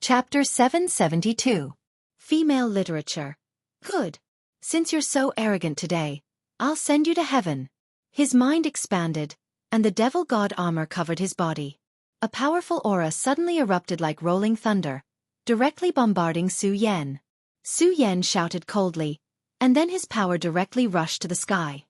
Chapter 772. Female Literature. Good. Since you're so arrogant today, I'll send you to heaven. His mind expanded, and the devil god armor covered his body. A powerful aura suddenly erupted like rolling thunder, directly bombarding Su Yan. Su Yan shouted coldly, and then his power directly rushed to the sky.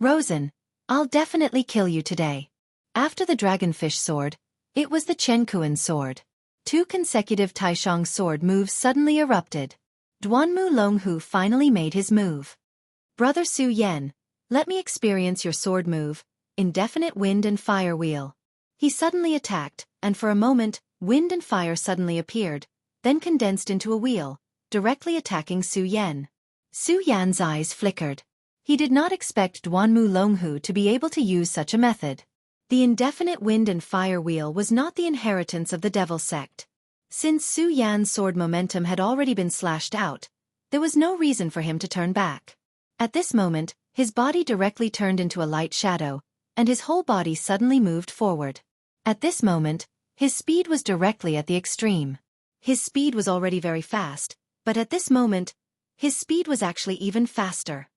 Rosen, I'll definitely kill you today. After the dragonfish sword, it was the Chenkuan sword. 2 consecutive Taishang sword moves suddenly erupted. Duanmu Longhu finally made his move. Brother Su Yan, let me experience your sword move, Indefinite Wind and Fire Wheel. He suddenly attacked, and for a moment, wind and fire suddenly appeared, then condensed into a wheel, directly attacking Su Yan. Su Yan's eyes flickered. He did not expect Duanmu Longhu to be able to use such a method. The Indefinite Wind and Fire Wheel was not the inheritance of the Devil Sect. Since Su Yan's sword momentum had already been slashed out, there was no reason for him to turn back. At this moment, his body directly turned into a light shadow, and his whole body suddenly moved forward. At this moment, his speed was directly at the extreme. His speed was already very fast, but at this moment, his speed was actually even faster.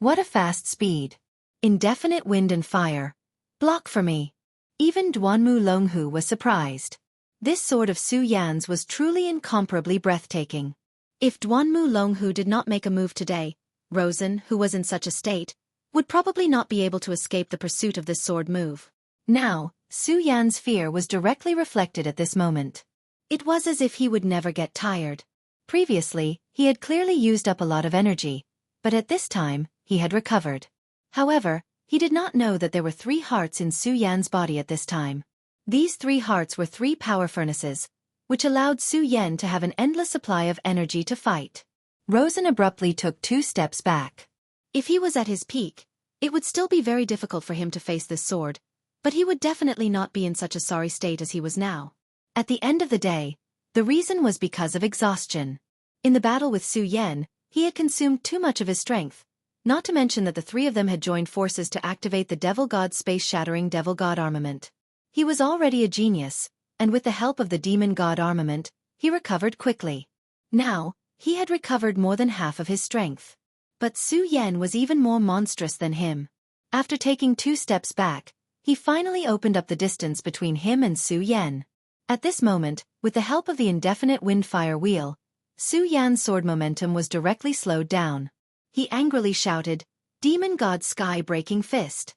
What a fast speed! Indefinite Wind and Fire. Block for me. Even Duanmu Longhu was surprised. This sword of Su Yan's was truly incomparably breathtaking. If Duanmu Longhu did not make a move today, Rosen, who was in such a state, would probably not be able to escape the pursuit of this sword move. Now, Su Yan's fear was directly reflected at this moment. It was as if he would never get tired. Previously, he had clearly used up a lot of energy, but at this time, he had recovered. However, he did not know that there were 3 hearts in Su Yan's body at this time. These 3 hearts were 3 power furnaces, which allowed Su Yan to have an endless supply of energy to fight. Rosen abruptly took 2 steps back. If he was at his peak, it would still be very difficult for him to face this sword, but he would definitely not be in such a sorry state as he was now. At the end of the day, the reason was because of exhaustion. In the battle with Su Yan, he had consumed too much of his strength, not to mention that the 3 of them had joined forces to activate the Devil God's space-shattering Devil God armament. He was already a genius, and with the help of the Demon God armament, he recovered quickly. Now, he had recovered more than half of his strength. But Su Yan was even more monstrous than him. After taking 2 steps back, he finally opened up the distance between him and Su Yan. At this moment, with the help of the Indefinite Wind-Fire Wheel, Su Yan's sword momentum was directly slowed down. He angrily shouted, "Demon God Sky-Breaking Fist!"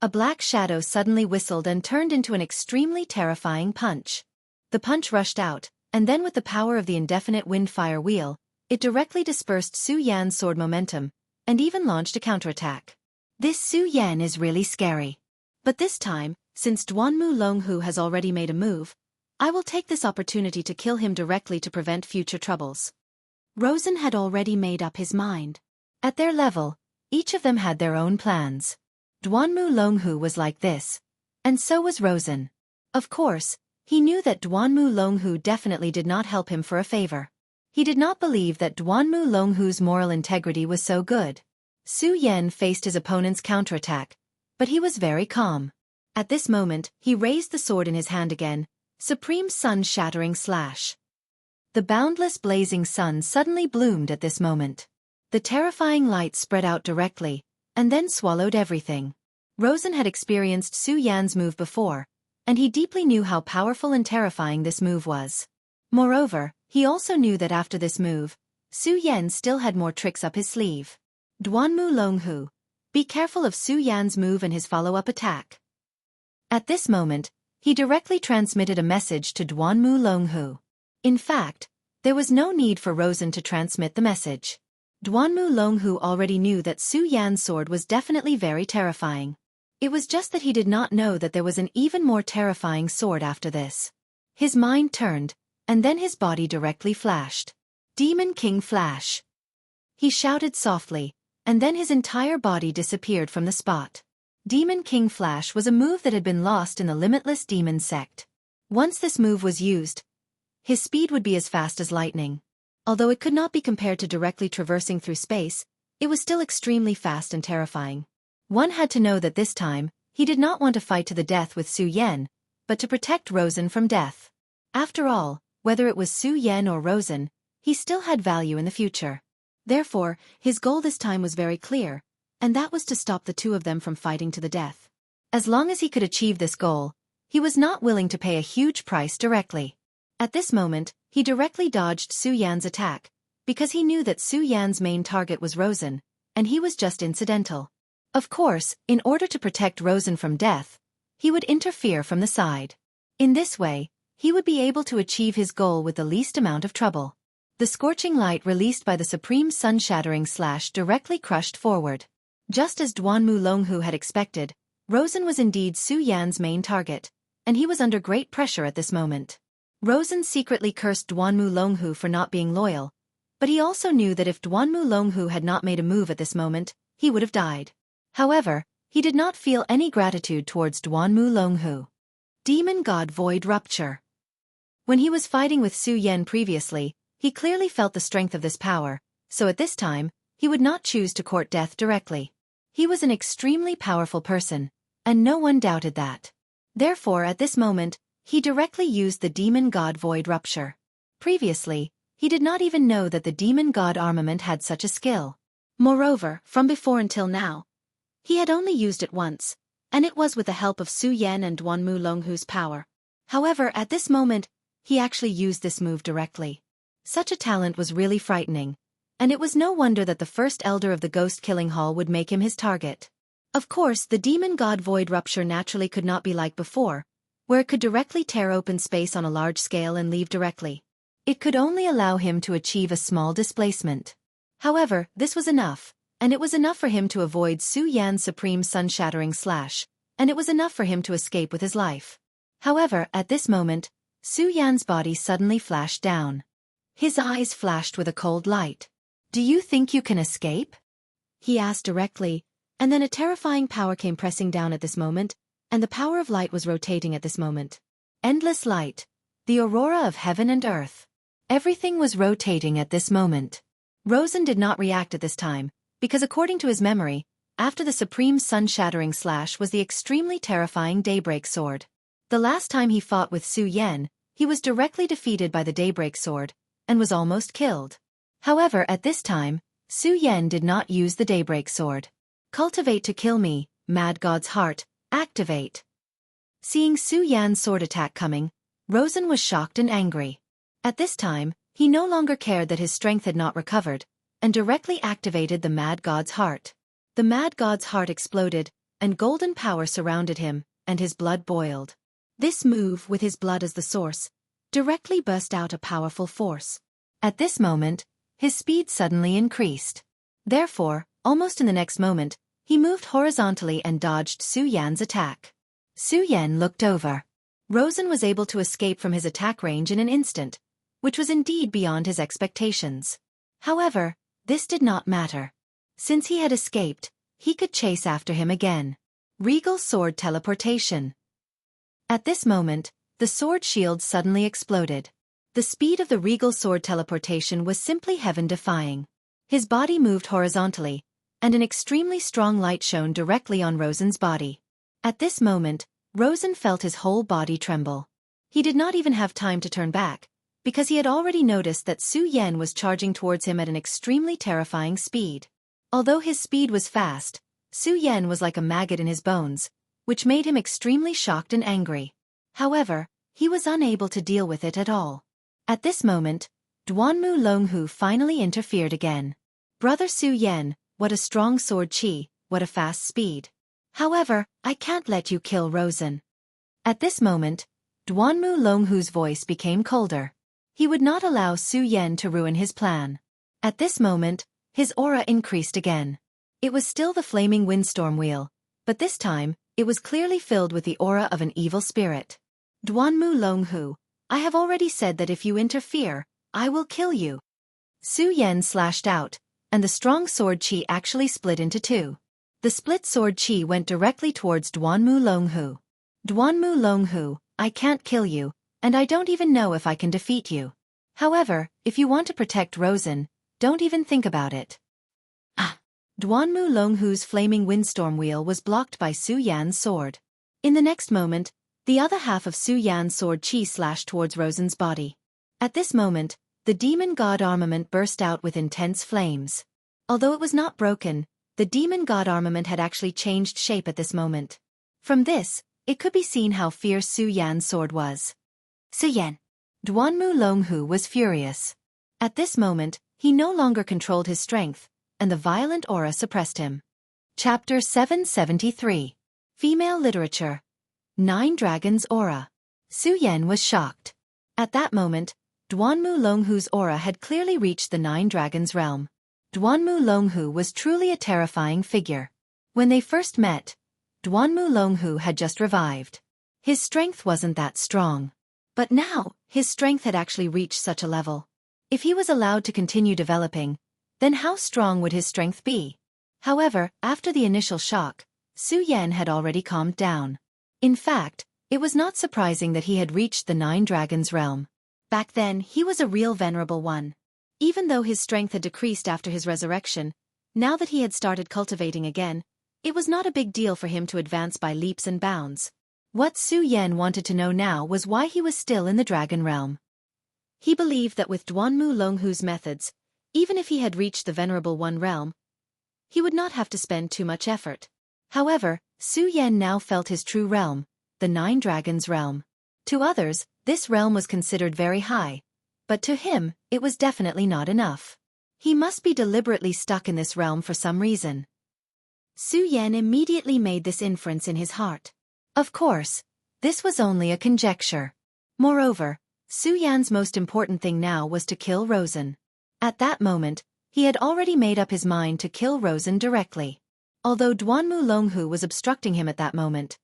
A black shadow suddenly whistled and turned into an extremely terrifying punch. The punch rushed out, and then with the power of the Indefinite Wind-Fire Wheel, it directly dispersed Su Yan's sword momentum, and even launched a counterattack. This Su Yan is really scary. But this time, since Duanmu Longhu has already made a move, I will take this opportunity to kill him directly to prevent future troubles. Rosen had already made up his mind. At their level, each of them had their own plans. Duanmu Longhu was like this, and so was Rosen. Of course, he knew that Duanmu Longhu definitely did not help him for a favor. He did not believe that Duanmu Longhu's moral integrity was so good. Su Yan faced his opponent's counterattack, but he was very calm. At this moment, he raised the sword in his hand again, Supreme Sun-Shattering Slash. The boundless blazing sun suddenly bloomed at this moment. The terrifying light spread out directly, and then swallowed everything. Rosen had experienced Su Yan's move before, and he deeply knew how powerful and terrifying this move was. Moreover, he also knew that after this move, Su Yan still had more tricks up his sleeve. Duanmu Longhu, be careful of Su Yan's move and his follow-up attack. At this moment, he directly transmitted a message to Duanmu Longhu. In fact, there was no need for Rosen to transmit the message. Duanmu Longhu already knew that Su Yan's sword was definitely very terrifying. It was just that he did not know that there was an even more terrifying sword after this. His mind turned, and then his body directly flashed. Demon King Flash. He shouted softly, and then his entire body disappeared from the spot. Demon King Flash was a move that had been lost in the Limitless Demon Sect. Once this move was used, his speed would be as fast as lightning. Although it could not be compared to directly traversing through space, it was still extremely fast and terrifying. One had to know that this time, he did not want to fight to the death with Su Yan, but to protect Rosen from death. After all, Whether it was Su Yan or Rosen, he still had value in the future. Therefore, his goal this time was very clear, and that was to stop the two of them from fighting to the death. As long as he could achieve this goal, he was not willing to pay a huge price directly. At this moment, he directly dodged Su Yan's attack, because he knew that Su Yan's main target was Rosen, and he was just incidental. Of course, in order to protect Rosen from death, he would interfere from the side. In this way, he would be able to achieve his goal with the least amount of trouble. The scorching light released by the supreme sun-shattering slash directly crushed forward. Just as Duanmu Longhu had expected, Rosen was indeed Su Yan's main target, and he was under great pressure at this moment. Rosen secretly cursed Duanmu Longhu for not being loyal, but he also knew that if Duanmu Longhu had not made a move at this moment, he would have died. However, he did not feel any gratitude towards Duanmu Longhu. Demon God Void Rupture. When he was fighting with Su Yan previously, he clearly felt the strength of this power, so at this time, he would not choose to court death directly. He was an extremely powerful person, and no one doubted that. Therefore, at this moment, he directly used the Demon God Void Rupture. Previously, he did not even know that the Demon God armament had such a skill. Moreover, from before until now, he had only used it once, and it was with the help of Su Yan and Duanmu Longhu's power. However, at this moment, he actually used this move directly. Such a talent was really frightening, and it was no wonder that the first elder of the Ghost Killing Hall would make him his target. Of course, the Demon God Void Rupture naturally could not be like before, where it could directly tear open space on a large scale and leave directly. It could only allow him to achieve a small displacement. However, this was enough, and it was enough for him to avoid Su Yan's supreme sun-shattering slash, and it was enough for him to escape with his life. However, at this moment, Su Yan's body suddenly flashed down. His eyes flashed with a cold light. "Do you think you can escape?" he asked directly, and then a terrifying power came pressing down at this moment, and the power of light was rotating at this moment. Endless light, the aurora of heaven and earth. Everything was rotating at this moment. Rosen did not react at this time, because according to his memory, after the supreme sun-shattering slash was the extremely terrifying Daybreak Sword. The last time he fought with Su Yan, he was directly defeated by the Daybreak Sword, and was almost killed. However, at this time, Su Yan did not use the Daybreak Sword. Cultivate to kill me, Mad God's Heart, activate. Seeing Su Yan's sword attack coming, Rosen was shocked and angry. At this time, he no longer cared that his strength had not recovered, and directly activated the Mad God's Heart. The Mad God's Heart exploded, and golden power surrounded him, and his blood boiled. This move, with his blood as the source, directly burst out a powerful force. At this moment, his speed suddenly increased. Therefore, almost in the next moment, he moved horizontally and dodged Su Yan's attack. Su Yan looked over. Rosen was able to escape from his attack range in an instant, which was indeed beyond his expectations. However, this did not matter. Since he had escaped, he could chase after him again. Regal Sword Teleportation. At this moment, the sword shield suddenly exploded. The speed of the Regal Sword Teleportation was simply heaven-defying. His body moved horizontally, and an extremely strong light shone directly on Rosen's body. At this moment, Rosen felt his whole body tremble. He did not even have time to turn back, because he had already noticed that Su Yan was charging towards him at an extremely terrifying speed. Although his speed was fast, Su Yan was like a maggot in his bones, which made him extremely shocked and angry. However, he was unable to deal with it at all. At this moment, Duanmu Longhu finally interfered again. "Brother Su Yan, what a strong sword chi, what a fast speed. However, I can't let you kill Rosen." At this moment, Duanmu Longhu's voice became colder. He would not allow Su Yan to ruin his plan. At this moment, his aura increased again. It was still the flaming windstorm wheel, but this time, it was clearly filled with the aura of an evil spirit. "Duanmu Longhu, I have already said that if you interfere, I will kill you." Su Yan slashed out, and the strong sword chi actually split into two. The split sword chi went directly towards Duanmu Longhu. "Duanmu Longhu, I can't kill you, and I don't even know if I can defeat you. However, if you want to protect Rosen, don't even think about it." Duanmu Longhu's flaming windstorm wheel was blocked by Su Yan's sword. In the next moment, the other half of Su Yan's sword chi slashed towards Rosen's body. At this moment, the demon god armament burst out with intense flames. Although it was not broken, the demon god armament had actually changed shape at this moment. From this, it could be seen how fierce Su Yan's sword was. Su Yan. Duanmu Longhu was furious. At this moment, he no longer controlled his strength, and the violent aura suppressed him. Chapter 773. Female Literature. 9 Dragons Aura. Su Yan was shocked. At that moment, Duanmu Longhu's aura had clearly reached the 9 Dragons realm. Duanmu Longhu was truly a terrifying figure. When they first met, Duanmu Longhu had just revived. His strength wasn't that strong. But now, his strength had actually reached such a level. If he was allowed to continue developing, then how strong would his strength be? However, after the initial shock, Su Yan had already calmed down. In fact, it was not surprising that he had reached the 9 Dragons realm. Back then, he was a real venerable one. Even though his strength had decreased after his resurrection, now that he had started cultivating again, it was not a big deal for him to advance by leaps and bounds. What Su Yan wanted to know now was why he was still in the dragon realm. He believed that with Duanmu Longhu's methods, even if he had reached the Venerable One realm, he would not have to spend too much effort. However, Su Yan now felt his true realm, the 9 Dragons realm. To others, this realm was considered very high, but to him, it was definitely not enough. He must be deliberately stuck in this realm for some reason. Su Yan immediately made this inference in his heart. Of course, this was only a conjecture. Moreover, Su Yan's most important thing now was to kill Rosen. At that moment, he had already made up his mind to kill Rosen directly. Although Duanmu Longhu was obstructing him at that moment,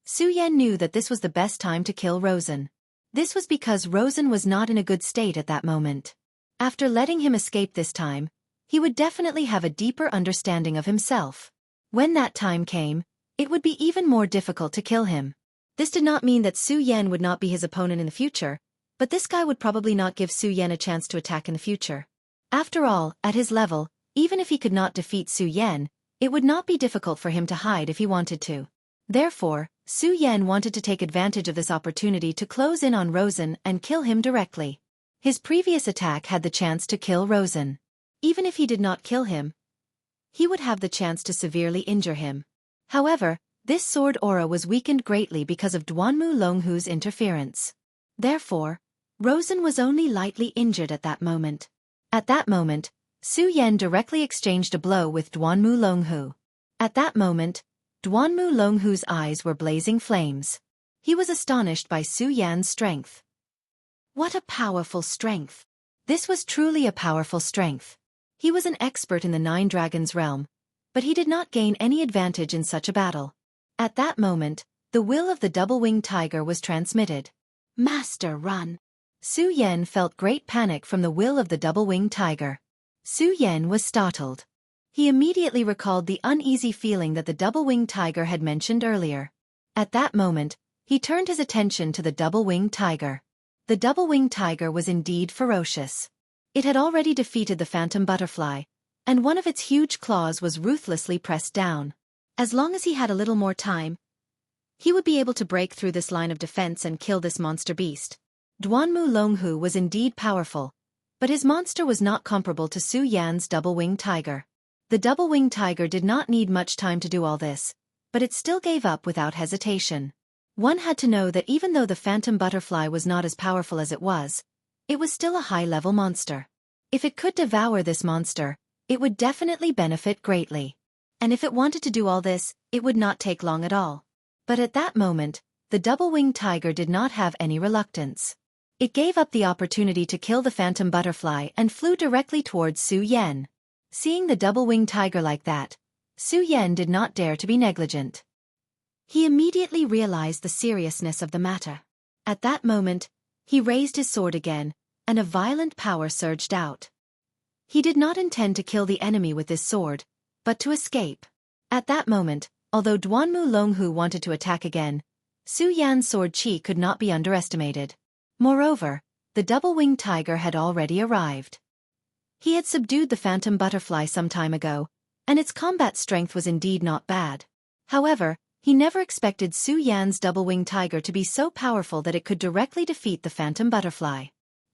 Su Yan knew that this was the best time to kill Rosen. This was because Rosen was not in a good state at that moment. After letting him escape this time, he would definitely have a deeper understanding of himself. When that time came, it would be even more difficult to kill him. This did not mean that Su Yan would not be his opponent in the future, but this guy would probably not give Su Yan a chance to attack in the future. After all, at his level, even if he could not defeat Su Yan, it would not be difficult for him to hide if he wanted to. Therefore, Su Yan wanted to take advantage of this opportunity to close in on Rosen and kill him directly. His previous attack had the chance to kill Rosen. Even if he did not kill him, he would have the chance to severely injure him. However, this sword aura was weakened greatly because of Duanmu Longhu's interference. Therefore, Rosen was only lightly injured at that moment. At that moment, Su Yan directly exchanged a blow with Duanmu Longhu. At that moment, Duanmu Longhu's eyes were blazing flames. He was astonished by Su Yan's strength. What a powerful strength! This was truly a powerful strength. He was an expert in the 9 Dragons realm, but he did not gain any advantage in such a battle. At that moment, the will of the double-winged tiger was transmitted. Master, run! Su Yan felt great panic from the will of the double-winged tiger. Su Yan was startled. He immediately recalled the uneasy feeling that the double-winged tiger had mentioned earlier. At that moment, he turned his attention to the double-winged tiger. The double-winged tiger was indeed ferocious. It had already defeated the phantom butterfly, and one of its huge claws was ruthlessly pressed down. As long as he had a little more time, he would be able to break through this line of defense and kill this monster beast. Duanmu Longhu was indeed powerful, but his monster was not comparable to Su Yan's double-winged tiger. The double-winged tiger did not need much time to do all this, but it still gave up without hesitation. One had to know that even though the phantom butterfly was not as powerful as it was still a high-level monster. If it could devour this monster, it would definitely benefit greatly. And if it wanted to do all this, it would not take long at all. But at that moment, the double-winged tiger did not have any reluctance. It gave up the opportunity to kill the phantom butterfly and flew directly towards Su Yan. Seeing the double-winged tiger like that, Su Yan did not dare to be negligent. He immediately realized the seriousness of the matter. At that moment, he raised his sword again, and a violent power surged out. He did not intend to kill the enemy with this sword, but to escape. At that moment, although Duanmu Longhu wanted to attack again, Su Yan's sword chi could not be underestimated. Moreover, the double-winged tiger had already arrived. He had subdued the phantom butterfly some time ago, and its combat strength was indeed not bad. However, he never expected Su Yan's double-winged tiger to be so powerful that it could directly defeat the phantom butterfly.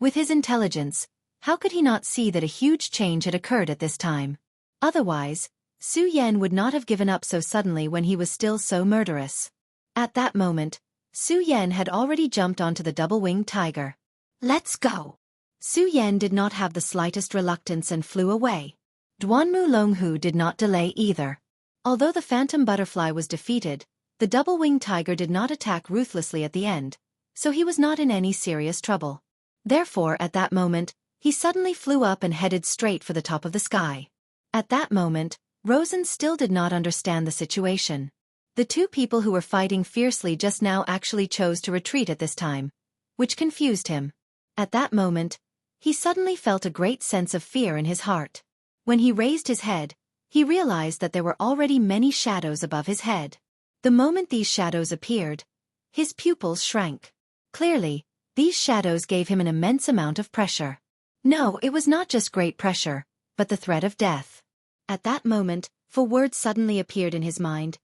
With his intelligence, how could he not see that a huge change had occurred at this time? Otherwise, Su Yan would not have given up so suddenly when he was still so murderous. At that moment, Su Yan had already jumped onto the double-winged tiger. "Let's go!" Su Yan did not have the slightest reluctance and flew away. Duanmu Longhu did not delay either. Although the phantom butterfly was defeated, the double-winged tiger did not attack ruthlessly at the end, so he was not in any serious trouble. Therefore, at that moment, he suddenly flew up and headed straight for the top of the sky. At that moment, Rosen still did not understand the situation. The two people who were fighting fiercely just now actually chose to retreat at this time, which confused him. At that moment, he suddenly felt a great sense of fear in his heart. When he raised his head, he realized that there were already many shadows above his head. The moment these shadows appeared, his pupils shrank. Clearly, these shadows gave him an immense amount of pressure. No, it was not just great pressure, but the threat of death. At that moment, four words suddenly appeared in his mind.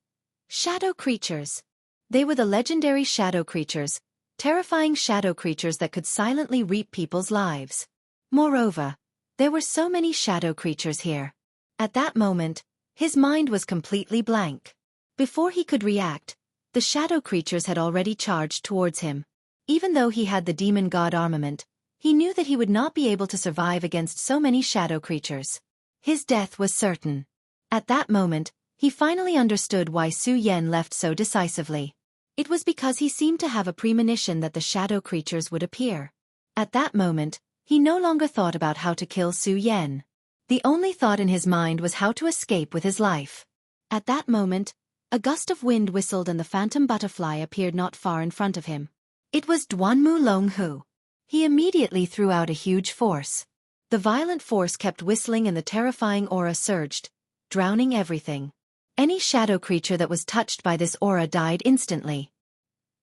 Shadow creatures. They were the legendary shadow creatures, terrifying shadow creatures that could silently reap people's lives. Moreover, there were so many shadow creatures here. At that moment, his mind was completely blank. Before he could react, the shadow creatures had already charged towards him. Even though he had the demon god armament, he knew that he would not be able to survive against so many shadow creatures. His death was certain. At that moment, he finally understood why Su Yan left so decisively. It was because he seemed to have a premonition that the shadow creatures would appear. At that moment, he no longer thought about how to kill Su Yan. The only thought in his mind was how to escape with his life. At that moment, a gust of wind whistled and the phantom butterfly appeared not far in front of him. It was Duanmu Longhu. He immediately threw out a huge force. The violent force kept whistling and the terrifying aura surged, drowning everything. Any shadow creature that was touched by this aura died instantly.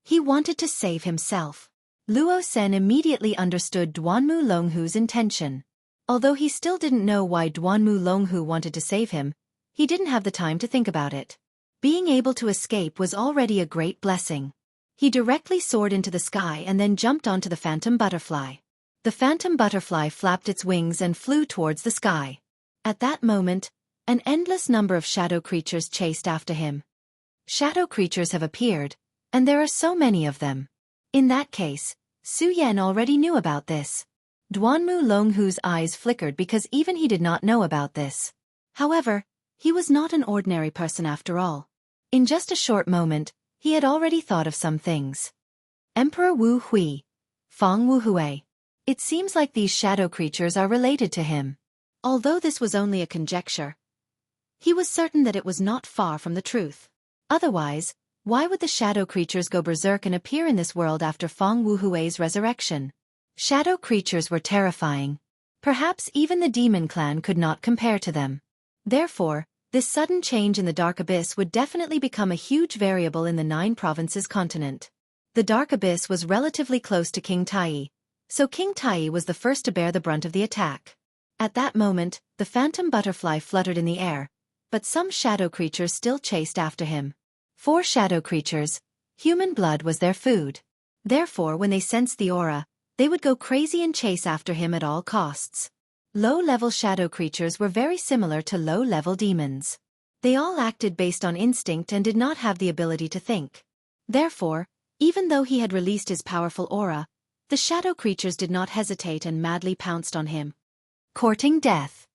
He wanted to save himself. Luo Sen immediately understood Duanmu Longhu's intention. Although he still didn't know why Duanmu Longhu wanted to save him, he didn't have the time to think about it. Being able to escape was already a great blessing. He directly soared into the sky and then jumped onto the phantom butterfly. The phantom butterfly flapped its wings and flew towards the sky. At that moment, an endless number of shadow creatures chased after him. Shadow creatures have appeared, and there are so many of them. In that case, Su Yan already knew about this. Duanmu Longhu's eyes flickered because even he did not know about this. However, he was not an ordinary person after all. In just a short moment, he had already thought of some things. Emperor Wu Hui, Feng Wu Hui. It seems like these shadow creatures are related to him. Although this was only a conjecture, he was certain that it was not far from the truth. Otherwise, why would the shadow creatures go berserk and appear in this world after Feng Wu Hui's resurrection? Shadow creatures were terrifying. Perhaps even the demon clan could not compare to them. Therefore, this sudden change in the Dark Abyss would definitely become a huge variable in the 9 provinces continent. The Dark Abyss was relatively close to King Tai, so King Tai was the first to bear the brunt of the attack. At that moment, the phantom butterfly fluttered in the air, but some shadow creatures still chased after him. 4 shadow creatures, human blood was their food. Therefore, when they sensed the aura, they would go crazy and chase after him at all costs. Low-level shadow creatures were very similar to low-level demons. They all acted based on instinct and did not have the ability to think. Therefore, even though he had released his powerful aura, the shadow creatures did not hesitate and madly pounced on him. Courting death.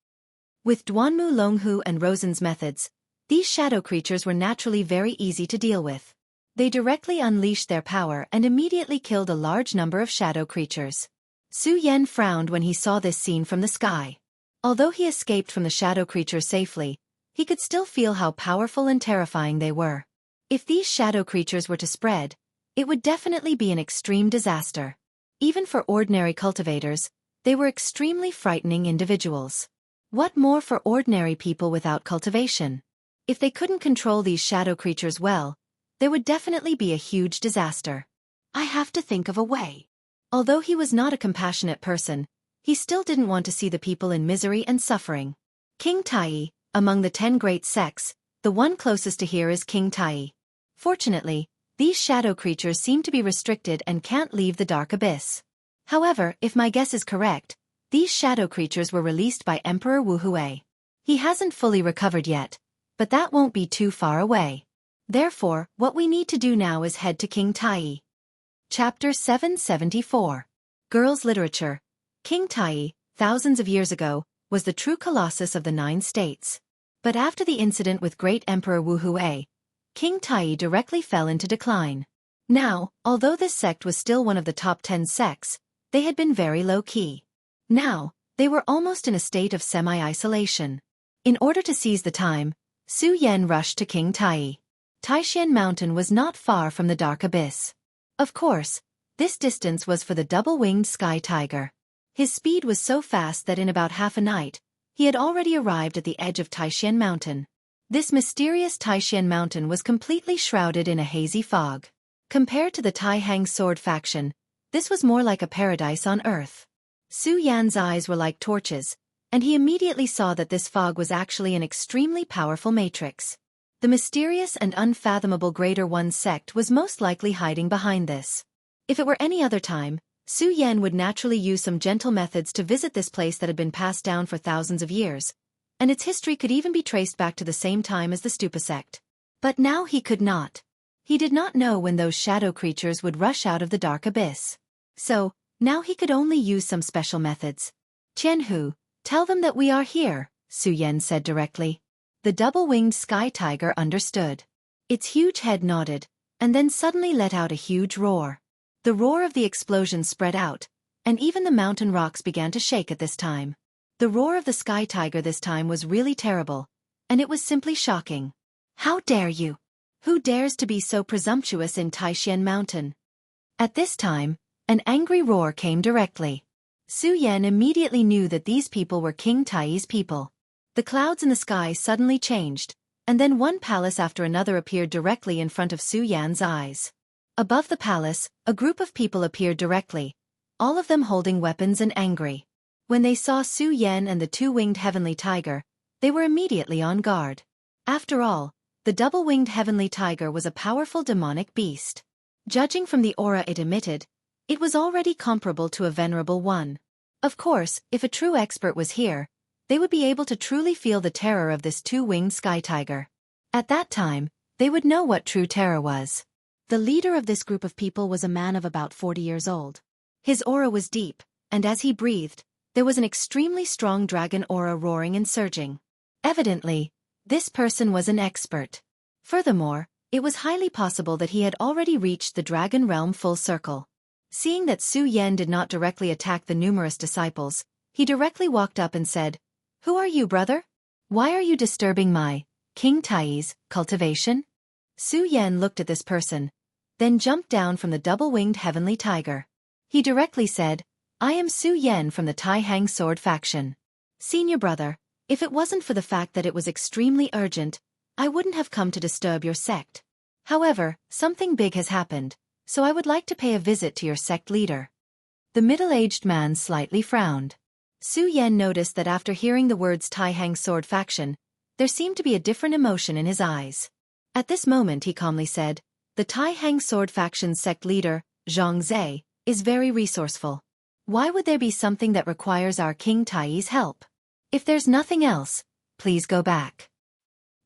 With Duanmu Longhu and Rosen's methods, these shadow creatures were naturally very easy to deal with. They directly unleashed their power and immediately killed a large number of shadow creatures. Su Yan frowned when he saw this scene from the sky. Although he escaped from the shadow creatures safely, he could still feel how powerful and terrifying they were. If these shadow creatures were to spread, it would definitely be an extreme disaster. Even for ordinary cultivators, they were extremely frightening individuals. What more for ordinary people without cultivation? If they couldn't control these shadow creatures well, there would definitely be a huge disaster. I have to think of a way. Although he was not a compassionate person, he still didn't want to see the people in misery and suffering. King Tai, among the 10 great sects, the one closest to here is King Tai. Fortunately, these shadow creatures seem to be restricted and can't leave the Dark Abyss. However, if my guess is correct, these shadow creatures were released by Emperor Wu Hui. He hasn't fully recovered yet, but that won't be too far away. Therefore, what we need to do now is head to King Tai. Chapter 774. Girls' Literature. King Tai, thousands of years ago, was the true colossus of the 9 states. But after the incident with great Emperor Wu Hui, King Tai directly fell into decline. Now, although this sect was still one of the top 10 sects, they had been very low-key. Now, they were almost in a state of semi-isolation. In order to seize the time, Su Yan rushed to King Tai. Taishan Mountain was not far from the dark abyss. Of course, this distance was for the double-winged sky tiger. His speed was so fast that in about half a night, he had already arrived at the edge of Taishan Mountain. This mysterious Taishan Mountain was completely shrouded in a hazy fog. Compared to the Tai Hang Sword faction, this was more like a paradise on earth. Su Yan's eyes were like torches, and he immediately saw that this fog was actually an extremely powerful matrix. The mysterious and unfathomable Greater One sect was most likely hiding behind this. If it were any other time, Su Yan would naturally use some gentle methods to visit this place that had been passed down for thousands of years, and its history could even be traced back to the same time as the Stupa sect. But now he could not. He did not know when those shadow creatures would rush out of the dark abyss. So, now he could only use some special methods. Tianhu, tell them that we are here, Su Yan said directly. The double-winged sky tiger understood. Its huge head nodded, and then suddenly let out a huge roar. The roar of the explosion spread out, and even the mountain rocks began to shake at this time. The roar of the sky tiger this time was really terrible, and it was simply shocking. How dare you? Who dares to be so presumptuous in Taishan Mountain? At this time, an angry roar came directly. Su Yan immediately knew that these people were King Tai's people. The clouds in the sky suddenly changed, and then one palace after another appeared directly in front of Su Yan's eyes. Above the palace, a group of people appeared directly, all of them holding weapons and angry. When they saw Su Yan and the two-winged heavenly tiger, they were immediately on guard. After all, the double-winged heavenly tiger was a powerful demonic beast. Judging from the aura it emitted, it was already comparable to a venerable one. Of course, if a true expert was here, they would be able to truly feel the terror of this two-winged sky tiger. At that time, they would know what true terror was. The leader of this group of people was a man of about 40 years old. His aura was deep, and as he breathed, there was an extremely strong dragon aura roaring and surging. Evidently, this person was an expert. Furthermore, it was highly possible that he had already reached the dragon realm full circle. Seeing that Su Yan did not directly attack the numerous disciples, he directly walked up and said, "Who are you, brother? Why are you disturbing my, King Tai's, cultivation?" Su Yan looked at this person, then jumped down from the double-winged heavenly tiger. He directly said, "I am Su Yan from the Tai Hang Sword faction. Senior brother, if it wasn't for the fact that it was extremely urgent, I wouldn't have come to disturb your sect. However, something big has happened, so I would like to pay a visit to your sect leader." The middle-aged man slightly frowned. Su Yan noticed that after hearing the words Tai Hang Sword faction, there seemed to be a different emotion in his eyes. At this moment he calmly said, "The Tai Hang Sword faction's sect leader, Zhang Zhe, is very resourceful. Why would there be something that requires our King Tai's help? If there's nothing else, please go back.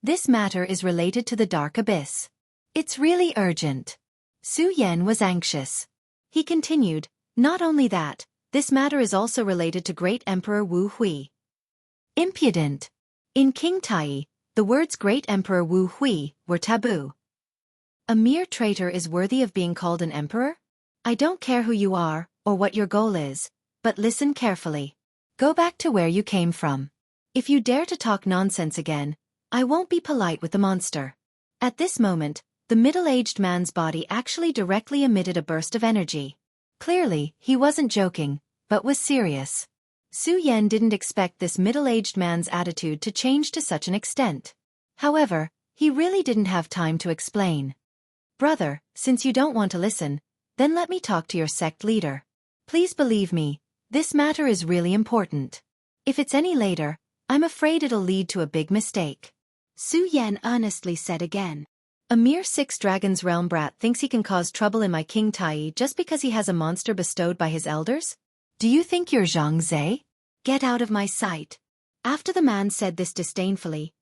This matter is related to the Dark Abyss. It's really urgent." Su Yan was anxious. He continued, "Not only that, this matter is also related to Great Emperor Wu Hui." Impudent! In King Tai, the words Great Emperor Wu Hui were taboo. A mere traitor is worthy of being called an emperor? I don't care who you are, or what your goal is, but listen carefully. Go back to where you came from. If you dare to talk nonsense again, I won't be polite with the monster." At this moment, the middle-aged man's body actually directly emitted a burst of energy. Clearly, he wasn't joking, but was serious. Su Yan didn't expect this middle-aged man's attitude to change to such an extent. However, he really didn't have time to explain. "Brother, since you don't want to listen, then let me talk to your sect leader. Please believe me, this matter is really important. If it's any later, I'm afraid it'll lead to a big mistake," Su Yan earnestly said again. A mere 6 Dragons Realm brat thinks he can cause trouble in my King Tai just because he has a monster bestowed by his elders? Do you think you're Zhang Zhe? Get out of my sight. After the man said this disdainfully,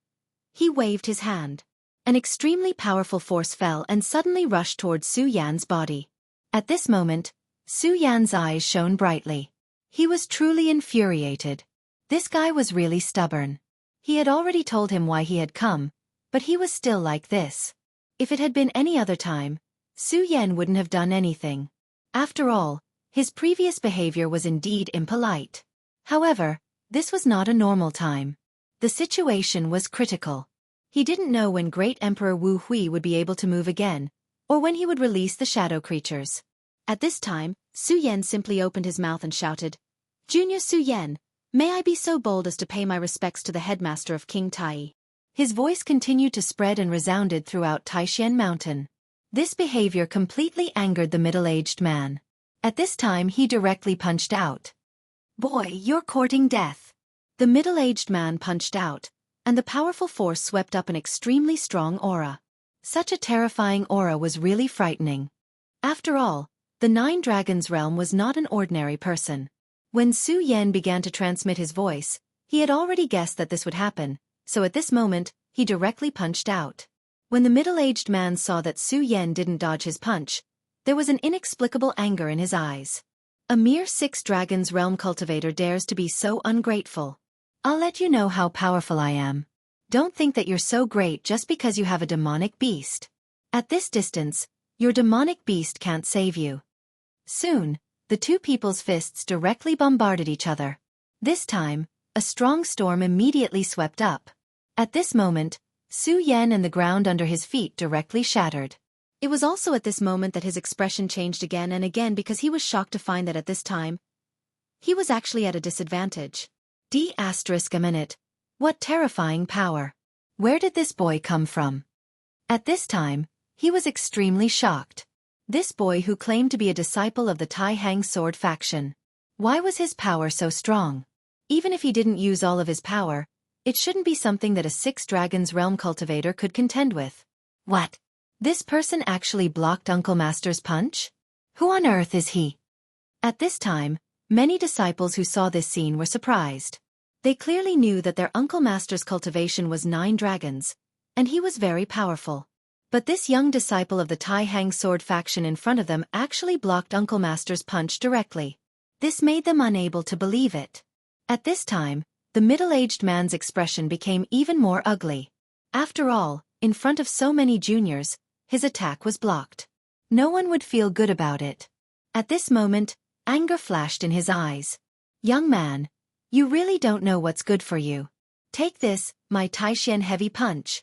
he waved his hand. An extremely powerful force fell and suddenly rushed towards Su Yan's body. At this moment, Su Yan's eyes shone brightly. He was truly infuriated. This guy was really stubborn. He had already told him why he had come, but he was still like this. If it had been any other time, Su Yan wouldn't have done anything. After all, his previous behavior was indeed impolite. However, this was not a normal time. The situation was critical. He didn't know when Great Emperor Wu Hui would be able to move again, or when he would release the shadow creatures. At this time, Su Yan simply opened his mouth and shouted, "Junior Su Yan, may I be so bold as to pay my respects to the headmaster of King Tai?" His voice continued to spread and resounded throughout Taishan Mountain. This behavior completely angered the middle-aged man. At this time he directly punched out. "Boy, you're courting death." The middle-aged man punched out, and the powerful force swept up an extremely strong aura. Such a terrifying aura was really frightening. After all, the 9 Dragons realm was not an ordinary person. When Su Yan began to transmit his voice, he had already guessed that this would happen, so at this moment, he directly punched out. When the middle-aged man saw that Su Yan didn't dodge his punch, there was an inexplicable anger in his eyes. A mere 6 Dragons realm cultivator dares to be so ungrateful. I'll let you know how powerful I am. Don't think that you're so great just because you have a demonic beast. At this distance, your demonic beast can't save you. Soon, the two people's fists directly bombarded each other. This time, a strong storm immediately swept up. At this moment, Su Yan and the ground under his feet directly shattered. It was also at this moment that his expression changed again and again because he was shocked to find that at this time, he was actually at a disadvantage. A minute. What terrifying power. Where did this boy come from? At this time, he was extremely shocked. This boy who claimed to be a disciple of the Tai Hang Sword faction. Why was his power so strong? Even if he didn't use all of his power, it shouldn't be something that a 6 Dragons realm cultivator could contend with. What? This person actually blocked Uncle Master's punch? Who on earth is he? At this time, many disciples who saw this scene were surprised. They clearly knew that their Uncle Master's cultivation was 9 dragons, and he was very powerful. But this young disciple of the Tai Hang Sword faction in front of them actually blocked Uncle Master's punch directly. This made them unable to believe it. At this time, the middle-aged man's expression became even more ugly. After all, in front of so many juniors, his attack was blocked. No one would feel good about it. At this moment, anger flashed in his eyes. "Young man, you really don't know what's good for you. Take this, my Taishan heavy punch."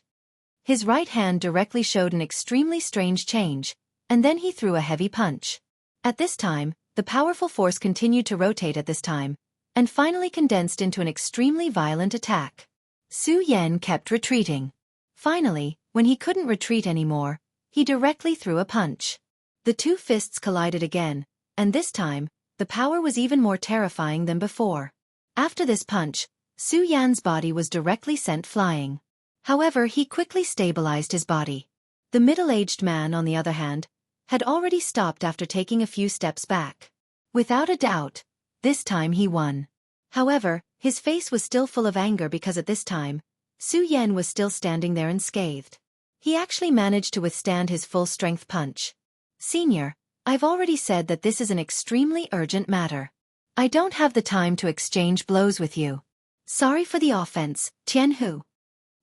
His right hand directly showed an extremely strange change, and then he threw a heavy punch. At this time, the powerful force continued to rotate at this time, and finally condensed into an extremely violent attack. Su Yan kept retreating. Finally, when he couldn't retreat anymore, he directly threw a punch. The two fists collided again, and this time, the power was even more terrifying than before. After this punch, Su Yan's body was directly sent flying. However, he quickly stabilized his body. The middle-aged man, on the other hand, had already stopped after taking a few steps back. Without a doubt, this time he won. However, his face was still full of anger because at this time, Su Yan was still standing there unscathed. He actually managed to withstand his full-strength punch. "Senior, I've already said that this is an extremely urgent matter. I don't have the time to exchange blows with you. Sorry for the offense, Tianhu."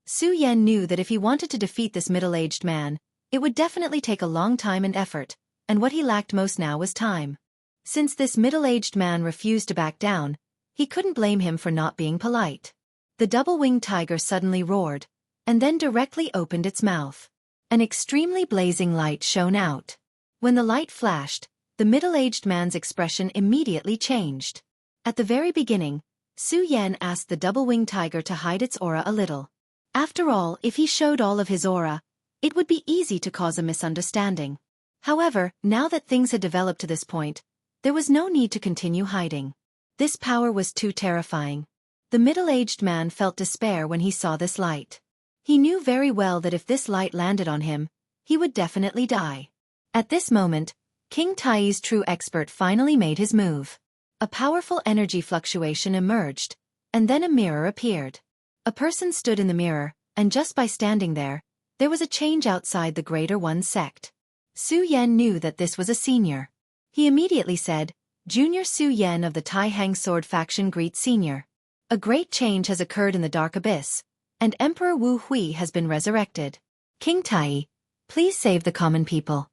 Su Yan knew that if he wanted to defeat this middle-aged man, it would definitely take a long time and effort, and what he lacked most now was time. Since this middle-aged man refused to back down, he couldn't blame him for not being polite. The double-winged tiger suddenly roared, and then directly opened its mouth. An extremely blazing light shone out. When the light flashed, the middle-aged man's expression immediately changed. At the very beginning, Su Yan asked the double-winged tiger to hide its aura a little. After all, if he showed all of his aura, it would be easy to cause a misunderstanding. However, now that things had developed to this point, there was no need to continue hiding. This power was too terrifying. The middle-aged man felt despair when he saw this light. He knew very well that if this light landed on him, he would definitely die. At this moment, King Tai's true expert finally made his move. A powerful energy fluctuation emerged, and then a mirror appeared. A person stood in the mirror, and just by standing there was a change outside the Greater One sect. Su Yan knew that this was a senior. He immediately said, Junior Su Yan of the Tai Hang Sword faction greets Senior. A great change has occurred in the Dark Abyss, and Emperor Wu Hui has been resurrected. King Tai, please save the common people.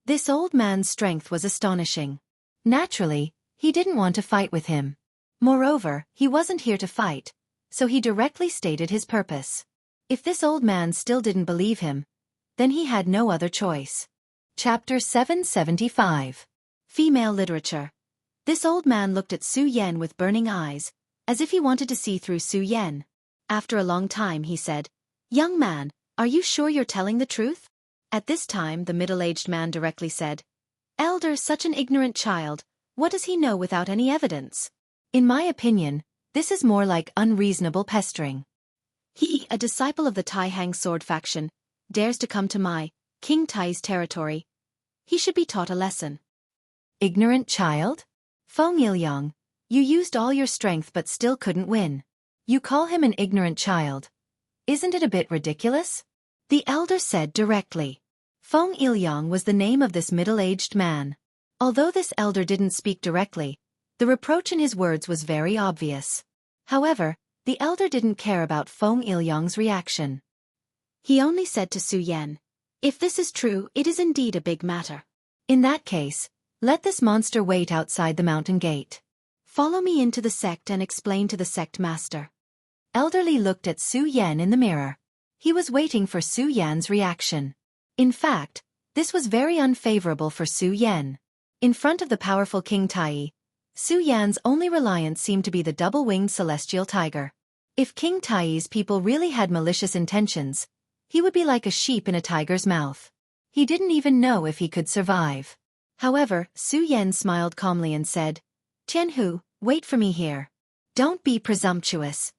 This old man's strength was astonishing. Naturally, he didn't want to fight with him. Moreover, he wasn't here to fight, so he directly stated his purpose. If this old man still didn't believe him, then he had no other choice. Chapter 775. Female Literature. This old man looked at Su Yan with burning eyes, as if he wanted to see through Su Yan. After a long time he said, Young man, are you sure you're telling the truth? At this time the middle-aged man directly said, Elder, such an ignorant child, what does he know without any evidence? In my opinion, this is more like unreasonable pestering. He, a disciple of the Tai Hang Sword faction, dares to come to my, King Tai's territory. He should be taught a lesson. Ignorant child? Feng Ilyang, you used all your strength but still couldn't win. You call him an ignorant child. Isn't it a bit ridiculous? The elder said directly. Feng Ilyang was the name of this middle-aged man. Although this elder didn't speak directly, the reproach in his words was very obvious. However, the elder didn't care about Feng Ilyang's reaction. He only said to Su Yan, If this is true, it is indeed a big matter. In that case, let this monster wait outside the mountain gate. Follow me into the sect and explain to the sect master. Elderly looked at Su Yan in the mirror. He was waiting for Su Yan's reaction. In fact, this was very unfavorable for Su Yan. In front of the powerful King Tai, Su Yan's only reliance seemed to be the double-winged celestial tiger. If King Tai's people really had malicious intentions, he would be like a sheep in a tiger's mouth. He didn't even know if he could survive. However, Su Yan smiled calmly and said, Tianhu, wait for me here. Don't be presumptuous.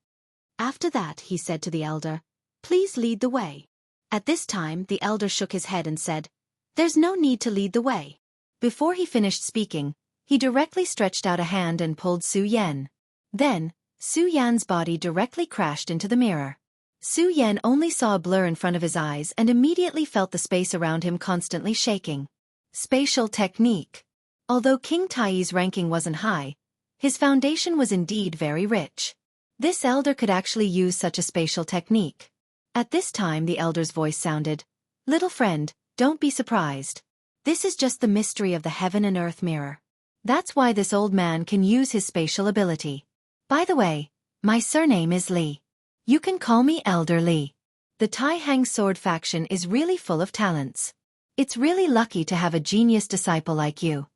After that he said to the elder, Please lead the way. At this time the elder shook his head and said, There's no need to lead the way. Before he finished speaking, he directly stretched out a hand and pulled Su Yan. Then, Su Yan's body directly crashed into the mirror. Su Yan only saw a blur in front of his eyes and immediately felt the space around him constantly shaking. Spatial technique. Although King Tai's ranking wasn't high, his foundation was indeed very rich. This elder could actually use such a spatial technique. At this time the elder's voice sounded, Little friend, don't be surprised. This is just the mystery of the heaven and earth mirror. That's why this old man can use his spatial ability. By the way, my surname is Li. You can call me Elder Li. The Tai Hang Sword faction is really full of talents. It's really lucky to have a genius disciple like you.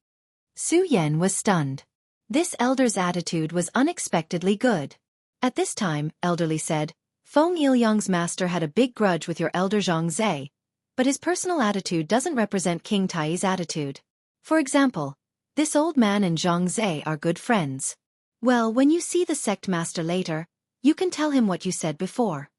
Su Yan was stunned. This elder's attitude was unexpectedly good. At this time, Elderly said, Feng Ilyang's master had a big grudge with your elder Zhang Zhe, but his personal attitude doesn't represent King Tai's attitude. For example, this old man and Zhang Zhe are good friends. Well, when you see the sect master later, you can tell him what you said before.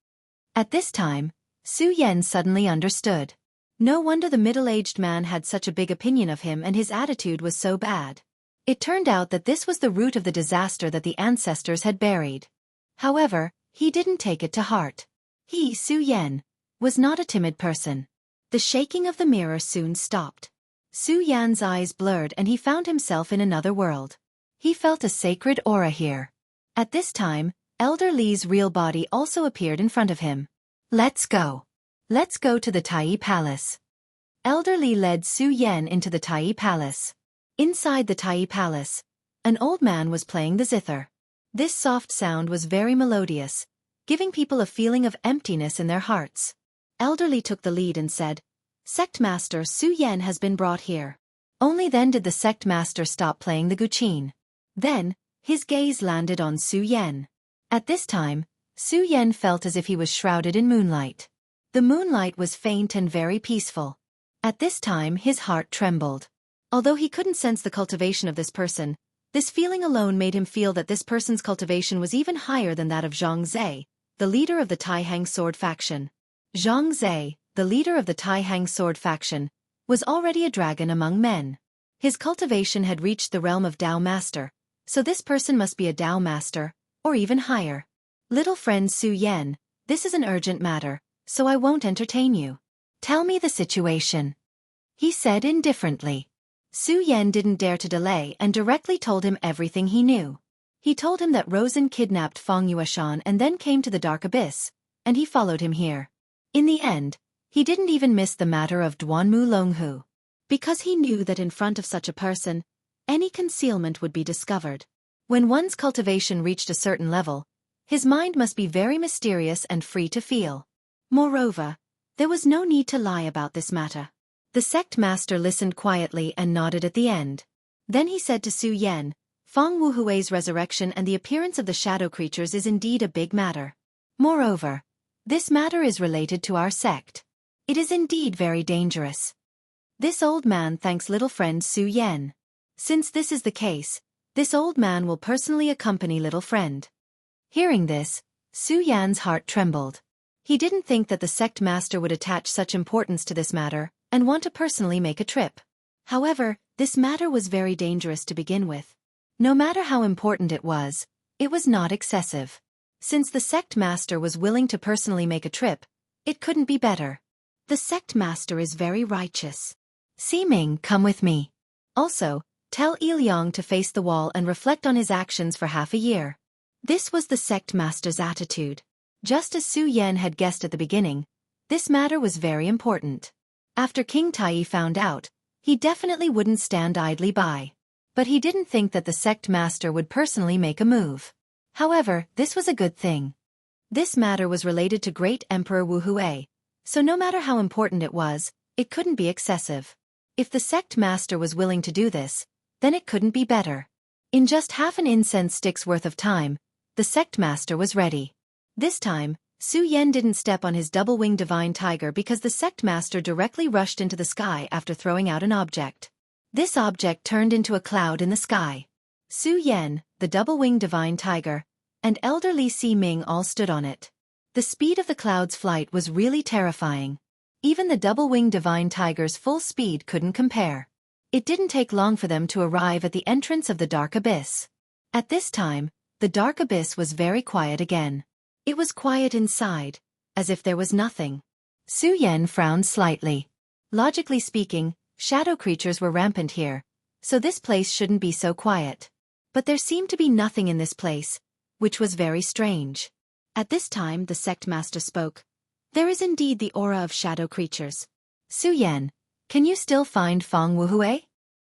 At this time, Su Yan suddenly understood. No wonder the middle-aged man had such a big opinion of him and his attitude was so bad. It turned out that this was the root of the disaster that the ancestors had buried. However, he didn't take it to heart. He, Su Yan, was not a timid person. The shaking of the mirror soon stopped. Su Yan's eyes blurred and he found himself in another world. He felt a sacred aura here. At this time, Elder Li's real body also appeared in front of him. Let's go. Let's go to the Tai Palace. Elder Li led Su Yan into the Tai Palace. Inside the Tai Palace, an old man was playing the zither. This soft sound was very melodious, giving people a feeling of emptiness in their hearts. Elder Li took the lead and said, Sect Master Su Yan has been brought here. Only then did the sect master stop playing the guqin. Then, his gaze landed on Su Yan. At this time, Su Yan felt as if he was shrouded in moonlight. The moonlight was faint and very peaceful. At this time his heart trembled. Although he couldn't sense the cultivation of this person, this feeling alone made him feel that this person's cultivation was even higher than that of Zhang Zhe, the leader of the Tai Hang Sword faction. Zhang Zhe, the leader of the Tai Hang sword faction, was already a dragon among men. His cultivation had reached the realm of Dao Master, so this person must be a Dao Master, or even higher. Little friend Su Yan, this is an urgent matter, so I won't entertain you. Tell me the situation, he said indifferently. Su Yan didn't dare to delay and directly told him everything he knew. He told him that Rosen kidnapped Fang Yueshan and then came to the Dark Abyss, and he followed him here. In the end, he didn't even miss the matter of Duanmu Longhu, because he knew that in front of such a person, any concealment would be discovered. When one's cultivation reached a certain level, his mind must be very mysterious and free to feel. Moreover, there was no need to lie about this matter. The sect master listened quietly and nodded at the end. Then he said to Su Yan, Fang Wuhui's resurrection and the appearance of the shadow creatures is indeed a big matter. Moreover, this matter is related to our sect. It is indeed very dangerous. This old man thanks little friend Su Yan. Since this is the case, this old man will personally accompany little friend. Hearing this, Su Yan's heart trembled. He didn't think that the sect master would attach such importance to this matter and want to personally make a trip. However, this matter was very dangerous to begin with. No matter how important it was not excessive. Since the sect master was willing to personally make a trip, it couldn't be better. The sect master is very righteous. Siming, come with me. Also, tell Iliang to face the wall and reflect on his actions for half a year. This was the sect master's attitude. Just as Su Yan had guessed at the beginning, this matter was very important. After King Tai found out, he definitely wouldn't stand idly by. But he didn't think that the sect master would personally make a move. However, this was a good thing. This matter was related to Great Emperor Wu Hui, so no matter how important it couldn't be excessive. If the sect master was willing to do this, then it couldn't be better. In just half an incense stick's worth of time, the sect master was ready. This time, Su Yan didn't step on his double-winged divine tiger because the sect master directly rushed into the sky after throwing out an object. This object turned into a cloud in the sky. Su Yan, the double-winged divine tiger, and elderly Si Ming all stood on it. The speed of the cloud's flight was really terrifying. Even the double-winged divine tiger's full speed couldn't compare. It didn't take long for them to arrive at the entrance of the Dark Abyss. At this time, the Dark Abyss was very quiet again. It was quiet inside, as if there was nothing. Su Yan frowned slightly. Logically speaking, shadow creatures were rampant here, so this place shouldn't be so quiet. But there seemed to be nothing in this place, which was very strange. At this time the sect master spoke. There is indeed the aura of shadow creatures. Su Yan, can you still find Fang Wuhui?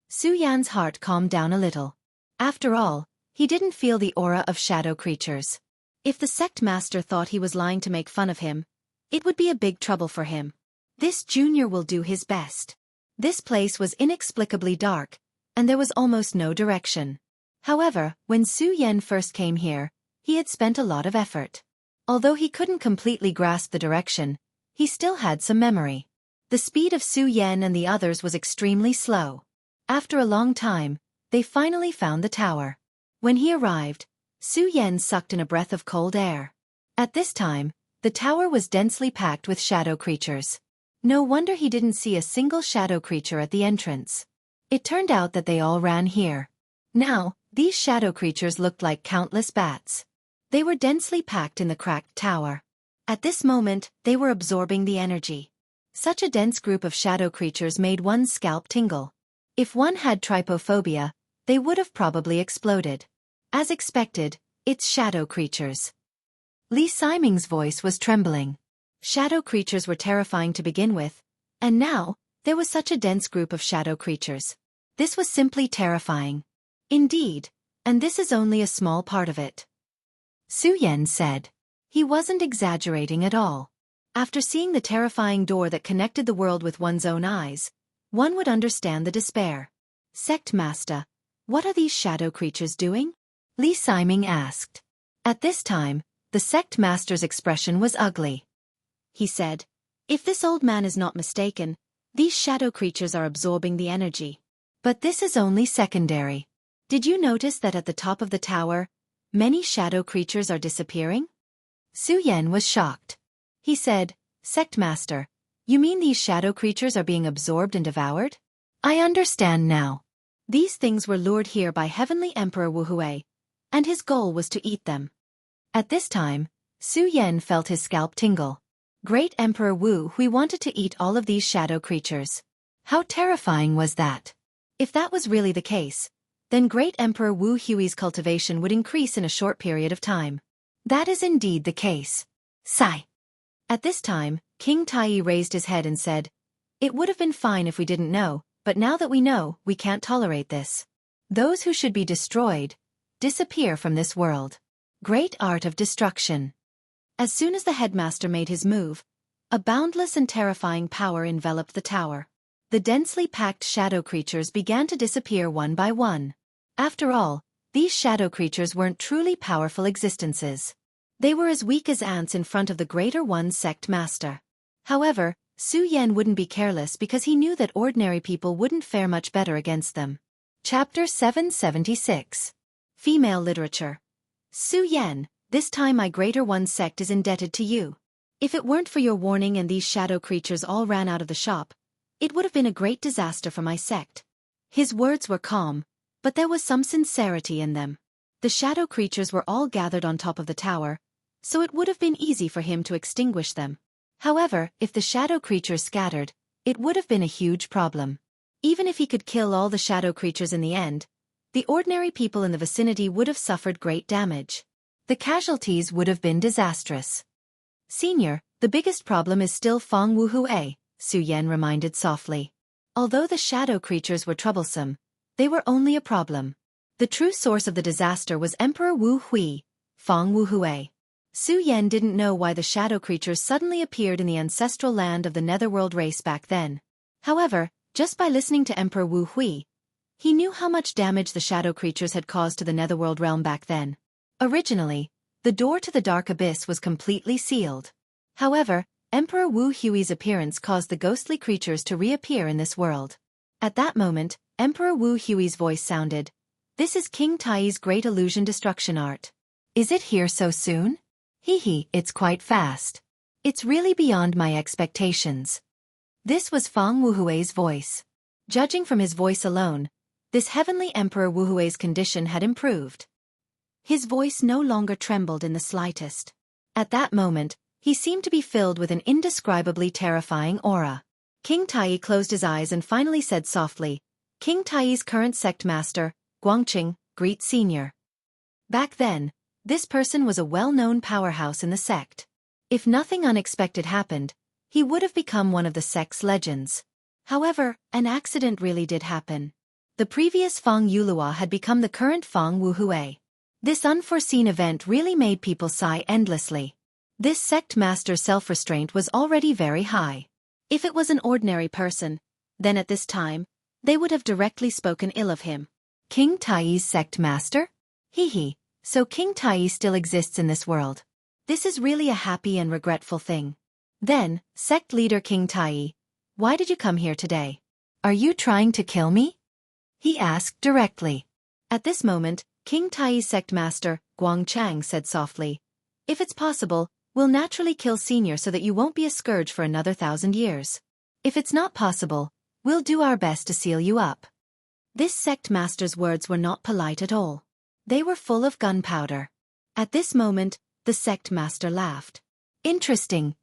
Su Yan's heart calmed down a little. After all, he didn't feel the aura of shadow creatures. If the sect master thought he was lying to make fun of him, it would be a big trouble for him. This junior will do his best. This place was inexplicably dark, and there was almost no direction. However, when Su Yan first came here, he had spent a lot of effort. Although he couldn't completely grasp the direction, he still had some memory. The speed of Su Yan and the others was extremely slow. After a long time, they finally found the tower. When he arrived, Su Yan sucked in a breath of cold air. At this time, the tower was densely packed with shadow creatures. No wonder he didn't see a single shadow creature at the entrance. It turned out that they all ran here. Now, these shadow creatures looked like countless bats. They were densely packed in the cracked tower. At this moment, they were absorbing the energy. Such a dense group of shadow creatures made one's scalp tingle. If one had trypophobia, they would have probably exploded. As expected, it's shadow creatures. Li Siming's voice was trembling. Shadow creatures were terrifying to begin with, and now, there was such a dense group of shadow creatures. This was simply terrifying. Indeed, and this is only a small part of it. Su Yan said. He wasn't exaggerating at all. After seeing the terrifying door that connected the world with one's own eyes, one would understand the despair. Sect Master, what are these shadow creatures doing? Li Siming asked. At this time, the sect master's expression was ugly. He said, if this old man is not mistaken, these shadow creatures are absorbing the energy. But this is only secondary. Did you notice that at the top of the tower, many shadow creatures are disappearing? Su Yan was shocked. He said, Sect Master, You mean these shadow creatures are being absorbed and devoured? I understand now. These things were lured here by Heavenly Emperor Wu Hui, and his goal was to eat them. At this time, Su Yan felt his scalp tingle. Great Emperor Wu Hui wanted to eat all of these shadow creatures. How terrifying was that? If that was really the case, then Great Emperor Wu Hui's cultivation would increase in a short period of time. That is indeed the case. Sigh. At this time, King Tai raised his head and said, "It would have been fine if we didn't know, but now that we know, we can't tolerate this. Those who should be destroyed, disappear from this world." Great art of destruction. As soon as the headmaster made his move, a boundless and terrifying power enveloped the tower. The densely packed shadow creatures began to disappear one by one. After all, these shadow creatures weren't truly powerful existences. They were as weak as ants in front of the Greater One Sect Master. However, Su Yan wouldn't be careless because he knew that ordinary people wouldn't fare much better against them. Chapter 776. Female Literature. Su Yan, this time my Greater One Sect is indebted to you. If it weren't for your warning and these shadow creatures all ran out of the shop, it would have been a great disaster for my sect. His words were calm, but there was some sincerity in them. The shadow creatures were all gathered on top of the tower, so it would have been easy for him to extinguish them. However, if the shadow creatures scattered, it would have been a huge problem. Even if he could kill all the shadow creatures in the end, the ordinary people in the vicinity would have suffered great damage. The casualties would have been disastrous. Senior, the biggest problem is still Fang Wu Hui, Su Yan reminded softly. Although the shadow creatures were troublesome, they were only a problem. The true source of the disaster was Emperor Wu Hui, Fang Wu Hui. Su Yan didn't know why the shadow creatures suddenly appeared in the ancestral land of the Netherworld race back then. However, just by listening to Emperor Wu Hui, he knew how much damage the shadow creatures had caused to the Netherworld realm back then. Originally, the door to the Dark Abyss was completely sealed. However, Emperor Wu Hui's appearance caused the ghostly creatures to reappear in this world. At that moment, Emperor Wu Hui's voice sounded, "This is King Tai's great illusion destruction art. Is it here so soon? Hee, it's quite fast. It's really beyond my expectations." This was Fang Wu Hui's voice. Judging from his voice alone, this heavenly Emperor Wu Hui's condition had improved. His voice no longer trembled in the slightest. At that moment, he seemed to be filled with an indescribably terrifying aura. King Tai closed his eyes and finally said softly, "King Tai's current sect master, Guangqing, greet Senior." Back then, this person was a well-known powerhouse in the sect. If nothing unexpected happened, he would have become one of the sect's legends. However, an accident really did happen. The previous Fang Yulua had become the current Fang Wu Hui. This unforeseen event really made people sigh endlessly. This sect master's self-restraint was already very high. If it was an ordinary person, then at this time, they would have directly spoken ill of him. King Tai's sect master? Hee, so King Tai still exists in this world. This is really a happy and regretful thing. Then, sect leader King Tai, why did you come here today? Are you trying to kill me? He asked directly. At this moment, King Tai's sect master, Guangchang, said softly, "If it's possible, we'll naturally kill Senior so that you won't be a scourge for another 1,000 years. If it's not possible, we'll do our best to seal you up." This sect master's words were not polite at all. They were full of gunpowder. At this moment, the sect master laughed. Interesting.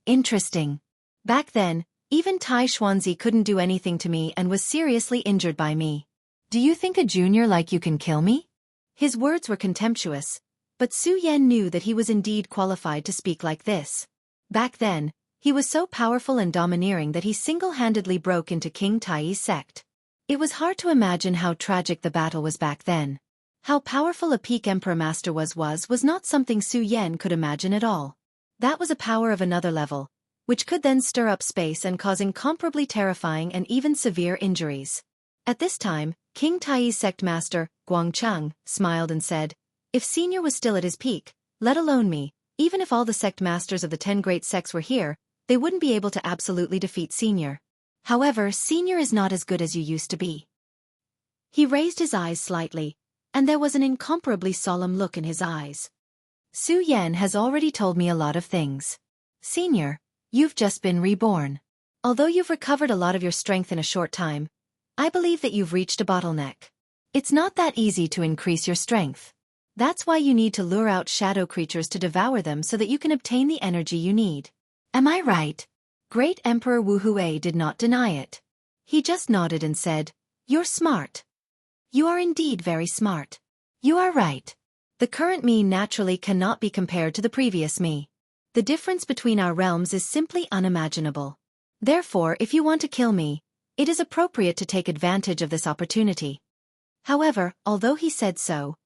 Back then, even Tai Xuanzi couldn't do anything to me and was seriously injured by me. Do you think a junior like you can kill me? His words were contemptuous, but Su Yan knew that he was indeed qualified to speak like this. Back then, he was so powerful and domineering that he single-handedly broke into King Tai's sect. It was hard to imagine how tragic the battle was back then. How powerful a peak Emperor Master was not something Su Yan could imagine at all. That was a power of another level, which could then stir up space and cause incomparably terrifying and even severe injuries. At this time, King Tai's sect master, Guangchang, smiled and said, "If Senior was still at his peak, let alone me, even if all the sect masters of the 10 great sects were here, they wouldn't be able to absolutely defeat Senior. However, Senior is not as good as you used to be." He raised his eyes slightly, and there was an incomparably solemn look in his eyes. "Su Yan has already told me a lot of things. Senior, you've just been reborn. Although you've recovered a lot of your strength in a short time, I believe that you've reached a bottleneck. It's not that easy to increase your strength. That's why you need to lure out shadow creatures to devour them so that you can obtain the energy you need. Am I right? Great Emperor Wu Hui did not deny it. He just nodded and said, "You're smart. You are indeed very smart. You are right. The current me naturally cannot be compared to the previous me. The difference between our realms is simply unimaginable. Therefore, if you want to kill me, it is appropriate to take advantage of this opportunity." However, although he said so,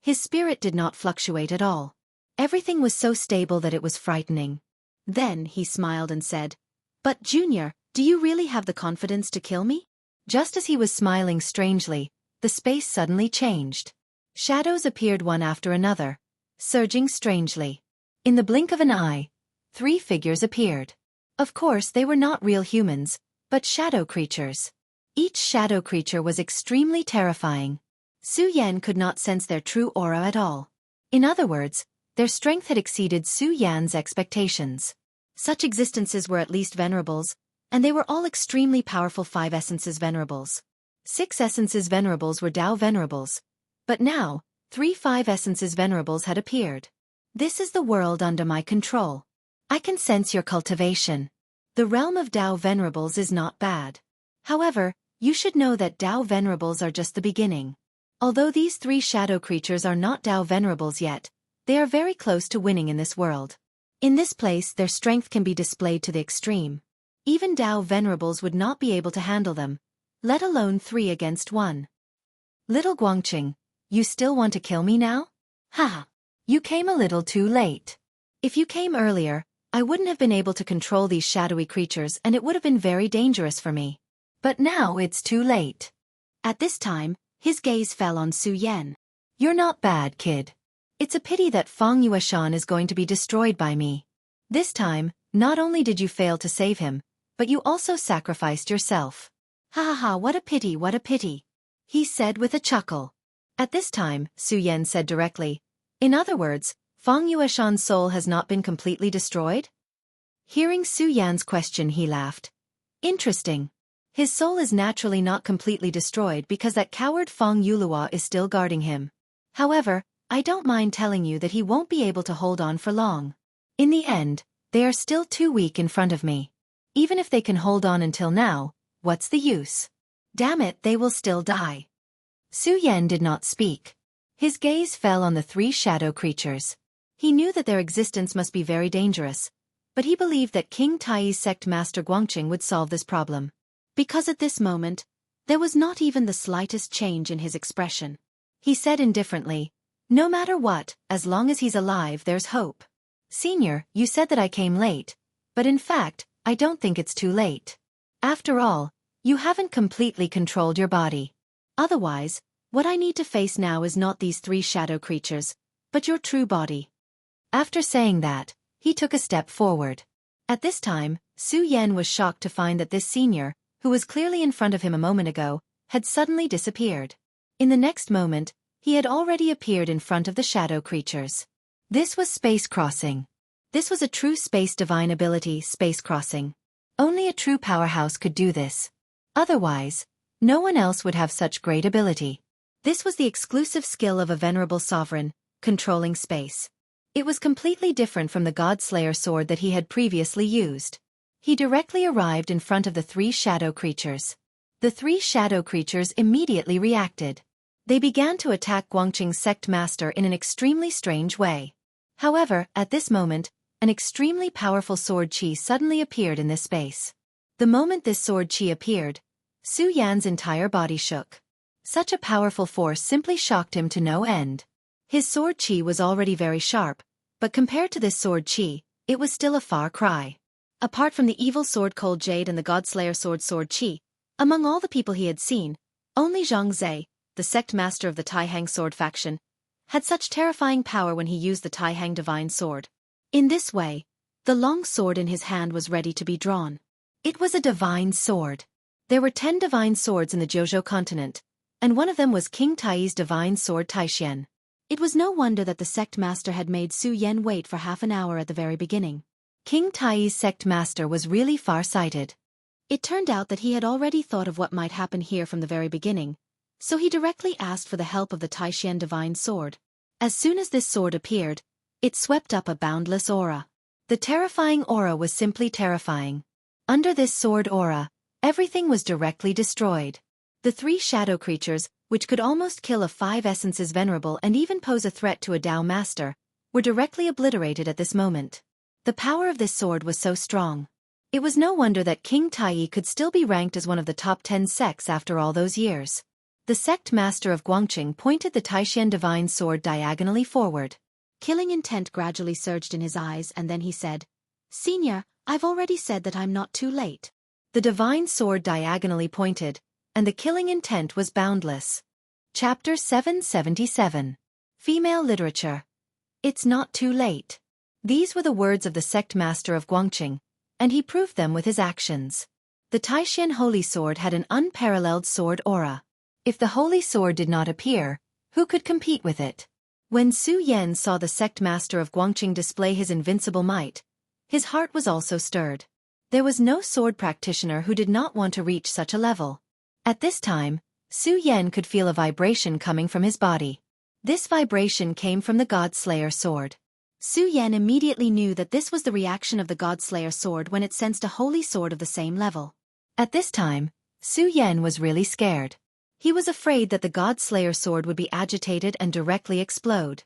his spirit did not fluctuate at all. Everything was so stable that it was frightening. Then he smiled and said, "But Junior, do you really have the confidence to kill me?" Just as he was smiling strangely, the space suddenly changed. Shadows appeared one after another, surging strangely. In the blink of an eye, 3 figures appeared. Of course, they were not real humans, but shadow creatures. Each shadow creature was extremely terrifying. Su Yan could not sense their true aura at all. In other words, their strength had exceeded Su Yan's expectations. Such existences were at least venerables, and they were all extremely powerful 5 essences venerables. 6 essences venerables were Tao venerables, but now, 3 5 essences venerables had appeared. This is the world under my control. I can sense your cultivation. The realm of Tao venerables is not bad. However, you should know that Tao venerables are just the beginning. Although these 3 shadow creatures are not Tao venerables yet, they are very close to winning in this world. In this place, their strength can be displayed to the extreme. Even Tao venerables would not be able to handle them, let alone 3 against 1. Little Guangqing, you still want to kill me now? Haha. You came a little too late. If you came earlier, I wouldn't have been able to control these shadowy creatures and it would have been very dangerous for me. But now it's too late. At this time, his gaze fell on Su Yan. You're not bad, kid. It's a pity that Feng Yueshan is going to be destroyed by me. This time, not only did you fail to save him, but you also sacrificed yourself. Ha ha ha, what a pity, he said with a chuckle. At this time, Su Yan said directly, in other words, Feng Yueshan's soul has not been completely destroyed? Hearing Su Yan's question, he laughed. Interesting. His soul is naturally not completely destroyed because that coward Feng Yulua is still guarding him. However, I don't mind telling you that he won't be able to hold on for long. In the end, they are still too weak in front of me. Even if they can hold on until now, what's the use? Damn it, they will still die. Su Yan did not speak. His gaze fell on the 3 shadow creatures. He knew that their existence must be very dangerous, but he believed that King Tai's sect master Guangqing would solve this problem. Because at this moment, there was not even the slightest change in his expression. He said indifferently, "No matter what, as long as he's alive, there's hope." Senior, you said that I came late, but in fact, I don't think it's too late. After all, you haven't completely controlled your body. Otherwise, what I need to face now is not these 3 shadow creatures, but your true body. After saying that, he took a step forward. At this time, Su Yan was shocked to find that this senior, who was clearly in front of him a moment ago, had suddenly disappeared. In the next moment, he had already appeared in front of the shadow creatures. This was space crossing. This was a true space divine ability, space crossing. Only a true powerhouse could do this. Otherwise, no one else would have such great ability. This was the exclusive skill of a venerable sovereign, controlling space. It was completely different from the God-Slayer sword that he had previously used. He directly arrived in front of the 3 shadow creatures. The 3 shadow creatures immediately reacted. They began to attack Guangqing's sect master in an extremely strange way. However, at this moment, an extremely powerful sword chi suddenly appeared in this space. The moment this sword chi appeared, Su Yan's entire body shook. Such a powerful force simply shocked him to no end. His sword chi was already very sharp, but compared to this sword chi, it was still a far cry. Apart from the evil sword Cold Jade and the God-Slayer sword chi, among all the people he had seen, only Zhang Zhe, the sect master of the Taihang sword faction, had such terrifying power when he used the Taihang divine sword. In this way, the long sword in his hand was ready to be drawn. It was a divine sword. There were 10 divine swords in the Jiuzhou continent, and one of them was King Tai's divine sword Taixian. It was no wonder that the sect master had made Su Yan wait for half an hour at the very beginning. King Tai's sect master was really far-sighted. It turned out that he had already thought of what might happen here from the very beginning, so he directly asked for the help of the Taishan divine sword. As soon as this sword appeared, it swept up a boundless aura. The terrifying aura was simply terrifying. Under this sword aura, everything was directly destroyed. The three shadow creatures, which could almost kill a 5 essences venerable and even pose a threat to a Tao master, were directly obliterated at this moment. The power of this sword was so strong. It was no wonder that King Tai could still be ranked as one of the top 10 sects after all those years. The sect master of Guangqing pointed the Taishan divine sword diagonally forward. Killing intent gradually surged in his eyes, and then he said, "Senior, I've already said that I'm not too late." The divine sword diagonally pointed, and the killing intent was boundless. Chapter 777. Female Literature. It's not too late. These were the words of the sect master of Guangqing, and he proved them with his actions. The Taishan holy sword had an unparalleled sword aura. If the holy sword did not appear, who could compete with it? When Su Yan saw the sect master of Guangqing display his invincible might, his heart was also stirred. There was no sword practitioner who did not want to reach such a level. At this time, Su Yan could feel a vibration coming from his body. This vibration came from the God-Slayer sword. Su Yan immediately knew that this was the reaction of the God-Slayer sword when it sensed a holy sword of the same level. At this time, Su Yan was really scared. He was afraid that the God-Slayer sword would be agitated and directly explode.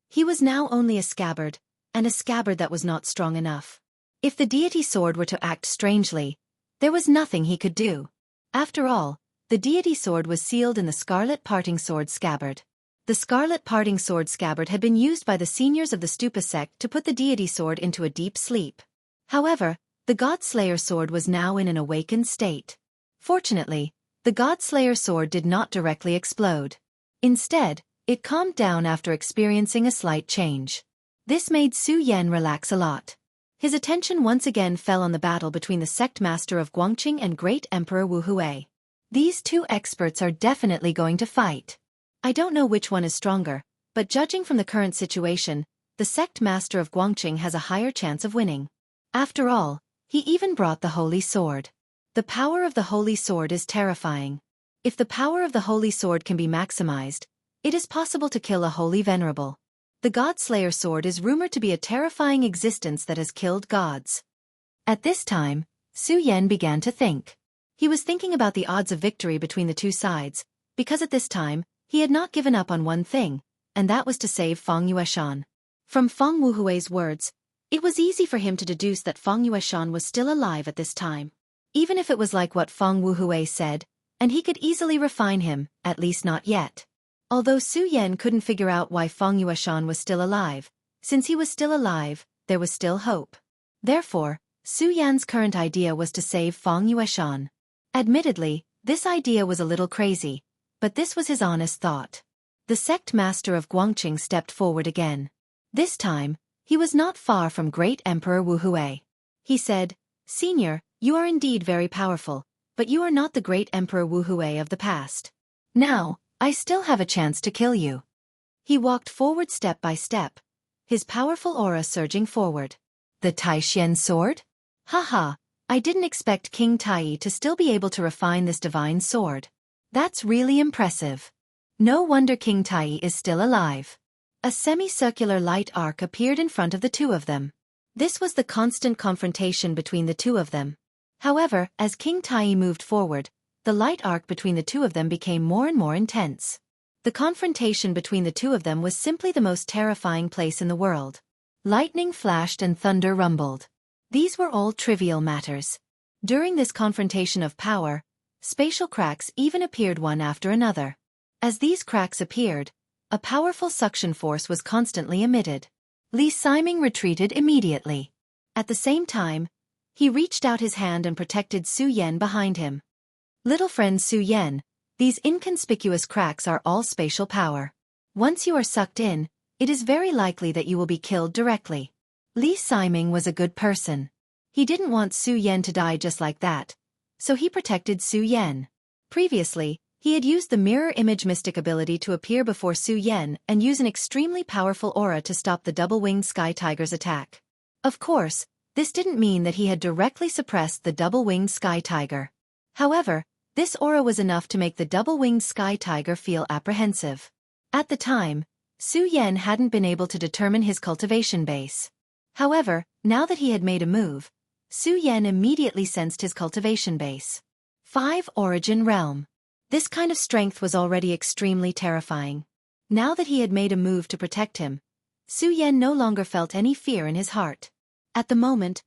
He was now only a scabbard, and a scabbard that was not strong enough. If the deity sword were to act strangely, there was nothing he could do. After all, the deity sword was sealed in the Scarlet Parting Sword scabbard. The Scarlet Parting Sword scabbard had been used by the seniors of the Stupa sect to put the deity sword into a deep sleep. However, the God-Slayer sword was now in an awakened state. Fortunately, the God-Slayer sword did not directly explode. Instead, it calmed down after experiencing a slight change. This made Su Yan relax a lot. His attention once again fell on the battle between the sect master of Guangqing and Great Emperor Wu Hui. These two experts are definitely going to fight. I don't know which one is stronger, but judging from the current situation, the sect master of Guangqing has a higher chance of winning. After all, he even brought the holy sword. The power of the holy sword is terrifying. If the power of the holy sword can be maximized, it is possible to kill a holy venerable. The God-Slayer sword is rumored to be a terrifying existence that has killed gods. At this time, Su Yan began to think. He was thinking about the odds of victory between the two sides, because at this time, he had not given up on one thing, and that was to save Feng Yueshan. From Feng Wuhui's words, it was easy for him to deduce that Feng Yueshan was still alive at this time. Even if it was like what Feng Wuhui said, and he could easily refine him, at least not yet. Although Su Yan couldn't figure out why Feng Yueshan was still alive, since he was still alive, there was still hope. Therefore, Su Yan's current idea was to save Feng Yueshan. Admittedly, this idea was a little crazy, but this was his honest thought. The sect master of Guangqing stepped forward again. This time, he was not far from Great Emperor Wu Hui. He said, "Senior, you are indeed very powerful, but you are not the Great Emperor Wu Hui of the past. Now, I still have a chance to kill you." He walked forward step by step, his powerful aura surging forward. The Taishan sword? Haha, I didn't expect King Tai to still be able to refine this divine sword. That's really impressive. No wonder King Tai is still alive. A semicircular light arc appeared in front of the two of them. This was the constant confrontation between the two of them. However, as King Tai moved forward, the light arc between the two of them became more and more intense. The confrontation between the two of them was simply the most terrifying place in the world. Lightning flashed and thunder rumbled. These were all trivial matters. During this confrontation of power, spatial cracks even appeared one after another. As these cracks appeared, a powerful suction force was constantly emitted. Li Siming retreated immediately. At the same time, he reached out his hand and protected Su Yan behind him. Little friend Su Yan, these inconspicuous cracks are all spatial power. Once you are sucked in, it is very likely that you will be killed directly. Li Siming was a good person. He didn't want Su Yan to die just like that, so he protected Su Yan. Previously, he had used the mirror image mystic ability to appear before Su Yan and use an extremely powerful aura to stop the double-winged sky tiger's attack. Of course, This didn't mean that he had directly suppressed the double-winged sky tiger. However, this aura was enough to make the double-winged sky tiger feel apprehensive. At the time, Su Yan hadn't been able to determine his cultivation base. However, now that he had made a move, Su Yan immediately sensed his cultivation base. 5 Origin Realm. This kind of strength was already extremely terrifying. Now that he had made a move to protect him, Su Yan no longer felt any fear in his heart. At the moment,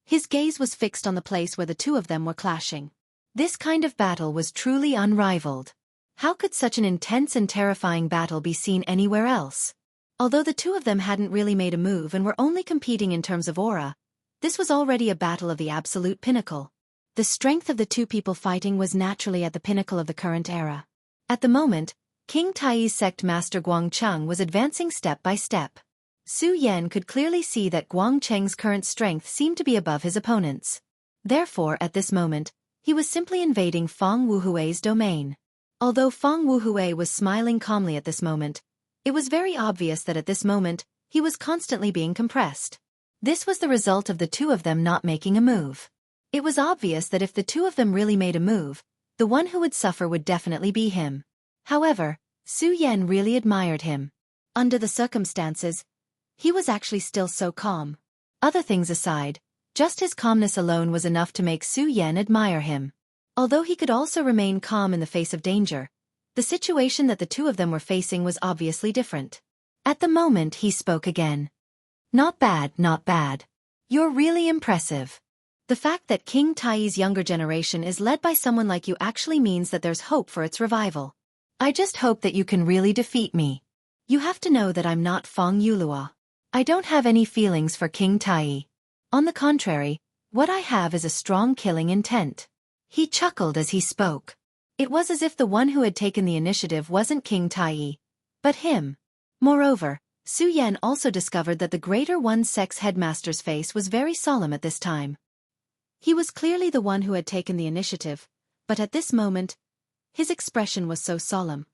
his gaze was fixed on the place where the two of them were clashing. This kind of battle was truly unrivaled. How could such an intense and terrifying battle be seen anywhere else? Although the two of them hadn't really made a move and were only competing in terms of aura, this was already a battle of the absolute pinnacle. The strength of the two people fighting was naturally at the pinnacle of the current era. At the moment, King Tai's sect master Guangcheng was advancing step by step. Su Yan could clearly see that Guangcheng's current strength seemed to be above his opponents. Therefore, at this moment, he was simply invading Feng Wuhui's domain. Although Feng Wuhui was smiling calmly at this moment, it was very obvious that at this moment, he was constantly being compressed. This was the result of the two of them not making a move. It was obvious that if the two of them really made a move, the one who would suffer would definitely be him. However, Su Yan really admired him. Under the circumstances, he was actually still so calm. Other things aside, just his calmness alone was enough to make Su Yan admire him. Although he could also remain calm in the face of danger, the situation that the two of them were facing was obviously different. At the moment he spoke again. Not bad, not bad. You're really impressive. The fact that King Tai's younger generation is led by someone like you actually means that there's hope for its revival. I just hope that you can really defeat me. You have to know that I'm not Feng Yulua. I don't have any feelings for King Tai. On the contrary, what I have is a strong killing intent. He chuckled as he spoke. It was as if the one who had taken the initiative wasn't King Tai, but him. Moreover, Su Yan also discovered that the Greater One Sect's headmaster's face was very solemn at this time. He was clearly the one who had taken the initiative, but at this moment, his expression was so solemn.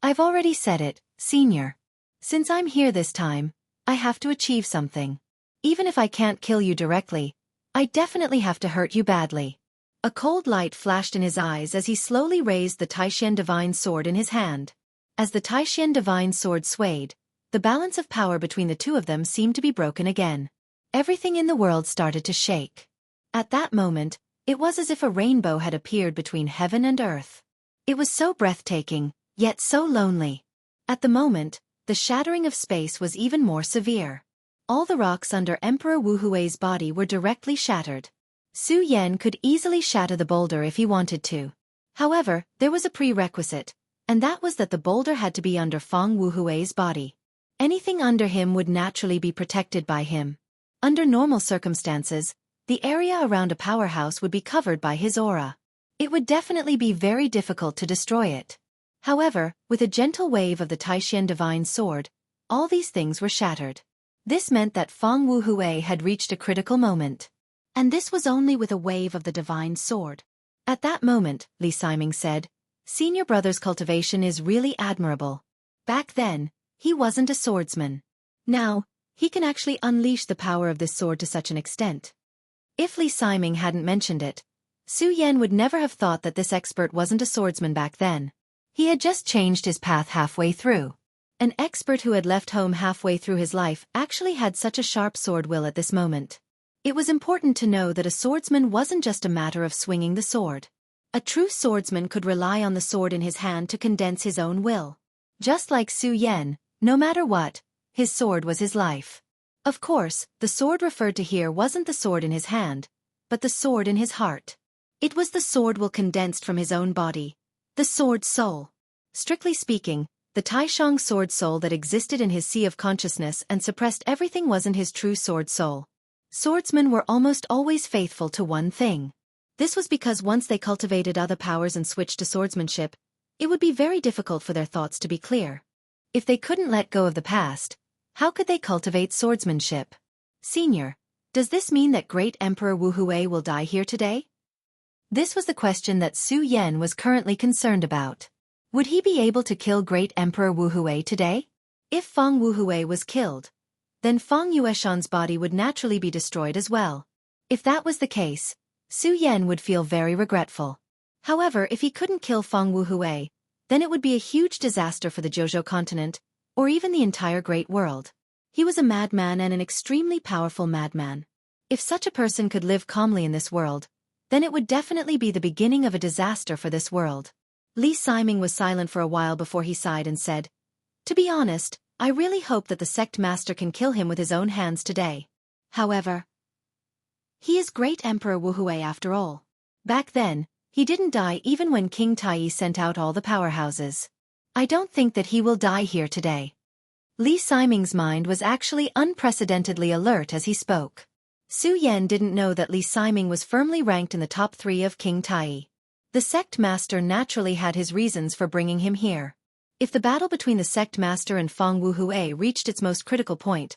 I've already said it, Senior. Since I'm here this time, I have to achieve something. Even if I can't kill you directly, I definitely have to hurt you badly. A cold light flashed in his eyes as he slowly raised the Taishan Divine Sword in his hand. As the Taishan Divine Sword swayed, the balance of power between the two of them seemed to be broken again. Everything in the world started to shake. At that moment, it was as if a rainbow had appeared between heaven and earth. It was so breathtaking, yet so lonely. At the moment, the shattering of space was even more severe. All the rocks under Emperor Wu Hui's body were directly shattered. Su Yan could easily shatter the boulder if he wanted to. However, there was a prerequisite, and that was that the boulder had to be under Feng Wu Hui's body. Anything under him would naturally be protected by him. Under normal circumstances, the area around a powerhouse would be covered by his aura. It would definitely be very difficult to destroy it. However, with a gentle wave of the Taishan Divine Sword, all these things were shattered. This meant that Feng Wu Hui had reached a critical moment. And this was only with a wave of the Divine Sword. At that moment, Li Siming said, Senior brother's cultivation is really admirable. Back then, he wasn't a swordsman. Now, he can actually unleash the power of this sword to such an extent. If Li Siming hadn't mentioned it, Su Yan would never have thought that this expert wasn't a swordsman back then. He had just changed his path halfway through. An expert who had left home halfway through his life actually had such a sharp sword will at this moment. It was important to know that a swordsman wasn't just a matter of swinging the sword. A true swordsman could rely on the sword in his hand to condense his own will. Just like Su Yan, no matter what, his sword was his life. Of course, the sword referred to here wasn't the sword in his hand, but the sword in his heart. It was the sword will condensed from his own body, the sword soul. Strictly speaking, the Taishang sword soul that existed in his sea of consciousness and suppressed everything wasn't his true sword soul. Swordsmen were almost always faithful to one thing. This was because once they cultivated other powers and switched to swordsmanship, it would be very difficult for their thoughts to be clear. If they couldn't let go of the past, how could they cultivate swordsmanship? Senior, does this mean that Great Emperor Wu Hui will die here today? This was the question that Su Yan was currently concerned about. Would he be able to kill Great Emperor Wu Hui today? If Feng Wu Hui was killed, then Fang Yueshan's body would naturally be destroyed as well. If that was the case, Su Yan would feel very regretful. However, if he couldn't kill Fang Wuhui, then it would be a huge disaster for the Jojo continent, or even the entire Great World. He was a madman and an extremely powerful madman. If such a person could live calmly in this world, then it would definitely be the beginning of a disaster for this world. Li Siming was silent for a while before he sighed and said, "To be honest, I really hope that the sect master can kill him with his own hands today. However, he is Great Emperor Wuhui after all. Back then, he didn't die even when King Tai sent out all the powerhouses. I don't think that he will die here today." Li Siming's mind was actually unprecedentedly alert as he spoke. Su Yan didn't know that Li Siming was firmly ranked in the top 3 of King Tai. The sect master naturally had his reasons for bringing him here. If the battle between the sect master and Fang Wuhui reached its most critical point,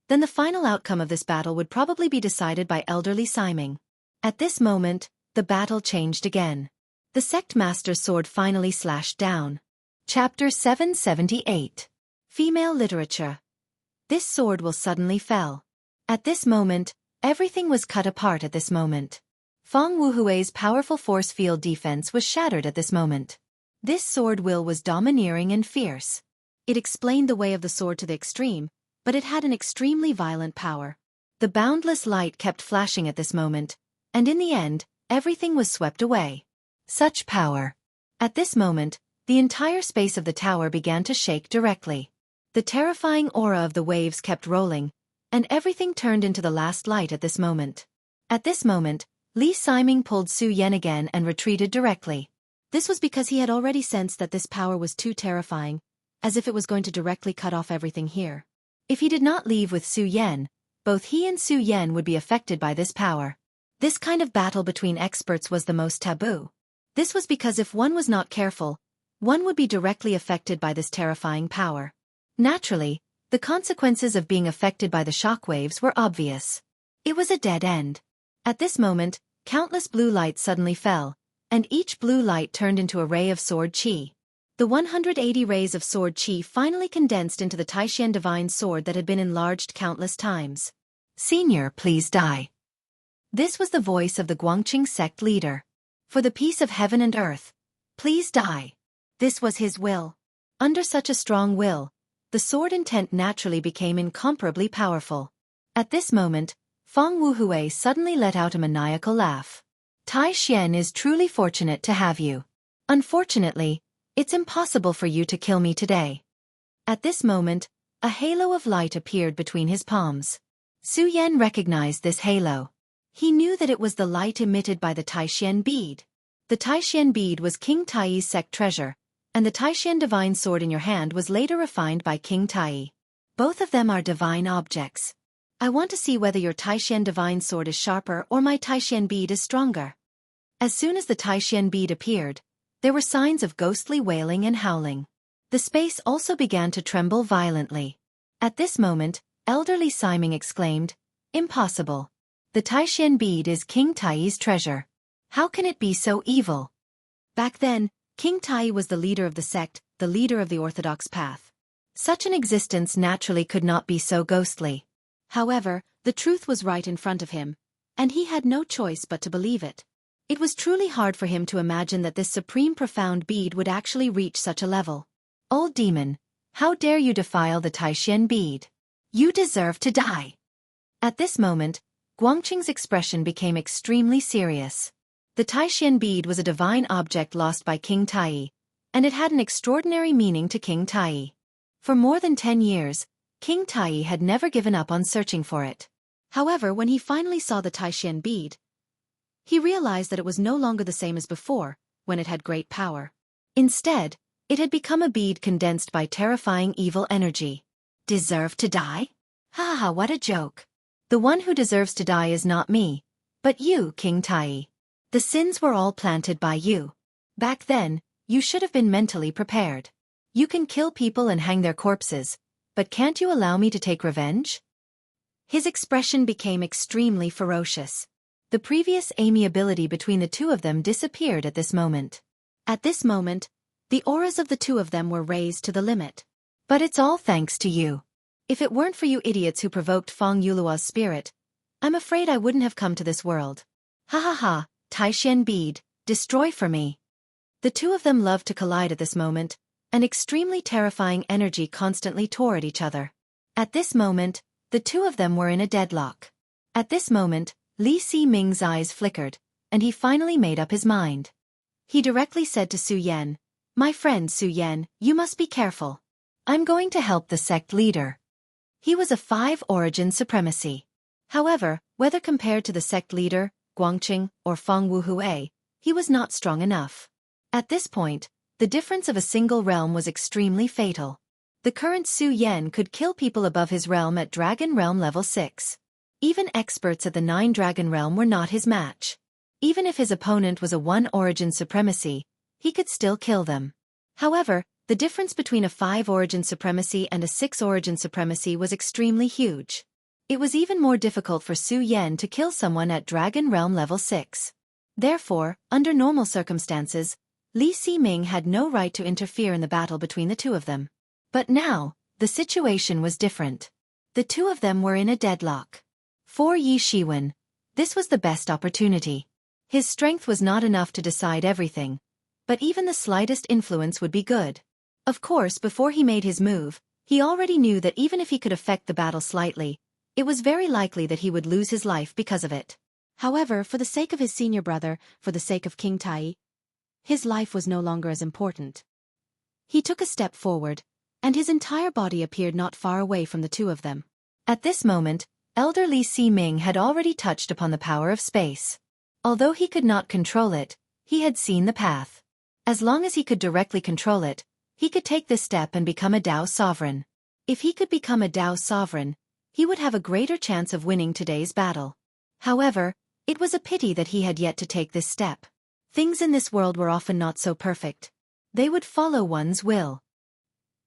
then the final outcome of this battle would probably be decided by elder Li Siming. At this moment, the battle changed again. The sect master's sword finally slashed down. Chapter 778. Female Literature. This sword will suddenly fell. At this moment, everything was cut apart at this moment. Fang Wuhui's powerful force field defense was shattered at this moment. This sword will was domineering and fierce. It explained the way of the sword to the extreme, but it had an extremely violent power. The boundless light kept flashing at this moment, and in the end, everything was swept away. Such power. At this moment, the entire space of the tower began to shake directly. The terrifying aura of the waves kept rolling, and everything turned into the last light at this moment. At this moment, Li Siming pulled Su Yan again and retreated directly. This was because he had already sensed that this power was too terrifying, as if it was going to directly cut off everything here. If he did not leave with Su Yan, both he and Su Yan would be affected by this power. This kind of battle between experts was the most taboo. This was because if one was not careful, one would be directly affected by this terrifying power. Naturally, the consequences of being affected by the shockwaves were obvious. It was a dead end. At this moment, countless blue lights suddenly fell, and each blue light turned into a ray of sword chi. The 180 rays of sword chi finally condensed into the Taishan divine sword that had been enlarged countless times. "Senior, please die." This was the voice of the Guangqing sect leader. "For the peace of heaven and earth, please die." This was his will. Under such a strong will, the sword intent naturally became incomparably powerful. At this moment, Fang Wuhui suddenly let out a maniacal laugh. "Tai Xian is truly fortunate to have you. Unfortunately, it's impossible for you to kill me today." At this moment, a halo of light appeared between his palms. Su Yan recognized this halo. He knew that it was the light emitted by the Taishan bead. The Taishan bead was King Tai's sect treasure, and the Taishan divine sword in your hand was later refined by King Tai. Both of them are divine objects. I want to see whether your Taishan divine sword is sharper or my Taishan bead is stronger. As soon as the Taishan bead appeared, there were signs of ghostly wailing and howling. The space also began to tremble violently. At this moment, elderly Siming exclaimed, "Impossible. The Taishan bead is King Tai's treasure. How can it be so evil?" Back then, King Tai was the leader of the sect, the leader of the orthodox path. Such an existence naturally could not be so ghostly. However, the truth was right in front of him, and he had no choice but to believe it. It was truly hard for him to imagine that this supreme profound bead would actually reach such a level. "Old demon, how dare you defile the Taishan bead? You deserve to die." At this moment, Guangqing's expression became extremely serious. The Taishan bead was a divine object lost by King Tai, and it had an extraordinary meaning to King Tai. For more than 10 years, King Tai had never given up on searching for it. However, when he finally saw the Taishan bead, he realized that it was no longer the same as before, when it had great power. Instead, it had become a bead condensed by terrifying evil energy. "Deserve to die? Ha ha, what a joke. The one who deserves to die is not me, but you, King Tai. The sins were all planted by you. Back then, you should have been mentally prepared. You can kill people and hang their corpses, but can't you allow me to take revenge?" His expression became extremely ferocious. The previous amiability between the two of them disappeared at this moment. At this moment, the auras of the two of them were raised to the limit. "But it's all thanks to you. If it weren't for you idiots who provoked Fong Yulua's spirit, I'm afraid I wouldn't have come to this world. Ha ha ha, Taishan bead, destroy for me. The two of them loved to collide at this moment, an extremely terrifying energy constantly tore at each other. At this moment, the two of them were in a deadlock. At this moment, Li Si-ming's eyes flickered, and he finally made up his mind. He directly said to Su Yan, "My friend Su Yan, you must be careful. I'm going to help the sect leader." He was a 5 origin supremacy. However, whether compared to the sect leader, Guangqing, or Feng Wuhui, he was not strong enough. At this point, the difference of a single realm was extremely fatal. The current Su Yan could kill people above his realm at Dragon Realm level 6. Even experts at the 9 Dragon Realm were not his match. Even if his opponent was a 1 origin supremacy, he could still kill them. However, the difference between a 5 origin supremacy and a 6 origin supremacy was extremely huge. It was even more difficult for Su Yan to kill someone at Dragon Realm level 6. Therefore, under normal circumstances, Li Si-ming had no right to interfere in the battle between the two of them. But now, the situation was different. The two of them were in a deadlock. For Yi Shiwen, this was the best opportunity. His strength was not enough to decide everything, but even the slightest influence would be good. Of course, before he made his move, he already knew that even if he could affect the battle slightly, it was very likely that he would lose his life because of it. However, for the sake of his senior brother, for the sake of King Tai, his life was no longer as important. He took a step forward, and his entire body appeared not far away from the two of them. At this moment, Elder Li Si-ming had already touched upon the power of space. Although he could not control it, he had seen the path. As long as he could directly control it, he could take this step and become a Dao sovereign. If he could become a Dao sovereign, he would have a greater chance of winning today's battle. However, it was a pity that he had yet to take this step. Things in this world were often not so perfect. They would follow one's will.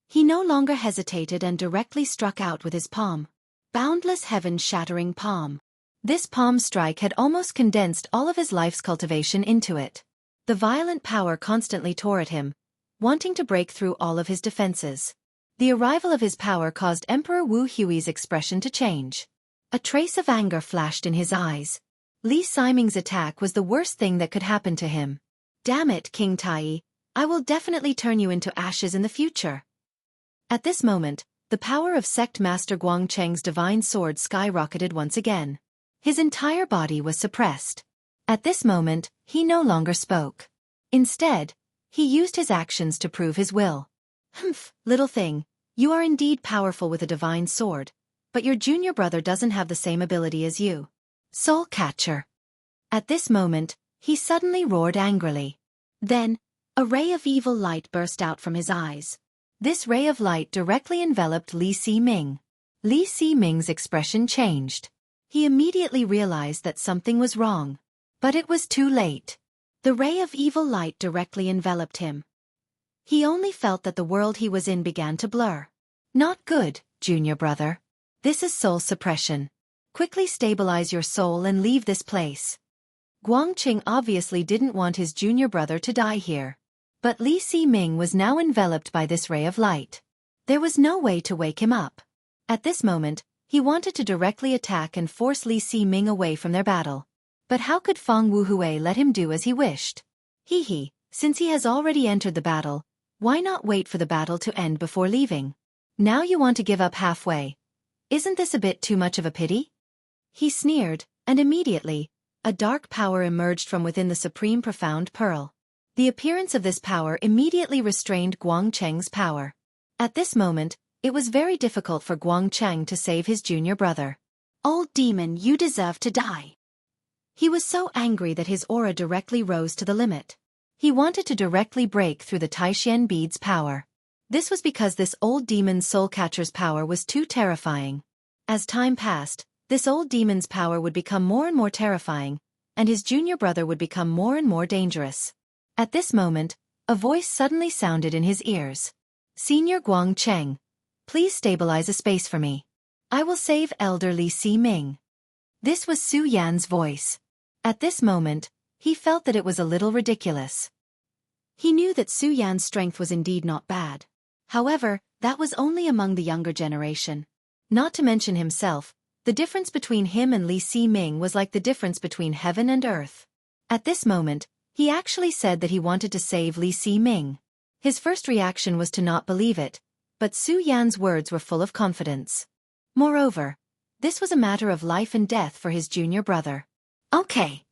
He no longer hesitated and directly struck out with his palm. Boundless heaven-shattering palm. This palm strike had almost condensed all of his life's cultivation into it. The violent power constantly tore at him, wanting to break through all of his defenses. The arrival of his power caused Emperor Wu Hui's expression to change. A trace of anger flashed in his eyes. Li Si-ming's attack was the worst thing that could happen to him. Damn it, King Tai, I will definitely turn you into ashes in the future. At this moment, the power of Sect Master Guangcheng's divine sword skyrocketed once again. His entire body was suppressed. At this moment, he no longer spoke. Instead, he used his actions to prove his will. Humph, little thing, you are indeed powerful with a divine sword, but your junior brother doesn't have the same ability as you. Soul Catcher. At this moment, he suddenly roared angrily. Then, a ray of evil light burst out from his eyes. This ray of light directly enveloped Li Si-ming. Li Si-ming's expression changed. He immediately realized that something was wrong. But it was too late. The ray of evil light directly enveloped him. He only felt that the world he was in began to blur. Not good, junior brother. This is soul suppression. Quickly stabilize your soul and leave this place. Guangqing obviously didn't want his junior brother to die here. But Li Si-ming was now enveloped by this ray of light. There was no way to wake him up. At this moment, he wanted to directly attack and force Li Si-ming away from their battle. But how could Feng Wuhui let him do as he wished? Since he has already entered the battle, why not wait for the battle to end before leaving? Now you want to give up halfway. Isn't this a bit too much of a pity? He sneered, and immediately, a dark power emerged from within the Supreme Profound Pearl. The appearance of this power immediately restrained Guangcheng's power. At this moment, it was very difficult for Guangcheng to save his junior brother. Old demon, you deserve to die. He was so angry that his aura directly rose to the limit. He wanted to directly break through the Taishan bead's power. This was because this old demon's soul catcher's power was too terrifying. As time passed, this old demon's power would become more and more terrifying, and his junior brother would become more and more dangerous. At this moment, a voice suddenly sounded in his ears. Senior Guangcheng, please stabilize a space for me. I will save Elder Li Si-ming. This was Su Yan's voice. At this moment, he felt that it was a little ridiculous. He knew that Su Yan's strength was indeed not bad. However, that was only among the younger generation. Not to mention himself, the difference between him and Li Ximing was like the difference between heaven and earth. At this moment, he actually said that he wanted to save Li Ximing. His first reaction was to not believe it, but Su Yan's words were full of confidence. Moreover, this was a matter of life and death for his junior brother. Okay.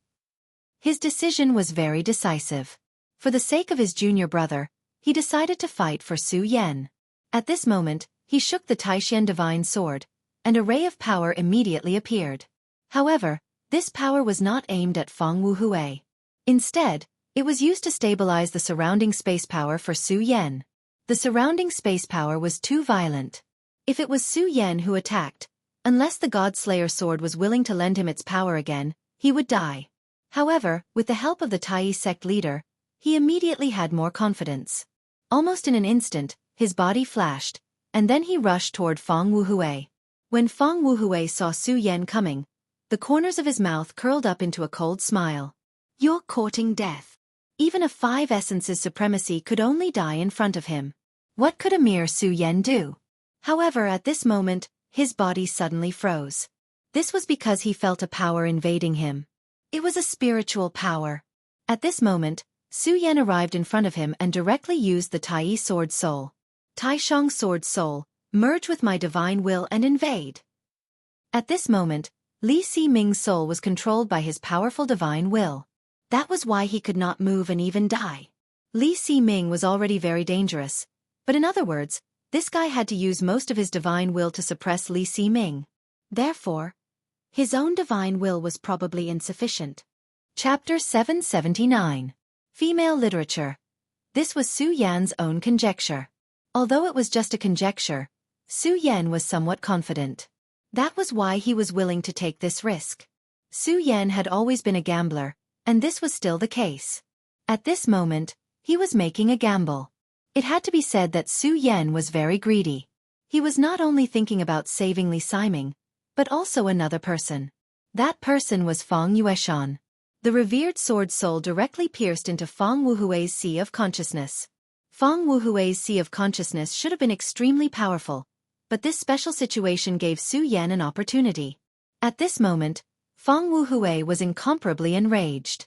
His decision was very decisive. For the sake of his junior brother, he decided to fight for Su Yan. At this moment, he shook the Taishan divine sword, and a ray of power immediately appeared. However, this power was not aimed at Feng Wuhui. Instead, it was used to stabilize the surrounding space power for Su Yan. The surrounding space power was too violent. If it was Su Yan who attacked, unless the God-Slayer sword was willing to lend him its power again, he would die. However, with the help of the Tai sect leader, he immediately had more confidence. Almost in an instant, his body flashed, and then he rushed toward Feng Wuhui. When Feng Wuhui saw Su Yan coming, the corners of his mouth curled up into a cold smile. You're courting death. Even a 5 essences supremacy could only die in front of him. What could a mere Su Yan do? However, at this moment, his body suddenly froze. This was because he felt a power invading him. It was a spiritual power. At this moment, Su Yan arrived in front of him and directly used the Tai Sword Soul. Taishang Sword Soul, merge with my divine will and invade. At this moment, Li Ximing's soul was controlled by his powerful divine will. That was why he could not move and even die. Li Ximing was already very dangerous, but in other words, this guy had to use most of his divine will to suppress Li Ximing. Therefore, his own divine will was probably insufficient. Chapter 779. Female Literature. This was Su Yan's own conjecture. Although it was just a conjecture, Su Yan was somewhat confident. That was why he was willing to take this risk. Su Yan had always been a gambler, and this was still the case. At this moment, he was making a gamble. It had to be said that Su Yan was very greedy. He was not only thinking about saving Li Ximing, but also another person. That person was Feng Yueshan. The revered sword soul directly pierced into Feng Wuhui's sea of consciousness. Feng Wuhui's sea of consciousness should have been extremely powerful, but this special situation gave Su Yan an opportunity. At this moment, Feng Wuhui was incomparably enraged.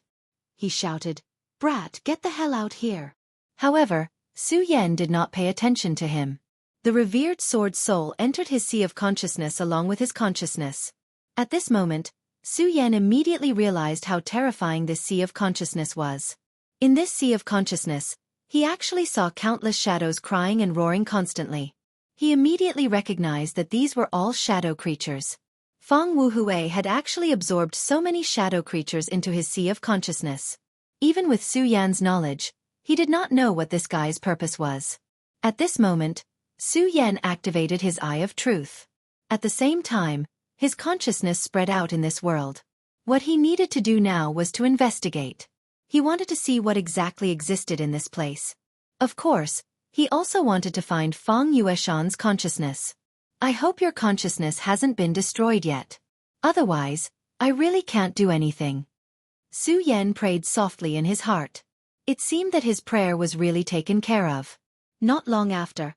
He shouted, "Brat, get the hell out here." However, Su Yan did not pay attention to him. The revered sword soul entered his sea of consciousness along with his consciousness. At this moment, Su Yan immediately realized how terrifying this sea of consciousness was. In this sea of consciousness, he actually saw countless shadows crying and roaring constantly. He immediately recognized that these were all shadow creatures. Feng Wuhui had actually absorbed so many shadow creatures into his sea of consciousness. Even with Su Yan's knowledge, he did not know what this guy's purpose was. At this moment, Su Yan activated his Eye of Truth. At the same time, his consciousness spread out in this world. What he needed to do now was to investigate. He wanted to see what exactly existed in this place. Of course, he also wanted to find Feng Yueshan's consciousness. I hope your consciousness hasn't been destroyed yet. Otherwise, I really can't do anything. Su Yan prayed softly in his heart. It seemed that his prayer was really taken care of. Not long after,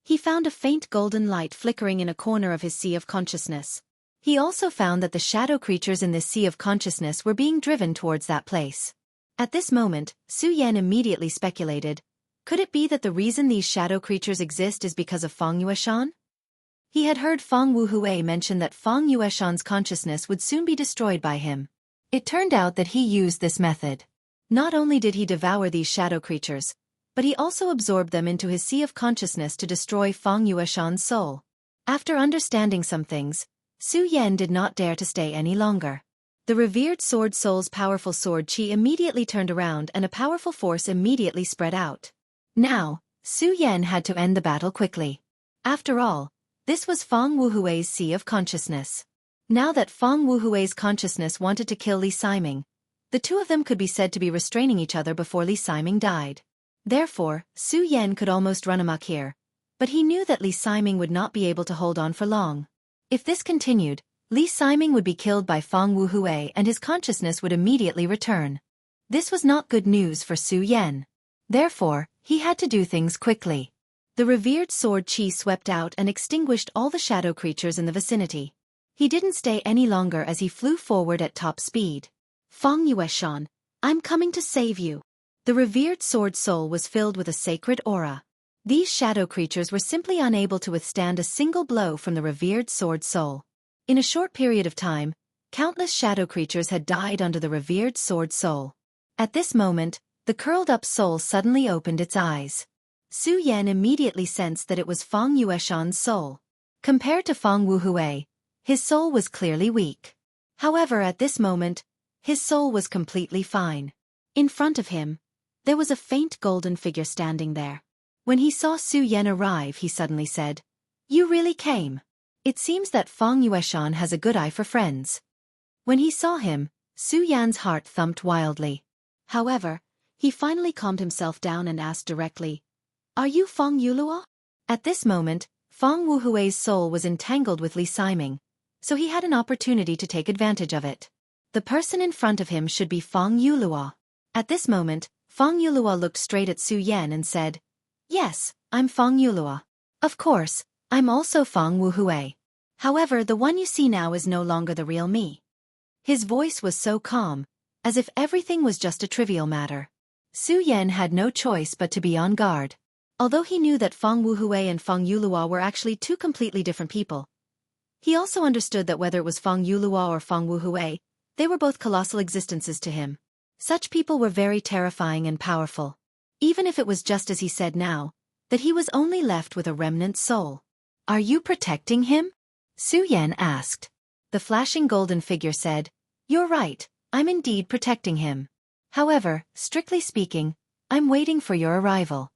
he found a faint golden light flickering in a corner of his sea of consciousness. He also found that the shadow creatures in this sea of consciousness were being driven towards that place. At this moment, Su Yan immediately speculated, could it be that the reason these shadow creatures exist is because of Feng Yueshan? He had heard Feng Wuhui mention that Feng Yueshan's consciousness would soon be destroyed by him. It turned out that he used this method. Not only did he devour these shadow creatures, but he also absorbed them into his sea of consciousness to destroy Feng Yueshan's soul. After understanding some things, Su Yan did not dare to stay any longer. The revered sword soul's powerful sword qi immediately turned around and a powerful force immediately spread out. Now, Su Yan had to end the battle quickly. After all, this was Feng Wuhui's sea of consciousness. Now that Feng Wuhui's consciousness wanted to kill Li Ximing, the two of them could be said to be restraining each other before Li Ximing died. Therefore, Su Yan could almost run amok here, but he knew that Li Ximing would not be able to hold on for long. If this continued, Li Ximing would be killed by Feng Wuhui and his consciousness would immediately return. This was not good news for Su Yan. Therefore, he had to do things quickly. The revered sword chi swept out and extinguished all the shadow creatures in the vicinity. He didn't stay any longer as he flew forward at top speed. Feng Yueshan, I'm coming to save you. The revered sword soul was filled with a sacred aura. These shadow creatures were simply unable to withstand a single blow from the revered sword soul. In a short period of time, countless shadow creatures had died under the revered sword soul. At this moment, the curled-up soul suddenly opened its eyes. Su Yan immediately sensed that it was Feng Yueshan's soul. Compared to Feng Wuhui, his soul was clearly weak. However, at this moment, his soul was completely fine. In front of him, there was a faint golden figure standing there. When he saw Su Yan arrive, he suddenly said, "You really came. It seems that Feng Yueshan has a good eye for friends." When he saw him, Su Yan's heart thumped wildly. However, he finally calmed himself down and asked directly, "Are you Feng Yulua?" At this moment, Feng Wuhui's soul was entangled with Li Siming, so he had an opportunity to take advantage of it. The person in front of him should be Feng Yulua. At this moment, Feng Yulua looked straight at Su Yan and said, "Yes, I'm Feng Yulua. Of course, I'm also Feng Wuhui. However, the one you see now is no longer the real me." His voice was so calm, as if everything was just a trivial matter. Su Yan had no choice but to be on guard. Although he knew that Feng Wuhui and Feng Yulua were actually two completely different people, he also understood that whether it was Feng Yulua or Feng Wuhui, they were both colossal existences to him. Such people were very terrifying and powerful. Even if it was just as he said now, that he was only left with a remnant soul. "Are you protecting him?" Su Yan asked. The flashing golden figure said, "You're right, I'm indeed protecting him. However, strictly speaking, I'm waiting for your arrival."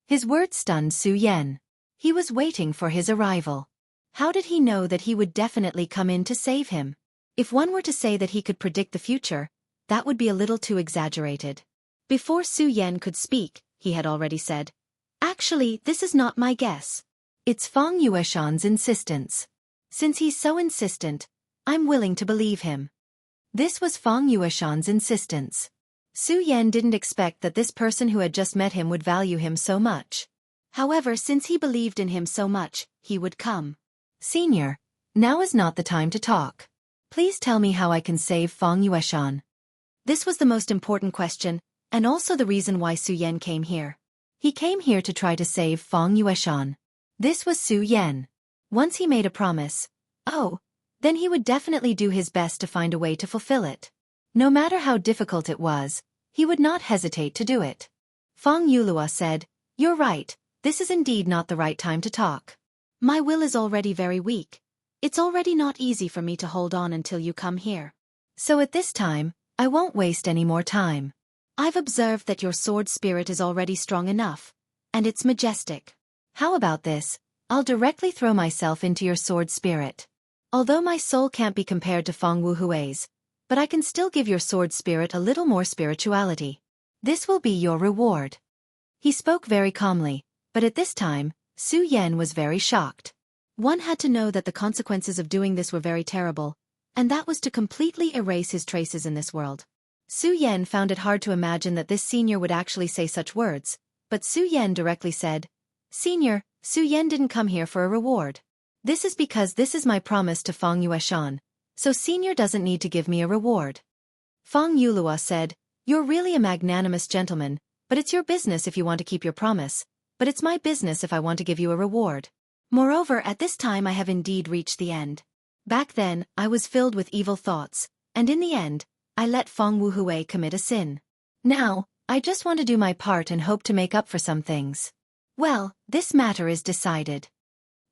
His words stunned Su Yan. He was waiting for his arrival. How did he know that he would definitely come in to save him? If one were to say that he could predict the future, that would be a little too exaggerated. Before Su Yan could speak, he had already said, "Actually, this is not my guess. It's Feng Yueshan's insistence. Since he's so insistent, I'm willing to believe him." This was Feng Yueshan's insistence. Su Yan didn't expect that this person who had just met him would value him so much. However, since he believed in him so much, he would come. "Senior, now is not the time to talk. Please tell me how I can save Feng Yueshan." This was the most important question, and also the reason why Su Yan came here. He came here to try to save Feng Yueshan. This was Su Yan. Once he made a promise, then he would definitely do his best to find a way to fulfill it. No matter how difficult it was, he would not hesitate to do it. Feng Yulua said, "You're right, this is indeed not the right time to talk. My will is already very weak. It's already not easy for me to hold on until you come here. So at this time, I won't waste any more time. I've observed that your sword spirit is already strong enough, and it's majestic. How about this? I'll directly throw myself into your sword spirit. Although my soul can't be compared to Feng Wuhui's, but I can still give your sword spirit a little more spirituality. This will be your reward." He spoke very calmly, but at this time, Su Yan was very shocked. One had to know that the consequences of doing this were very terrible, and that was to completely erase his traces in this world. Su Yan found it hard to imagine that this senior would actually say such words, but Su Yan directly said, "Senior, Su Yan didn't come here for a reward. This is because this is my promise to Feng Yueshan, so senior doesn't need to give me a reward." Feng Yulua said, "You're really a magnanimous gentleman, but it's your business if you want to keep your promise, but it's my business if I want to give you a reward. Moreover, at this time I have indeed reached the end. Back then, I was filled with evil thoughts, and in the end, I let Feng Wuhui commit a sin. Now, I just want to do my part and hope to make up for some things. Well, this matter is decided."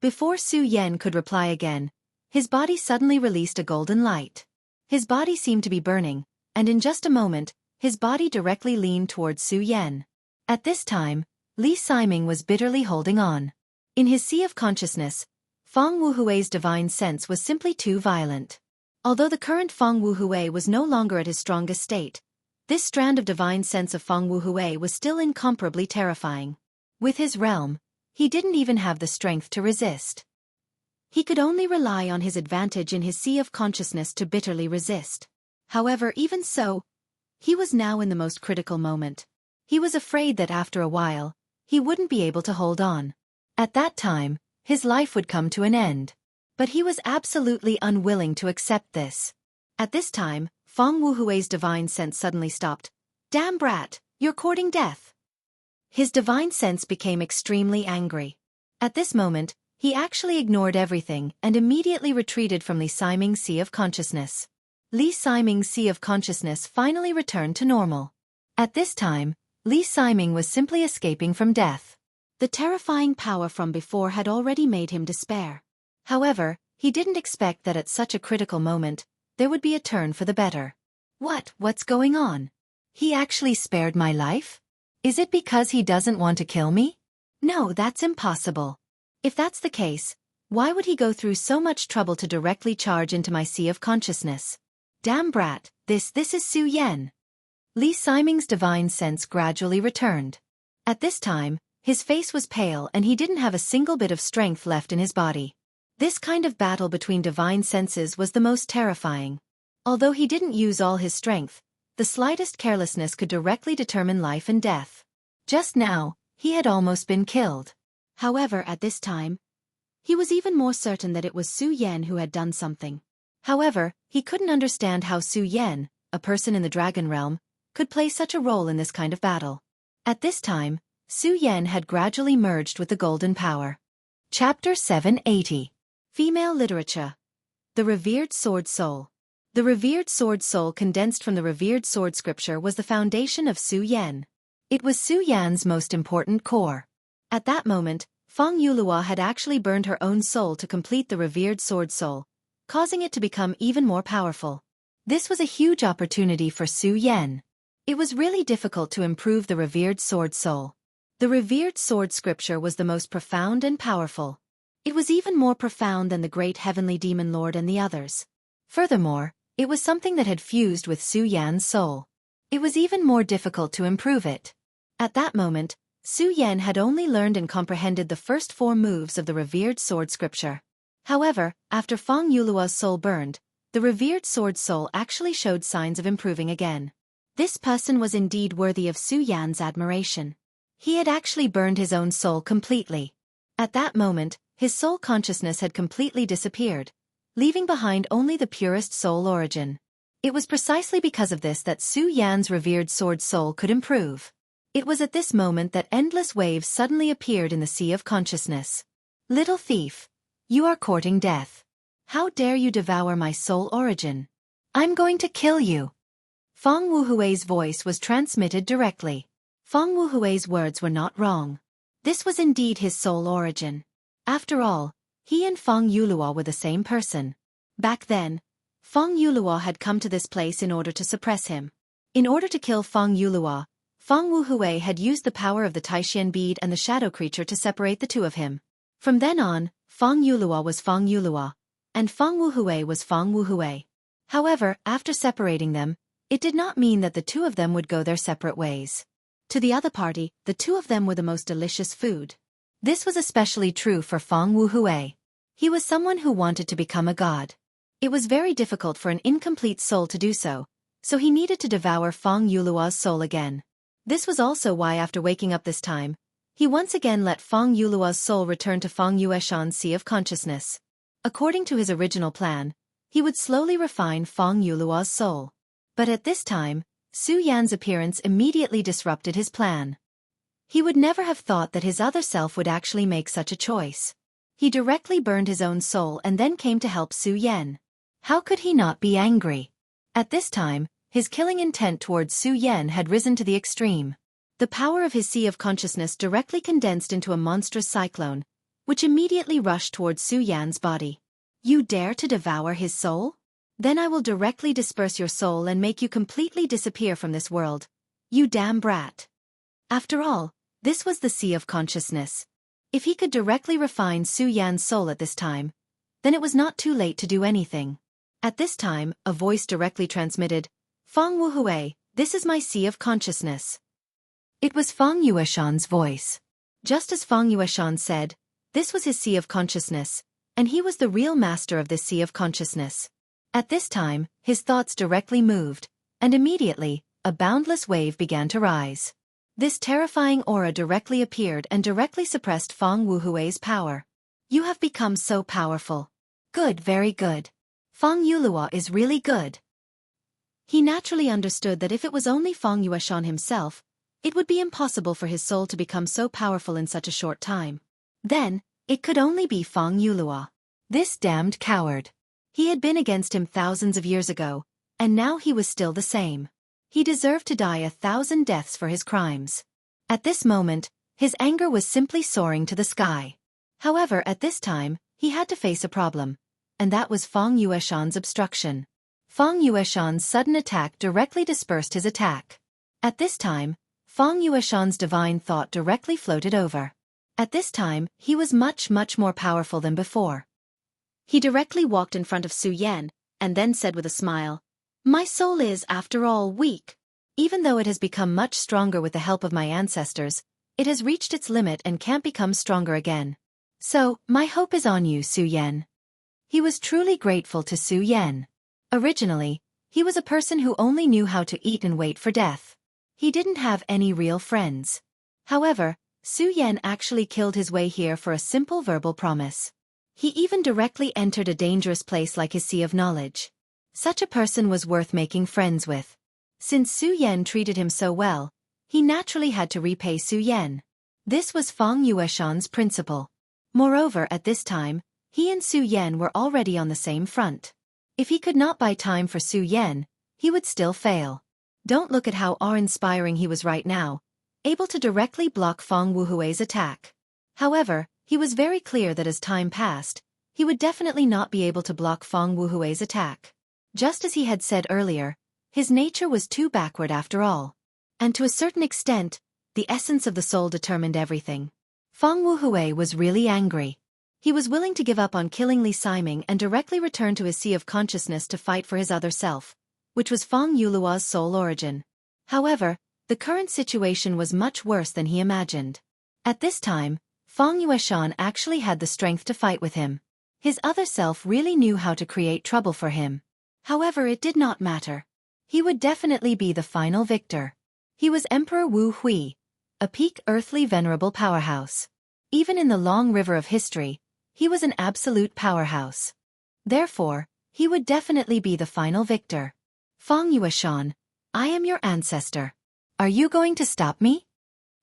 Before Su Yan could reply again, his body suddenly released a golden light. His body seemed to be burning, and in just a moment, his body directly leaned towards Su Yan. At this time, Li Siming was bitterly holding on. In his sea of consciousness, Feng Wuhui's divine sense was simply too violent. Although the current Feng Wuhui was no longer at his strongest state, this strand of divine sense of Feng Wuhui was still incomparably terrifying. With his realm, he didn't even have the strength to resist. He could only rely on his advantage in his sea of consciousness to bitterly resist. However, even so, he was now in the most critical moment. He was afraid that after a while, he wouldn't be able to hold on. At that time, his life would come to an end. But he was absolutely unwilling to accept this. At this time, Feng Wuhui's divine sense suddenly stopped. Damn brat, you're courting death. His divine sense became extremely angry. At this moment, he actually ignored everything and immediately retreated from Li Siming's Sea of Consciousness. Li Siming's Sea of Consciousness finally returned to normal. At this time, Li Siming was simply escaping from death. The terrifying power from before had already made him despair. However, he didn't expect that at such a critical moment, there would be a turn for the better. What's going on? He actually spared my life? Is it because he doesn't want to kill me? No, that's impossible. If that's the case, why would he go through so much trouble to directly charge into my Sea of Consciousness? Damn brat, this is Su Yan. Li Siming's divine sense gradually returned. At this time, his face was pale and he didn't have a single bit of strength left in his body. This kind of battle between divine senses was the most terrifying. Although he didn't use all his strength, the slightest carelessness could directly determine life and death. Just now, he had almost been killed. However, at this time, he was even more certain that it was Su Yan who had done something. However, he couldn't understand how Su Yan, a person in the dragon realm, could play such a role in this kind of battle. At this time, Su Yan had gradually merged with the golden power. Chapter 780. Female Literature. The Revered Sword Soul. The Revered Sword Soul condensed from the Revered Sword Scripture was the foundation of Su Yan. It was Su Yan's most important core. At that moment, Feng Yulua had actually burned her own soul to complete the Revered Sword Soul, causing it to become even more powerful. This was a huge opportunity for Su Yan. It was really difficult to improve the Revered Sword Soul. The Revered Sword Scripture was the most profound and powerful. It was even more profound than the great heavenly demon lord and the others. Furthermore, it was something that had fused with Su Yan's soul. It was even more difficult to improve it. At that moment, Su Yan had only learned and comprehended the first 4 moves of the Revered Sword Scripture. However, after Feng Yulua's soul burned, the Revered Sword Soul actually showed signs of improving again. This person was indeed worthy of Su Yan's admiration. He had actually burned his own soul completely. At that moment, his soul consciousness had completely disappeared, leaving behind only the purest soul origin. It was precisely because of this that Su Yan's Revered Sword Soul could improve. It was at this moment that endless waves suddenly appeared in the Sea of Consciousness. Little thief! You are courting death. How dare you devour my soul origin? I'm going to kill you. Feng Wuhui's voice was transmitted directly. Feng Wuhui's words were not wrong. This was indeed his soul origin. After all, he and Feng Yulua were the same person. Back then, Feng Yulua had come to this place in order to suppress him. In order to kill Feng Yulua, Feng Wuhui had used the power of the Taishian bead and the shadow creature to separate the two of him. From then on, Feng Yulua was Feng Yulua, and Feng Wuhui was Feng Wuhui. However, after separating them, it did not mean that the two of them would go their separate ways. To the other party, the two of them were the most delicious food. This was especially true for Feng Wuhui. He was someone who wanted to become a god. It was very difficult for an incomplete soul to do so he needed to devour Feng Yulua's soul again. This was also why after waking up this time, he once again let Feng Yulua's soul return to Feng Yueshan's Sea of Consciousness. According to his original plan, he would slowly refine Feng Yulua's soul. But at this time, Su Yan's appearance immediately disrupted his plan. He would never have thought that his other self would actually make such a choice. He directly burned his own soul and then came to help Su Yan. How could he not be angry? At this time, his killing intent towards Su Yan had risen to the extreme. The power of his Sea of Consciousness directly condensed into a monstrous cyclone, which immediately rushed towards Su Yan's body. You dare to devour his soul? Then I will directly disperse your soul and make you completely disappear from this world. You damn brat. After all, this was the Sea of Consciousness. If he could directly refine Su Yan's soul at this time, then it was not too late to do anything. At this time, a voice directly transmitted, Feng Wuhui, this is my Sea of Consciousness. It was Feng Yueshan's voice. Just as Feng Yueshan said, this was his Sea of Consciousness, and he was the real master of this Sea of Consciousness. At this time, his thoughts directly moved, and immediately, a boundless wave began to rise. This terrifying aura directly appeared and directly suppressed Fang Wuhui's power. You have become so powerful. Good, very good. Fang Yulua is really good. He naturally understood that if it was only Fang Yueshan himself, it would be impossible for his soul to become so powerful in such a short time. Then, it could only be Fang Yulua. This damned coward. He had been against him thousands of years ago, and now he was still the same. He deserved to die 1,000 deaths for his crimes. At this moment, his anger was simply soaring to the sky. However, at this time, he had to face a problem, and that was Fang Yueshan's obstruction. Fang Yueshan's sudden attack directly dispersed his attack. At this time, Fang Yueshan's divine thought directly floated over. At this time, he was much more powerful than before. He directly walked in front of Su Yan, and then said with a smile, "My soul is, after all, weak. Even though it has become much stronger with the help of my ancestors, it has reached its limit and can't become stronger again. So, my hope is on you, Su Yan." He was truly grateful to Su Yan. Originally, he was a person who only knew how to eat and wait for death. He didn't have any real friends. However, Su Yan actually killed his way here for a simple verbal promise. He even directly entered a dangerous place like his sea of knowledge. Such a person was worth making friends with. Since Su Yan treated him so well, he naturally had to repay Su Yan. This was Fang Yueshan's principle. Moreover, at this time, he and Su Yan were already on the same front. If he could not buy time for Su Yan, he would still fail. Don't look at how awe-inspiring he was right now, able to directly block Fang Wuhui's attack. However, he was very clear that as time passed, he would definitely not be able to block Fang Wuhui's attack. Just as he had said earlier, his nature was too backward after all. And to a certain extent, the essence of the soul determined everything. Fang Wuhui was really angry. He was willing to give up on killing Li Siming and directly return to his sea of consciousness to fight for his other self, which was Fang Yulua's soul origin. However, the current situation was much worse than he imagined. At this time, Fang Yueshan actually had the strength to fight with him. His other self really knew how to create trouble for him. However, it did not matter. He would definitely be the final victor. He was Emperor Wu Hui, a peak earthly venerable powerhouse. Even in the long river of history, he was an absolute powerhouse. Therefore, he would definitely be the final victor. Fang Yueshan, I am your ancestor. Are you going to stop me?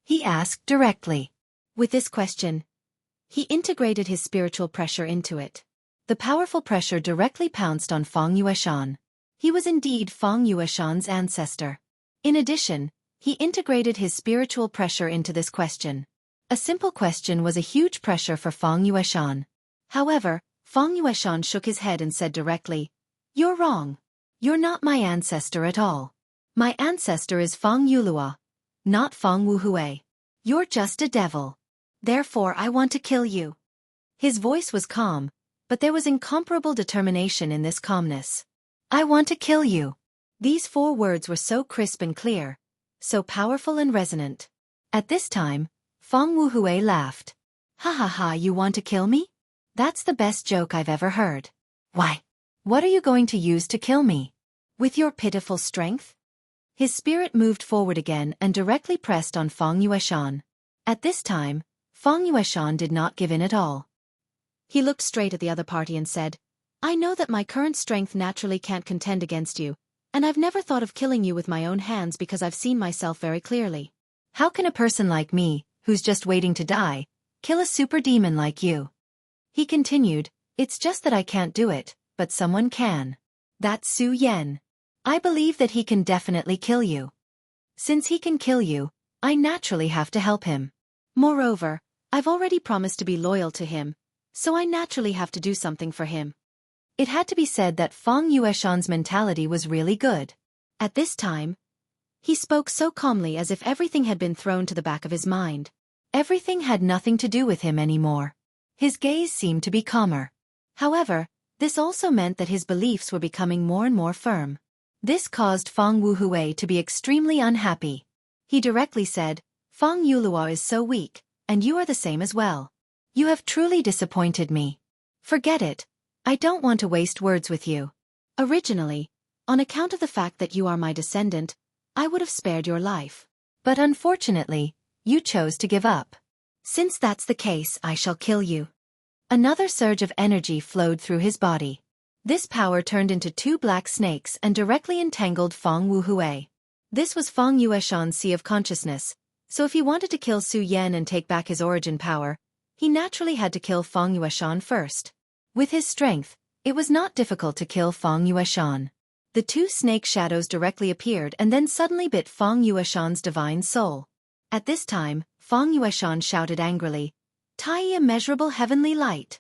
He asked directly. With this question, he integrated his spiritual pressure into it. The powerful pressure directly pounced on Fang Yueshan. He was indeed Fang Yueshan's ancestor. In addition, he integrated his spiritual pressure into this question. A simple question was a huge pressure for Fang Yueshan. However, Fang Yueshan shook his head and said directly, "You're wrong. You're not my ancestor at all. My ancestor is Fang Yulua, not Fang Wuhui. You're just a devil. Therefore I want to kill you." His voice was calm, but there was incomparable determination in this calmness. "I want to kill you." These 4 words were so crisp and clear, so powerful and resonant. At this time, Fang Wuhui laughed. "Ha ha ha, you want to kill me? That's the best joke I've ever heard. Why? What are you going to use to kill me? With your pitiful strength?" His spirit moved forward again and directly pressed on Fang Yueshan. At this time, Fang Yueshan did not give in at all. He looked straight at the other party and said, "I know that my current strength naturally can't contend against you, and I've never thought of killing you with my own hands because I've seen myself very clearly. How can a person like me, who's just waiting to die, kill a super demon like you?" He continued, "It's just that I can't do it, but someone can. That's Su Yan. I believe that he can definitely kill you. Since he can kill you, I naturally have to help him. Moreover, I've already promised to be loyal to him, so I naturally have to do something for him." It had to be said that Fang Yueshan's mentality was really good. At this time, he spoke so calmly as if everything had been thrown to the back of his mind. Everything had nothing to do with him anymore. His gaze seemed to be calmer. However, this also meant that his beliefs were becoming more and more firm. This caused Fang Wuhui to be extremely unhappy. He directly said, "Fang Yulua is so weak, and you are the same as well. You have truly disappointed me. Forget it. I don't want to waste words with you. Originally, on account of the fact that you are my descendant, I would have spared your life. But unfortunately, you chose to give up. Since that's the case, I shall kill you. Another surge of energy flowed through his body. This power turned into two black snakes and directly entangled Feng Wuhui. This was Feng Yueshan's Sea of Consciousness, so if he wanted to kill Su Yan and take back his origin power, he naturally had to kill Feng Yueshan first. With his strength, it was not difficult to kill Feng Yueshan. The two snake shadows directly appeared and then suddenly bit Feng Yueshan's divine soul. At this time, Feng Yueshan shouted angrily, "Tai immeasurable heavenly light."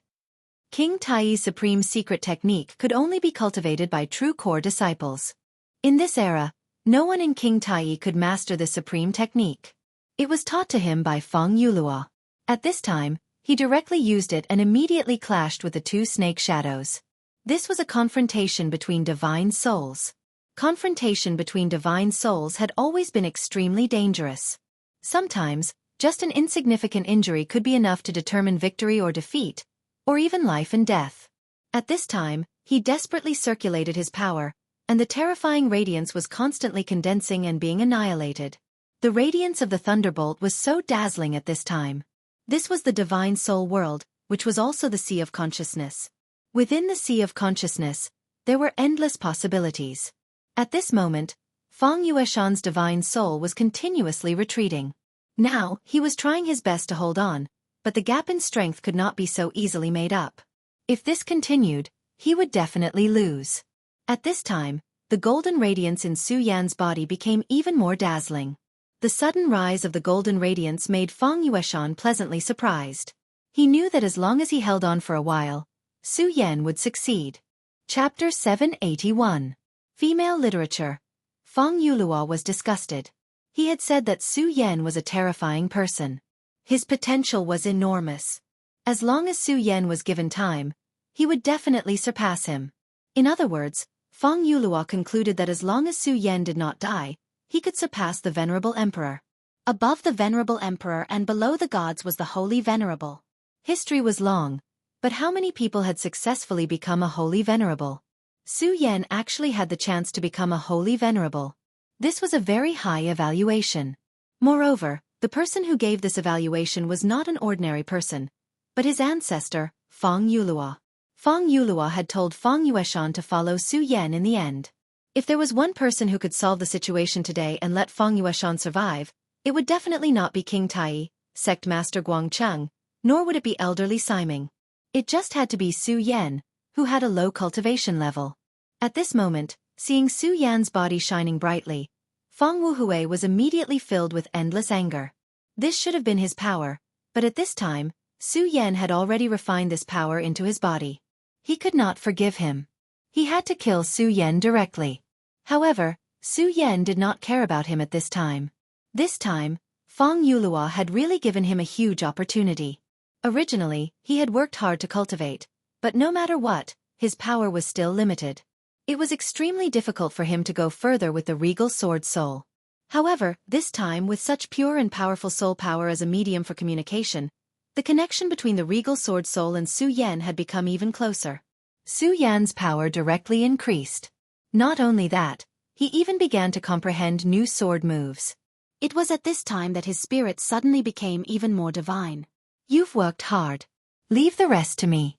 King Tai's supreme secret technique could only be cultivated by true core disciples. In this era, no one in King Tai could master this supreme technique. It was taught to him by Feng Yulua. At this time, he directly used it and immediately clashed with the two snake shadows. This was a confrontation between divine souls. Confrontation between divine souls had always been extremely dangerous. Sometimes, just an insignificant injury could be enough to determine victory or defeat, or even life and death. At this time, he desperately circulated his power, and the terrifying radiance was constantly condensing and being annihilated. The radiance of the thunderbolt was so dazzling at this time. This was the divine soul world, which was also the Sea of Consciousness. Within the Sea of Consciousness, there were endless possibilities. At this moment, Feng Yueshan's divine soul was continuously retreating. Now, he was trying his best to hold on, but the gap in strength could not be so easily made up. If this continued, he would definitely lose. At this time, the golden radiance in Su Yan's body became even more dazzling. The sudden rise of the golden radiance made Feng Yueshan pleasantly surprised. He knew that as long as he held on for a while, Su Yan would succeed. Chapter 781. Female Literature. Feng Yulua was disgusted. He had said that Su Yan was a terrifying person. His potential was enormous. As long as Su Yan was given time, he would definitely surpass him. In other words, Feng Yulua concluded that as long as Su Yan did not die, he could surpass the Venerable Emperor. Above the Venerable Emperor and below the gods was the Holy Venerable. History was long, but how many people had successfully become a Holy Venerable? Su Yan actually had the chance to become a Holy Venerable. This was a very high evaluation. Moreover, the person who gave this evaluation was not an ordinary person, but his ancestor, Feng Yulua. Feng Yulua had told Feng Yueshan to follow Su Yan in the end. If there was one person who could solve the situation today and let Feng Yueshan survive, it would definitely not be King Tai, Sect Master Guangcheng, nor would it be elderly Siming. It just had to be Su Yan, who had a low cultivation level. At this moment, seeing Su Yan's body shining brightly, Feng Wuhui was immediately filled with endless anger. This should have been his power, but at this time, Su Yan had already refined this power into his body. He could not forgive him. He had to kill Su Yan directly. However, Su Yan did not care about him at this time. This time, Feng Yulua had really given him a huge opportunity. Originally, he had worked hard to cultivate, but no matter what, his power was still limited. It was extremely difficult for him to go further with the regal sword soul. However, this time with such pure and powerful soul power as a medium for communication, the connection between the regal sword soul and Su Yan had become even closer. Su Yan's power directly increased. Not only that, he even began to comprehend new sword moves. It was at this time that his spirit suddenly became even more divine. You've worked hard. Leave the rest to me.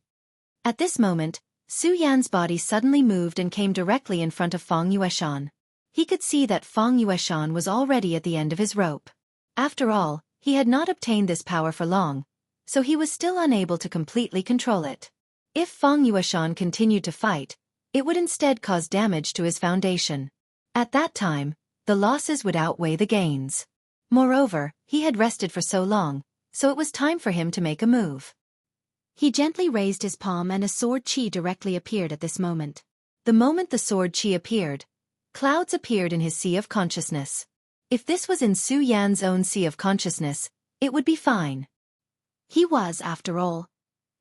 At this moment, Su Yan's body suddenly moved and came directly in front of Feng Yueshan. He could see that Feng Yueshan was already at the end of his rope. After all, he had not obtained this power for long, so he was still unable to completely control it. If Feng Yueshan continued to fight, it would instead cause damage to his foundation. At that time, the losses would outweigh the gains. Moreover, he had rested for so long, so it was time for him to make a move. He gently raised his palm and a sword chi directly appeared at this moment. The moment the sword chi appeared, clouds appeared in his Sea of Consciousness. If this was in Su Yan's own Sea of Consciousness, it would be fine. He was, after all.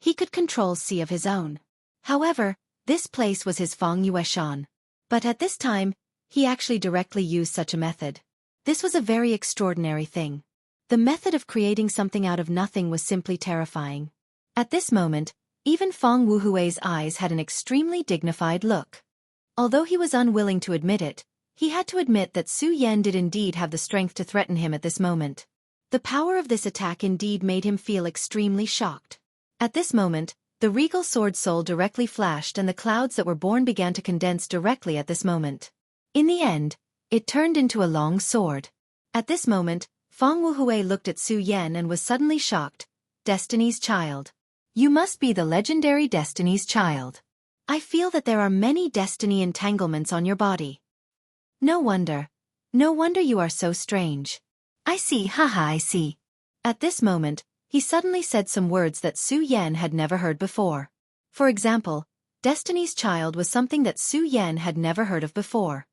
He could control Sea of his own. However, this place was his Feng Yueshan. But at this time, he actually directly used such a method. This was a very extraordinary thing. The method of creating something out of nothing was simply terrifying. At this moment, even Feng Wuhui's eyes had an extremely dignified look. Although he was unwilling to admit it, He had to admit that Su Yan did indeed have the strength to threaten him at this moment. The power of this attack indeed made him feel extremely shocked. At this moment, the regal sword soul directly flashed and the clouds that were born began to condense directly at this moment. In the end, it turned into a long sword. At this moment, Fang Wuhui looked at Su Yan and was suddenly shocked. Destiny's child. You must be the legendary Destiny's child. I feel that there are many destiny entanglements on your body. No wonder. No wonder you are so strange. I see, haha, I see. At this moment, he suddenly said some words that Su Yan had never heard before. For example, Destiny's child was something that Su Yan had never heard of before.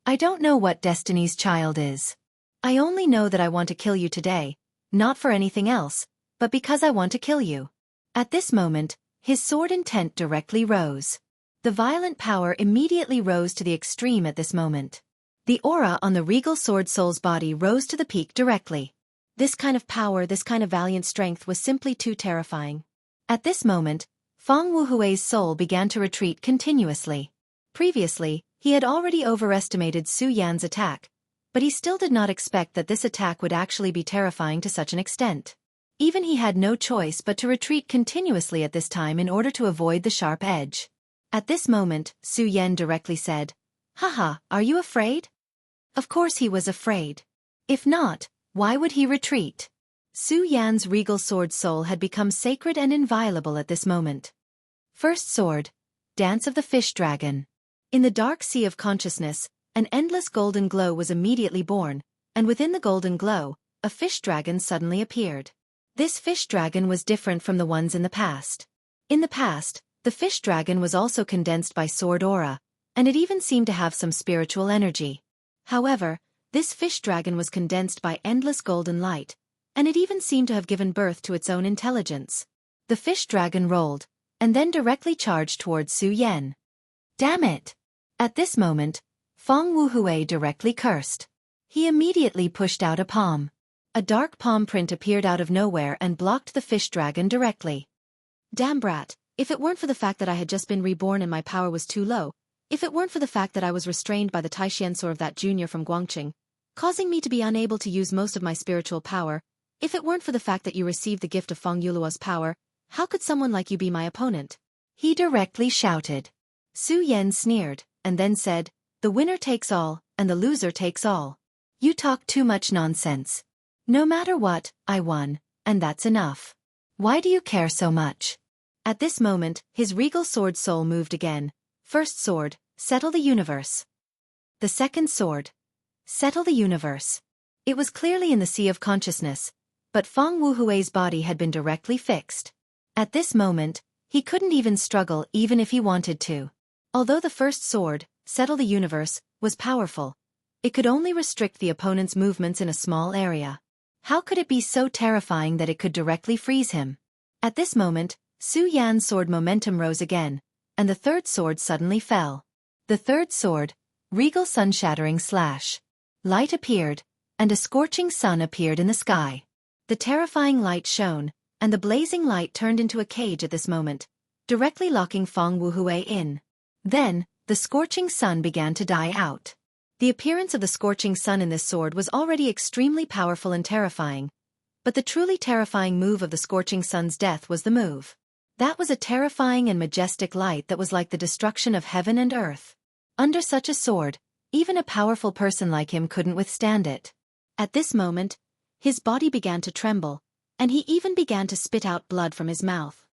I don't know what Destiny's child is. I only know that I want to kill you today, not for anything else, but because I want to kill you. At this moment, his sword intent directly rose. The violent power immediately rose to the extreme at this moment. The aura on the regal sword soul's body rose to the peak directly. This kind of power, this kind of valiant strength was simply too terrifying. At this moment, Fang Wuhui's soul began to retreat continuously. Previously, he had already overestimated Su Yan's attack, but he still did not expect that this attack would actually be terrifying to such an extent. Even he had no choice but to retreat continuously at this time in order to avoid the sharp edge. At this moment, Su Yan directly said, "Haha, are you afraid?" Of course he was afraid. If not, why would he retreat? Su Yan's regal sword soul had become sacred and inviolable at this moment. First sword, Dance of the Fish Dragon. In the dark sea of consciousness, an endless golden glow was immediately born, and within the golden glow, a fish dragon suddenly appeared. This fish dragon was different from the ones in the past. In the past, the fish dragon was also condensed by sword aura, and it even seemed to have some spiritual energy. However, this fish dragon was condensed by endless golden light, and it even seemed to have given birth to its own intelligence. The fish dragon rolled, and then directly charged towards Su Yan. Damn it! At this moment, Fang Wuhui directly cursed. He immediately pushed out a palm. A dark palm print appeared out of nowhere and blocked the fish dragon directly. Damn brat, if it weren't for the fact that I had just been reborn and my power was too low, if it weren't for the fact that I was restrained by the Taixiansor of that junior from Guangqing, causing me to be unable to use most of my spiritual power, if it weren't for the fact that you received the gift of Fang Yuluo's power, how could someone like you be my opponent? He directly shouted. Su Yan sneered, and then said, "The winner takes all, and the loser takes all. You talk too much nonsense. No matter what, I won, and that's enough. Why do you care so much?" At this moment, his regal sword soul moved again. First sword, Settle the Universe. The second sword, Settle the Universe. It was clearly in the sea of consciousness, but Fang Wuhui's body had been directly fixed. At this moment, he couldn't even struggle even if he wanted to. Although the first sword, Settle the Universe, was powerful, it could only restrict the opponent's movements in a small area. How could it be so terrifying that it could directly freeze him? At this moment, Su Yan's sword momentum rose again, and the third sword suddenly fell. The third sword, Regal Sun-Shattering Slash. Light appeared, and a scorching sun appeared in the sky. The terrifying light shone, and the blazing light turned into a cage at this moment, directly locking Fang Wuhui in. Then, the scorching sun began to die out. The appearance of the scorching sun in this sword was already extremely powerful and terrifying, but the truly terrifying move of the scorching sun's death was the move. That was a terrifying and majestic light that was like the destruction of heaven and earth. Under such a sword, even a powerful person like him couldn't withstand it. At this moment, his body began to tremble, and he even began to spit out blood from his mouth.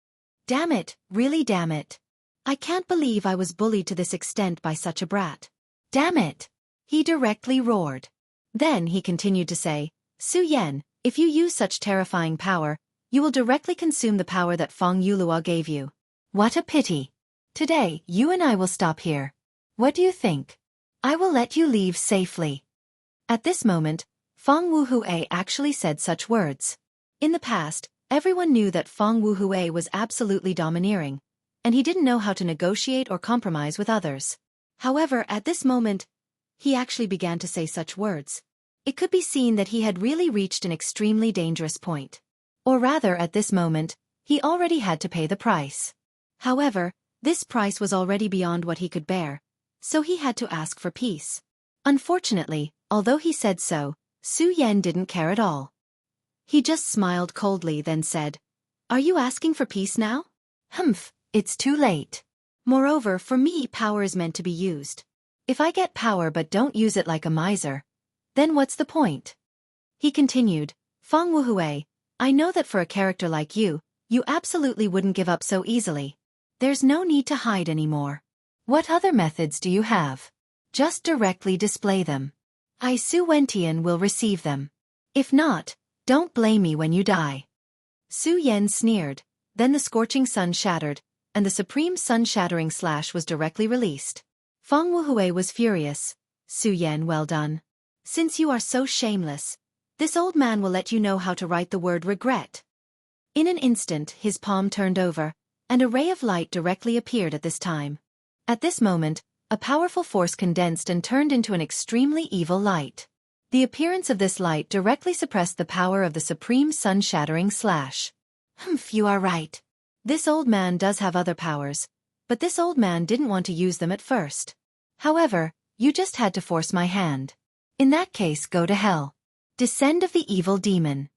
Damn it, really damn it. I can't believe I was bullied to this extent by such a brat. Damn it! He directly roared. Then he continued to say, "Su Yan, if you use such terrifying power, you will directly consume the power that Fang Yuluo gave you. What a pity. Today, you and I will stop here. What do you think? I will let you leave safely." At this moment, Fang Wuhui actually said such words. In the past, everyone knew that Fang Wuhui was absolutely domineering, and he didn't know how to negotiate or compromise with others. However, at this moment, he actually began to say such words. It could be seen that he had really reached an extremely dangerous point. Or rather, at this moment, he already had to pay the price. However, this price was already beyond what he could bear, so he had to ask for peace. Unfortunately, although he said so, Su Yan didn't care at all. He just smiled coldly then said, "Are you asking for peace now? Humph, it's too late. Moreover, for me power is meant to be used. If I get power but don't use it like a miser, then what's the point?" He continued, "Feng Wuhui, I know that for a character like you absolutely wouldn't give up so easily. There's no need to hide anymore. What other methods do you have? Just directly display them. I Su Wentian will receive them. If not, don't blame me when you die." Su Yan sneered, then the scorching sun shattered, and the supreme sun-shattering slash was directly released. Feng Wuhui was furious. "Su Yan, well done. Since you are so shameless, this old man will let you know how to write the word regret." In an instant his palm turned over, and a ray of light directly appeared at this time. At this moment, a powerful force condensed and turned into an extremely evil light. The appearance of this light directly suppressed the power of the supreme sun-shattering slash. "Humph, you are right. This old man does have other powers, but this old man didn't want to use them at first. However, you just had to force my hand. In that case, go to hell. Descend of the evil demon."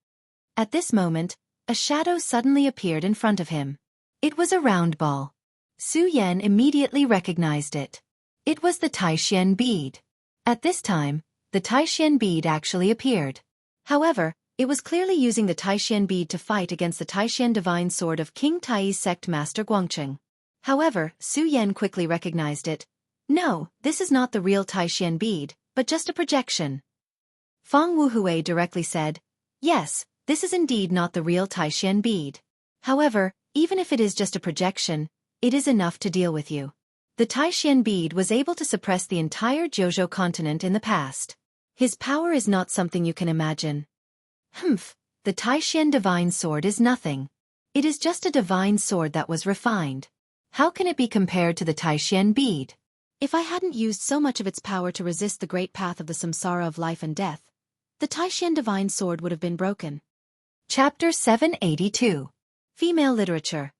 At this moment, a shadow suddenly appeared in front of him. It was a round ball. Su Yan immediately recognized it. It was the Taishian bead. At this time, the Taishian bead actually appeared. However, it was clearly using the Taishian bead to fight against the Taishian divine sword of King Tai's sect master Guangcheng. However, Su Yan quickly recognized it. "No, this is not the real Taishian bead, but just a projection." Feng Wuhui directly said, "Yes, this is indeed not the real Taishian bead. However, even if it is just a projection, it is enough to deal with you. The Taishian bead was able to suppress the entire Jojo continent in the past. His power is not something you can imagine." "Humph, the Taishian divine sword is nothing. It is just a divine sword that was refined. How can it be compared to the Taishian bead? If I hadn't used so much of its power to resist the great path of the samsara of life and death, the Taishian divine sword would have been broken." Chapter 782. Female Literature.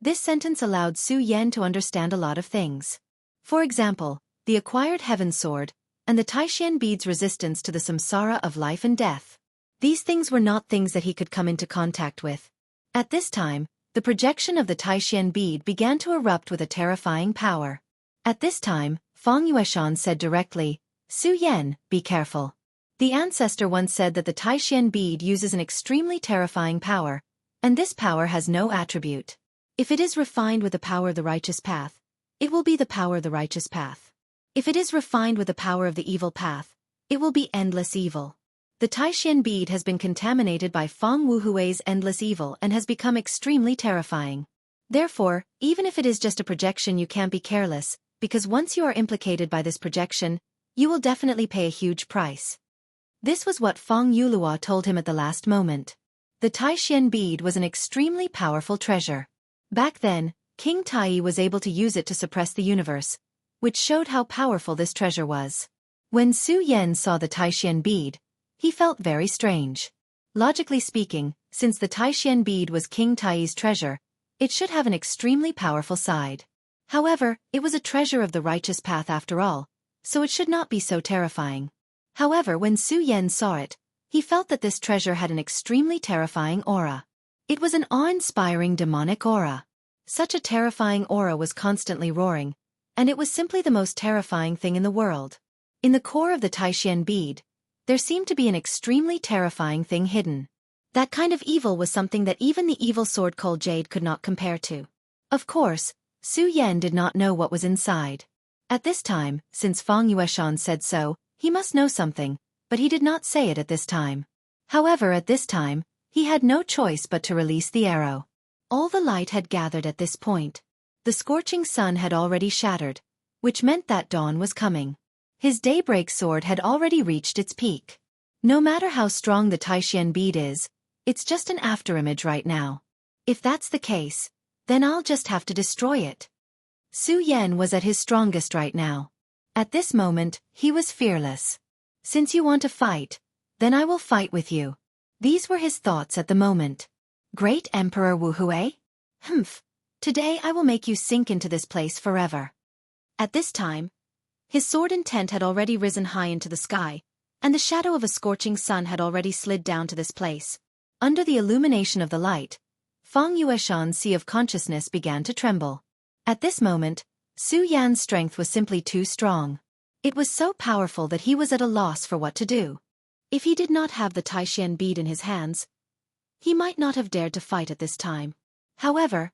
This sentence allowed Su Yan to understand a lot of things. For example, the acquired heaven sword, and the Taishian bead's resistance to the samsara of life and death. These things were not things that he could come into contact with. At this time, the projection of the Taishian bead began to erupt with a terrifying power. At this time, Feng Yueshan said directly, "Su Yan, be careful. The ancestor once said that the Taishian bead uses an extremely terrifying power, and this power has no attribute. If it is refined with the power of the righteous path, it will be the power of the righteous path. If it is refined with the power of the evil path, it will be endless evil. The Taishian bead has been contaminated by Feng Wuhui's endless evil and has become extremely terrifying. Therefore, even if it is just a projection, you can't be careless, because once you are implicated by this projection, you will definitely pay a huge price." This was what Feng Yulua told him at the last moment. The Taishian bead was an extremely powerful treasure. Back then, King Tai was able to use it to suppress the universe, which showed how powerful this treasure was. When Su Yan saw the Taishian bead, he felt very strange. Logically speaking, since the Taishian bead was King Tai's treasure, it should have an extremely powerful side. However, it was a treasure of the righteous path after all, so it should not be so terrifying. However, when Su Yan saw it, he felt that this treasure had an extremely terrifying aura. It was an awe-inspiring demonic aura. Such a terrifying aura was constantly roaring, and it was simply the most terrifying thing in the world. In the core of the Taishian bead, there seemed to be an extremely terrifying thing hidden. That kind of evil was something that even the evil sword called Jade could not compare to. Of course, Su Yan did not know what was inside. At this time, since Feng Yueshan said so, he must know something, but he did not say it at this time. However, at this time, he had no choice but to release the arrow. All the light had gathered at this point. The scorching sun had already shattered, which meant that dawn was coming. His daybreak sword had already reached its peak. No matter how strong the Taishian bead is, it's just an afterimage right now. If that's the case, then I'll just have to destroy it. Su Yan was at his strongest right now. At this moment, he was fearless. Since you want to fight, then I will fight with you. These were his thoughts at the moment. Great Emperor Wuhui? Humph. Today I will make you sink into this place forever. At this time, His sword intent had already risen high into the sky, and the shadow of a scorching sun had already slid down to this place. Under the illumination of the light, Feng Yueshan's sea of consciousness began to tremble. At this moment, Su Yan's strength was simply too strong. It was so powerful that he was at a loss for what to do. If he did not have the Taishan bead in his hands, he might not have dared to fight at this time. However,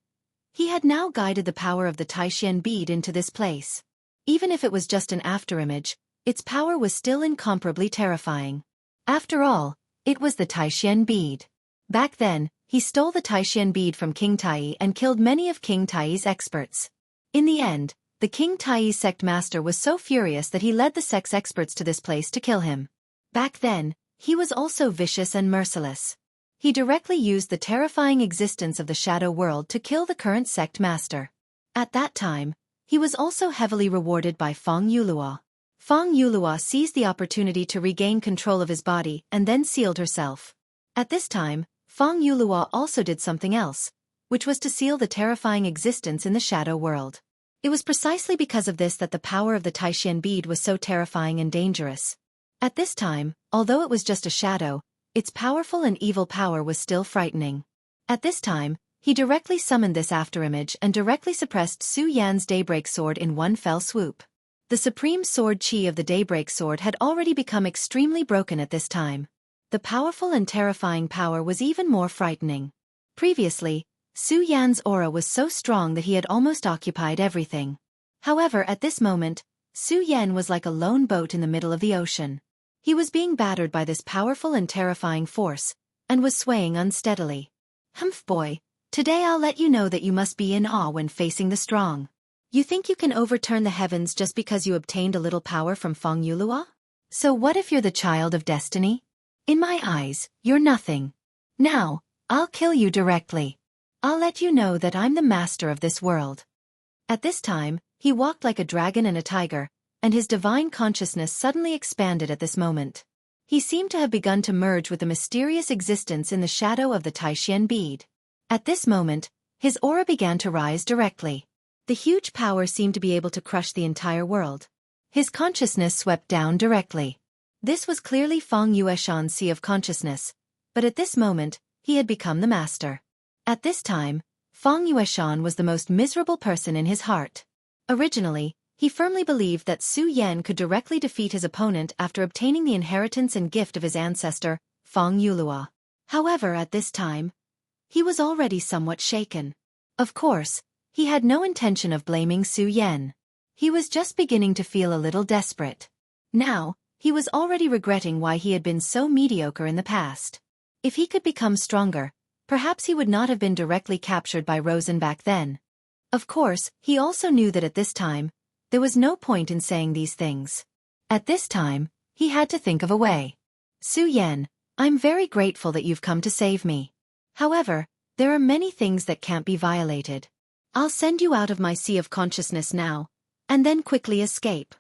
he had now guided the power of the Taishan bead into this place. Even if it was just an afterimage, its power was still incomparably terrifying. After all, it was the Taishan bead. Back then, he stole the Taishan bead from King Tai and killed many of King Tai's experts. In the end, the King Tai sect master was so furious that he led the sect's experts to this place to kill him. Back then, he was also vicious and merciless. He directly used the terrifying existence of the shadow world to kill the current sect master. At that time, he was also heavily rewarded by Feng Yulua. Feng Yulua seized the opportunity to regain control of his body and then sealed herself. At this time, Feng Yulua also did something else, which was to seal the terrifying existence in the shadow world. It was precisely because of this that the power of the Taishan bead was so terrifying and dangerous. At this time, although it was just a shadow, its powerful and evil power was still frightening. At this time, he directly summoned this afterimage and directly suppressed Su Yan's Daybreak Sword in one fell swoop. The supreme sword chi of the Daybreak Sword had already become extremely broken at this time. The powerful and terrifying power was even more frightening. Previously, Su Yan's aura was so strong that he had almost occupied everything. However, at this moment, Su Yan was like a lone boat in the middle of the ocean. He was being battered by this powerful and terrifying force, and was swaying unsteadily. Humph boy, today I'll let you know that you must be in awe when facing the strong. You think you can overturn the heavens just because you obtained a little power from Feng Yulua? So what if you're the child of destiny? In my eyes, you're nothing. Now, I'll kill you directly. I'll let you know that I'm the master of this world. At this time, he walked like a dragon and a tiger, and his divine consciousness suddenly expanded at this moment. He seemed to have begun to merge with the mysterious existence in the shadow of the Taishan bead. At this moment, his aura began to rise directly. The huge power seemed to be able to crush the entire world. His consciousness swept down directly. This was clearly Feng Yueshan's sea of consciousness, but at this moment, he had become the master. At this time, Feng Yueshan was the most miserable person in his heart. Originally, he firmly believed that Su Yan could directly defeat his opponent after obtaining the inheritance and gift of his ancestor, Feng Yulua. However, at this time, he was already somewhat shaken. Of course, he had no intention of blaming Su Yan. He was just beginning to feel a little desperate. Now, he was already regretting why he had been so mediocre in the past. If he could become stronger, perhaps he would not have been directly captured by Rosen back then. Of course, he also knew that at this time, there was no point in saying these things. At this time, he had to think of a way. Su Yan, I'm very grateful that you've come to save me. However, there are many things that can't be violated. I'll send you out of my sea of consciousness now, and then quickly escape.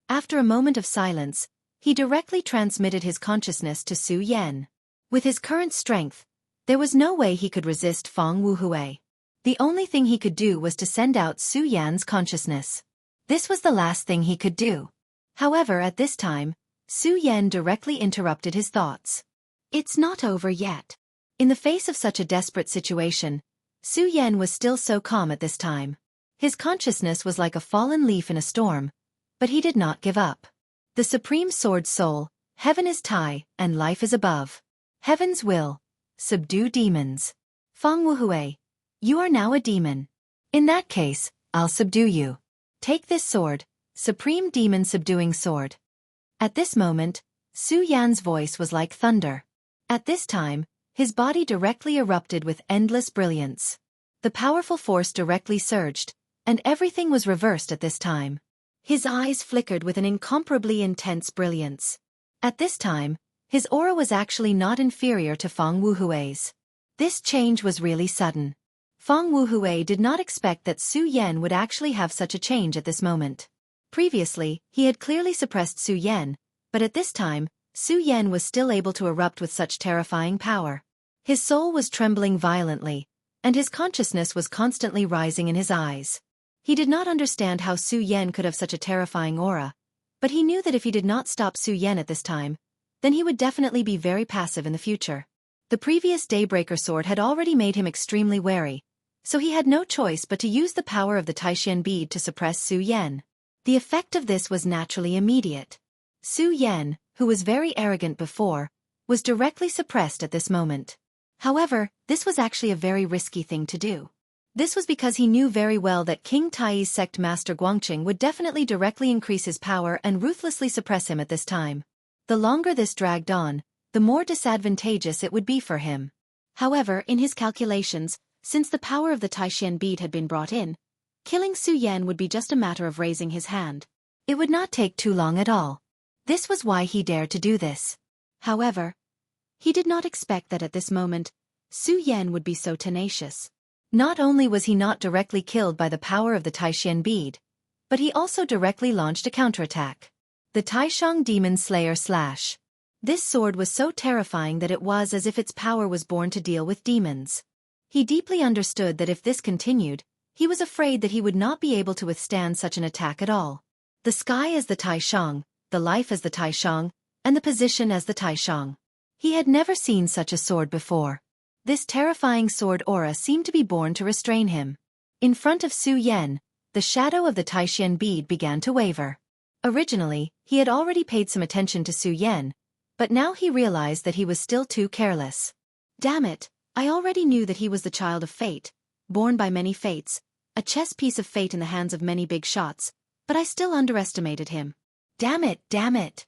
After a moment of silence, he directly transmitted his consciousness to Su Yan. With his current strength, there was no way he could resist Feng Wuhui. The only thing he could do was to send out Su Yan's consciousness. This was the last thing he could do. However, at this time, Su Yan directly interrupted his thoughts. It's not over yet. In the face of such a desperate situation, Su Yan was still so calm at this time. His consciousness was like a fallen leaf in a storm, but he did not give up. The Supreme Sword Soul, heaven is Tai, and life is above. Heaven's will, subdue demons. Feng Wuhui, you are now a demon. In that case, I'll subdue you. Take this sword, Supreme Demon Subduing Sword. At this moment, Su Yan's voice was like thunder. At this time, his body directly erupted with endless brilliance. The powerful force directly surged, and everything was reversed at this time. His eyes flickered with an incomparably intense brilliance. At this time, his aura was actually not inferior to Feng Wuhui's. This change was really sudden. Feng Wuhui did not expect that Su Yan would actually have such a change at this moment. Previously, he had clearly suppressed Su Yan, but at this time, Su Yan was still able to erupt with such terrifying power. His soul was trembling violently, and his consciousness was constantly rising in his eyes. He did not understand how Su Yan could have such a terrifying aura, But he knew that if he did not stop Su Yan at this time, then he would definitely be very passive in the future. The previous Daybreaker sword had already made him extremely wary, so he had no choice but to use the power of the Taishan bead to suppress Su Yan. The effect of this was naturally immediate. Su Yan, who was very arrogant before, was directly suppressed at this moment. However, this was actually a very risky thing to do. This was because he knew very well that King Tai's sect master Guangqing would definitely directly increase his power and ruthlessly suppress him at this time. The longer this dragged on, the more disadvantageous it would be for him. However, in his calculations, since the power of the Taishan bead had been brought in, killing Su Yan would be just a matter of raising his hand. It would not take too long at all. This was why he dared to do this. However, he did not expect that at this moment, Su Yan would be so tenacious. Not only was he not directly killed by the power of the Taishan bead, but he also directly launched a counterattack. The Taishang Demon Slayer Slash. This sword was so terrifying that it was as if its power was born to deal with demons. He deeply understood that if this continued, he was afraid that he would not be able to withstand such an attack at all. The sky as the Taishang, the life as the Taishang, and the position as the Taishang. He had never seen such a sword before. This terrifying sword aura seemed to be born to restrain him. In front of Su Yan, the shadow of the Taishan bead began to waver. Originally, he had already paid some attention to Su Yan, but now he realized that he was still too careless. Damn it, I already knew that he was the child of fate, born by many fates, a chess piece of fate in the hands of many big shots, but I still underestimated him. Damn it, damn it.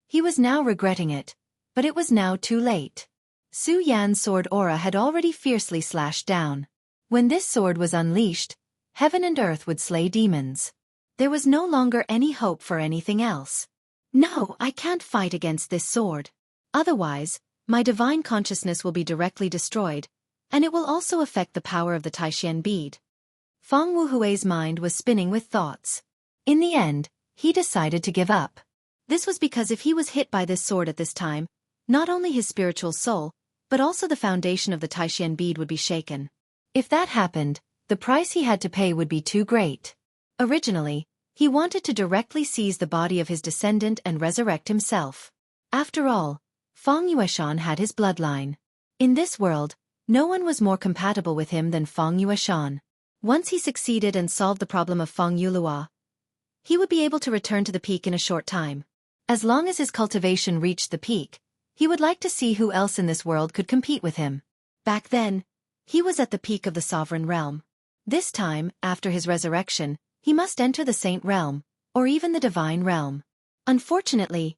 He was now regretting it, but it was now too late. Su Yan's sword aura had already fiercely slashed down. When this sword was unleashed, heaven and earth would slay demons. There was no longer any hope for anything else. No, I can't fight against this sword. Otherwise, my divine consciousness will be directly destroyed, and it will also affect the power of the Taishan bead. Feng Wuhui's mind was spinning with thoughts. In the end, he decided to give up. This was because if he was hit by this sword at this time, not only his spiritual soul, but also the foundation of the Taishan bead would be shaken. If that happened, the price he had to pay would be too great. Originally, he wanted to directly seize the body of his descendant and resurrect himself. After all, Feng Yueshan had his bloodline. In this world, no one was more compatible with him than Feng Yueshan. Once he succeeded and solved the problem of Feng Yulua, he would be able to return to the peak in a short time. As long as his cultivation reached the peak, he would like to see who else in this world could compete with him. Back then, he was at the peak of the sovereign realm. This time, after his resurrection, he must enter the saint realm, or even the divine realm. Unfortunately,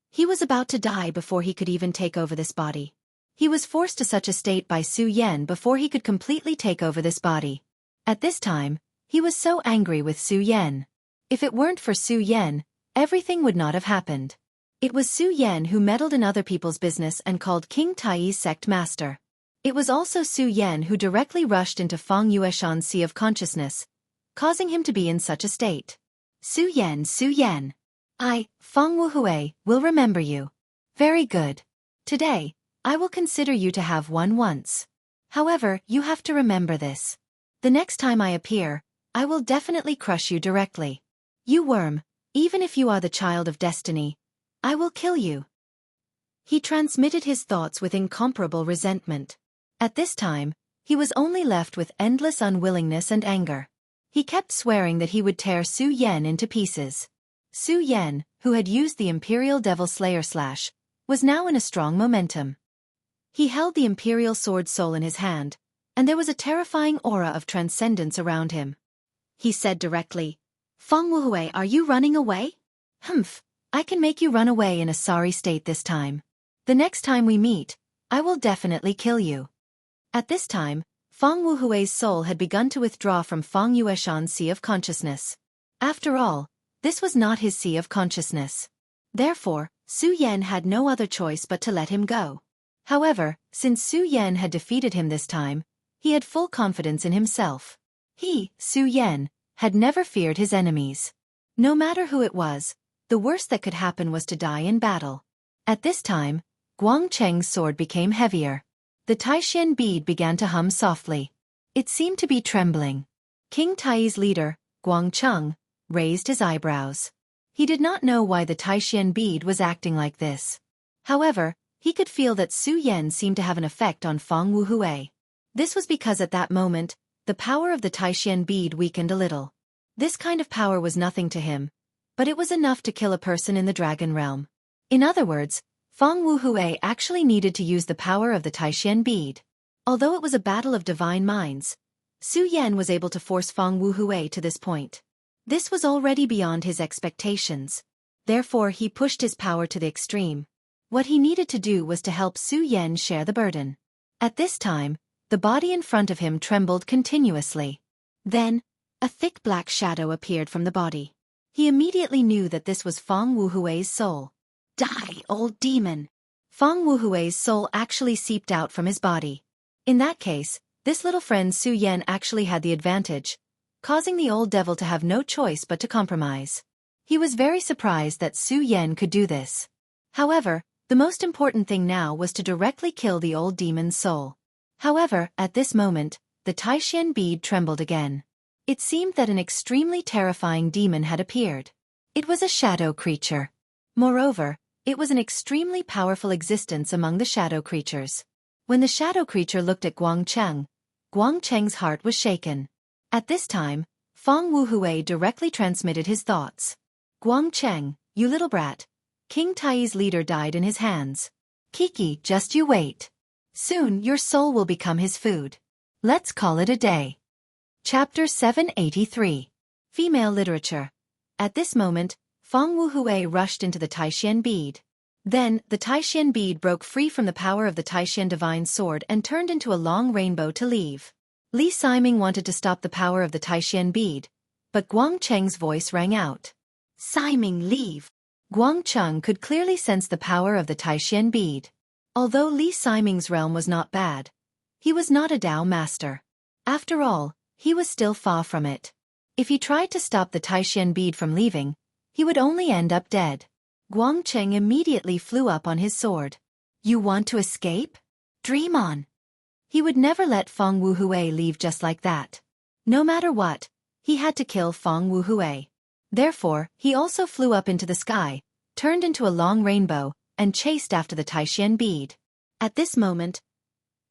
he was about to die before he could even take over this body. He was forced to such a state by Su Yan before he could completely take over this body. At this time, he was so angry with Su Yan. If it weren't for Su Yan, everything would not have happened. It was Su Yan who meddled in other people's business and called King Tai's sect master. It was also Su Yan who directly rushed into Feng Yueshan's sea of consciousness, causing him to be in such a state. Su Yan, I, Feng Wuhui, will remember you. Very good. Today, I will consider you to have won once. However, you have to remember this. The next time I appear, I will definitely crush you directly. You worm, even if you are the child of destiny, I will kill you. He transmitted his thoughts with incomparable resentment. At this time, he was only left with endless unwillingness and anger. He kept swearing that he would tear Su Yan into pieces. Su Yan, who had used the Imperial Devil Slayer Slash, was now in a strong momentum. He held the Imperial Sword Soul in his hand, and there was a terrifying aura of transcendence around him. He said directly, Feng Wuhui, are you running away? Humph, I can make you run away in a sorry state this time. The next time we meet, I will definitely kill you. At this time, Feng Wuhui's soul had begun to withdraw from Feng Yueshan's sea of consciousness. After all, this was not his sea of consciousness. Therefore, Su Yan had no other choice but to let him go. However, since Su Yan had defeated him this time, he had full confidence in himself. He, Su Yan, had never feared his enemies. No matter who it was, the worst that could happen was to die in battle. At this time, Guangcheng's sword became heavier. The Taishan bead began to hum softly. It seemed to be trembling. King Tai's leader, Guangcheng, raised his eyebrows. He did not know why the Taishan bead was acting like this. However, he could feel that Su Yan seemed to have an effect on Feng Wuhui. This was because at that moment, the power of the Taishan bead weakened a little. This kind of power was nothing to him, but it was enough to kill a person in the dragon realm. In other words, Feng Wuhui actually needed to use the power of the Taishan bead. Although it was a battle of divine minds, Su Yan was able to force Feng Wuhui to this point. This was already beyond his expectations. Therefore he pushed his power to the extreme. What he needed to do was to help Su Yan share the burden. At this time, the body in front of him trembled continuously. Then, a thick black shadow appeared from the body. He immediately knew that this was Feng Wuhui's soul. Die, old demon! Feng Wuhui's soul actually seeped out from his body. In that case, this little friend Su Yan actually had the advantage, causing the old devil to have no choice but to compromise. He was very surprised that Su Yan could do this. However, the most important thing now was to directly kill the old demon's soul. However, at this moment, the Taishan bead trembled again. It seemed that an extremely terrifying demon had appeared. It was a shadow creature. Moreover, it was an extremely powerful existence among the shadow creatures. When the shadow creature looked at Guang Cheng's heart was shaken. At this time, Feng Wuhui directly transmitted his thoughts. Guang Cheng, you little brat. King Tai's leader died in his hands. Kiki, just you wait. Soon your soul will become his food. Let's call it a day. Chapter 783. Female Literature. At this moment, Feng Wuhui rushed into the Taishan bead. Then, the Taishan bead broke free from the power of the Taishan divine sword and turned into a long rainbow to leave. Li Siming wanted to stop the power of the Taishan bead, but Guang Cheng's voice rang out. Siming, leave! Guang Cheng could clearly sense the power of the Taishan bead. Although Li Siming's realm was not bad, he was not a Dao master. After all, he was still far from it. If he tried to stop the Taishan bead from leaving, he would only end up dead. Guang Cheng immediately flew up on his sword. You want to escape? Dream on! He would never let Feng Wuhui leave just like that. No matter what, he had to kill Feng Wuhui. Therefore, he also flew up into the sky, turned into a long rainbow, and chased after the Taishan bead. At this moment,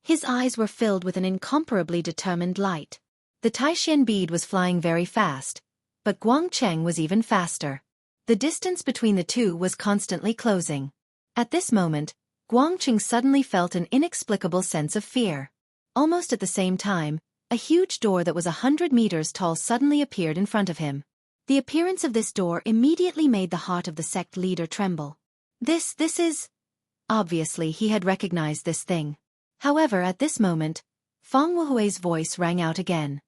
his eyes were filled with an incomparably determined light. The Taishan bead was flying very fast, but Guang Cheng was even faster. The distance between the two was constantly closing. At this moment, Guang Cheng suddenly felt an inexplicable sense of fear. Almost at the same time, a huge door that was 100 meters tall suddenly appeared in front of him. The appearance of this door immediately made the heart of the sect leader tremble. This is... Obviously he had recognized this thing. However, at this moment, Feng Wuhui's voice rang out again.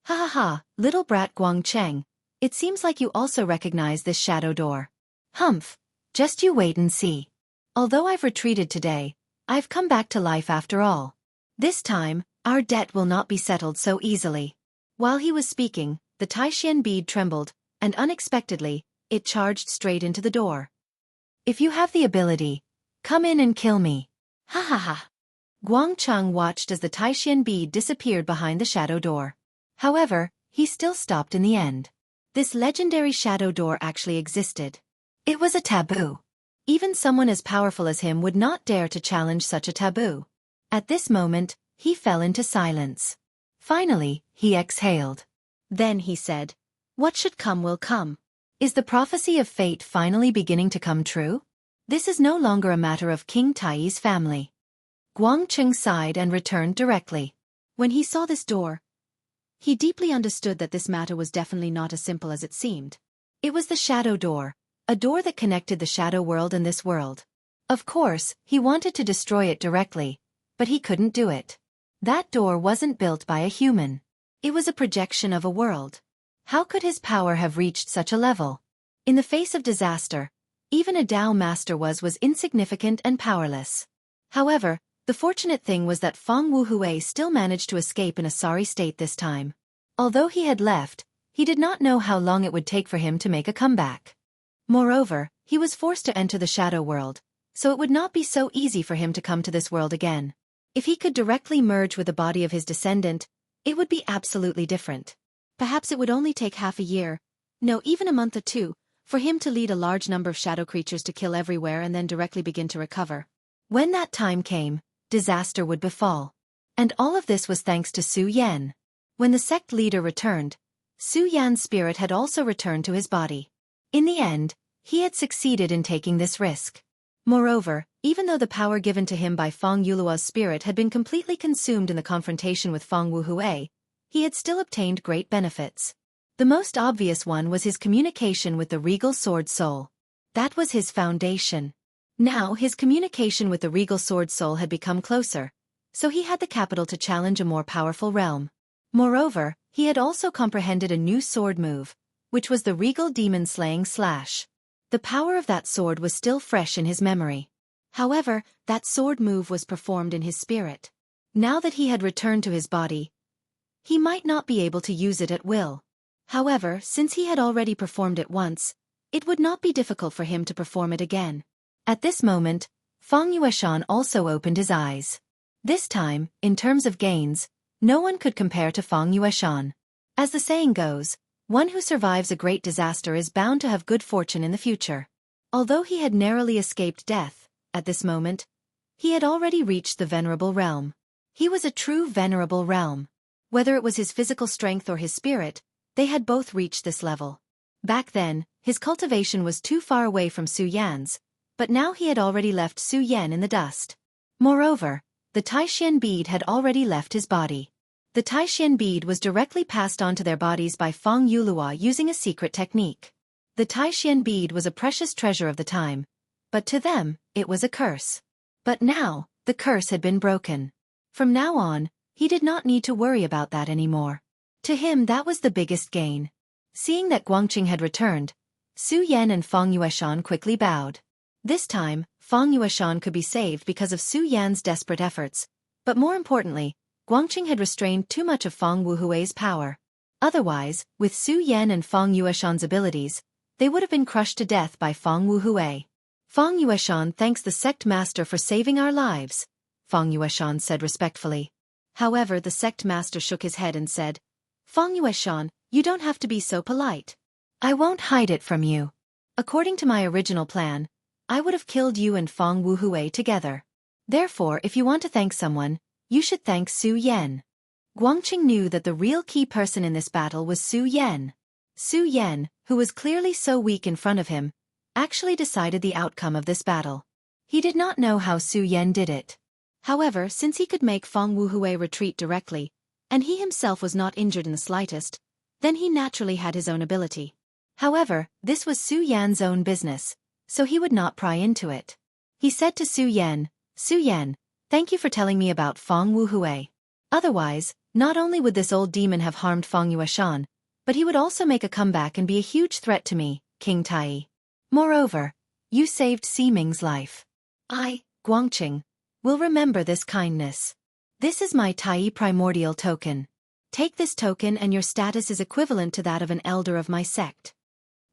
Ha ha ha, little brat Guang Cheng, it seems like you also recognize this shadow door. Humph, just you wait and see. Although I've retreated today, I've come back to life after all. This time, our debt will not be settled so easily. While he was speaking, the Taishan bead trembled, and unexpectedly, it charged straight into the door. If you have the ability, come in and kill me. Ha ha ha. Guang Cheng watched as the Taishan bead disappeared behind the shadow door. However, he still stopped in the end. This legendary shadow door actually existed. It was a taboo. Even someone as powerful as him would not dare to challenge such a taboo. At this moment, he fell into silence. Finally, he exhaled. Then he said, what should come will come. Is the prophecy of fate finally beginning to come true? This is no longer a matter of King Tai's family. Guang Cheng sighed and returned directly. When he saw this door, he deeply understood that this matter was definitely not as simple as it seemed. It was the shadow door, a door that connected the shadow world and this world. Of course, he wanted to destroy it directly, but he couldn't do it. That door wasn't built by a human. It was a projection of a world. How could his power have reached such a level? In the face of disaster, even a Dao master was insignificant and powerless. However, the fortunate thing was that Feng Wuhui still managed to escape in a sorry state this time. Although he had left, he did not know how long it would take for him to make a comeback. Moreover, he was forced to enter the shadow world, so it would not be so easy for him to come to this world again. If he could directly merge with the body of his descendant, it would be absolutely different. Perhaps it would only take half a year, no, even a month or two, for him to lead a large number of shadow creatures to kill everywhere and then directly begin to recover. When that time came, disaster would befall. And all of this was thanks to Su Yan. When the sect leader returned, Su Yan's spirit had also returned to his body. In the end, he had succeeded in taking this risk. Moreover, even though the power given to him by Fang Yuluo's spirit had been completely consumed in the confrontation with Fang Wuhui, he had still obtained great benefits. The most obvious one was his communication with the Regal Sword Soul. That was his foundation. Now his communication with the Regal Sword Soul had become closer, so he had the capital to challenge a more powerful realm. Moreover, he had also comprehended a new sword move, which was the Regal Demon Slaying Slash. The power of that sword was still fresh in his memory. However, that sword move was performed in his spirit. Now that he had returned to his body, he might not be able to use it at will. However, since he had already performed it once, it would not be difficult for him to perform it again. At this moment, Fang Yueshan also opened his eyes. This time, in terms of gains, no one could compare to Fang Yueshan. As the saying goes, one who survives a great disaster is bound to have good fortune in the future. Although he had narrowly escaped death, at this moment, he had already reached the venerable realm. He was a true venerable realm. Whether it was his physical strength or his spirit, they had both reached this level. Back then, his cultivation was too far away from Su Yan's, but now he had already left Su Yan in the dust. Moreover, the Taishan bead had already left his body. The Taishan bead was directly passed on to their bodies by Fang Yuluo using a secret technique. The Taishan bead was a precious treasure of the time, but to them, it was a curse. But now, the curse had been broken. From now on, he did not need to worry about that anymore. To him that was the biggest gain. Seeing that Guangqing had returned, Su Yan and Fang Yueshan quickly bowed. This time, Fang Yueshan could be saved because of Su Yan's desperate efforts, but more importantly, Guangqing had restrained too much of Fang Wuhui's power. Otherwise, with Su Yan and Fang Yueshan's abilities, they would have been crushed to death by Fang Wuhui. Fang Yueshan thanks the sect master for saving our lives, Fang Yueshan said respectfully. However, the sect master shook his head and said, Fang Yueshan, you don't have to be so polite. I won't hide it from you. According to my original plan, I would have killed you and Fang Wuhui together. Therefore, if you want to thank someone, you should thank Su Yan. Guangqing knew that the real key person in this battle was Su Yan. Su Yan, who was clearly so weak in front of him, actually decided the outcome of this battle. He did not know how Su Yan did it. However, since he could make Fang Wuhui retreat directly, and he himself was not injured in the slightest, then he naturally had his own ability. However, this was Su Yan's own business, so he would not pry into it. He said to Su Yan, thank you for telling me about Fang Wuhui. Otherwise, not only would this old demon have harmed Fang Yueshan, but he would also make a comeback and be a huge threat to me, King Tai. Moreover, you saved Ximing's life. I, Guangqing, will remember this kindness. This is my Tai primordial token. Take this token and your status is equivalent to that of an elder of my sect.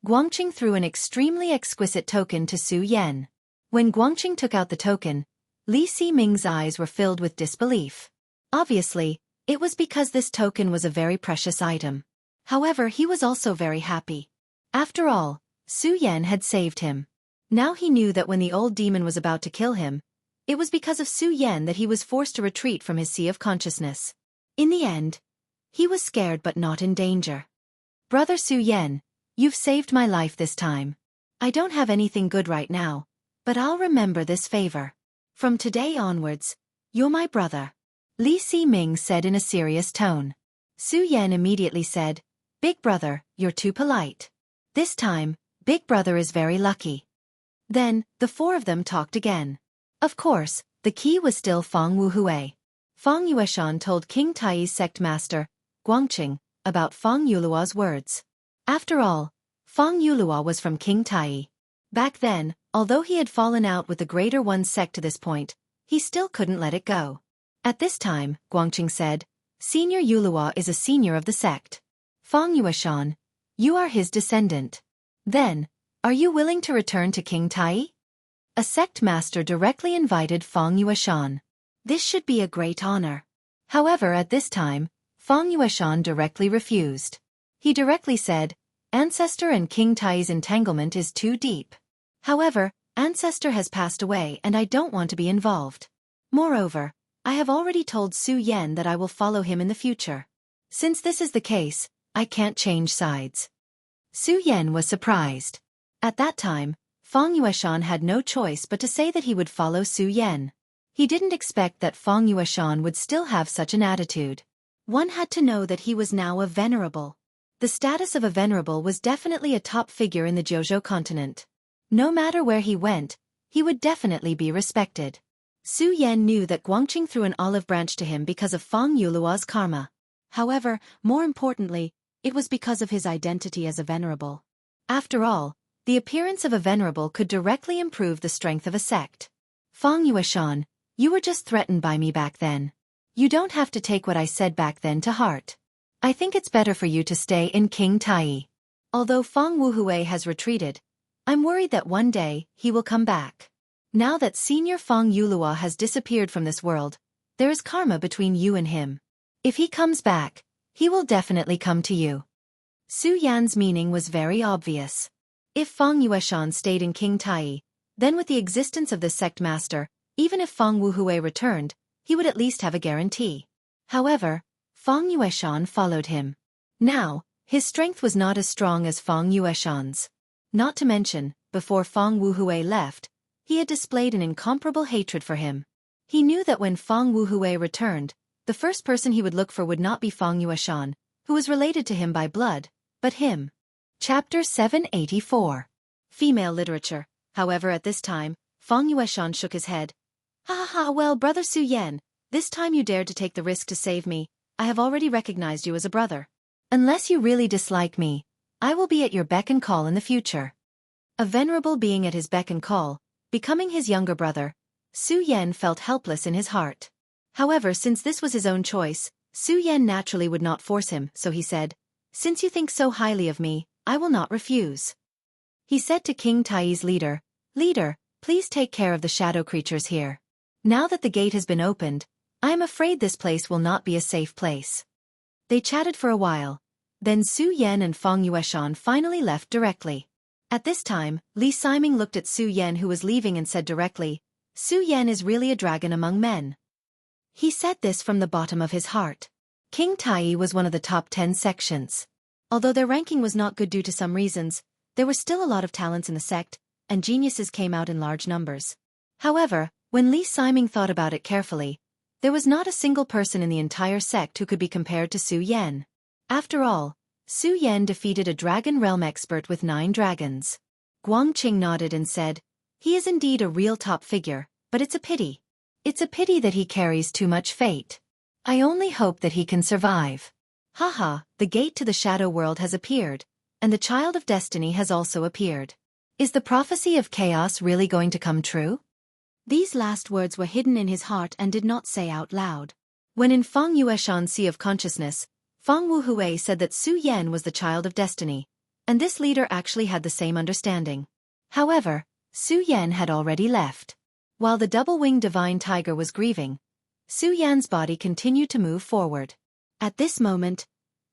Guangqing threw an extremely exquisite token to Su Yan. When Guangqing took out the token, Li Ximing's eyes were filled with disbelief. Obviously, it was because this token was a very precious item. However, he was also very happy. After all, Su Yan had saved him. Now he knew that when the old demon was about to kill him, it was because of Su Yan that he was forced to retreat from his sea of consciousness. In the end, he was scared but not in danger. Brother Su Yan, you've saved my life this time. I don't have anything good right now, but I'll remember this favor. From today onwards, you're my brother. Li Ximing said in a serious tone. Su Yan immediately said, Big brother, you're too polite. This time, Big brother is very lucky. Then, the four of them talked again. Of course, the key was still Fang Wuhui. Fang Yueshan told King Tai's sect master, Guangqing, about Fang Yuluo's words. After all, Fang Yuluo was from King Tai. Back then, although he had fallen out with the Greater One sect to this point, he still couldn't let it go. At this time, Guangqing said, Senior Yuluo is a senior of the sect. Fang Yueshan, you are his descendant. Then, are you willing to return to King Tai? A sect master directly invited Fang Yueshan. This should be a great honor. However, at this time, Fang Yueshan directly refused. He directly said, Ancestor and King Tai's entanglement is too deep. However, Ancestor has passed away and I don't want to be involved. Moreover, I have already told Su Yan that I will follow him in the future. Since this is the case, I can't change sides. Su Yan was surprised. At that time, Feng Yueshan had no choice but to say that he would follow Su Yan. He didn't expect that Feng Yueshan would still have such an attitude. One had to know that he was now a venerable. The status of a venerable was definitely a top figure in the Jojo continent. No matter where he went, he would definitely be respected. Su Yan knew that Guangqing threw an olive branch to him because of Feng Yuluo's karma. However, more importantly, it was because of his identity as a venerable. After all, the appearance of a venerable could directly improve the strength of a sect. Feng Yueshan, you were just threatened by me back then. You don't have to take what I said back then to heart. I think it's better for you to stay in King Tai. Although Feng Wuhui has retreated, I'm worried that one day he will come back. Now that Senior Feng Yuluo has disappeared from this world, there is karma between you and him. If he comes back, he will definitely come to you. Su Yan's meaning was very obvious. If Feng Yueshan stayed in King Tai, then with the existence of this sect master, even if Feng Wuhui returned, he would at least have a guarantee. However, Feng Yueshan followed him. Now, his strength was not as strong as Feng Yueshan's. Not to mention, before Feng Wuhui left, he had displayed an incomparable hatred for him. He knew that when Feng Wuhui returned, the first person he would look for would not be Feng Yueshan, who was related to him by blood, but him. Chapter 784. Female Literature. However, at this time, Feng Yueshan shook his head. Well, Brother Su Yan, this time you dared to take the risk to save me. I have already recognized you as a brother. Unless you really dislike me, I will be at your beck and call in the future. A venerable being at his beck and call, becoming his younger brother, Su Yan felt helpless in his heart. However, since this was his own choice, Su Yan naturally would not force him, so he said, "Since you think so highly of me, I will not refuse." He said to King Tai's leader, "Leader, please take care of the shadow creatures here. Now that the gate has been opened, I am afraid this place will not be a safe place." They chatted for a while. Then Su Yan and Feng Yueshan finally left directly. At this time, Li Siming looked at Su Yan who was leaving and said directly, "Su Yan is really a dragon among men." He said this from the bottom of his heart. King Tai was one of the top 10 sections. Although their ranking was not good due to some reasons, there were still a lot of talents in the sect, and geniuses came out in large numbers. However, when Li Siming thought about it carefully, there was not a single person in the entire sect who could be compared to Su Yan. After all, Su Yan defeated a dragon realm expert with 9 dragons. Guangqing nodded and said, "He is indeed a real top figure, but it's a pity. It's a pity that he carries too much fate. I only hope that he can survive." The gate to the shadow world has appeared, and the child of destiny has also appeared. Is the prophecy of chaos really going to come true? These last words were hidden in his heart and did not say out loud. When in Feng Yueshan's Sea of Consciousness, Feng Wuhui said that Su Yan was the child of destiny, and this leader actually had the same understanding. However, Su Yan had already left. While the double-winged divine tiger was grieving, Su Yan's body continued to move forward. At this moment,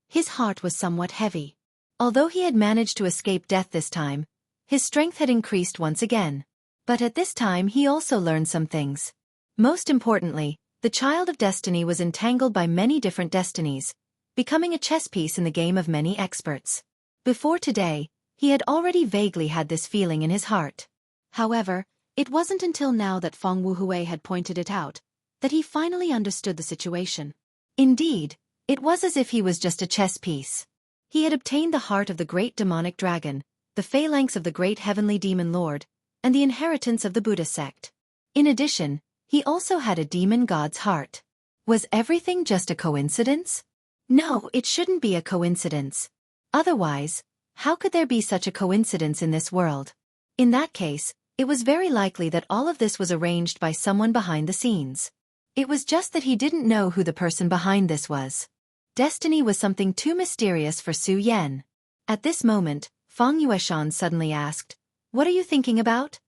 his heart was somewhat heavy. Although he had managed to escape death this time, his strength had increased once again. But at this time he also learned some things. Most importantly, the child of destiny was entangled by many different destinies, becoming a chess piece in the game of many experts. Before today, he had already vaguely had this feeling in his heart. However, it wasn't until now that Feng Wuhui had pointed it out, that he finally understood the situation. Indeed, it was as if he was just a chess piece. He had obtained the heart of the great demonic dragon, the phalanx of the great heavenly demon lord, and the inheritance of the Buddha sect. In addition, he also had a demon god's heart. Was everything just a coincidence? No, it shouldn't be a coincidence. Otherwise, how could there be such a coincidence in this world? In that case, it was very likely that all of this was arranged by someone behind the scenes. It was just that he didn't know who the person behind this was. Destiny was something too mysterious for Su Yan. At this moment, Feng Yueshan suddenly asked, "What are you thinking about?"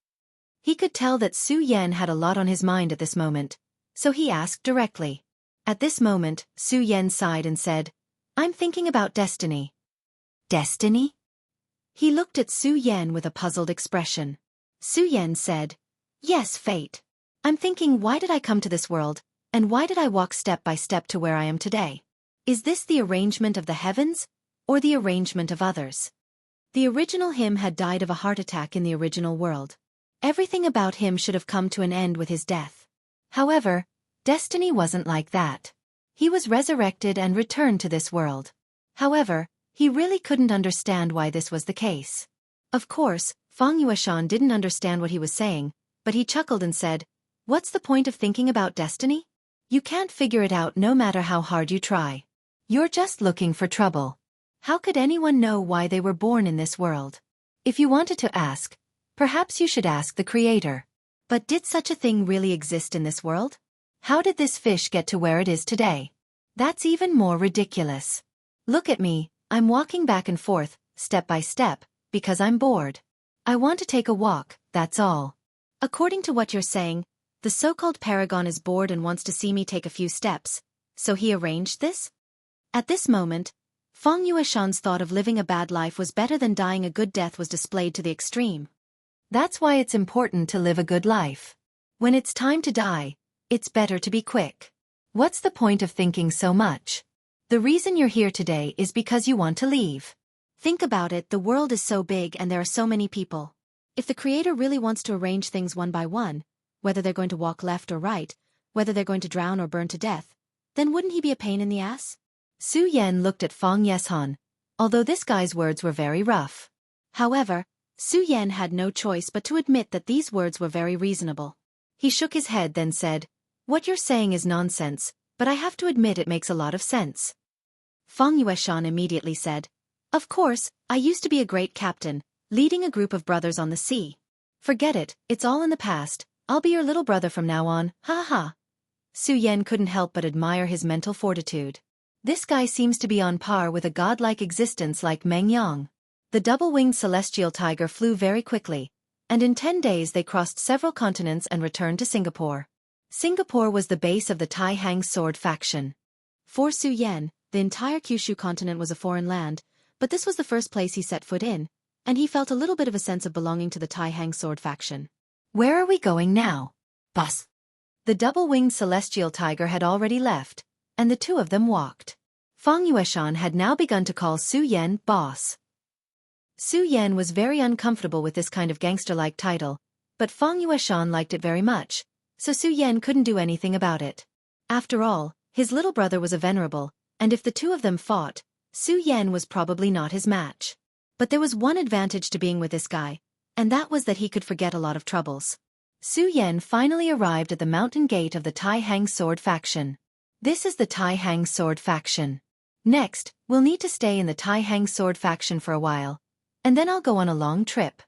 He could tell that Su Yan had a lot on his mind at this moment, so he asked directly. At this moment, Su Yan sighed and said, "I'm thinking about destiny." Destiny? He looked at Su Yan with a puzzled expression. Su Yan said, "Yes, fate. I'm thinking, why did I come to this world, and why did I walk step by step to where I am today? Is this the arrangement of the heavens, or the arrangement of others?" The original him had died of a heart attack in the original world. Everything about him should have come to an end with his death. However, destiny wasn't like that. He was resurrected and returned to this world. However, he really couldn't understand why this was the case. Of course, Feng Yueshan didn't understand what he was saying, but he chuckled and said, "What's the point of thinking about destiny? You can't figure it out no matter how hard you try. You're just looking for trouble. How could anyone know why they were born in this world? If you wanted to ask, perhaps you should ask the Creator. But did such a thing really exist in this world? How did this fish get to where it is today? That's even more ridiculous. Look at me, I'm walking back and forth, step by step, because I'm bored. I want to take a walk, that's all. According to what you're saying, the so-called paragon is bored and wants to see me take a few steps, so he arranged this?" At this moment, Feng Yueshan's thought of living a bad life was better than dying a good death was displayed to the extreme. That's why it's important to live a good life. When it's time to die, it's better to be quick. What's the point of thinking so much? The reason you're here today is because you want to leave. Think about it, the world is so big and there are so many people. If the Creator really wants to arrange things one by one, whether they're going to walk left or right, whether they're going to drown or burn to death, then wouldn't he be a pain in the ass? Su Yan looked at Feng Yueshan, although this guy's words were very rough. However, Su Yan had no choice but to admit that these words were very reasonable. He shook his head then said, "What you're saying is nonsense, but I have to admit it makes a lot of sense." Feng Yueshan immediately said, "Of course, I used to be a great captain, leading a group of brothers on the sea. Forget it, it's all in the past, I'll be your little brother from now on, ha ha." Su Yan couldn't help but admire his mental fortitude. This guy seems to be on par with a godlike existence like Meng Yang. The double-winged celestial tiger flew very quickly, and in 10 days they crossed several continents and returned to Singapore. Singapore was the base of the Tai Hang sword faction. For Su Yan, the entire Kyushu continent was a foreign land, but this was the first place he set foot in, and he felt a little bit of a sense of belonging to the Tai Hang sword faction. "Where are we going now, boss?" The double-winged celestial tiger had already left, and the two of them walked. Feng Yueshan had now begun to call Su Yan boss. Su Yan was very uncomfortable with this kind of gangster-like title, but Feng Yueshan liked it very much, so Su Yan couldn't do anything about it. After all, his little brother was a venerable, and if the two of them fought, Su Yan was probably not his match. But there was one advantage to being with this guy, and that was that he could forget a lot of troubles. Su Yan finally arrived at the mountain gate of the Tai Hang sword faction. This is the Tai Hang sword faction. Next, we'll need to stay in the Tai Hang sword faction for a while, and then I'll go on a long trip.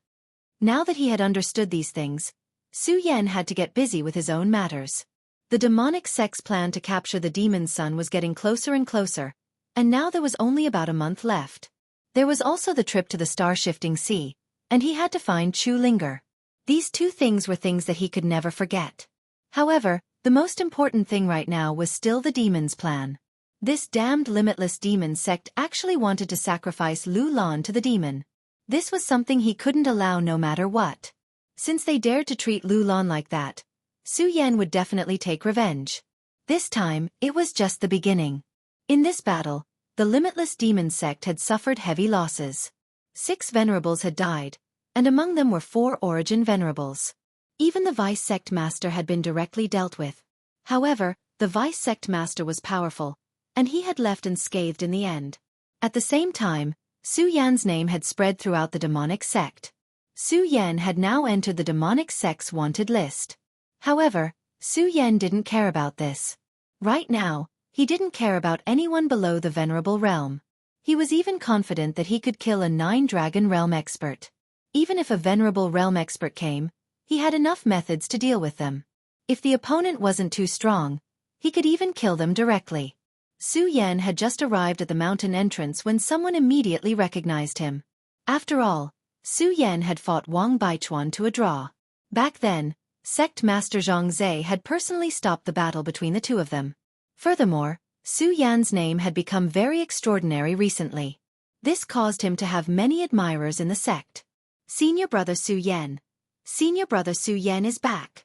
Now that he had understood these things, Su Yan had to get busy with his own matters. The demonic sect's plan to capture the demon's son was getting closer and closer, and now there was only about a month left. There was also the trip to the star-shifting sea, and he had to find Chu Linger. These two things were things that he could never forget. However, the most important thing right now was still the demon's plan. This damned limitless demon sect actually wanted to sacrifice Lu Lan to the demon. This was something he couldn't allow no matter what. Since they dared to treat Lu Lan like that, Su Yan would definitely take revenge. This time, it was just the beginning. In this battle, the limitless demon sect had suffered heavy losses. 6 venerables had died, and among them were 4 origin venerables. Even the vice sect master had been directly dealt with. However, the vice sect master was powerful, and he had left unscathed in the end. At the same time, Su Yan's name had spread throughout the demonic sect. Su Yan had now entered the demonic sect's wanted list. However, Su Yan didn't care about this. Right now, he didn't care about anyone below the venerable realm. He was even confident that he could kill a 9-dragon realm expert. Even if a venerable realm expert came, he had enough methods to deal with them. If the opponent wasn't too strong, he could even kill them directly. Su Yan had just arrived at the mountain entrance when someone immediately recognized him. After all, Su Yan had fought Wang Baichuan to a draw. Back then, Sect Master Zhang Zhe had personally stopped the battle between the two of them. Furthermore, Su Yan's name had become very extraordinary recently. This caused him to have many admirers in the sect. Senior brother Su Yan. Senior brother Su Yan is back.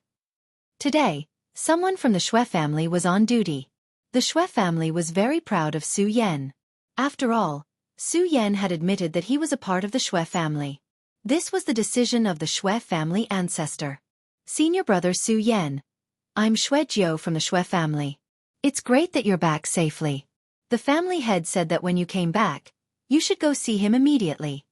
Today, someone from the Shui family was on duty. The Shui family was very proud of Su Yan. After all, Su Yan had admitted that he was a part of the Shui family. This was the decision of the Shui family ancestor. Senior brother Su Yan. I'm Shui Jiu from the Shui family. It's great that you're back safely. The family head said that when you came back, you should go see him immediately.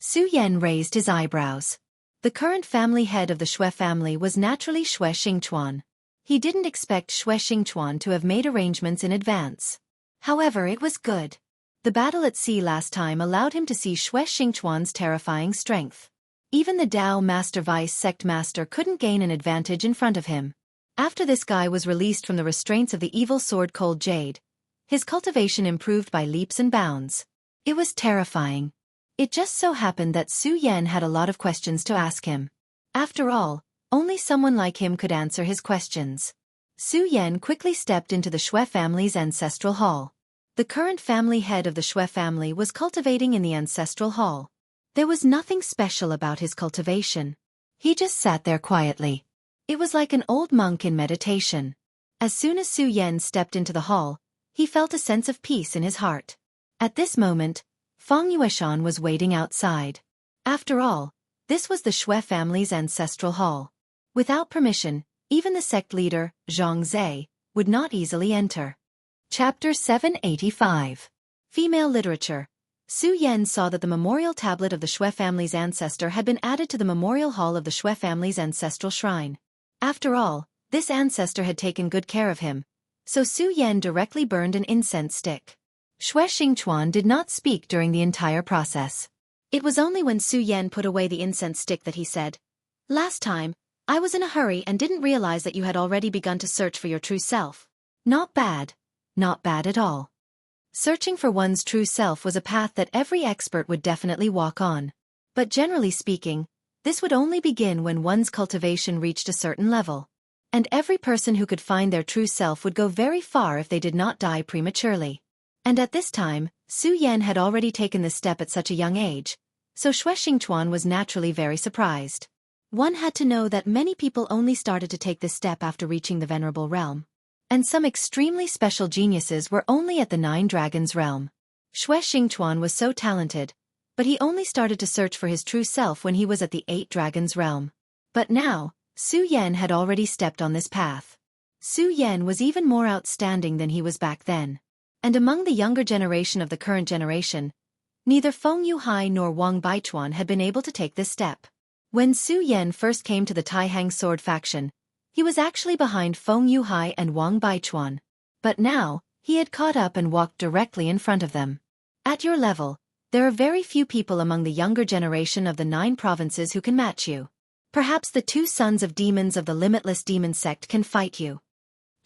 Su Yan raised his eyebrows. The current family head of the Shui family was naturally Shui Xingchuan. He didn't expect Shui Xingchuan to have made arrangements in advance. However, it was good. The battle at sea last time allowed him to see Shui Xingchuan's terrifying strength. Even the Dao Master Vice Sect Master couldn't gain an advantage in front of him. After this guy was released from the restraints of the evil sword Cold Jade, his cultivation improved by leaps and bounds. It was terrifying. It just so happened that Su Yan had a lot of questions to ask him. After all, only someone like him could answer his questions. Su Yan quickly stepped into the Shui family's ancestral hall. The current family head of the Shui family was cultivating in the ancestral hall. There was nothing special about his cultivation. He just sat there quietly. It was like an old monk in meditation. As soon as Su Yan stepped into the hall, he felt a sense of peace in his heart. At this moment, Feng Yueshan was waiting outside. After all, this was the Shui family's ancestral hall. Without permission, even the sect leader, Zhang Zhe, would not easily enter. Chapter 785. Female Literature. Su Yan saw that the memorial tablet of the Shui family's ancestor had been added to the memorial hall of the Shui family's ancestral shrine. After all, this ancestor had taken good care of him, so Su Yan directly burned an incense stick. Shui Xingchuan did not speak during the entire process. It was only when Su Yan put away the incense stick that he said, "Last time, I was in a hurry and didn't realize that you had already begun to search for your true self." Not bad. Not bad at all. Searching for one's true self was a path that every expert would definitely walk on. But generally speaking, this would only begin when one's cultivation reached a certain level. And every person who could find their true self would go very far if they did not die prematurely. And at this time, Su Yan had already taken this step at such a young age, so Shui Xingchuan was naturally very surprised. One had to know that many people only started to take this step after reaching the Venerable Realm. And some extremely special geniuses were only at the 9 Dragons realm. Shui Xingchuan was so talented, but he only started to search for his true self when he was at the 8 Dragons realm. But now, Su Yan had already stepped on this path. Su Yan was even more outstanding than he was back then. And among the younger generation of the current generation, neither Feng Yuhai nor Wang Baichuan had been able to take this step. When Su Yan first came to the Taihang sword faction, he was actually behind Feng Yuhai and Wang Baichuan. But now, he had caught up and walked directly in front of them. At your level, there are very few people among the younger generation of the 9 provinces who can match you. Perhaps the 2 sons of demons of the limitless demon sect can fight you.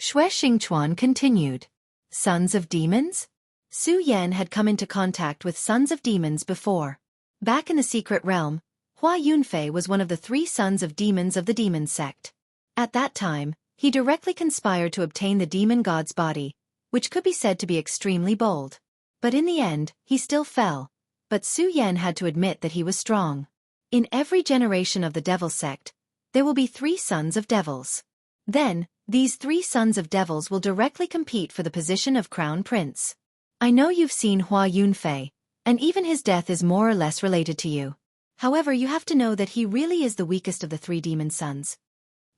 Shui Xingchuan continued. Sons of demons? Su Yan had come into contact with sons of demons before. Back in the secret realm, Hua Yunfei was one of the 3 sons of demons of the demon sect. At that time, he directly conspired to obtain the demon god's body, which could be said to be extremely bold. But in the end, he still fell. But Su Yan had to admit that he was strong. In every generation of the devil sect, there will be 3 sons of devils. Then, these 3 sons of devils will directly compete for the position of crown prince. I know you've seen Hua Yunfei, and even his death is more or less related to you. However, you have to know that he really is the weakest of the 3 demon sons.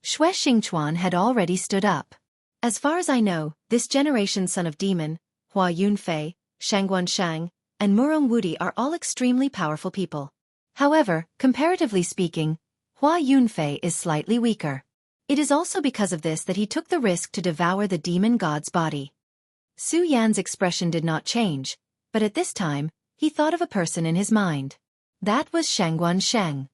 Shui Xingchuan had already stood up. As far as I know, this generation's son of demon, Hua Yunfei, Shangguan Shang, and Murong Wudi are all extremely powerful people. However, comparatively speaking, Hua Yunfei is slightly weaker. It is also because of this that he took the risk to devour the demon god's body. Su Yan's expression did not change, but at this time, he thought of a person in his mind. That was Shangguan Shang.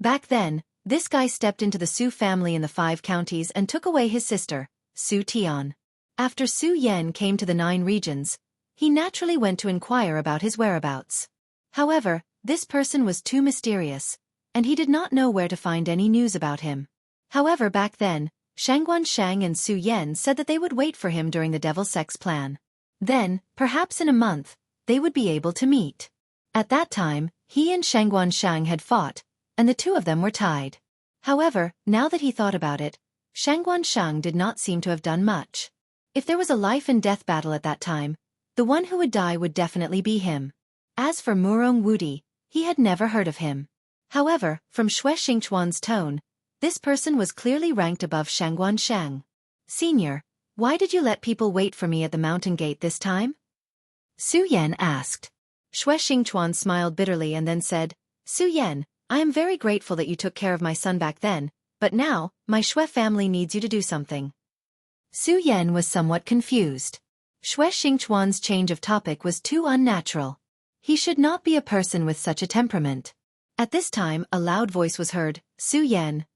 Back then, this guy stepped into the Su family in the 5 counties and took away his sister, Su Tian. After Su Yan came to the 9 regions, he naturally went to inquire about his whereabouts. However, this person was too mysterious, and he did not know where to find any news about him. However, back then, Shangguan Shang and Su Yan said that they would wait for him during the Devil Sex plan. Then, perhaps in a month, they would be able to meet. At that time, he and Shangguan Shang had fought, and the two of them were tied. However, now that he thought about it, Shangguan Shang did not seem to have done much. If there was a life-and-death battle at that time, the one who would die would definitely be him. As for Murong Wudi, he had never heard of him. However, from Xue Xingchuan's tone, this person was clearly ranked above Shangguan Shang. Senior, why did you let people wait for me at the mountain gate this time? Su Yan asked. Xue Xingchuan smiled bitterly and then said, Su Yan, I am very grateful that you took care of my son back then, but now, my Xue family needs you to do something. Su Yan was somewhat confused. Xue Xingchuan's change of topic was too unnatural. He should not be a person with such a temperament. At this time, a loud voice was heard, Su Yan.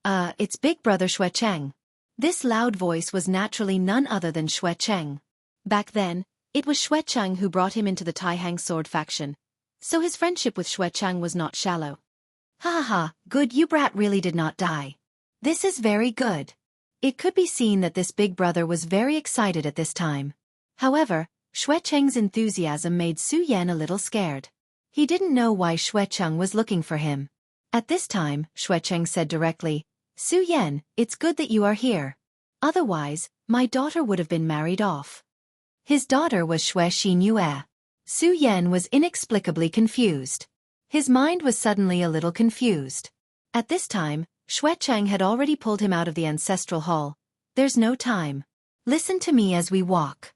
It's Big Brother Xue Cheng. This loud voice was naturally none other than Xue Cheng. Back then, it was Xue Cheng who brought him into the Tai-Hang sword faction, so his friendship with Xue Cheng was not shallow. Ha ha ha, good, you brat really did not die. This is very good. It could be seen that this big brother was very excited at this time. However, Xue Cheng's enthusiasm made Su Yan a little scared. He didn't know why Xue Cheng was looking for him. At this time, Xue Cheng said directly, Su Yan, it's good that you are here. Otherwise, my daughter would have been married off. His daughter was Xue Xinyue. Su Yan was inexplicably confused. His mind was suddenly a little confused. At this time, Xue Cheng had already pulled him out of the ancestral hall. There's no time. Listen to me as we walk.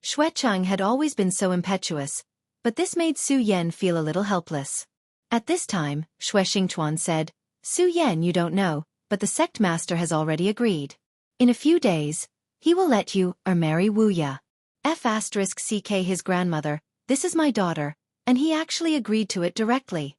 Xue Cheng had always been so impetuous, but this made Su Yan feel a little helpless. At this time, Xue Xingchuan said, Su Yan, you don't know, but the sect master has already agreed. In a few days, he will let you marry Wu Ya. F*ck his grandmother, this is my daughter, and he actually agreed to it directly.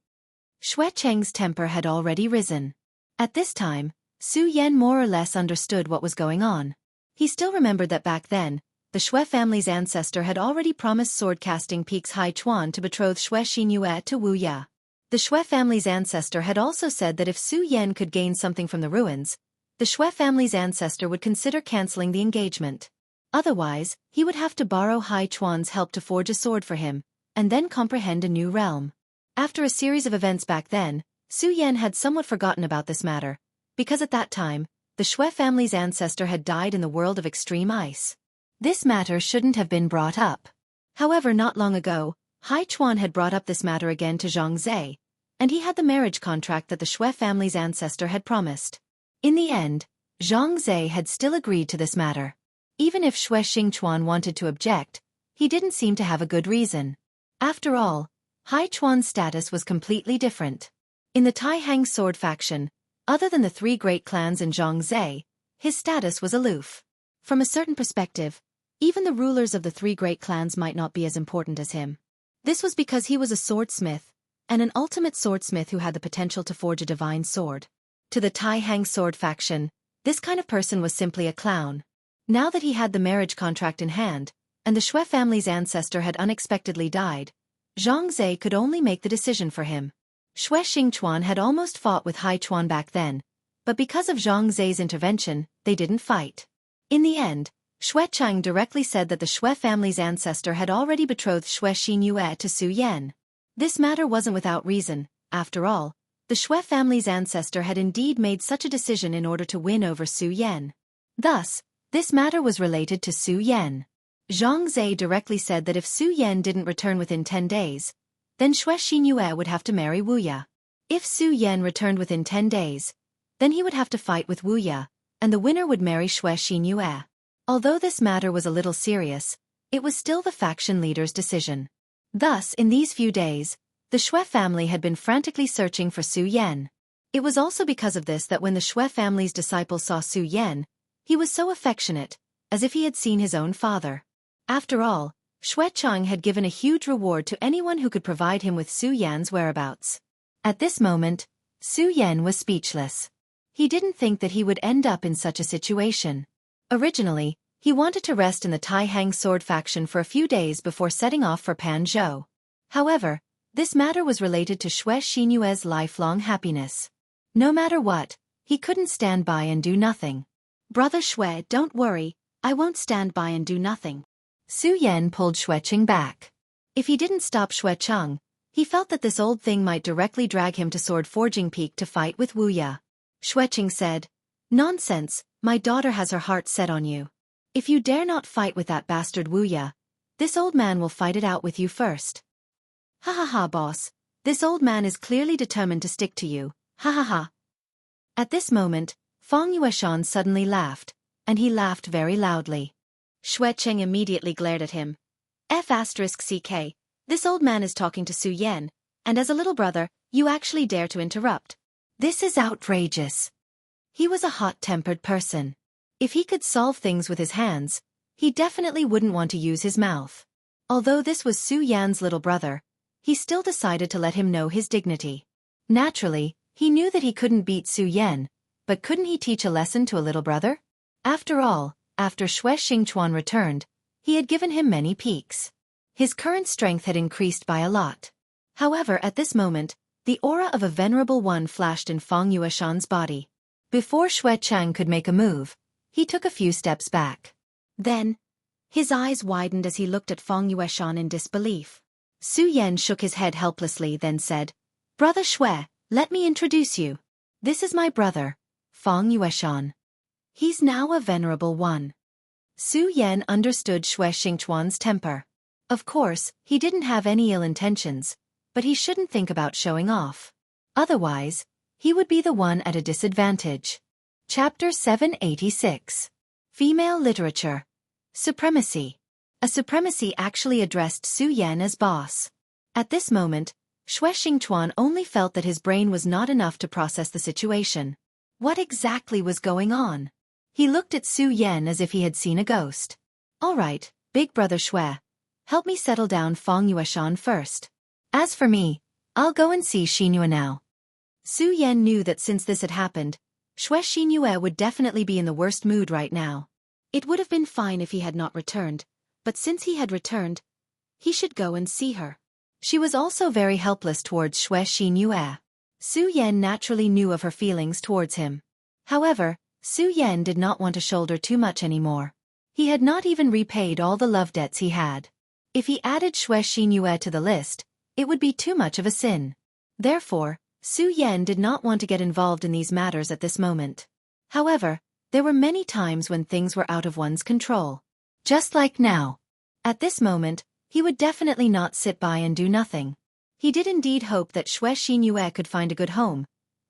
Xue Cheng's temper had already risen. At this time, Su Yan more or less understood what was going on. He still remembered that back then, the Xue family's ancestor had already promised sword-casting Peaks Hai Chuan to betroth Xue Xinyue to Wu Ya. The Xue family's ancestor had also said that if Su Yan could gain something from the ruins, the Xue family's ancestor would consider canceling the engagement. Otherwise, he would have to borrow Hai Chuan's help to forge a sword for him, and then comprehend a new realm. After a series of events back then, Su Yan had somewhat forgotten about this matter, because at that time, the Xue family's ancestor had died in the world of extreme ice. This matter shouldn't have been brought up. However, not long ago, Hai Chuan had brought up this matter again to Zhang Zhe, and he had the marriage contract that the Xue family's ancestor had promised. In the end, Zhang Zhe had still agreed to this matter. Even if Xue Xingchuan wanted to object, he didn't seem to have a good reason. After all, Hai Chuan's status was completely different. In the Tai-Hang sword faction, other than the three great clans and Zhang Zhe, his status was aloof. From a certain perspective, even the rulers of the three great clans might not be as important as him. This was because he was a swordsmith, and an ultimate swordsmith who had the potential to forge a divine sword. To the Tai-Hang sword faction, this kind of person was simply a clown. Now that he had the marriage contract in hand, and the Xue family's ancestor had unexpectedly died, Zhang Zhe could only make the decision for him. Xue Xingchuan had almost fought with Hai Chuan back then, but because of Zhang Zhe's intervention, they didn't fight. In the end, Xue Cheng directly said that the Xue family's ancestor had already betrothed Xue Xinyue to Su Yan. This matter wasn't without reason. After all, the Xue family's ancestor had indeed made such a decision in order to win over Su Yan. Thus, this matter was related to Su Yan. Zhang Zhe directly said that if Su Yan didn't return within 10 days, then Xue Xinyue would have to marry Wu Ya. If Su Yan returned within 10 days, then he would have to fight with Wu Ya, and the winner would marry Xue Xinyue. Although this matter was a little serious, it was still the faction leader's decision. Thus, in these few days, the Xue family had been frantically searching for Su Yan. It was also because of this that when the Xue family's disciples saw Su Yan, he was so affectionate, as if he had seen his own father. After all, Xue Cheng had given a huge reward to anyone who could provide him with Su Yan's whereabouts. At this moment, Su Yan was speechless. He didn't think that he would end up in such a situation. Originally, he wanted to rest in the Tai-Hang sword faction for a few days before setting off for Panzhou. However, this matter was related to Xue Xinyue's lifelong happiness. No matter what, he couldn't stand by and do nothing. Brother Xue, don't worry, I won't stand by and do nothing. Su Yan pulled Xue Cheng back. If he didn't stop Xue Cheng, He felt that this old thing might directly drag him to Sword Forging Peak to fight with Wu Ya. Xuecheng said, "Nonsense, my daughter has her heart set on you. If you dare not fight with that bastard Wu Ya, this old man will fight it out with you first." "Ha ha ha, boss. This old man is clearly determined to stick to you, ha ha ha." At this moment, Feng Yueshan suddenly laughed, and he laughed very loudly. Xuecheng immediately glared at him. F***CK, this old man is talking to Su Yan, and as a little brother, you actually dare to interrupt. This is outrageous. He was a hot-tempered person. If he could solve things with his hands, he definitely wouldn't want to use his mouth. Although this was Su Yan's little brother, he still decided to let him know his dignity. Naturally, he knew that he couldn't beat Su Yan, but couldn't he teach a lesson to a little brother? After all, after Xue Xingchuan returned, he had given him many peaks. His current strength had increased by a lot. However, at this moment, the aura of a venerable one flashed in Feng Yueshan's body. Before Xuecheng could make a move, he took a few steps back. Then, his eyes widened as he looked at Feng Yueshan in disbelief. Su Yan shook his head helplessly, then said, "Brother Xue, let me introduce you. This is my brother, Feng Yueshan. He's now a venerable one." Su Yan understood Xue Xingchuan's temper. Of course, he didn't have any ill intentions, but he shouldn't think about showing off. Otherwise, he would be the one at a disadvantage. Chapter 786. Female Literature. Supremacy. A supremacy actually addressed Su Yan as boss. At this moment, Xue Xingchuan only felt that his brain was not enough to process the situation. What exactly was going on? He looked at Su Yan as if he had seen a ghost. "All right, big brother Xue. Help me settle down Feng Yueshan first. As for me, I'll go and see Xinyu now." Su Yan knew that since this had happened, Xue Xinyu would definitely be in the worst mood right now. It would have been fine if he had not returned, but since he had returned, he should go and see her. She was also very helpless towards Xue Xinyu. Su Yan naturally knew of her feelings towards him. However, Su Yan did not want to shoulder too much anymore. He had not even repaid all the love debts he had. If he added Xue Xinyu to the list, it would be too much of a sin. Therefore, Su Yan did not want to get involved in these matters at this moment. However, there were many times when things were out of one's control. Just like now. At this moment, he would definitely not sit by and do nothing. He did indeed hope that Xue Xinyu could find a good home,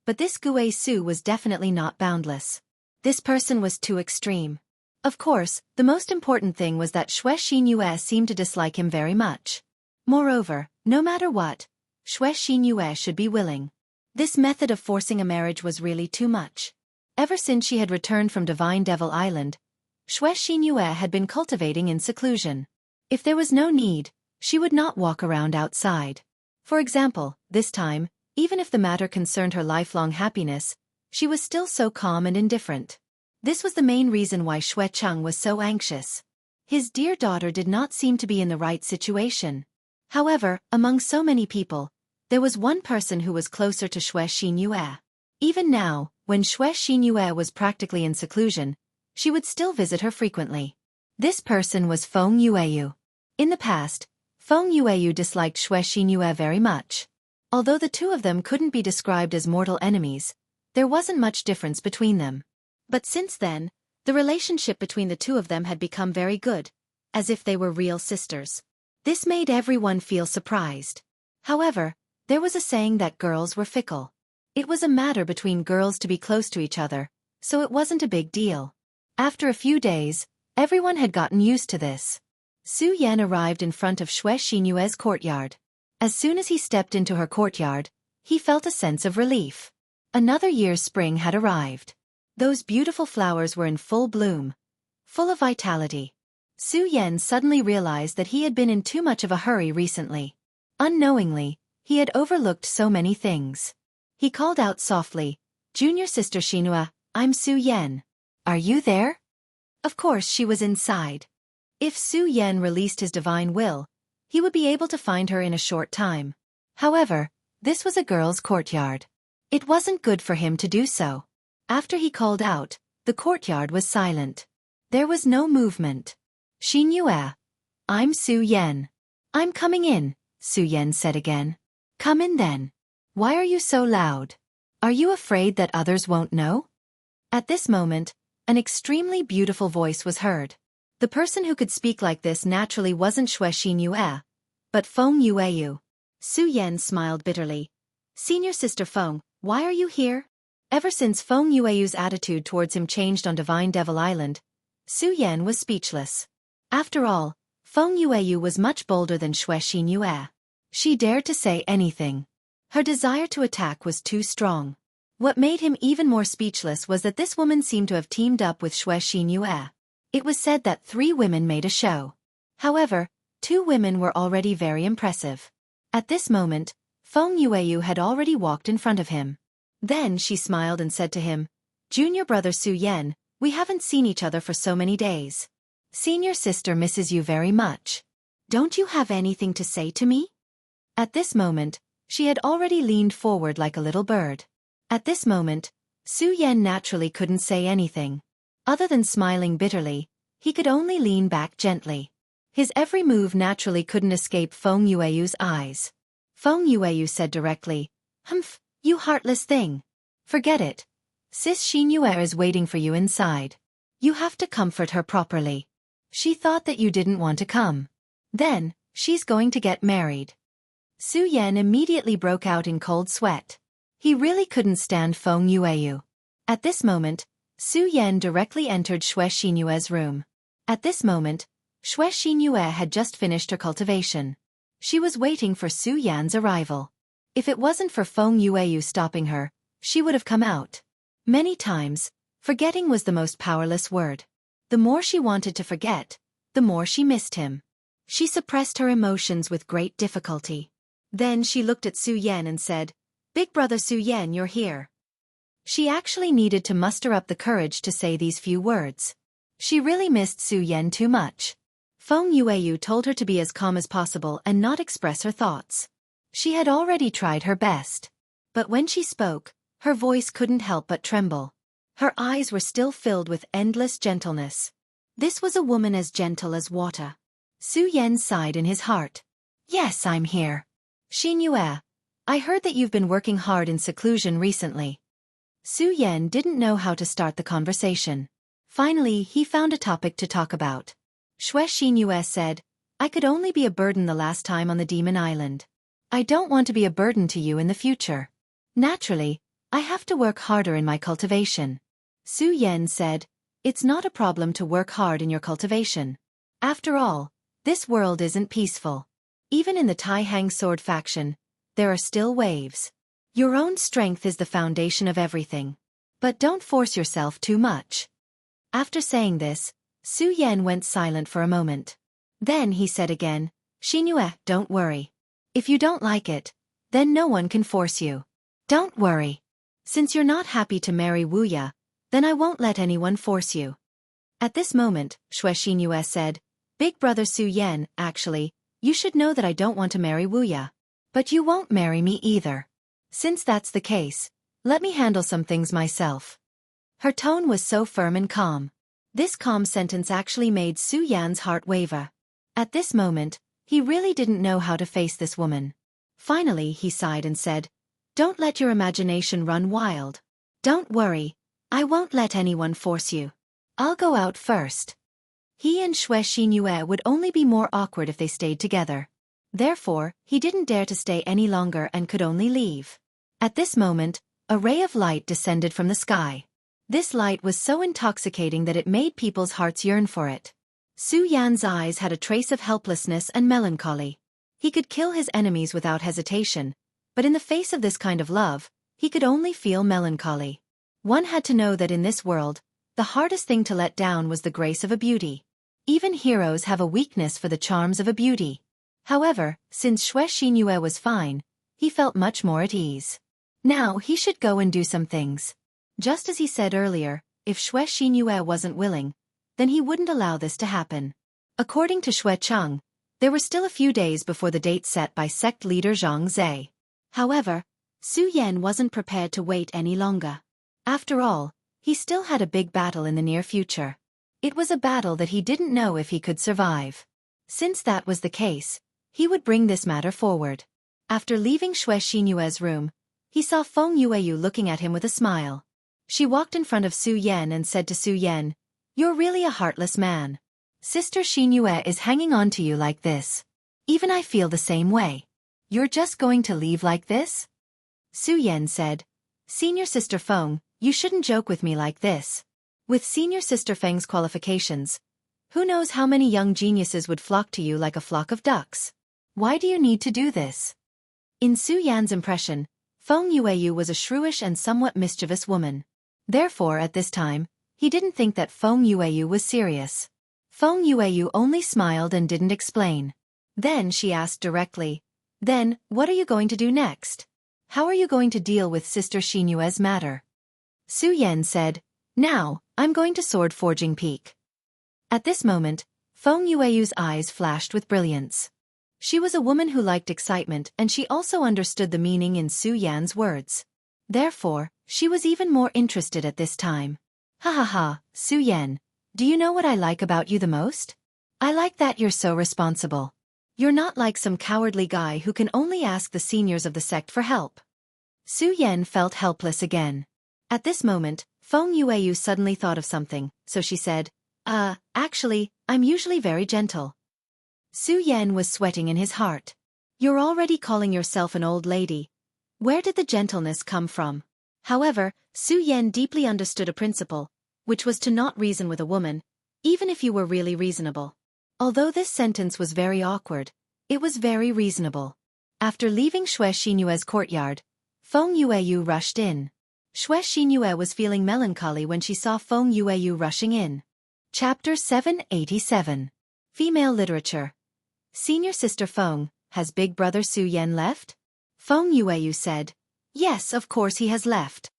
but this Gue Su was definitely not boundless. This person was too extreme. Of course, the most important thing was that Xue Xinyu seemed to dislike him very much. Moreover, no matter what, Xue Xinyu should be willing. This method of forcing a marriage was really too much. Ever since she had returned from Divine Devil Island, Xue Xinyu had been cultivating in seclusion. If there was no need, she would not walk around outside. For example, this time, even if the matter concerned her lifelong happiness, she was still so calm and indifferent. This was the main reason why Xuecheng was so anxious. His dear daughter did not seem to be in the right situation. However, among so many people, there was one person who was closer to Xue Xinyu. Even now, when Xue Xinyu was practically in seclusion, she would still visit her frequently. This person was Feng Yueyu. In the past, Feng Yueyu disliked Xue Xinyu very much. Although the two of them couldn't be described as mortal enemies, there wasn't much difference between them. But since then, the relationship between the two of them had become very good, as if they were real sisters. This made everyone feel surprised. However, there was a saying that girls were fickle. It was a matter between girls to be close to each other, so it wasn't a big deal. After a few days, everyone had gotten used to this. Su Yan arrived in front of Xue Xinyue's courtyard. As soon as he stepped into her courtyard, he felt a sense of relief. Another year's spring had arrived. Those beautiful flowers were in full bloom, full of vitality. Su Yan suddenly realized that he had been in too much of a hurry recently. Unknowingly, he had overlooked so many things. He called out softly, "Junior sister Xinua, I'm Su Yan. Are you there?" Of course she was inside. If Su Yan released his divine will, he would be able to find her in a short time. However, this was a girl's courtyard. It wasn't good for him to do so. After he called out, the courtyard was silent. There was no movement. "Xinyu, I'm Su Yan. I'm coming in," Su Yan said again. Come in then. Why are you so loud? Are you afraid that others won't know? At this moment, an extremely beautiful voice was heard. The person who could speak like this naturally wasn't Xue Xinyue, but Feng Yueyu. Su Yan smiled bitterly. Senior Sister Feng, why are you here? Ever since Feng Yueyu's attitude towards him changed on Divine Devil Island, Su Yan was speechless. After all, Feng Yueyu was much bolder than Xue Xinyue. She dared to say anything. Her desire to attack was too strong. What made him even more speechless was that this woman seemed to have teamed up with Xue Xinyue. It was said that 3 women made a show. However, 2 women were already very impressive. At this moment, Feng Yueyu had already walked in front of him. Then she smiled and said to him, Junior brother Su Yan, we haven't seen each other for so many days. Senior sister misses you very much. Don't you have anything to say to me? At this moment, she had already leaned forward like a little bird. At this moment, Su Yan naturally couldn't say anything. Other than smiling bitterly, he could only lean back gently. His every move naturally couldn't escape Feng Yueyu's eyes. Feng Yueyu said directly, Humph, you heartless thing. Forget it. Sis Xinyue is waiting for you inside. You have to comfort her properly. She thought that you didn't want to come. Then, she's going to get married. Su Yan immediately broke out in cold sweat. He really couldn't stand Feng Yueyu. At this moment, Su Yan directly entered Xue Xinyue's room. At this moment, Xue Xinyue had just finished her cultivation. She was waiting for Su Yan's arrival. If it wasn't for Feng Yueyu stopping her, she would have come out. Many times, forgetting was the most powerless word. The more she wanted to forget, the more she missed him. She suppressed her emotions with great difficulty. Then she looked at Su Yan and said, Big brother Su Yan, you're here. She actually needed to muster up the courage to say these few words. She really missed Su Yan too much. Feng Yueyu told her to be as calm as possible and not express her thoughts. She had already tried her best. But when she spoke, her voice couldn't help but tremble. Her eyes were still filled with endless gentleness. This was a woman as gentle as water. Su Yan sighed in his heart. Yes, I'm here. Xinyue, I heard that you've been working hard in seclusion recently. Su Yan didn't know how to start the conversation. Finally, he found a topic to talk about. Xue Xinyue said, I could only be a burden the last time on the Demon Island. I don't want to be a burden to you in the future. Naturally, I have to work harder in my cultivation. Su Yan said, It's not a problem to work hard in your cultivation. After all, this world isn't peaceful. Even in the Tai Hang Sword faction, there are still waves. Your own strength is the foundation of everything. But don't force yourself too much. After saying this, Su Yan went silent for a moment. Then he said again, Xinyue, don't worry. If you don't like it, then no one can force you. Don't worry. Since you're not happy to marry Wuya, then I won't let anyone force you. At this moment, Xue Xinyue said, Big brother Su Yan, actually, you should know that I don't want to marry Wuya. But you won't marry me either. Since that's the case, let me handle some things myself. Her tone was so firm and calm. This calm sentence actually made Su Yan's heart waver. At this moment, he really didn't know how to face this woman. Finally, he sighed and said, Don't let your imagination run wild. Don't worry, I won't let anyone force you. I'll go out first. He and Xue Xinyue would only be more awkward if they stayed together. Therefore, he didn't dare to stay any longer and could only leave. At this moment, a ray of light descended from the sky. This light was so intoxicating that it made people's hearts yearn for it. Su Yan's eyes had a trace of helplessness and melancholy. He could kill his enemies without hesitation, but in the face of this kind of love, he could only feel melancholy. One had to know that in this world, the hardest thing to let down was the grace of a beauty. Even heroes have a weakness for the charms of a beauty. However, since Xue Xinyue was fine, he felt much more at ease. Now he should go and do some things. Just as he said earlier, if Xue Xinyue wasn't willing, then he wouldn't allow this to happen. According to Xue Cheng, there were still a few days before the date set by sect leader Zhang Zhe. However, Su Yan wasn't prepared to wait any longer. After all, he still had a big battle in the near future. It was a battle that he didn't know if he could survive. Since that was the case, he would bring this matter forward. After leaving Xue Xinyue's room, he saw Feng Yueyu looking at him with a smile. She walked in front of Su Yan and said to Su Yan, "You're really a heartless man. Sister Xinyue is hanging on to you like this. Even I feel the same way. You're just going to leave like this?" Su Yan said, "Senior Sister Feng, you shouldn't joke with me like this. With Senior Sister Feng's qualifications, who knows how many young geniuses would flock to you like a flock of ducks? Why do you need to do this?" In Su Yan's impression, Feng Yueyu was a shrewish and somewhat mischievous woman. Therefore, at this time, he didn't think that Feng Yueyu was serious. Feng Yueyu only smiled and didn't explain. Then she asked directly, "Then, what are you going to do next? How are you going to deal with Sister Xinyue's matter?" Su Yan said, "Now, I'm going to Sword Forging Peak." At this moment, Feng Yueyu's eyes flashed with brilliance. She was a woman who liked excitement and she also understood the meaning in Su Yan's words. Therefore, she was even more interested at this time. "Ha ha ha, Su Yan, do you know what I like about you the most? I like that you're so responsible. You're not like some cowardly guy who can only ask the seniors of the sect for help." Su Yan felt helpless again. At this moment, Feng Yueyu suddenly thought of something, so she said, Actually, I'm usually very gentle." Su Yan was sweating in his heart. "You're already calling yourself an old lady. Where did the gentleness come from?" However, Su Yan deeply understood a principle, which was to not reason with a woman, even if you were really reasonable. Although this sentence was very awkward, it was very reasonable. After leaving Xue Xinyue's courtyard, Feng Yueyu rushed in. Xue Xinyue was feeling melancholy when she saw Feng Yueyu rushing in. Chapter 787. Female Literature. Senior Sister Feng, has Big Brother Su Yan left? Feng Yueyu said, "Yes, of course he has left."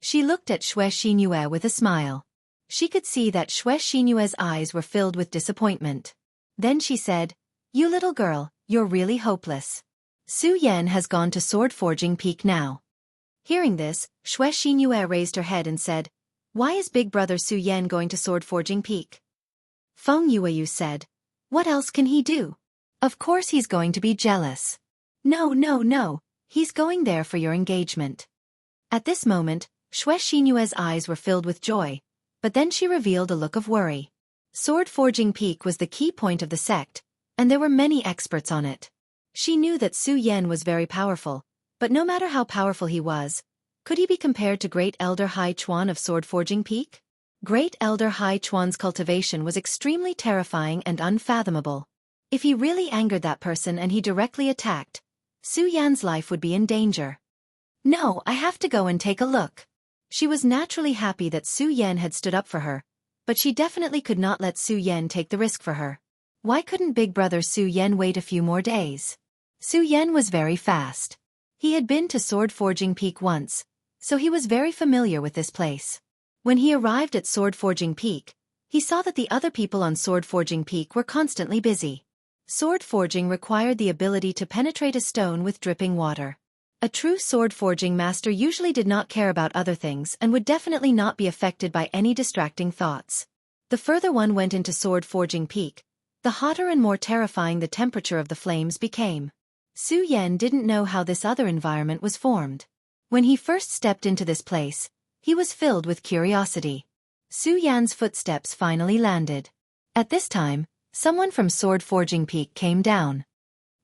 She looked at Xue Xinyue with a smile. She could see that Xue Xinyue's eyes were filled with disappointment. Then she said, "You little girl, you're really hopeless. Su Yan has gone to Sword Forging Peak now." Hearing this, Xue Xinyue raised her head and said, "Why is Big Brother Su Yan going to Sword Forging Peak?" Feng Yueyu said, "What else can he do? Of course he's going to be jealous. No, he's going there for your engagement." At this moment, Xue Xinyue's eyes were filled with joy, but then she revealed a look of worry. Sword Forging Peak was the key point of the sect, and there were many experts on it. She knew that Su Yan was very powerful, but no matter how powerful he was, could he be compared to Great Elder Hai Chuan of Sword Forging Peak? Great Elder Hai Chuan's cultivation was extremely terrifying and unfathomable. If he really angered that person and he directly attacked, Su Yan's life would be in danger. "No, I have to go and take a look." She was naturally happy that Su Yan had stood up for her, but she definitely could not let Su Yan take the risk for her. Why couldn't Big Brother Su Yan wait a few more days? Su Yan was very fast. He had been to Sword Forging Peak once, so he was very familiar with this place. When he arrived at Sword Forging Peak, he saw that the other people on Sword Forging Peak were constantly busy. Sword forging required the ability to penetrate a stone with dripping water. A true sword forging master usually did not care about other things and would definitely not be affected by any distracting thoughts. The further one went into Sword Forging Peak, the hotter and more terrifying the temperature of the flames became. Su Yan didn't know how this other environment was formed. When he first stepped into this place, he was filled with curiosity. Su Yan's footsteps finally landed. At this time, someone from Sword Forging Peak came down.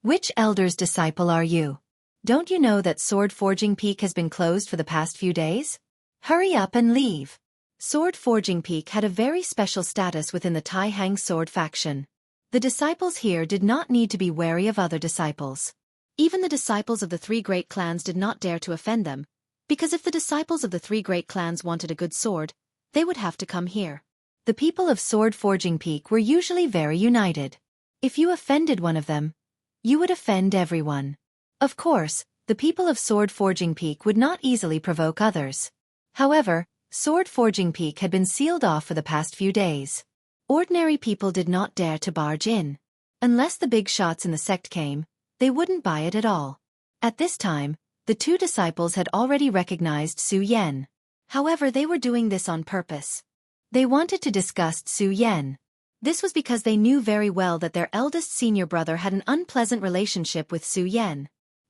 "Which elder's disciple are you? Don't you know that Sword Forging Peak has been closed for the past few days? Hurry up and leave." Sword Forging Peak had a very special status within the Tai Hang Sword faction. The disciples here did not need to be wary of other disciples. Even the disciples of the three great clans did not dare to offend them, because if the disciples of the three great clans wanted a good sword, they would have to come here. The people of Sword Forging Peak were usually very united. If you offended one of them, you would offend everyone. Of course, the people of Sword Forging Peak would not easily provoke others. However, Sword Forging Peak had been sealed off for the past few days. Ordinary people did not dare to barge in. Unless the big shots in the sect came, they wouldn't buy it at all. At this time, the two disciples had already recognized Su Yan. However, they were doing this on purpose. They wanted to disgust Su Yan. This was because they knew very well that their eldest senior brother had an unpleasant relationship with Su Yan.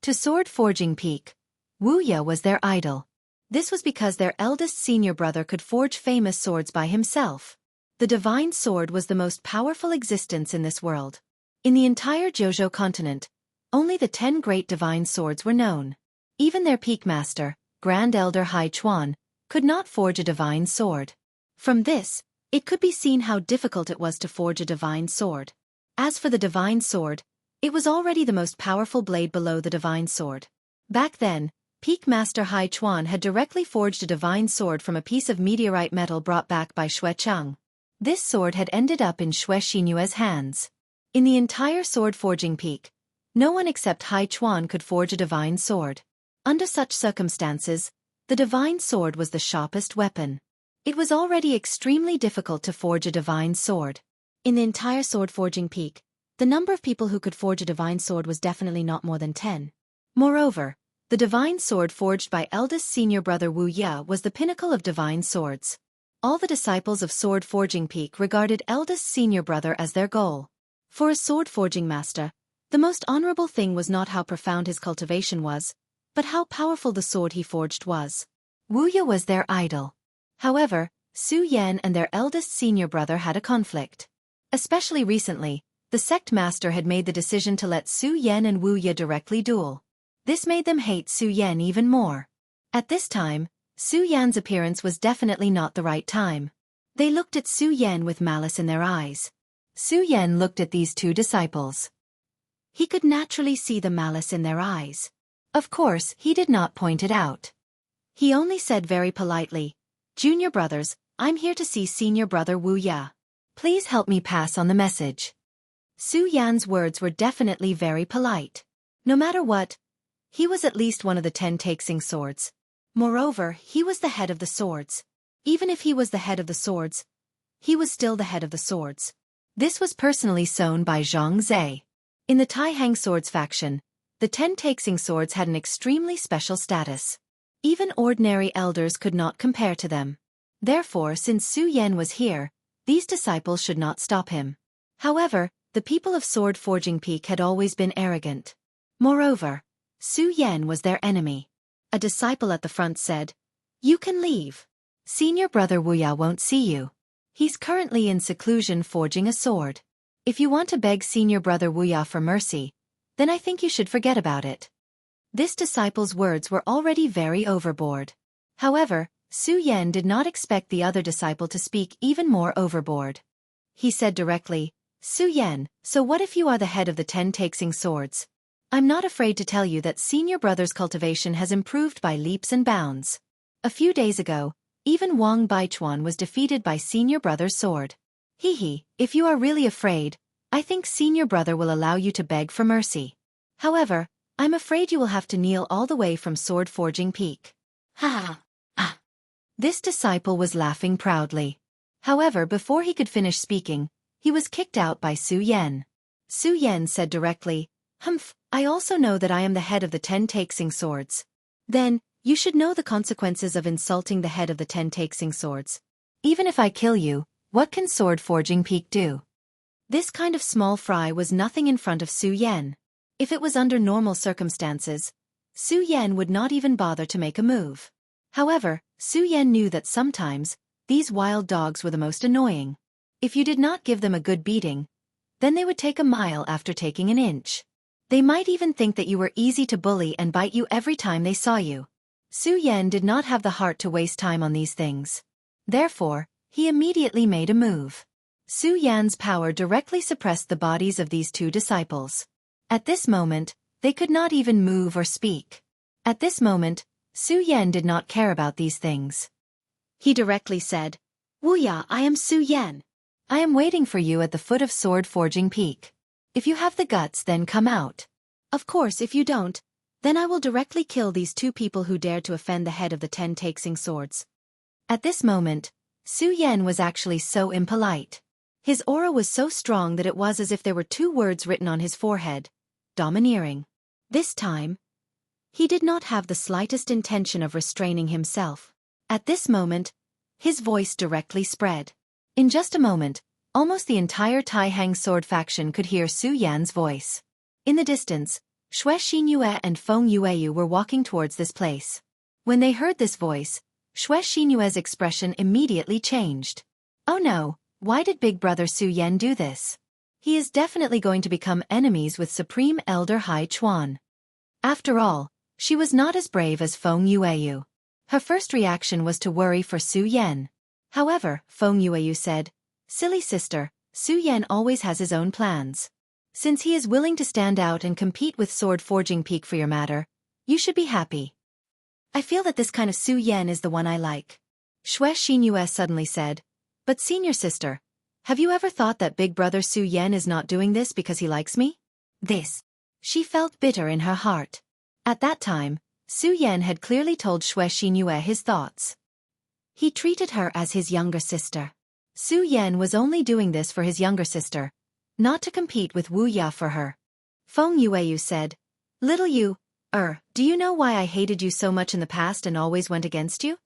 To sword forging peak, Wu Ye was their idol. This was because their eldest senior brother could forge famous swords by himself. The divine sword was the most powerful existence in this world. In the entire Jojo continent, only the 10 great divine swords were known. Even their peak master, Grand Elder Hai Chuan, could not forge a divine sword. From this, it could be seen how difficult it was to forge a divine sword. As for the divine sword, it was already the most powerful blade below the divine sword. Back then, Peak Master Hai Chuan had directly forged a divine sword from a piece of meteorite metal brought back by Xue Cheng. This sword had ended up in Xue Xinyue's hands. In the entire sword forging peak, no one except Hai Chuan could forge a divine sword. Under such circumstances, the divine sword was the sharpest weapon. It was already extremely difficult to forge a divine sword. In the entire sword forging peak, the number of people who could forge a divine sword was definitely not more than 10. Moreover, the divine sword forged by eldest senior brother Wu Ye was the pinnacle of divine swords. All the disciples of sword forging peak regarded eldest senior brother as their goal. For a sword forging master, the most honorable thing was not how profound his cultivation was, but how powerful the sword he forged was. Wu Ye was their idol. However, Su Yan and their eldest senior brother had a conflict. Especially recently, the sect master had made the decision to let Su Yan and Wu Ye directly duel. This made them hate Su Yan even more. At this time, Su Yan's appearance was definitely not the right time. They looked at Su Yan with malice in their eyes. Su Yan looked at these two disciples. He could naturally see the malice in their eyes. Of course, he did not point it out. He only said very politely, "Junior brothers, I'm here to see senior brother Wu Ye. Please help me pass on the message." Su Yan's words were definitely very polite. No matter what, he was at least one of the 10 Taixing swords. Moreover, he was the head of the swords. Even if he was the head of the swords, he was still the head of the swords. This was personally sown by Zhang Zhe. In the Taihang Swords faction, the 10 Taixing swords had an extremely special status. Even ordinary elders could not compare to them. Therefore, since Su Yan was here, these disciples should not stop him. However, the people of Sword Forging Peak had always been arrogant. Moreover, Su Yan was their enemy. A disciple at the front said, "You can leave. Senior brother Wu Ye won't see you. He's currently in seclusion forging a sword. If you want to beg senior brother Wu Ye for mercy, then I think you should forget about it." This disciple's words were already very overboard. However, Su Yan did not expect the other disciple to speak even more overboard. He said directly, "Su Yan, so what if you are the head of the 10 Taixing swords? I'm not afraid to tell you that senior brother's cultivation has improved by leaps and bounds. A few days ago, even Wang Baichuan was defeated by senior brother's sword. If you are really afraid, I think senior brother will allow you to beg for mercy. However, I'm afraid you will have to kneel all the way from Sword Forging Peak." Ha ha. This disciple was laughing proudly. However, before he could finish speaking, he was kicked out by Su Yan. Su Yan said directly, "Humph, I also know that I am the head of the 10 Taixing swords. Then, you should know the consequences of insulting the head of the 10 Taixing swords. Even if I kill you, what can Sword Forging Peak do?" This kind of small fry was nothing in front of Su Yan. If it was under normal circumstances, Su Yan would not even bother to make a move. However, Su Yan knew that sometimes, these wild dogs were the most annoying. If you did not give them a good beating, then they would take a mile after taking an inch. They might even think that you were easy to bully and bite you every time they saw you. Su Yan did not have the heart to waste time on these things. Therefore, he immediately made a move. Su Yan's power directly suppressed the bodies of these two disciples. At this moment, they could not even move or speak. At this moment, Su Yan did not care about these things. He directly said, "Wu Ye, I am Su Yan. I am waiting for you at the foot of Sword Forging Peak. If you have the guts, then come out. Of course, if you don't, then I will directly kill these two people who dared to offend the head of the 10 Taixing swords." At this moment, Su Yan was actually so impolite. His aura was so strong that it was as if there were 2 words written on his forehead: domineering. This time, he did not have the slightest intention of restraining himself. At this moment, his voice directly spread. In just a moment, almost the entire Taihang sword faction could hear Su Yan's voice. In the distance, Xue Xinyue and Feng Yueyu were walking towards this place. When they heard this voice, Xue Xinyue's expression immediately changed. Oh no, why did Big Brother Su Yan do this? He is definitely going to become enemies with Supreme Elder Hai Chuan. After all, she was not as brave as Feng Yueyu. Her first reaction was to worry for Su Yan. However, Feng Yueyu said, "Silly sister, Su Yan always has his own plans. Since he is willing to stand out and compete with Sword Forging Peak for your matter, you should be happy." "I feel that this kind of Su Yan is the one I like," Xue Xinyue suddenly said. "But senior sister, have you ever thought that Big Brother Su Yan is not doing this because he likes me?" She felt bitter in her heart. At that time, Su Yan had clearly told Xue Xinyue his thoughts. He treated her as his younger sister. Su Yan was only doing this for his younger sister, not to compete with Wu Ya for her. Feng Yueyu said, "Little you, do you know why I hated you so much in the past and always went against you?"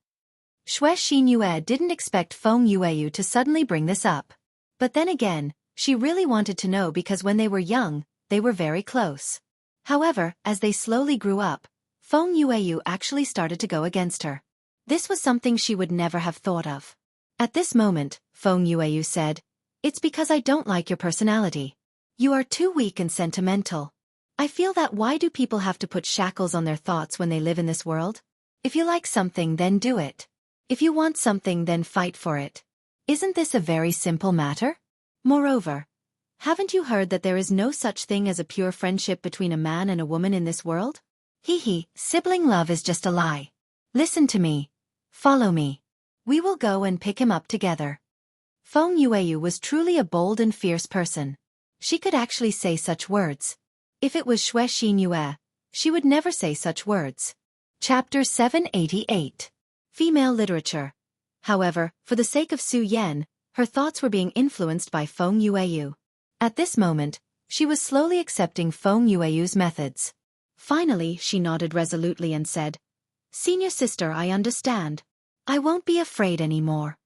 Xue Xinyue didn't expect Feng Yueyu to suddenly bring this up. But then again, she really wanted to know because when they were young, they were very close. However, as they slowly grew up, Feng Yueyu actually started to go against her. This was something she would never have thought of. At this moment, Feng Yueyu said, "It's because I don't like your personality. You are too weak and sentimental. I feel that why do people have to put shackles on their thoughts when they live in this world? If you like something, then do it. If you want something, then fight for it. Isn't this a very simple matter? Moreover, haven't you heard that there is no such thing as a pure friendship between a man and a woman in this world? Sibling love is just a lie. Listen to me. Follow me. We will go and pick him up together." Feng Yueyu was truly a bold and fierce person. She could actually say such words. If it was Xue Xinyue, she would never say such words. Chapter 788. Female Literature. However, for the sake of Su Yan, her thoughts were being influenced by Feng Yueyu. At this moment, she was slowly accepting Feng Yueyu's methods. Finally, she nodded resolutely and said, "Senior sister, I understand. I won't be afraid anymore."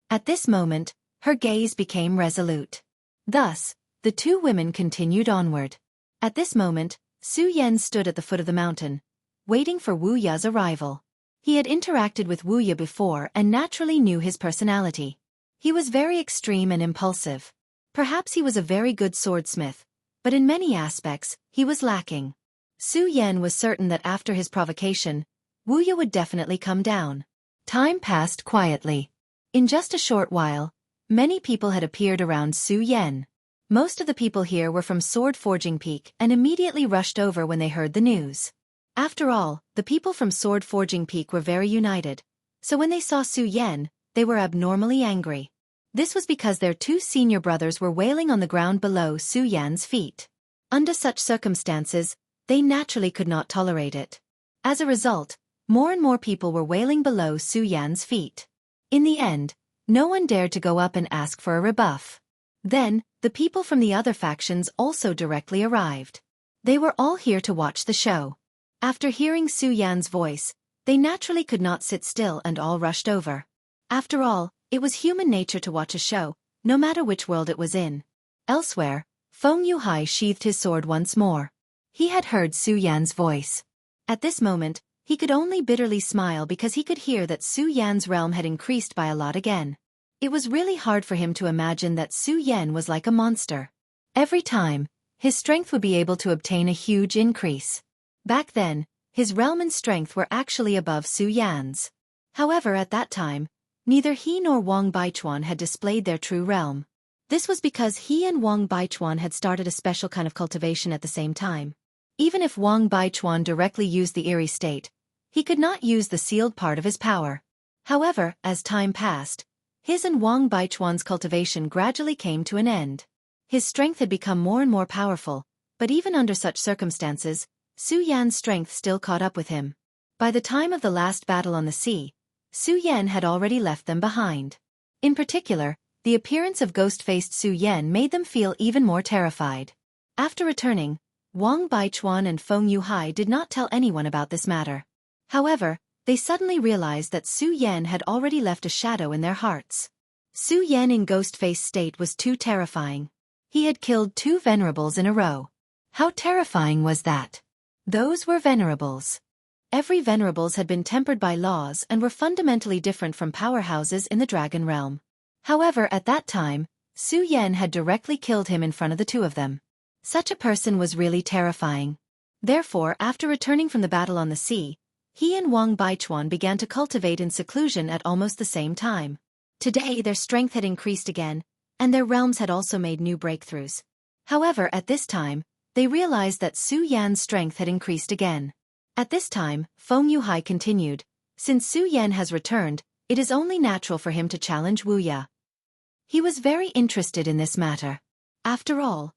At this moment, her gaze became resolute. Thus, the two women continued onward. At this moment, Su Yan stood at the foot of the mountain, waiting for Wu Ya's arrival. He had interacted with Wu Ya before and naturally knew his personality. He was very extreme and impulsive. Perhaps he was a very good swordsmith, but in many aspects, he was lacking. Su Yan was certain that after his provocation, Wu Ya would definitely come down. Time passed quietly. In just a short while, many people had appeared around Su Yan. Most of the people here were from Sword Forging Peak and immediately rushed over when they heard the news. After all, the people from Sword Forging Peak were very united, so when they saw Su Yan, they were abnormally angry. This was because their two senior brothers were wailing on the ground below Su Yan's feet. Under such circumstances, they naturally could not tolerate it. As a result, more and more people were wailing below Su Yan's feet. In the end, no one dared to go up and ask for a rebuff. Then, the people from the other factions also directly arrived. They were all here to watch the show. After hearing Su Yan's voice, they naturally could not sit still and all rushed over. After all, it was human nature to watch a show, no matter which world it was in. Elsewhere, Feng Yuhai sheathed his sword once more. He had heard Su Yan's voice. At this moment, he could only bitterly smile because he could hear that Su Yan's realm had increased by a lot again. It was really hard for him to imagine that Su Yan was like a monster. Every time, his strength would be able to obtain a huge increase. Back then, his realm and strength were actually above Su Yan's. However, at that time, neither he nor Wang Baichuan had displayed their true realm. This was because he and Wang Baichuan had started a special kind of cultivation at the same time. Even if Wang Baichuan directly used the eerie state, he could not use the sealed part of his power. However, as time passed, his and Wang Baichuan's cultivation gradually came to an end. His strength had become more and more powerful, but even under such circumstances, Su Yan's strength still caught up with him. By the time of the last battle on the sea, Su Yan had already left them behind. In particular, the appearance of ghost-faced Su Yan made them feel even more terrified. After returning, Wang Baichuan and Feng Yuhai did not tell anyone about this matter. However, they suddenly realized that Su Yan had already left a shadow in their hearts. Su Yan in ghost-faced state was too terrifying. He had killed two venerables in a row. How terrifying was that? Those were venerables. Every venerables had been tempered by laws and were fundamentally different from powerhouses in the dragon realm. However, at that time, Su Yan had directly killed him in front of the two of them. Such a person was really terrifying. Therefore, after returning from the battle on the sea, he and Wang Baichuan began to cultivate in seclusion at almost the same time. Today their strength had increased again, and their realms had also made new breakthroughs. However, at this time, they realized that Su Yan's strength had increased again. At this time, Feng Yuhai continued, since Su Yan has returned, it is only natural for him to challenge Wu Ya. He was very interested in this matter. After all,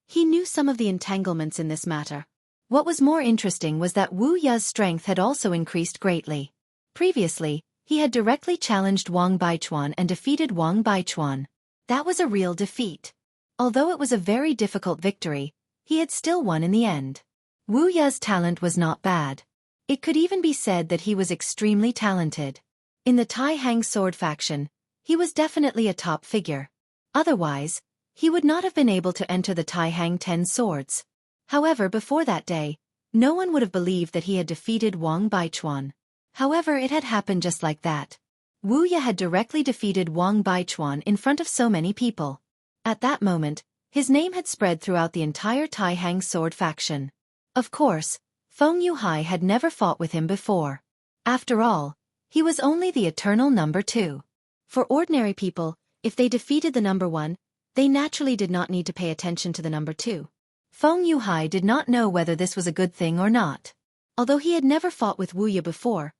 he knew some of the entanglements in this matter. What was more interesting was that Wu Ya's strength had also increased greatly. Previously, he had directly challenged Wang Baichuan and defeated Wang Baichuan. That was a real defeat. Although it was a very difficult victory, he had still won in the end. Wu Ya's talent was not bad. It could even be said that he was extremely talented. In the Tai Hang sword faction, he was definitely a top figure. Otherwise, he would not have been able to enter the Tai Hang 10 swords. However, before that day, no one would have believed that he had defeated Wang Baichuan. However, it had happened just like that. Wu Ya had directly defeated Wang Baichuan in front of so many people. At that moment, his name had spread throughout the entire Tai Hang sword faction. Of course, Feng Yuhai had never fought with him before. After all, he was only the eternal number 2. For ordinary people, if they defeated the number 1, they naturally did not need to pay attention to the number 2. Feng Yuhai did not know whether this was a good thing or not. Although he had never fought with Wu Ya before,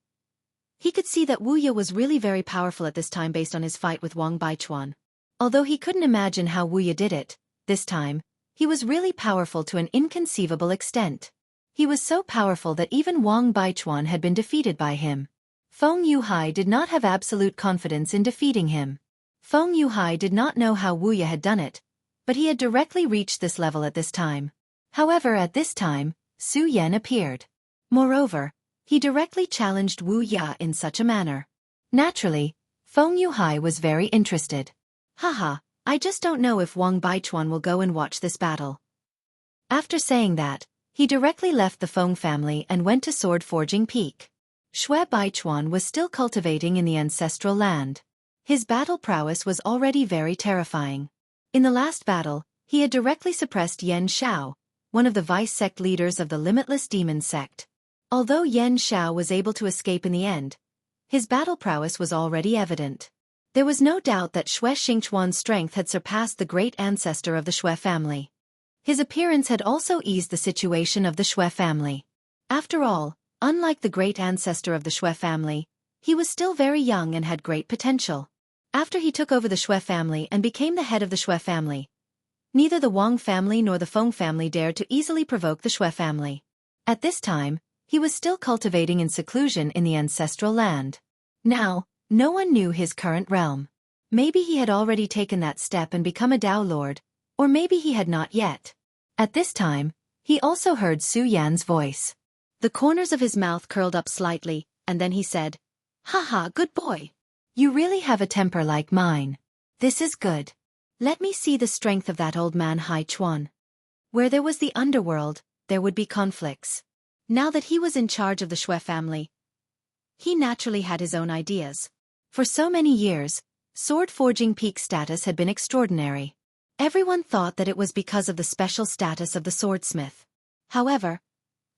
he could see that Wu Ya was really very powerful at this time based on his fight with Wang Baichuan. Although he couldn't imagine how Wu Ya did it, this time, he was really powerful to an inconceivable extent. He was so powerful that even Wang Baichuan had been defeated by him. Feng Yuhai did not have absolute confidence in defeating him. Feng Yuhai did not know how Wu Ya had done it, but he had directly reached this level at this time. However, at this time, Su Yan appeared. Moreover, he directly challenged Wu Ya in such a manner. Naturally, Feng Yuhai was very interested. Haha, I just don't know if Wang Baichuan will go and watch this battle. After saying that, he directly left the Feng family and went to Sword Forging Peak. Shui Baichuan was still cultivating in the ancestral land. His battle prowess was already very terrifying. In the last battle, he had directly suppressed Yan Xiao, one of the vice sect leaders of the Limitless Demon sect. Although Yan Xiao was able to escape in the end, his battle prowess was already evident. There was no doubt that Shui Xingchuan's strength had surpassed the great ancestor of the Shui family. His appearance had also eased the situation of the Shui family. After all, unlike the great ancestor of the Shui family, he was still very young and had great potential. After he took over the Shui family and became the head of the Shui family, neither the Wang family nor the Feng family dared to easily provoke the Shui family. At this time, he was still cultivating in seclusion in the ancestral land. Now, no one knew his current realm. Maybe he had already taken that step and become a Dao Lord, or maybe he had not yet. At this time, he also heard Su Yan's voice. The corners of his mouth curled up slightly, and then he said, "Haha, good boy. You really have a temper like mine. This is good. Let me see the strength of that old man Hai Chuan." Where there was the underworld, there would be conflicts. Now that he was in charge of the Shui family, he naturally had his own ideas. For so many years, Sword Forging Peak status had been extraordinary. Everyone thought that it was because of the special status of the swordsmith. However,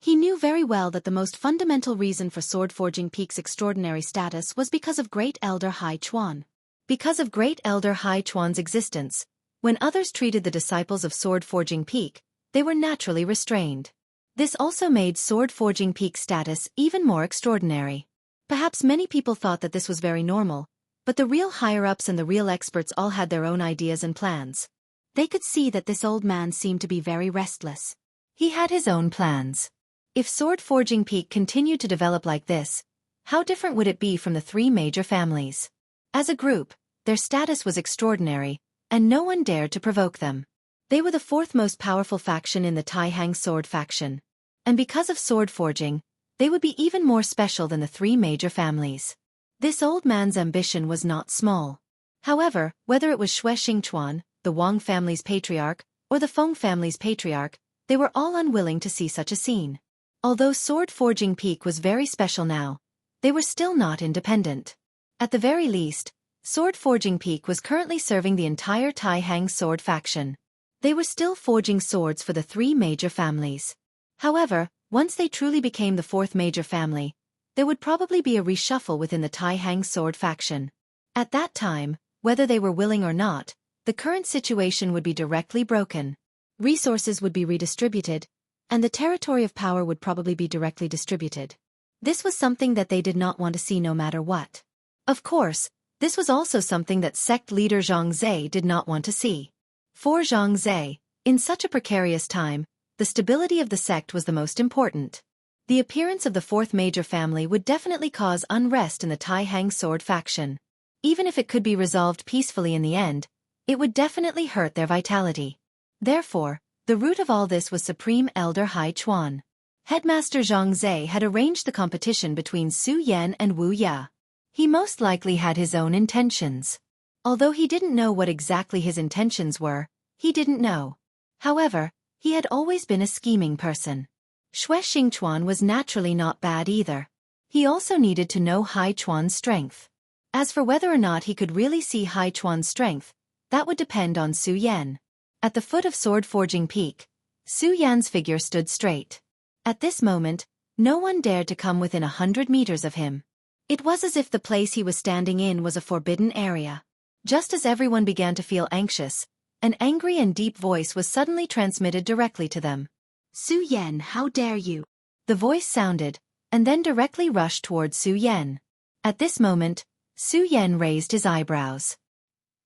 he knew very well that the most fundamental reason for Sword Forging Peak's extraordinary status was because of Great Elder Hai Chuan. Because of Great Elder Hai Chuan's existence, when others treated the disciples of Sword Forging Peak, they were naturally restrained. This also made Sword Forging Peak's status even more extraordinary. Perhaps many people thought that this was very normal, but the real higher-ups and the real experts all had their own ideas and plans. They could see that this old man seemed to be very restless. He had his own plans. If Sword Forging Peak continued to develop like this, how different would it be from the 3 major families? As a group, their status was extraordinary, and no one dared to provoke them. They were the 4th most powerful faction in the Tai Hang sword faction. And because of sword forging, they would be even more special than the 3 major families. This old man's ambition was not small. However, whether it was Shui Xingchuan, the Wang family's patriarch, or the Feng family's patriarch, They were all unwilling to see such a scene. Although Sword Forging Peak was very special now, they were still not independent. At the very least, Sword Forging Peak was currently serving the entire Tai Hang sword faction. They were still forging swords for the three major families. However, once they truly became the fourth major family, there would probably be a reshuffle within the Tai Hang sword faction. At that time, whether they were willing or not, the current situation would be directly broken. Resources would be redistributed, and the territory of power would probably be directly distributed. This was something that they did not want to see no matter what. Of course, this was also something that sect leader Zhang Zhe did not want to see. For Zhang Zhe, in such a precarious time, the stability of the sect was the most important. The appearance of the fourth major family would definitely cause unrest in the Tai Hang sword faction. Even if it could be resolved peacefully in the end, it would definitely hurt their vitality. Therefore, the root of all this was Supreme Elder Hai Chuan. Headmaster Zhang Zhe had arranged the competition between Su Yan and Wu Ya. He most likely had his own intentions. Although he didn't know what exactly his intentions were, he didn't know. However, he had always been a scheming person. Xue Xingchuan was naturally not bad either. He also needed to know Hai Chuan's strength. As for whether or not he could really see Hai Chuan's strength, that would depend on Su Yan. At the foot of Sword Forging Peak, Su Yan's figure stood straight. At this moment, no one dared to come within 100 meters of him. It was as if the place he was standing in was a forbidden area. Just as everyone began to feel anxious, an angry and deep voice was suddenly transmitted directly to them. "Su Yan, how dare you?" The voice sounded, and then directly rushed towards Su Yan. At this moment, Su Yan raised his eyebrows.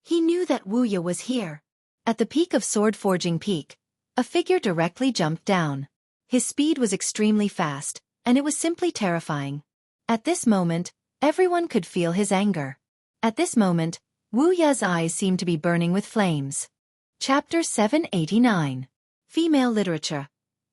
He knew that Wu Ya was here. At the peak of Sword Forging Peak, a figure directly jumped down. His speed was extremely fast, and it was simply terrifying. At this moment, everyone could feel his anger. At this moment, Wu Ya's eyes seemed to be burning with flames. Chapter 789. Female Literature.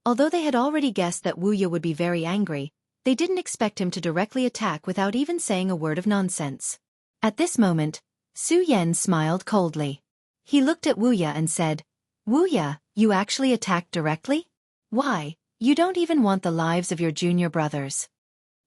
Although they had already guessed that Wu Ya would be very angry, they didn't expect him to directly attack without even saying a word of nonsense. At this moment, Su Yan smiled coldly. He looked at Wu Ya and said, "Wu Ya, you actually attacked directly? Why, you don't even want the lives of your junior brothers."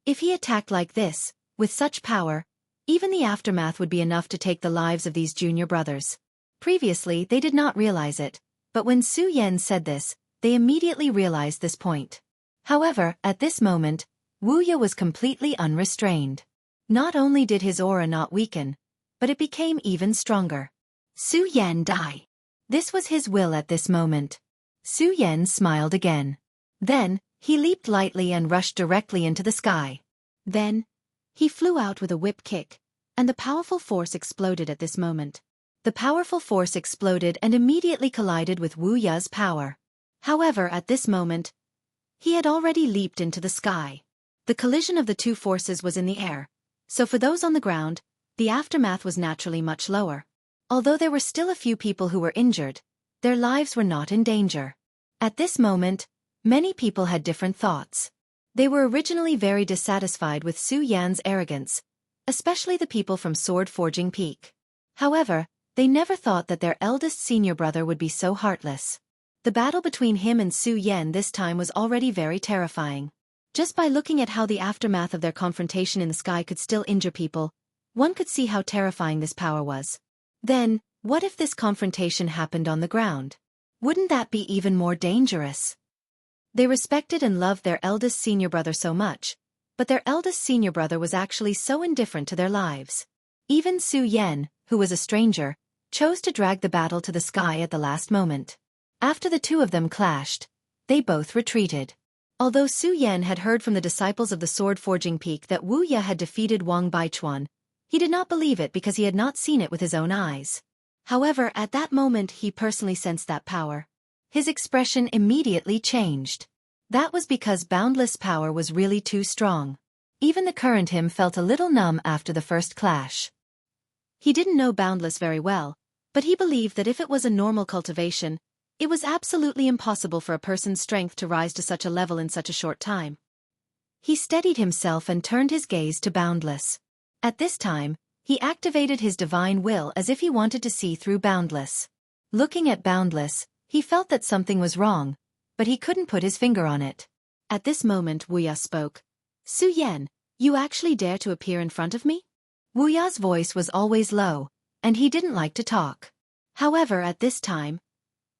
If he attacked like this, with such power, even the aftermath would be enough to take the lives of these junior brothers. Previously, they did not realize it, but when Su Yan said this, they immediately realized this point. However, at this moment, Wu Ya was completely unrestrained. Not only did his aura not weaken, but it became even stronger. Su Yan die. This was his will at this moment. Su Yan smiled again. Then, he leaped lightly and rushed directly into the sky. Then, he flew out with a whip kick, and the powerful force exploded at this moment. The powerful force exploded and immediately collided with Wu Ya's power. However, at this moment, he had already leaped into the sky. The collision of the two forces was in the air, so for those on the ground, the aftermath was naturally much lower. Although there were still a few people who were injured, their lives were not in danger. At this moment, many people had different thoughts. They were originally very dissatisfied with Su Yan's arrogance, especially the people from Sword Forging Peak. However, they never thought that their eldest senior brother would be so heartless. The battle between him and Su Yan this time was already very terrifying. Just by looking at how the aftermath of their confrontation in the sky could still injure people, one could see how terrifying this power was. Then, what if this confrontation happened on the ground? Wouldn't that be even more dangerous? They respected and loved their eldest senior brother so much, but their eldest senior brother was actually so indifferent to their lives. Even Su Yan, who was a stranger, chose to drag the battle to the sky at the last moment. After the two of them clashed, they both retreated. Although Su Yan had heard from the disciples of the Sword Forging Peak that Wu Ya had defeated Wang Baichuan, he did not believe it because he had not seen it with his own eyes. However, at that moment he personally sensed that power. His expression immediately changed. That was because boundless power was really too strong. Even the current him felt a little numb after the first clash. He didn't know boundless very well, but he believed that if it was a normal cultivation, it was absolutely impossible for a person's strength to rise to such a level in such a short time. He steadied himself and turned his gaze to boundless. At this time, he activated his divine will as if he wanted to see through boundless. Looking at boundless, he felt that something was wrong, but he couldn't put his finger on it. At this moment Wu Ya spoke. Su Yan, you actually dare to appear in front of me? Wu Ya's voice was always low, and he didn't like to talk. However, at this time,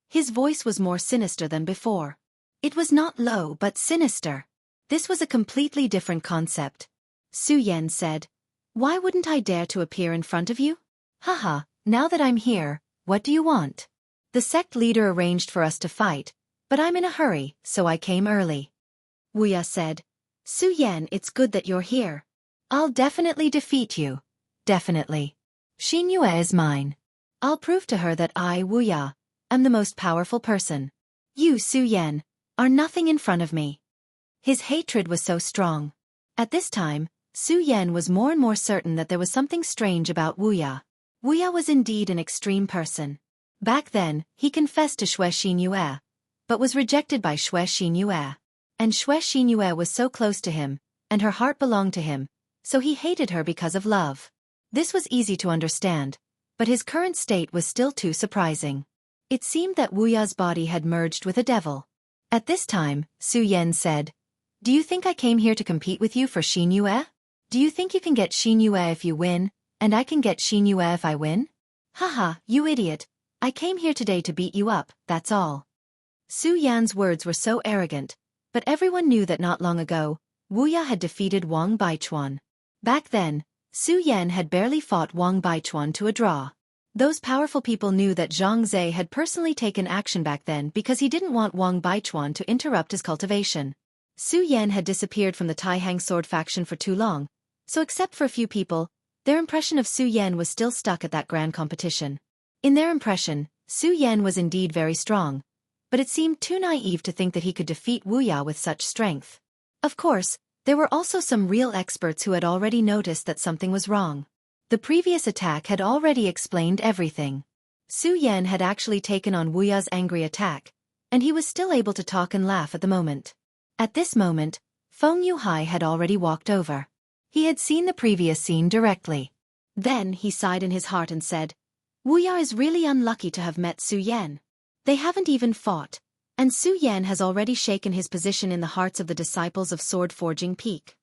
his voice was more sinister than before. It was not low but sinister. This was a completely different concept. Su Yan said, why wouldn't I dare to appear in front of you? Haha, now that I'm here, what do you want? The sect leader arranged for us to fight, but I'm in a hurry, so I came early. Wu Ya said, Su Yan, it's good that you're here. I'll definitely defeat you. Definitely. Xin Yue is mine. I'll prove to her that I, Wu Ya, am the most powerful person. You, Su Yan, are nothing in front of me. His hatred was so strong. At this time, Su Yan was more and more certain that there was something strange about Wu Ya. Wu Ya was indeed an extreme person. Back then, he confessed to Xue Xinyue, but was rejected by Xue Xinyue. And Xue Xinyue was so close to him, and her heart belonged to him, so he hated her because of love. This was easy to understand, but his current state was still too surprising. It seemed that Wu Ya's body had merged with a devil. At this time, Su Yan said, do you think I came here to compete with you for Xinyue? Do you think you can get Xinyue if you win, and I can get Xinyue if I win? Haha, you idiot. I came here today to beat you up, that's all. Su Yan's words were so arrogant, but everyone knew that not long ago, Wu Ya had defeated Wang Baichuan. Back then, Su Yan had barely fought Wang Baichuan to a draw. Those powerful people knew that Zhang Zhe had personally taken action back then because he didn't want Wang Baichuan to interrupt his cultivation. Su Yan had disappeared from the Taihang sword faction for too long, so except for a few people, their impression of Su Yan was still stuck at that grand competition. In their impression, Su Yan was indeed very strong, but it seemed too naive to think that he could defeat Wu Ya with such strength. Of course, there were also some real experts who had already noticed that something was wrong. The previous attack had already explained everything. Su Yan had actually taken on Wu Ya's angry attack, and he was still able to talk and laugh at the moment. At this moment, Feng Yuhai had already walked over. He had seen the previous scene directly. Then he sighed in his heart and said, Wu Ya is really unlucky to have met Su Yan. They haven't even fought, and Su Yan has already shaken his position in the hearts of the disciples of Sword Forging Peak.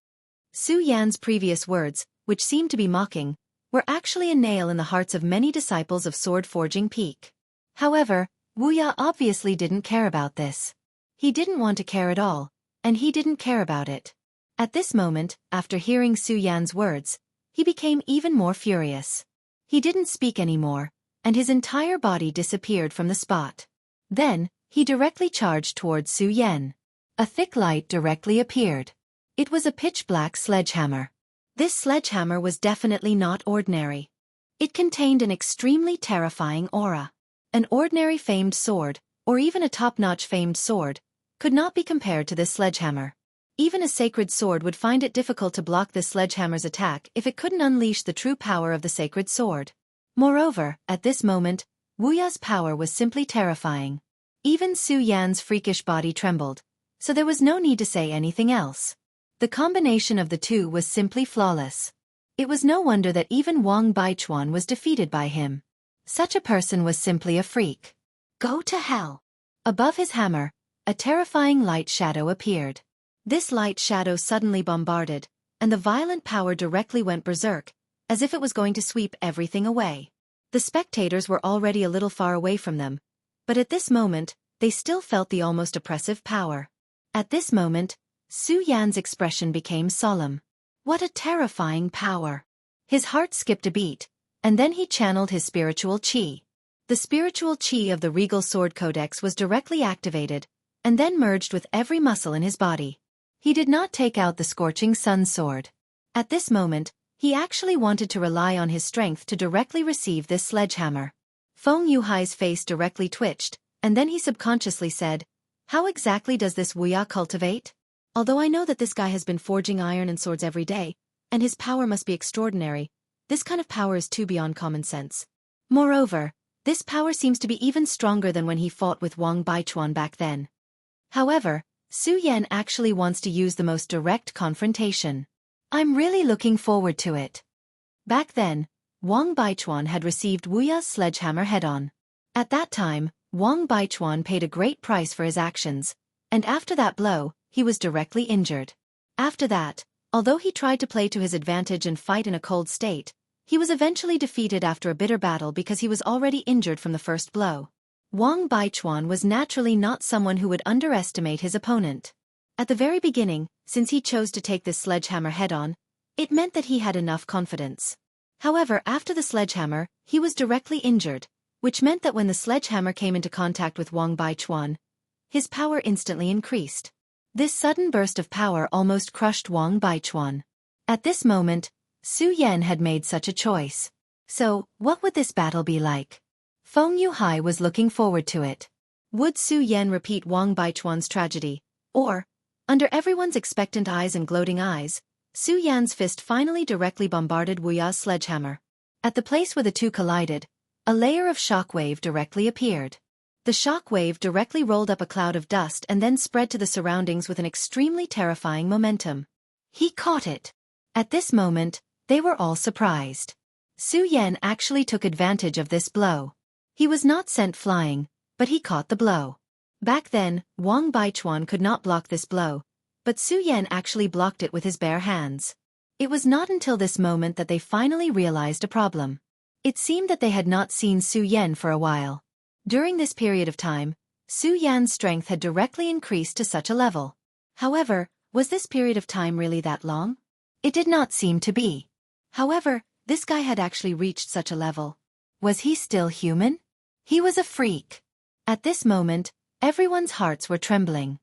Su Yan's previous words, which seemed to be mocking, were actually a nail in the hearts of many disciples of Sword Forging Peak. However, Wu Ya obviously didn't care about this. He didn't want to care at all, and he didn't care about it. At this moment, after hearing Su Yan's words, he became even more furious. He didn't speak anymore, and his entire body disappeared from the spot. Then, he directly charged towards Su Yan. A thick light directly appeared. It was a pitch-black sledgehammer. This sledgehammer was definitely not ordinary. It contained an extremely terrifying aura. An ordinary famed sword, or even a top-notch famed sword, could not be compared to this sledgehammer. Even a sacred sword would find it difficult to block this sledgehammer's attack if it couldn't unleash the true power of the sacred sword. Moreover, at this moment, Wu Ya's power was simply terrifying. Even Su Yan's freakish body trembled, so there was no need to say anything else. The combination of the two was simply flawless. It was no wonder that even Wang Baichuan was defeated by him. Such a person was simply a freak. Go to hell! Above his hammer, a terrifying light shadow appeared. This light shadow suddenly bombarded, and the violent power directly went berserk, as if it was going to sweep everything away. The spectators were already a little far away from them, but at this moment, they still felt the almost oppressive power. At this moment, Su Yan's expression became solemn. What a terrifying power! His heart skipped a beat, and then he channeled his spiritual qi. The spiritual qi of the Regal Sword Codex was directly activated, and then merged with every muscle in his body. He did not take out the Scorching Sun sword. At this moment, he actually wanted to rely on his strength to directly receive this sledgehammer. Feng Yuhai's face directly twitched, and then he subconsciously said, how exactly does this Wu Ya cultivate? Although I know that this guy has been forging iron and swords every day, and his power must be extraordinary, this kind of power is too beyond common sense. Moreover, this power seems to be even stronger than when he fought with Wang Baichuan back then. However, Su Yan actually wants to use the most direct confrontation. I'm really looking forward to it. Back then, Wang Baichuan had received Wu Ya's sledgehammer head-on. At that time, Wang Baichuan paid a great price for his actions, And after that blow, he was directly injured. After that, although he tried to play to his advantage and fight in a cold state, he was eventually defeated after a bitter battle because he was already injured from the first blow. Wang Baichuan was naturally not someone who would underestimate his opponent. At the very beginning, since he chose to take this sledgehammer head-on, it meant that he had enough confidence. However, after the sledgehammer, he was directly injured, which meant that when the sledgehammer came into contact with Wang Baichuan, his power instantly increased. This sudden burst of power almost crushed Wang Baichuan. At this moment, Su Yan had made such a choice. So, what would this battle be like? Feng Yuhai was looking forward to it. Would Su Yan repeat Wang Baichuan's tragedy? Or, under everyone's expectant eyes and gloating eyes, Su Yan's fist finally directly bombarded Wu Ya's sledgehammer. At the place where the two collided, a layer of shockwave directly appeared. The shockwave directly rolled up a cloud of dust and then spread to the surroundings with an extremely terrifying momentum. He caught it. At this moment, they were all surprised. Su Yan actually took advantage of this blow. He was not sent flying, but he caught the blow. Back then, Wang Baichuan could not block this blow, but Su Yan actually blocked it with his bare hands. It was not until this moment that they finally realized a problem. It seemed that they had not seen Su Yan for a while. During this period of time, Su Yan's strength had directly increased to such a level. However, was this period of time really that long? It did not seem to be. However, this guy had actually reached such a level. Was he still human? He was a freak. At this moment, everyone's hearts were trembling.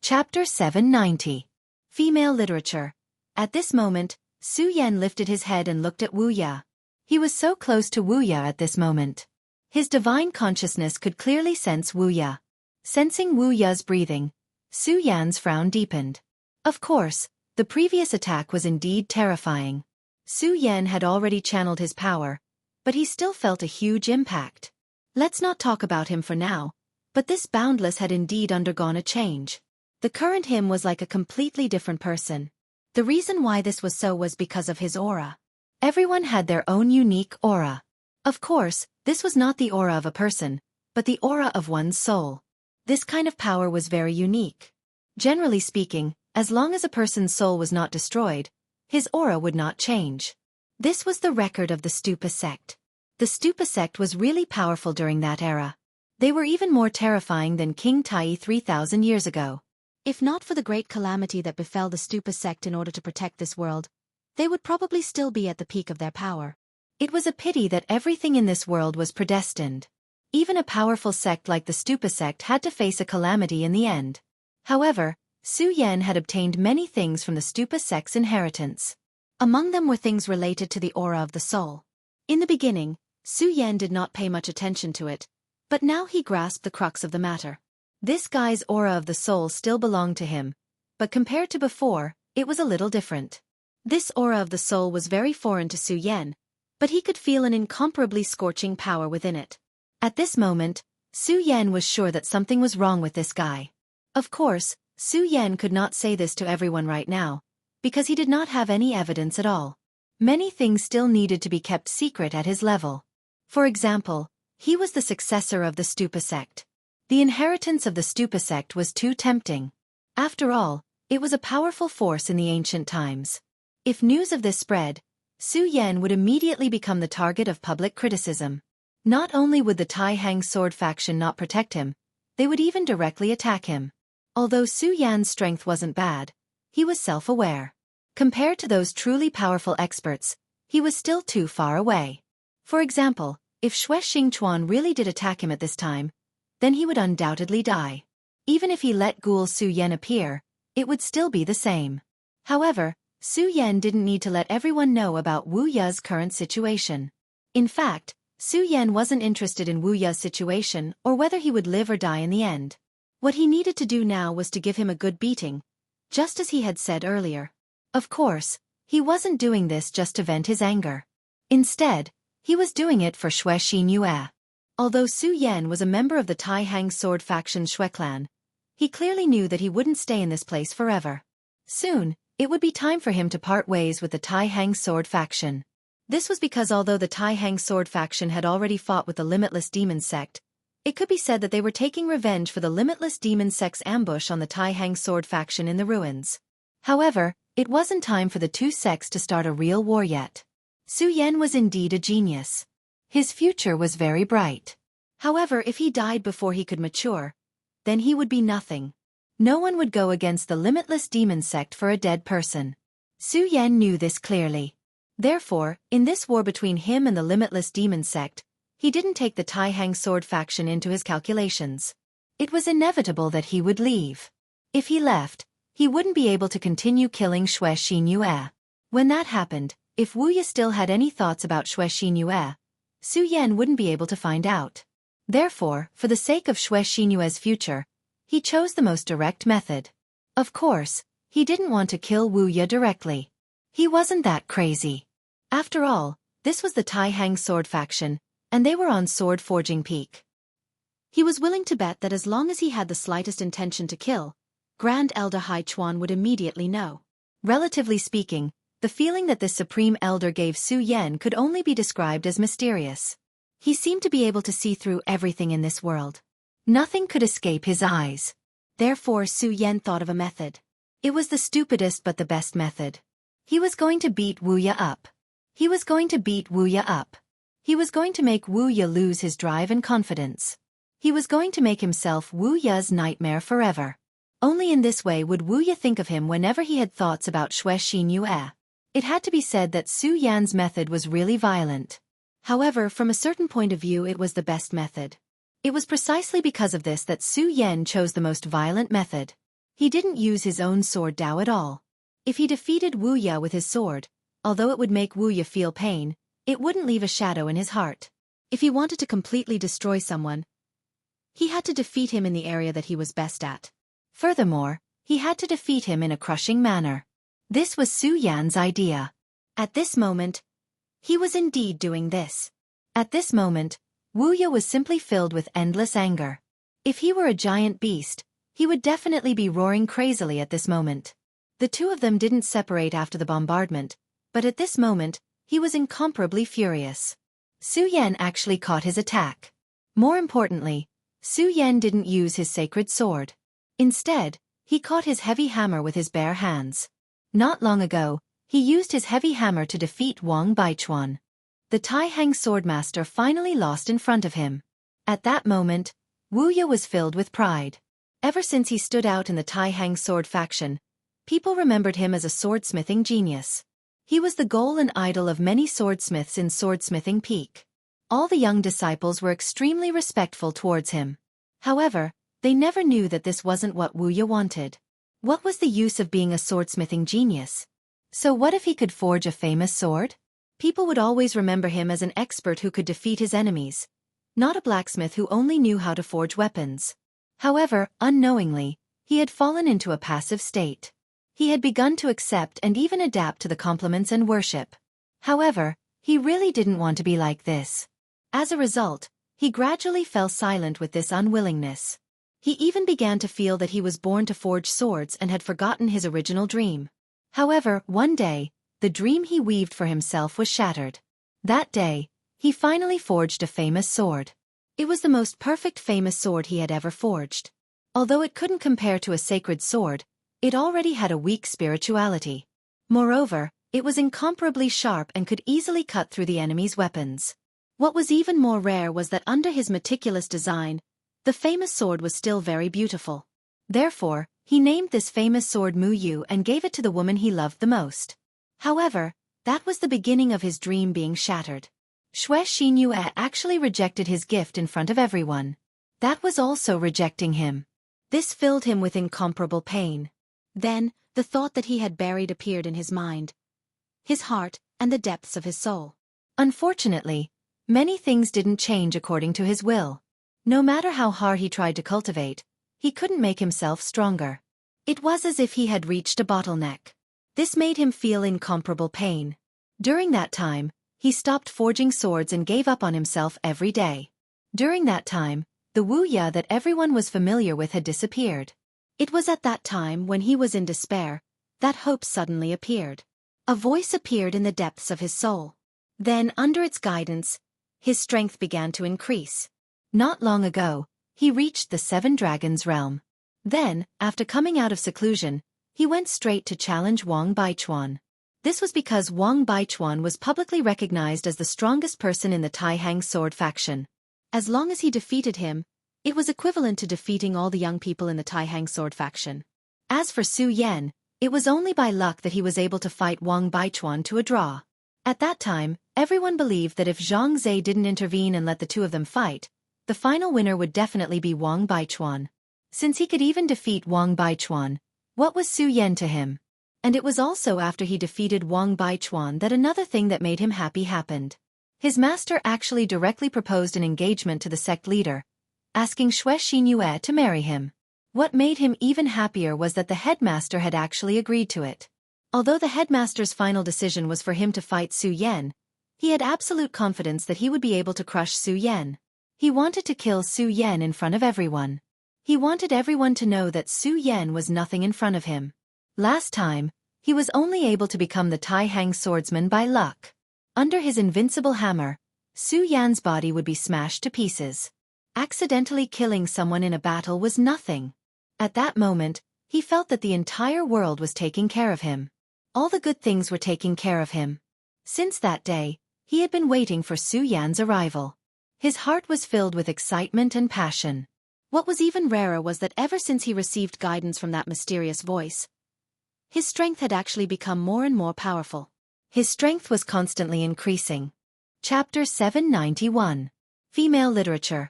Chapter 790. Female Literature. At this moment, Su Yan lifted his head and looked at Wu Ya. He was so close to Wu Ya at this moment. His divine consciousness could clearly sense Wu Ya. Sensing Wu Ya's breathing, Su Yan's frown deepened. Of course, the previous attack was indeed terrifying. Su Yan had already channeled his power, but he still felt a huge impact. Let's not talk about him for now, but this Boundless had indeed undergone a change. The current him was like a completely different person. The reason why this was so was because of his aura. Everyone had their own unique aura. Of course, this was not the aura of a person, but the aura of one's soul. This kind of power was very unique. Generally speaking, as long as a person's soul was not destroyed, his aura would not change. This was the record of the Stupa sect. The Stupa sect was really powerful during that era. They were even more terrifying than King Tai 3,000 years ago. If not for the great calamity that befell the Stupa sect in order to protect this world, they would probably still be at the peak of their power. It was a pity that everything in this world was predestined. Even a powerful sect like the Stupa sect had to face a calamity in the end. However, Su Yan had obtained many things from the Stupa sect's inheritance. Among them were things related to the aura of the soul. In the beginning, Su Yan did not pay much attention to it, but now he grasped the crux of the matter. This guy's aura of the soul still belonged to him, but compared to before, it was a little different. This aura of the soul was very foreign to Su Yan, but he could feel an incomparably scorching power within it. At this moment, Su Yan was sure that something was wrong with this guy. Of course, Su Yan could not say this to everyone right now, because he did not have any evidence at all. Many things still needed to be kept secret at his level. For example, he was the successor of the Stupa sect. The inheritance of the Stupa sect was too tempting. After all, it was a powerful force in the ancient times. If news of this spread, Su Yan would immediately become the target of public criticism. Not only would the Tai Hang sword faction not protect him, they would even directly attack him. Although Su Yan's strength wasn't bad, he was self-aware. Compared to those truly powerful experts, he was still too far away. For example, if Xue Xingchuan really did attack him at this time, then he would undoubtedly die. Even if he let Ghoul Su Yan appear, it would still be the same. However, Su Yan didn't need to let everyone know about Wu Ya's current situation. In fact, Su Yan wasn't interested in Wu Ya's situation or whether he would live or die in the end. What he needed to do now was to give him a good beating, just as he had said earlier. Of course, he wasn't doing this just to vent his anger. Instead, he was doing it for Xue Xinyue. Although Su Yan was a member of the Tai Hang sword faction Xue clan, he clearly knew that he wouldn't stay in this place forever. Soon, it would be time for him to part ways with the Tai Hang sword faction. This was because although the Tai Hang sword faction had already fought with the Limitless Demon sect, It could be said that they were taking revenge for the limitless demon sect's ambush on the Tai Hang sword faction in the ruins. However, it wasn't time for the two sects to start a real war yet. Su Yan was indeed a genius. His future was very bright. However, if he died before he could mature, then he would be nothing. No one would go against the limitless demon sect for a dead person. Su Yan knew this clearly. Therefore, in this war between him and the limitless demon sect, he didn't take the Tai Hang sword faction into his calculations. It was inevitable that he would leave. If he left, he wouldn't be able to continue killing Xue Xinyue. When that happened, if Wu Ye still had any thoughts about Xue Xinyue, Su Yan wouldn't be able to find out. Therefore, for the sake of Xue Xinyue's future, he chose the most direct method. Of course, he didn't want to kill Wu Ye directly. He wasn't that crazy. After all, this was the Tai Hang sword faction, and they were on sword forging peak. He was willing to bet that as long as he had the slightest intention to kill, Grand Elder Hai Chuan would immediately know. Relatively speaking, the feeling that this Supreme Elder gave Su Yan could only be described as mysterious. He seemed to be able to see through everything in this world. Nothing could escape his eyes. Therefore Su Yan thought of a method. It was the stupidest but the best method. He was going to beat Wu Ye up. He was going to beat Wu Ye up. He was going to make Wu Ye lose his drive and confidence. He was going to make himself Wu Ye's nightmare forever. Only in this way would Wu Ye think of him whenever he had thoughts about Xue Xinyue. It had to be said that Su Yan's method was really violent. However, from a certain point of view it was the best method. It was precisely because of this that Su Yan chose the most violent method. He didn't use his own sword Dao at all. If he defeated Wu Ye with his sword, although it would make Wu Ye feel pain, it wouldn't leave a shadow in his heart. If he wanted to completely destroy someone, he had to defeat him in the area that he was best at. Furthermore, he had to defeat him in a crushing manner. This was Su Yan's idea. At this moment, he was indeed doing this. At this moment, Wu Ye was simply filled with endless anger. If he were a giant beast, he would definitely be roaring crazily at this moment. The two of them didn't separate after the bombardment, but at this moment, he was incomparably furious. Su Yan actually caught his attack. More importantly, Su Yan didn't use his sacred sword. Instead, he caught his heavy hammer with his bare hands. Not long ago, he used his heavy hammer to defeat Wang Baichuan. The Tai Hang swordmaster finally lost in front of him. At that moment, Wu Ye was filled with pride. Ever since he stood out in the Tai Hang sword faction, people remembered him as a swordsmithing genius. He was the goal and idol of many swordsmiths in Swordsmithing Peak. All the young disciples were extremely respectful towards him. However, they never knew that this wasn't what Wu Ye wanted. What was the use of being a swordsmithing genius? So what if he could forge a famous sword? People would always remember him as an expert who could defeat his enemies, not a blacksmith who only knew how to forge weapons. However, unknowingly, he had fallen into a passive state. He had begun to accept and even adapt to the compliments and worship. However, he really didn't want to be like this. As a result, he gradually fell silent with this unwillingness. He even began to feel that he was born to forge swords and had forgotten his original dream. However, one day, the dream he weaved for himself was shattered. That day, he finally forged a famous sword. It was the most perfect famous sword he had ever forged. Although it couldn't compare to a sacred sword, it already had a weak spirituality. Moreover, it was incomparably sharp and could easily cut through the enemy's weapons. What was even more rare was that under his meticulous design, the famous sword was still very beautiful. Therefore, he named this famous sword Mu Yu and gave it to the woman he loved the most. However, that was the beginning of his dream being shattered. Xue Xinyue actually rejected his gift in front of everyone. That was also rejecting him. This filled him with incomparable pain. Then, the thought that he had buried appeared in his mind, his heart, and the depths of his soul. Unfortunately, many things didn't change according to his will. No matter how hard he tried to cultivate, he couldn't make himself stronger. It was as if he had reached a bottleneck. This made him feel incomparable pain. During that time, he stopped forging swords and gave up on himself every day. During that time, the Wu Ye that everyone was familiar with had disappeared. It was at that time when he was in despair, that hope suddenly appeared. A voice appeared in the depths of his soul. Then, under its guidance, his strength began to increase. Not long ago, he reached the Seven Dragons realm. Then, after coming out of seclusion, he went straight to challenge Wang Baichuan. This was because Wang Baichuan was publicly recognized as the strongest person in the Tai-Hang sword faction. As long as he defeated him, it was equivalent to defeating all the young people in the Tai-Hang sword faction. As for Su Yan, it was only by luck that he was able to fight Wang Baichuan to a draw. At that time, everyone believed that if Zhang Zhe didn't intervene and let the two of them fight, the final winner would definitely be Wang Baichuan. Since he could even defeat Wang Baichuan, what was Su Yan to him? And it was also after he defeated Wang Baichuan that another thing that made him happy happened. His master actually directly proposed an engagement to the sect leader, asking Xue Xinyue to marry him. What made him even happier was that the headmaster had actually agreed to it. Although the headmaster's final decision was for him to fight Su Yan, he had absolute confidence that he would be able to crush Su Yan. He wanted to kill Su Yan in front of everyone. He wanted everyone to know that Su Yan was nothing in front of him. Last time, he was only able to become the Tai-Hang swordsman by luck. Under his invincible hammer, Su Yan's body would be smashed to pieces. Accidentally killing someone in a battle was nothing. At that moment, he felt that the entire world was taking care of him. All the good things were taking care of him. Since that day, he had been waiting for Su Yan's arrival. His heart was filled with excitement and passion. What was even rarer was that ever since he received guidance from that mysterious voice, his strength had actually become more and more powerful. His strength was constantly increasing. Chapter 791. Female Literature.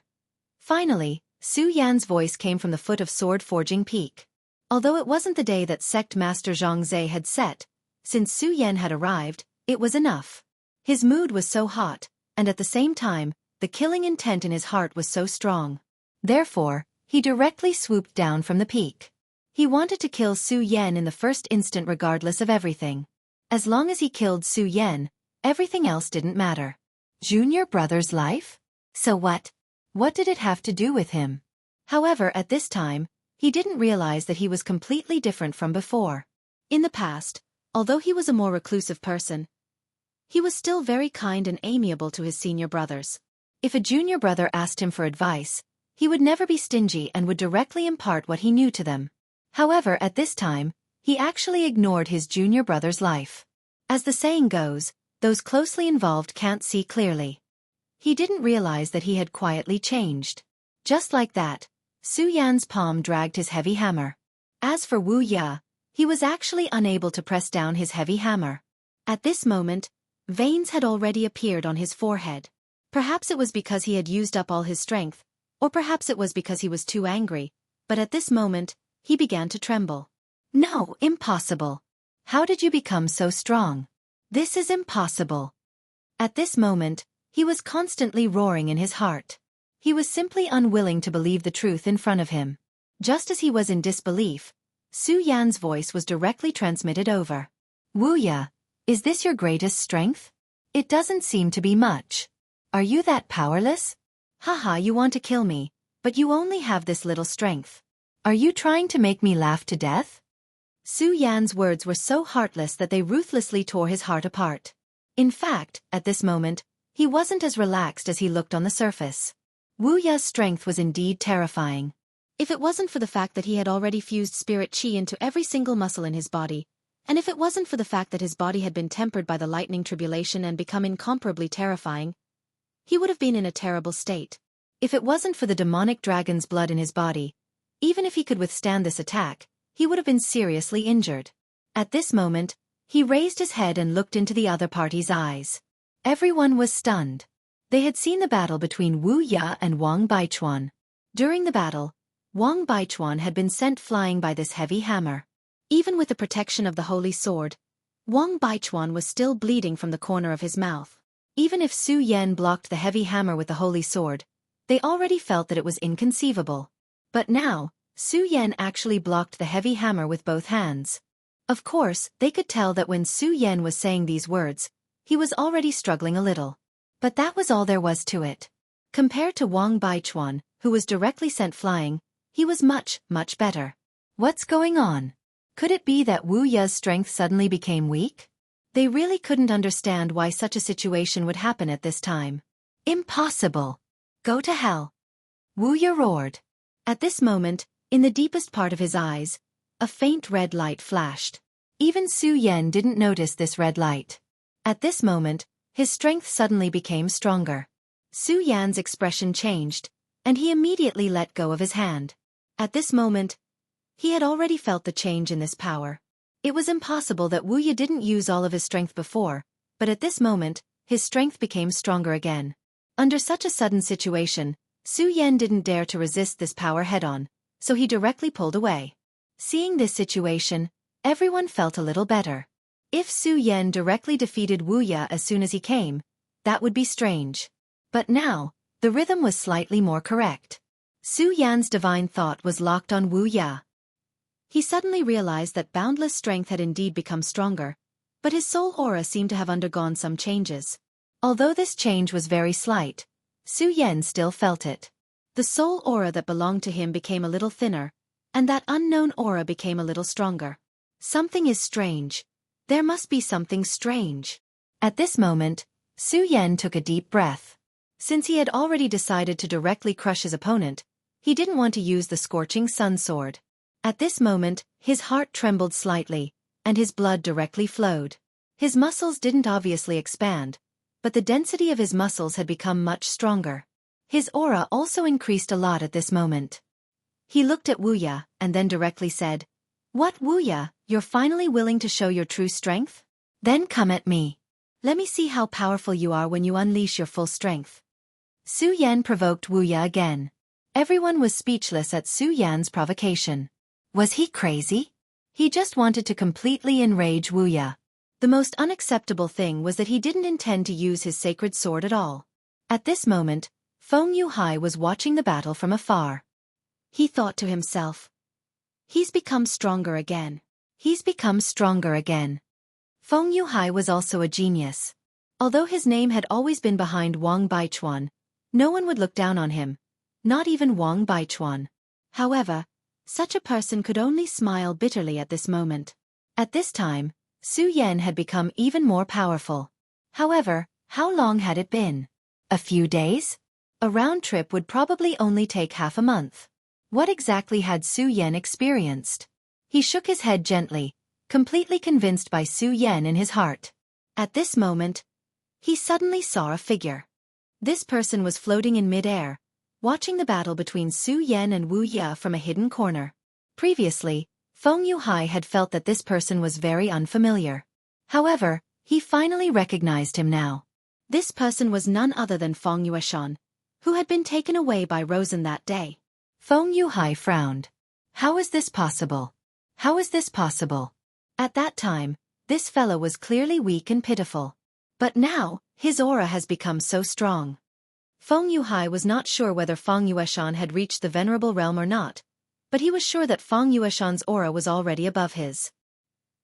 Finally, Su Yan's voice came from the foot of Sword Forging Peak. Although it wasn't the day that Sect Master Zhang Zhe had set, since Su Yan had arrived, it was enough. His mood was so hot, and at the same time, the killing intent in his heart was so strong. Therefore, he directly swooped down from the peak. He wanted to kill Su Yan in the first instant regardless of everything. As long as he killed Su Yan, everything else didn't matter. Junior brother's life? So what? What did it have to do with him? However, at this time, he didn't realize that he was completely different from before. In the past, although he was a more reclusive person, he was still very kind and amiable to his senior brothers. If a junior brother asked him for advice, he would never be stingy and would directly impart what he knew to them. However, at this time, he actually ignored his junior brother's life. As the saying goes, those closely involved can't see clearly. He didn't realize that he had quietly changed. Just like that, Su Yan's palm dragged his heavy hammer. As for Wu Ya, he was actually unable to press down his heavy hammer. At this moment, veins had already appeared on his forehead. Perhaps it was because he had used up all his strength, or perhaps it was because he was too angry, but at this moment, he began to tremble. No, impossible. How did you become so strong? This is impossible. At this moment, he was constantly roaring in his heart. He was simply unwilling to believe the truth in front of him. Just as he was in disbelief, Su Yan's voice was directly transmitted over. Wu Ya, is this your greatest strength? It doesn't seem to be much. Are you that powerless? Haha, you want to kill me, but you only have this little strength. Are you trying to make me laugh to death? Su Yan's words were so heartless that they ruthlessly tore his heart apart. In fact, at this moment, he wasn't as relaxed as he looked on the surface. Wu Ya's strength was indeed terrifying. If it wasn't for the fact that he had already fused spirit chi into every single muscle in his body, and if it wasn't for the fact that his body had been tempered by the lightning tribulation and become incomparably terrifying, he would have been in a terrible state. If it wasn't for the demonic dragon's blood in his body, even if he could withstand this attack, he would have been seriously injured. At this moment, he raised his head and looked into the other party's eyes. Everyone was stunned. They had seen the battle between Wu Ya and Wang Baichuan. During the battle, Wang Baichuan had been sent flying by this heavy hammer. Even with the protection of the holy sword, Wang Baichuan was still bleeding from the corner of his mouth. Even if Su Yan blocked the heavy hammer with the holy sword, they already felt that it was inconceivable. But now, Su Yan actually blocked the heavy hammer with both hands. Of course, they could tell that when Su Yan was saying these words, he was already struggling a little. But that was all there was to it. Compared to Wang Baichuan, who was directly sent flying, he was much, much better. What's going on? Could it be that Wu Ya's strength suddenly became weak? They really couldn't understand why such a situation would happen at this time. Impossible! Go to hell! Wu Ya roared. At this moment, in the deepest part of his eyes, a faint red light flashed. Even Su Yan didn't notice this red light. At this moment, his strength suddenly became stronger. Su Yan's expression changed, and he immediately let go of his hand. At this moment, he had already felt the change in this power. It was impossible that Wu Ya didn't use all of his strength before, but at this moment, his strength became stronger again. Under such a sudden situation, Su Yan didn't dare to resist this power head-on, so he directly pulled away. Seeing this situation, everyone felt a little better. If Su Yan directly defeated Wu Ya as soon as he came, that would be strange. But now, the rhythm was slightly more correct. Su Yan's divine thought was locked on Wu Ya. He suddenly realized that boundless strength had indeed become stronger, but his soul aura seemed to have undergone some changes. Although this change was very slight, Su Yan still felt it. The soul aura that belonged to him became a little thinner, and that unknown aura became a little stronger. Something is strange. There must be something strange. At this moment, Su Yan took a deep breath. Since he had already decided to directly crush his opponent, he didn't want to use the scorching sun sword. At this moment, his heart trembled slightly, and his blood directly flowed. His muscles didn't obviously expand, but the density of his muscles had become much stronger. His aura also increased a lot at this moment. He looked at Wu Ya, and then directly said, "What, Wu Ya, you're finally willing to show your true strength? Then come at me. Let me see how powerful you are when you unleash your full strength." Su Yan provoked Wu Ya again. Everyone was speechless at Su Yan's provocation. Was he crazy? He just wanted to completely enrage Wu Ya. The most unacceptable thing was that he didn't intend to use his sacred sword at all. At this moment, Feng Yuhai was watching the battle from afar. He thought to himself, "He's become stronger again. He's become stronger again." Feng Yuhai was also a genius. Although his name had always been behind Wang Baichuan, no one would look down on him, not even Wang Baichuan. However, such a person could only smile bitterly at this moment. At this time, Su Yan had become even more powerful. However, how long had it been? A few days? A round trip would probably only take half a month. What exactly had Su Yan experienced? He shook his head gently, completely convinced by Su Yan in his heart. At this moment, he suddenly saw a figure. This person was floating in mid-air, watching the battle between Su Yan and Wu Ya from a hidden corner. Previously, Feng Yuhai had felt that this person was very unfamiliar. However, he finally recognized him now. This person was none other than Feng Yueshan, who had been taken away by Rosen that day. Feng Yuhai frowned. How is this possible? How is this possible? At that time, this fellow was clearly weak and pitiful. But now, his aura has become so strong. Feng Yuhai was not sure whether Feng Yueshan had reached the venerable realm or not, but he was sure that Feng Yueshan's aura was already above his.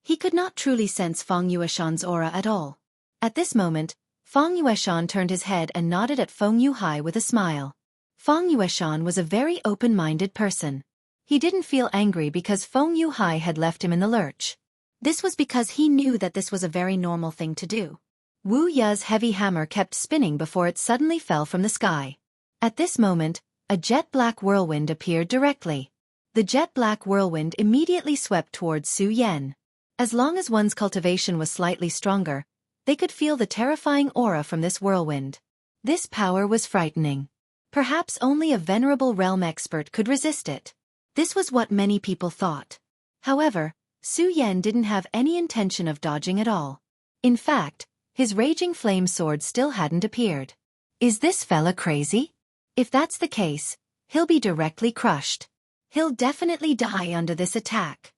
He could not truly sense Feng Yueshan's aura at all. At this moment, Feng Yueshan turned his head and nodded at Feng Yuhai with a smile. Feng Yueshan was a very open-minded person. He didn't feel angry because Feng Yuhai had left him in the lurch. This was because he knew that this was a very normal thing to do. Wu Ya's heavy hammer kept spinning before it suddenly fell from the sky. At this moment, a jet-black whirlwind appeared directly. The jet-black whirlwind immediately swept towards Su Yan. As long as one's cultivation was slightly stronger, they could feel the terrifying aura from this whirlwind. This power was frightening. Perhaps only a venerable realm expert could resist it. This was what many people thought. However, Su Yan didn't have any intention of dodging at all. In fact, his raging flame sword still hadn't appeared. Is this fella crazy? If that's the case, he'll be directly crushed. He'll definitely die under this attack.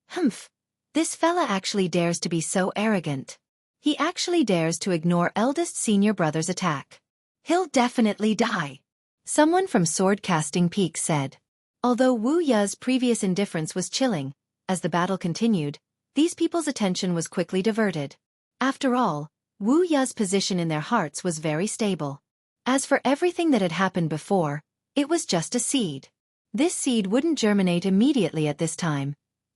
Humph! This fella actually dares to be so arrogant. He actually dares to ignore eldest senior brother's attack. He'll definitely die. Someone from Sword-Casting Peak said. Although Wu Ya's previous indifference was chilling, as the battle continued, these people's attention was quickly diverted. After all, Wu Ya's position in their hearts was very stable. As for everything that had happened before, it was just a seed. This seed wouldn't germinate immediately at this time,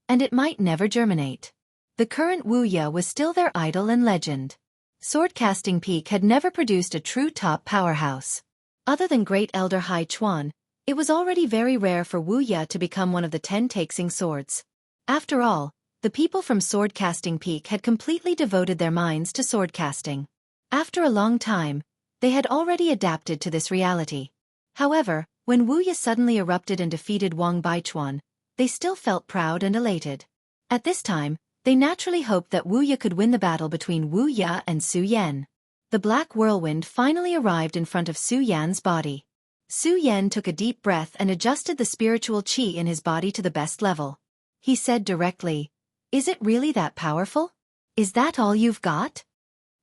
and it might never germinate. The current Wu Ya was still their idol and legend. Sword-Casting Peak had never produced a true top powerhouse. Other than Great Elder Hai Chuan, it was already very rare for Wu Ya to become one of the 10 Taixing swords. After all, the people from Swordcasting Peak had completely devoted their minds to swordcasting. After a long time, they had already adapted to this reality. However, when Wu Ya suddenly erupted and defeated Wang Baichuan, they still felt proud and elated. At this time, they naturally hoped that Wu Ya could win the battle between Wu Ya and Su Yan. The black whirlwind finally arrived in front of Su Yan's body. Su Yan took a deep breath and adjusted the spiritual qi in his body to the best level. He said directly, "Is it really that powerful? Is that all you've got?"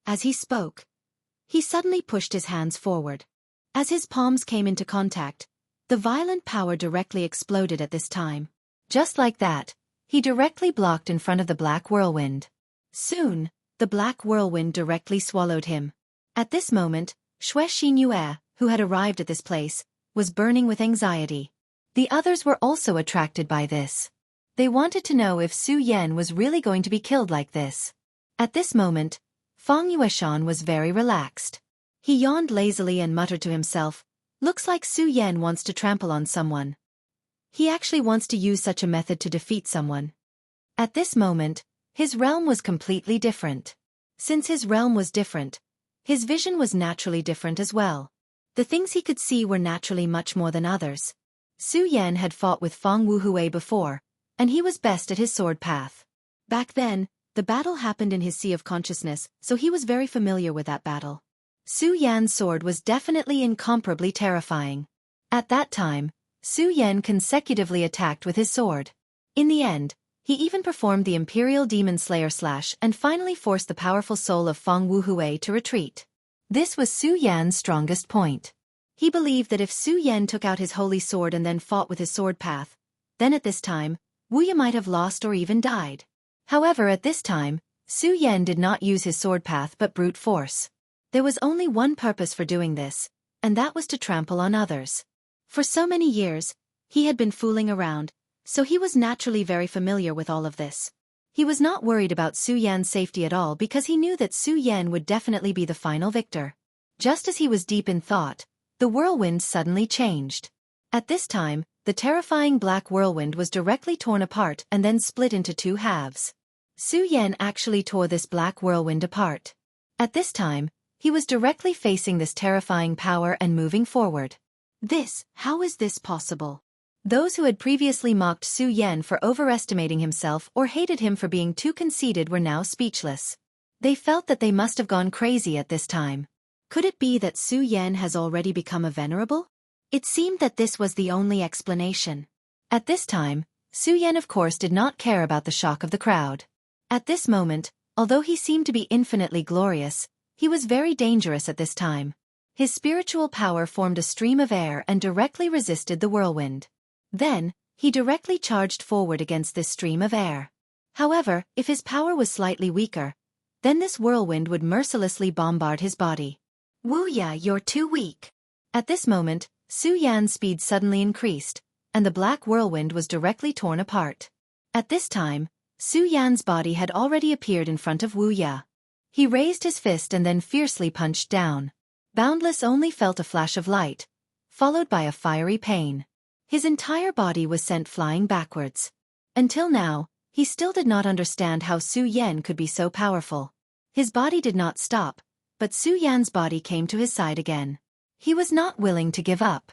As he spoke, he suddenly pushed his hands forward. As his palms came into contact, the violent power directly exploded at this time. Just like that, he directly blocked in front of the black whirlwind. Soon, the black whirlwind directly swallowed him. At this moment, Xue Xinyue, who had arrived at this place, was burning with anxiety. The others were also attracted by this. They wanted to know if Su Yan was really going to be killed like this. At this moment, Fang Yueshan was very relaxed. He yawned lazily and muttered to himself, "Looks like Su Yan wants to trample on someone. He actually wants to use such a method to defeat someone." At this moment, his realm was completely different. Since his realm was different, his vision was naturally different as well. The things he could see were naturally much more than others. Su Yan had fought with Fang Wuhui before, and he was best at his sword path. Back then, the battle happened in his sea of consciousness, so he was very familiar with that battle. Su Yan's sword was definitely incomparably terrifying. At that time, Su Yan consecutively attacked with his sword. In the end, he even performed the Imperial Demon Slayer slash and finally forced the powerful soul of Fang Wuhui to retreat. This was Su Yan's strongest point. He believed that if Su Yan took out his holy sword and then fought with his sword path, then at this time, Wu Ya might have lost or even died. However, at this time, Su Yan did not use his sword path but brute force. There was only one purpose for doing this, and that was to trample on others. For so many years, he had been fooling around, so he was naturally very familiar with all of this. He was not worried about Su Yan's safety at all because he knew that Su Yan would definitely be the final victor. Just as he was deep in thought, the whirlwind suddenly changed. At this time, the terrifying black whirlwind was directly torn apart and then split into 2 halves. Su Yan actually tore this black whirlwind apart. At this time, he was directly facing this terrifying power and moving forward. How is this possible? Those who had previously mocked Su Yan for overestimating himself or hated him for being too conceited were now speechless. They felt that they must have gone crazy at this time. Could it be that Su Yan has already become a venerable? It seemed that this was the only explanation. At this time, Su Yan of course did not care about the shock of the crowd. At this moment, although he seemed to be infinitely glorious, he was very dangerous at this time. His spiritual power formed a stream of air and directly resisted the whirlwind. Then, he directly charged forward against this stream of air. However, if his power was slightly weaker, then this whirlwind would mercilessly bombard his body. "Wu Ya, you're too weak." At this moment, Su Yan's speed suddenly increased, and the black whirlwind was directly torn apart. At this time, Su Yan's body had already appeared in front of Wu Ya. He raised his fist and then fiercely punched down. Boundless only felt a flash of light, followed by a fiery pain. His entire body was sent flying backwards. Until now, he still did not understand how Su Yan could be so powerful. His body did not stop, but Su Yan's body came to his side again. He was not willing to give up.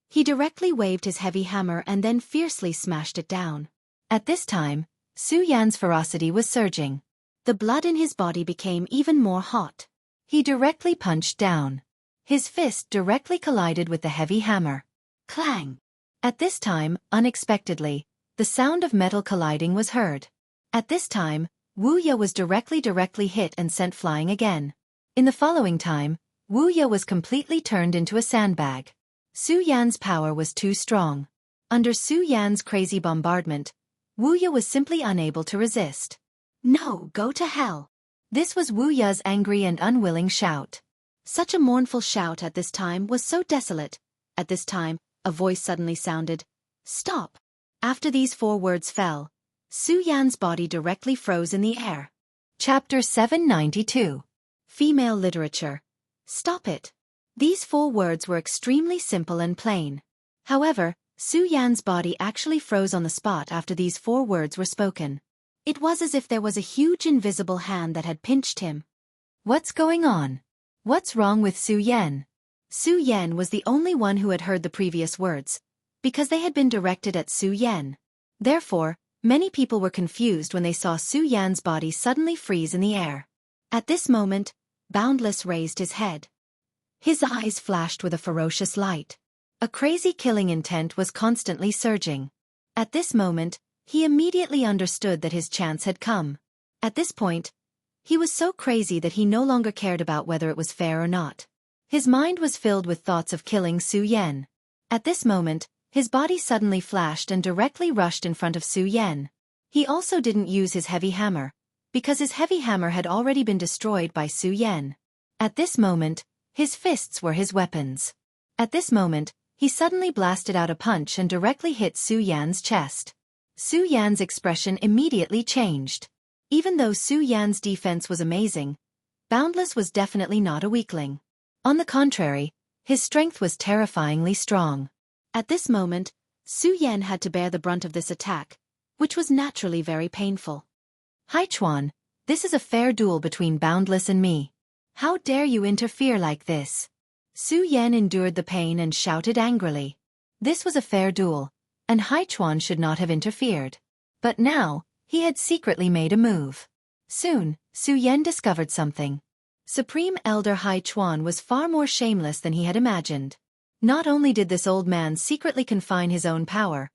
He directly waved his heavy hammer and then fiercely smashed it down. At this time, Su Yan's ferocity was surging. The blood in his body became even more hot. He directly punched down. His fist directly collided with the heavy hammer. Clang! At this time, unexpectedly, the sound of metal colliding was heard. At this time, Wu Ya was directly hit and sent flying again. In the following time, Wu Ya was completely turned into a sandbag. Su Yan's power was too strong. Under Su Yan's crazy bombardment, Wu Ya was simply unable to resist. "No, go to hell!" This was Wu Ya's angry and unwilling shout. Such a mournful shout at this time was so desolate. At this time, a voice suddenly sounded, "Stop!" After these 4 words fell, Su Yan's body directly froze in the air. Chapter 792. Female Literature. Stop it. These 4 words were extremely simple and plain. However, Su Yan's body actually froze on the spot after these 4 words were spoken. It was as if there was a huge invisible hand that had pinched him. What's going on? What's wrong with Su Yan? Su Yan was the only one who had heard the previous words, because they had been directed at Su Yan. Therefore, many people were confused when they saw Su Yan's body suddenly freeze in the air. At this moment, Boundless raised his head. His eyes flashed with a ferocious light. A crazy killing intent was constantly surging. At this moment, he immediately understood that his chance had come. At this point, he was so crazy that he no longer cared about whether it was fair or not. His mind was filled with thoughts of killing Su Yan. At this moment, his body suddenly flashed and directly rushed in front of Su Yan. He also didn't use his heavy hammer, because his heavy hammer had already been destroyed by Su Yan. At this moment, his fists were his weapons. At this moment, he suddenly blasted out a punch and directly hit Su Yan's chest. Su Yan's expression immediately changed. Even though Su Yan's defense was amazing, Boundless was definitely not a weakling. On the contrary, his strength was terrifyingly strong. At this moment, Su Yan had to bear the brunt of this attack, which was naturally very painful. Haichuan, this is a fair duel between Boundless and me. How dare you interfere like this? Su Yan endured the pain and shouted angrily. This was a fair duel, and Haichuan should not have interfered. But now, he had secretly made a move. Soon, Su Yan discovered something. Supreme Elder Haichuan was far more shameless than he had imagined. Not only did this old man secretly confine his own power,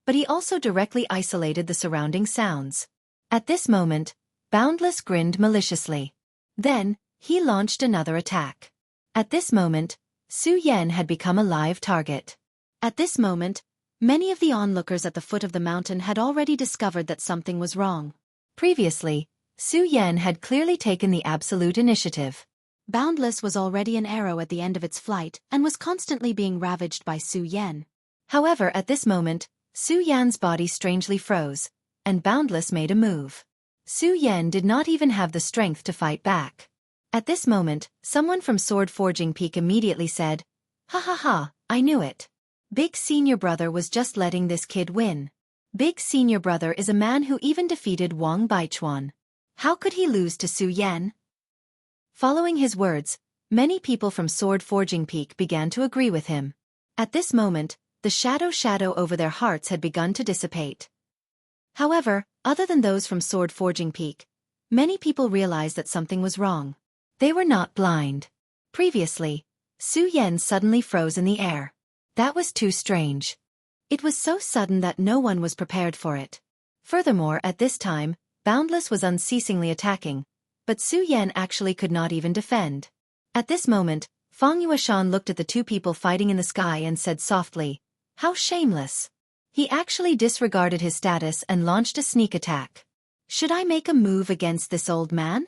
but he also directly isolated the surrounding sounds. At this moment, Boundless grinned maliciously. Then, he launched another attack. At this moment, Su Yan had become a live target. At this moment, many of the onlookers at the foot of the mountain had already discovered that something was wrong. Previously, Su Yan had clearly taken the absolute initiative. Boundless was already an arrow at the end of its flight and was constantly being ravaged by Su Yan. However, at this moment, Su Yan's body strangely froze, and Boundless made a move. Su Yan did not even have the strength to fight back. At this moment, someone from Sword Forging Peak immediately said, "Ha ha ha, I knew it. Big Senior Brother was just letting this kid win. Big Senior Brother is a man who even defeated Wang Baichuan. How could he lose to Su Yan?" Following his words, many people from Sword Forging Peak began to agree with him. At this moment, the shadow over their hearts had begun to dissipate. However, other than those from Sword Forging Peak, many people realized that something was wrong. They were not blind. Previously, Su Yan suddenly froze in the air. That was too strange. It was so sudden that no one was prepared for it. Furthermore, at this time, Boundless was unceasingly attacking, but Su Yan actually could not even defend. At this moment, Fang Yueshan looked at the 2 people fighting in the sky and said softly, "How shameless." He actually disregarded his status and launched a sneak attack. Should I make a move against this old man?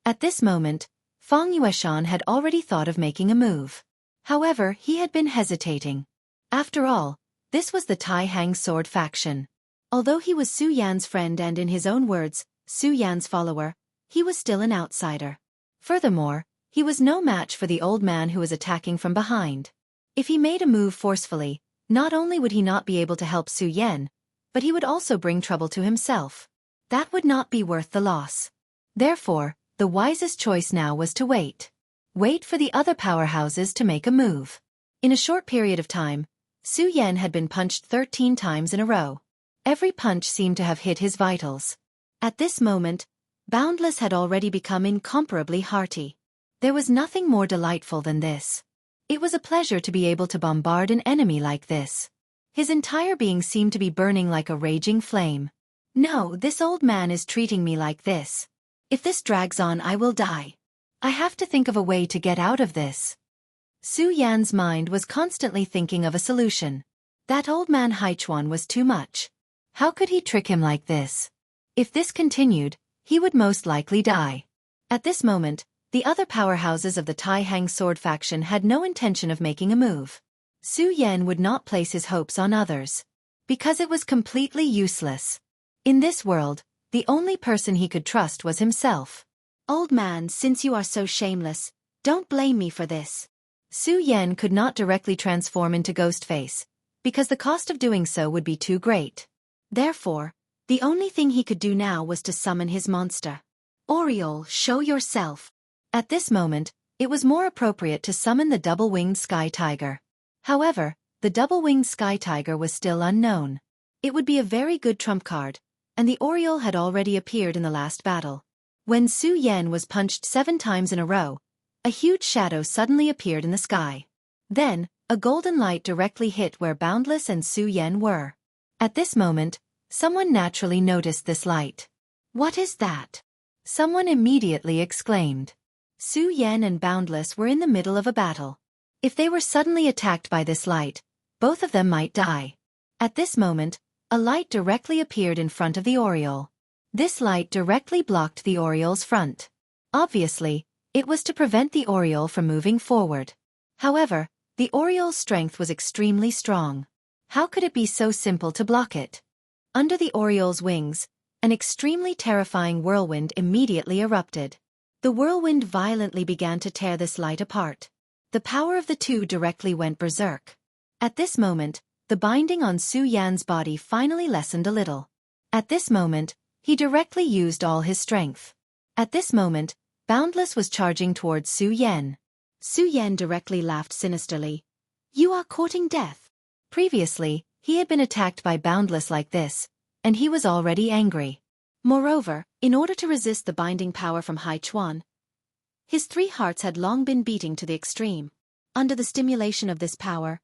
At this moment, Fang Yueshan had already thought of making a move. However, he had been hesitating. After all, this was the Tai Hang Sword faction. Although he was Su Yan's friend and in his own words, Su Yan's follower, he was still an outsider. Furthermore, he was no match for the old man who was attacking from behind. If he made a move forcefully, not only would he not be able to help Su Yan, but he would also bring trouble to himself. That would not be worth the loss. Therefore, the wisest choice now was to wait. Wait for the other powerhouses to make a move. In a short period of time, Su Yan had been punched 13 times in a row. Every punch seemed to have hit his vitals. At this moment, Boundless had already become incomparably hearty. There was nothing more delightful than this. It was a pleasure to be able to bombard an enemy like this. His entire being seemed to be burning like a raging flame. No, this old man is treating me like this. If this drags on, I will die. I have to think of a way to get out of this. Su Yan's mind was constantly thinking of a solution. That old man Haichuan was too much. How could he trick him like this? If this continued, he would most likely die. At this moment, the other powerhouses of the Tai Hang Sword faction had no intention of making a move. Su Yan would not place his hopes on others, because it was completely useless. In this world, the only person he could trust was himself. "Old man, since you are so shameless, don't blame me for this." Su Yan could not directly transform into Ghostface, because the cost of doing so would be too great. Therefore, the only thing he could do now was to summon his monster. Oriole, show yourself. At this moment, it was more appropriate to summon the double-winged sky tiger. However, the double-winged sky tiger was still unknown. It would be a very good trump card, and the Oriole had already appeared in the last battle. When Su Yan was punched 7 times in a row, a huge shadow suddenly appeared in the sky. Then, a golden light directly hit where Boundless and Su Yan were. At this moment, someone naturally noticed this light. What is that? Someone immediately exclaimed. Su Yan and Boundless were in the middle of a battle. If they were suddenly attacked by this light, both of them might die. At this moment, a light directly appeared in front of the Oriole. This light directly blocked the Oriole's front. Obviously, it was to prevent the Oriole from moving forward. However, the Oriole's strength was extremely strong. How could it be so simple to block it? Under the Oriole's wings, an extremely terrifying whirlwind immediately erupted. The whirlwind violently began to tear this light apart. The power of the two directly went berserk. At this moment, the binding on Su Yan's body finally lessened a little. At this moment, he directly used all his strength. At this moment, Boundless was charging towards Su Yan. Su Yan directly laughed sinisterly. You are courting death. Previously, he had been attacked by Boundless like this, and he was already angry. Moreover, in order to resist the binding power from Hai Chuan, his 3 hearts had long been beating to the extreme. Under the stimulation of this power,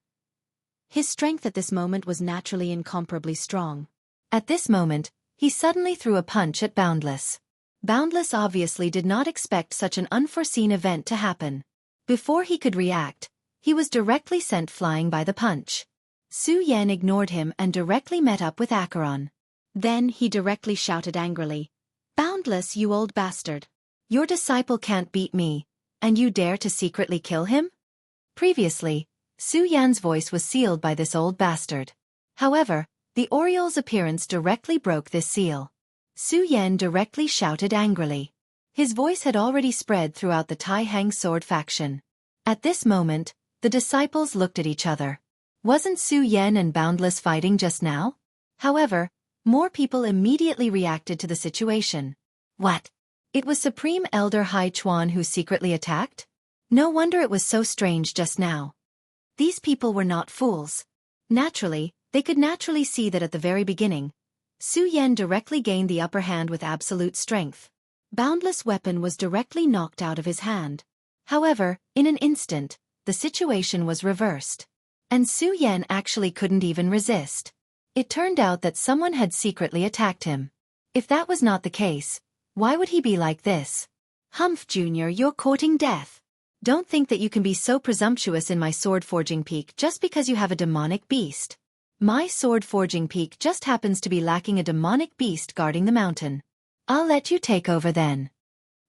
his strength at this moment was naturally incomparably strong. At this moment, he suddenly threw a punch at Boundless. Boundless obviously did not expect such an unforeseen event to happen. Before he could react, he was directly sent flying by the punch. Su Yan ignored him and directly met up with Acheron. Then he directly shouted angrily, Boundless, you old bastard! Your disciple can't beat me, and you dare to secretly kill him? Previously, Su Yan's voice was sealed by this old bastard. However, the Oriole's appearance directly broke this seal. Su Yan directly shouted angrily. His voice had already spread throughout the Tai Hang sword faction. At this moment, the disciples looked at each other. Wasn't Su Yan and Boundless fighting just now? However, more people immediately reacted to the situation. What? It was Supreme Elder Hai Chuan who secretly attacked? No wonder it was so strange just now. These people were not fools. Naturally, they could naturally see that at the very beginning, Su Yan directly gained the upper hand with absolute strength. Boundless' weapon was directly knocked out of his hand. However, in an instant, the situation was reversed. And Su Yan actually couldn't even resist. It turned out that someone had secretly attacked him. If that was not the case, why would he be like this? Humph Jr., you're courting death. Don't think that you can be so presumptuous in my sword-forging peak just because you have a demonic beast. My sword-forging peak just happens to be lacking a demonic beast guarding the mountain. I'll let you take over then.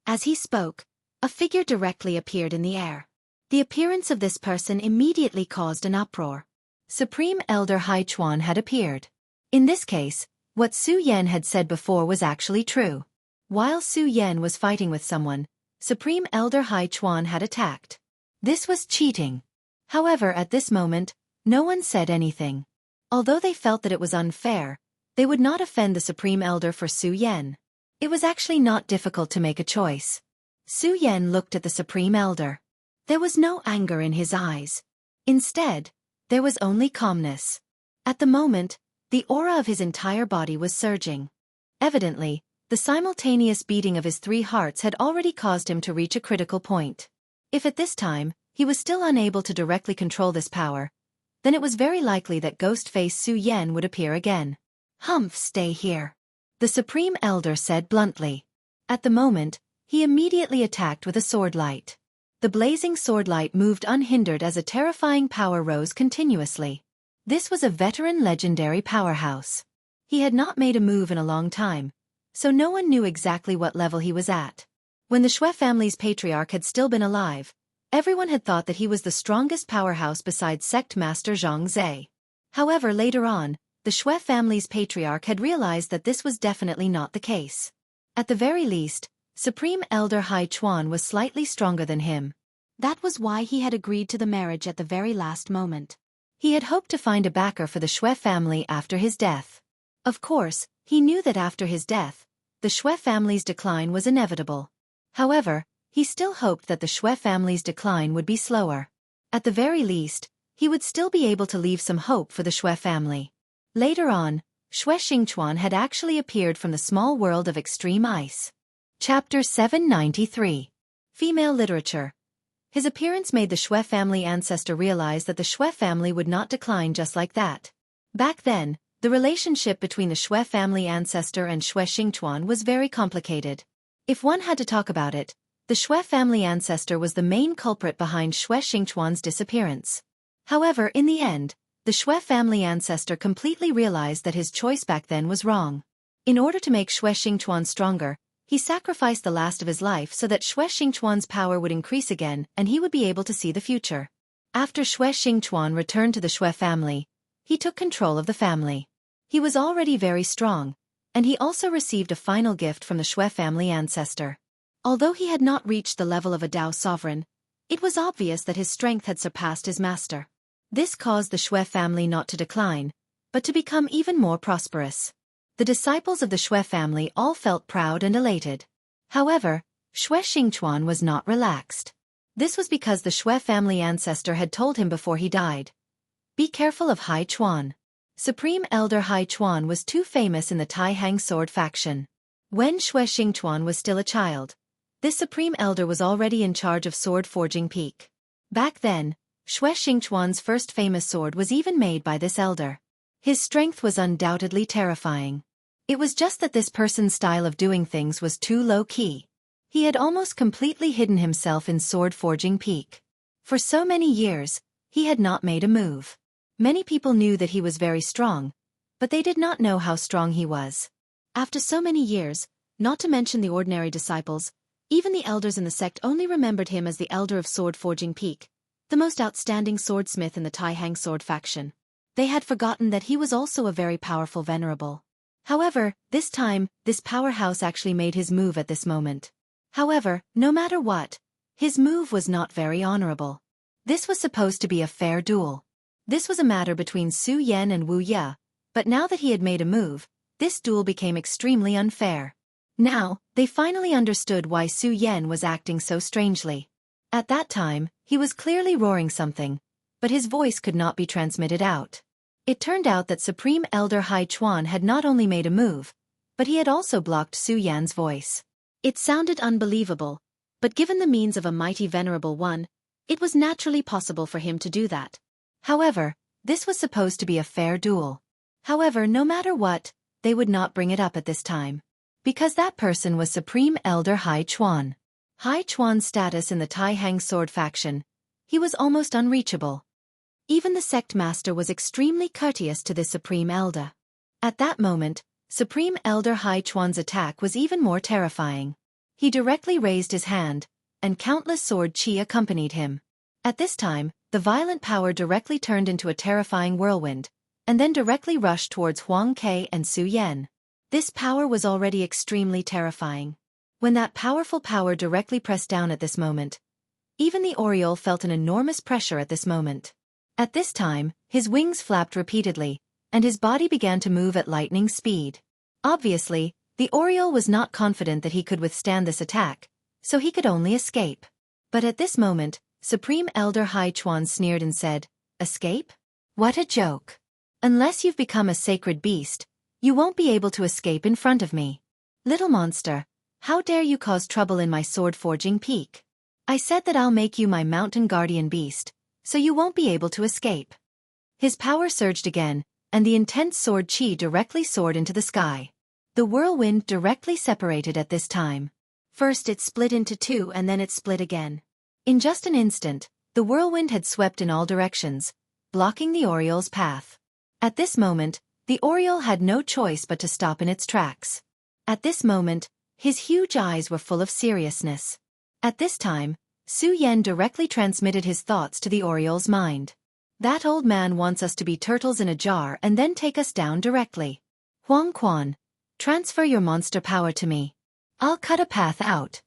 As he spoke, a figure directly appeared in the air. The appearance of this person immediately caused an uproar. Supreme Elder Hai Chuan had appeared. In this case, what Su Yan had said before was actually true. While Su Yan was fighting with someone, Supreme Elder Hai Chuan had attacked. This was cheating. However, at this moment, no one said anything. Although they felt that it was unfair, they would not offend the Supreme Elder for Su Yan. It was actually not difficult to make a choice. Su Yan looked at the Supreme Elder. There was no anger in his eyes. Instead, there was only calmness. At the moment, the aura of his entire body was surging. Evidently, the simultaneous beating of his 3 hearts had already caused him to reach a critical point. If at this time, he was still unable to directly control this power, then it was very likely that Ghostface Su Yan would appear again. Humph, stay here. The Supreme Elder said bluntly. At the moment, he immediately attacked with a sword light. The blazing sword light moved unhindered as a terrifying power rose continuously. This was a veteran legendary powerhouse. He had not made a move in a long time, so no one knew exactly what level he was at. When the Shui family's patriarch had still been alive, everyone had thought that he was the strongest powerhouse besides Sect Master Zhang Zhe. However, later on, the Shui family's patriarch had realized that this was definitely not the case. At the very least, Supreme Elder Hai Chuan was slightly stronger than him. That was why he had agreed to the marriage at the very last moment. He had hoped to find a backer for the Shui family after his death. Of course, he knew that after his death, the Shui family's decline was inevitable. However, he still hoped that the Shui family's decline would be slower. At the very least, he would still be able to leave some hope for the Shui family. Later on, Shui Xingchuan had actually appeared from the small world of extreme ice. Chapter 793. Female Literature. His appearance made the Shui family ancestor realize that the Shui family would not decline just like that. Back then, the relationship between the Shui family ancestor and Shui Xingchuan was very complicated. If one had to talk about it, the Shui family ancestor was the main culprit behind Shui Xingchuan's disappearance. However, in the end, the Shui family ancestor completely realized that his choice back then was wrong. In order to make Shui Xingchuan stronger, he sacrificed the last of his life so that Shui Xingchuan's power would increase again and he would be able to see the future. After Shui Xingchuan returned to the Shui family, he took control of the family. He was already very strong, and he also received a final gift from the Shui family ancestor. Although he had not reached the level of a Dao sovereign, it was obvious that his strength had surpassed his master. This caused the Shui family not to decline, but to become even more prosperous. The disciples of the Shui family all felt proud and elated. However, Shui Xingchuan was not relaxed. This was because the Shui family ancestor had told him before he died, "Be careful of Hai Chuan." Supreme Elder Hai Chuan was too famous in the Tai Hang sword faction. When Shui Xingchuan was still a child, this Supreme Elder was already in charge of sword forging peak. Back then, Shui Xingchuan's first famous sword was even made by this elder. His strength was undoubtedly terrifying. It was just that this person's style of doing things was too low-key. He had almost completely hidden himself in sword forging peak. For so many years, he had not made a move. Many people knew that he was very strong, but they did not know how strong he was. After so many years, not to mention the ordinary disciples, even the elders in the sect only remembered him as the elder of sword forging peak, the most outstanding swordsmith in the Tai Hang sword faction. They had forgotten that he was also a very powerful venerable. However, this time, this powerhouse actually made his move at this moment. However, no matter what, his move was not very honorable. This was supposed to be a fair duel. This was a matter between Su Yan and Wu Ye, but now that he had made a move, this duel became extremely unfair. Now, they finally understood why Su Yan was acting so strangely. At that time, he was clearly roaring something, but his voice could not be transmitted out. It turned out that Supreme Elder Hai Chuan had not only made a move, but he had also blocked Su Yan's voice. It sounded unbelievable, but given the means of a mighty venerable one, it was naturally possible for him to do that. However, this was supposed to be a fair duel. However, no matter what, they would not bring it up at this time. Because that person was Supreme Elder Hai Chuan. Hai Chuan's status in the Tai Hang sword faction, he was almost unreachable. Even the sect master was extremely courteous to the Supreme Elder. At that moment, Supreme Elder Hai Chuan's attack was even more terrifying. He directly raised his hand, and countless sword chi accompanied him. At this time, the violent power directly turned into a terrifying whirlwind, and then directly rushed towards Huang Ke and Su Yan. This power was already extremely terrifying. When that powerful power directly pressed down at this moment, even the Oriole felt an enormous pressure at this moment. At this time, his wings flapped repeatedly, and his body began to move at lightning speed. Obviously, the Oriole was not confident that he could withstand this attack, so he could only escape. But at this moment, Supreme Elder Hai Chuan sneered and said, "Escape? What a joke. Unless you've become a sacred beast, you won't be able to escape in front of me. Little monster, how dare you cause trouble in my sword forging peak? I said that I'll make you my mountain guardian beast, so you won't be able to escape." His power surged again, and the intense sword chi directly soared into the sky. The whirlwind directly separated at this time. First it split into two and then it split again. In just an instant, the whirlwind had swept in all directions, blocking the Oriole's path. At this moment, the Oriole had no choice but to stop in its tracks. At this moment, his huge eyes were full of seriousness. At this time, Su Yan directly transmitted his thoughts to the Oriole's mind. "That old man wants us to be turtles in a jar and then take us down directly. Huang Quan, transfer your monster power to me. I'll cut a path out."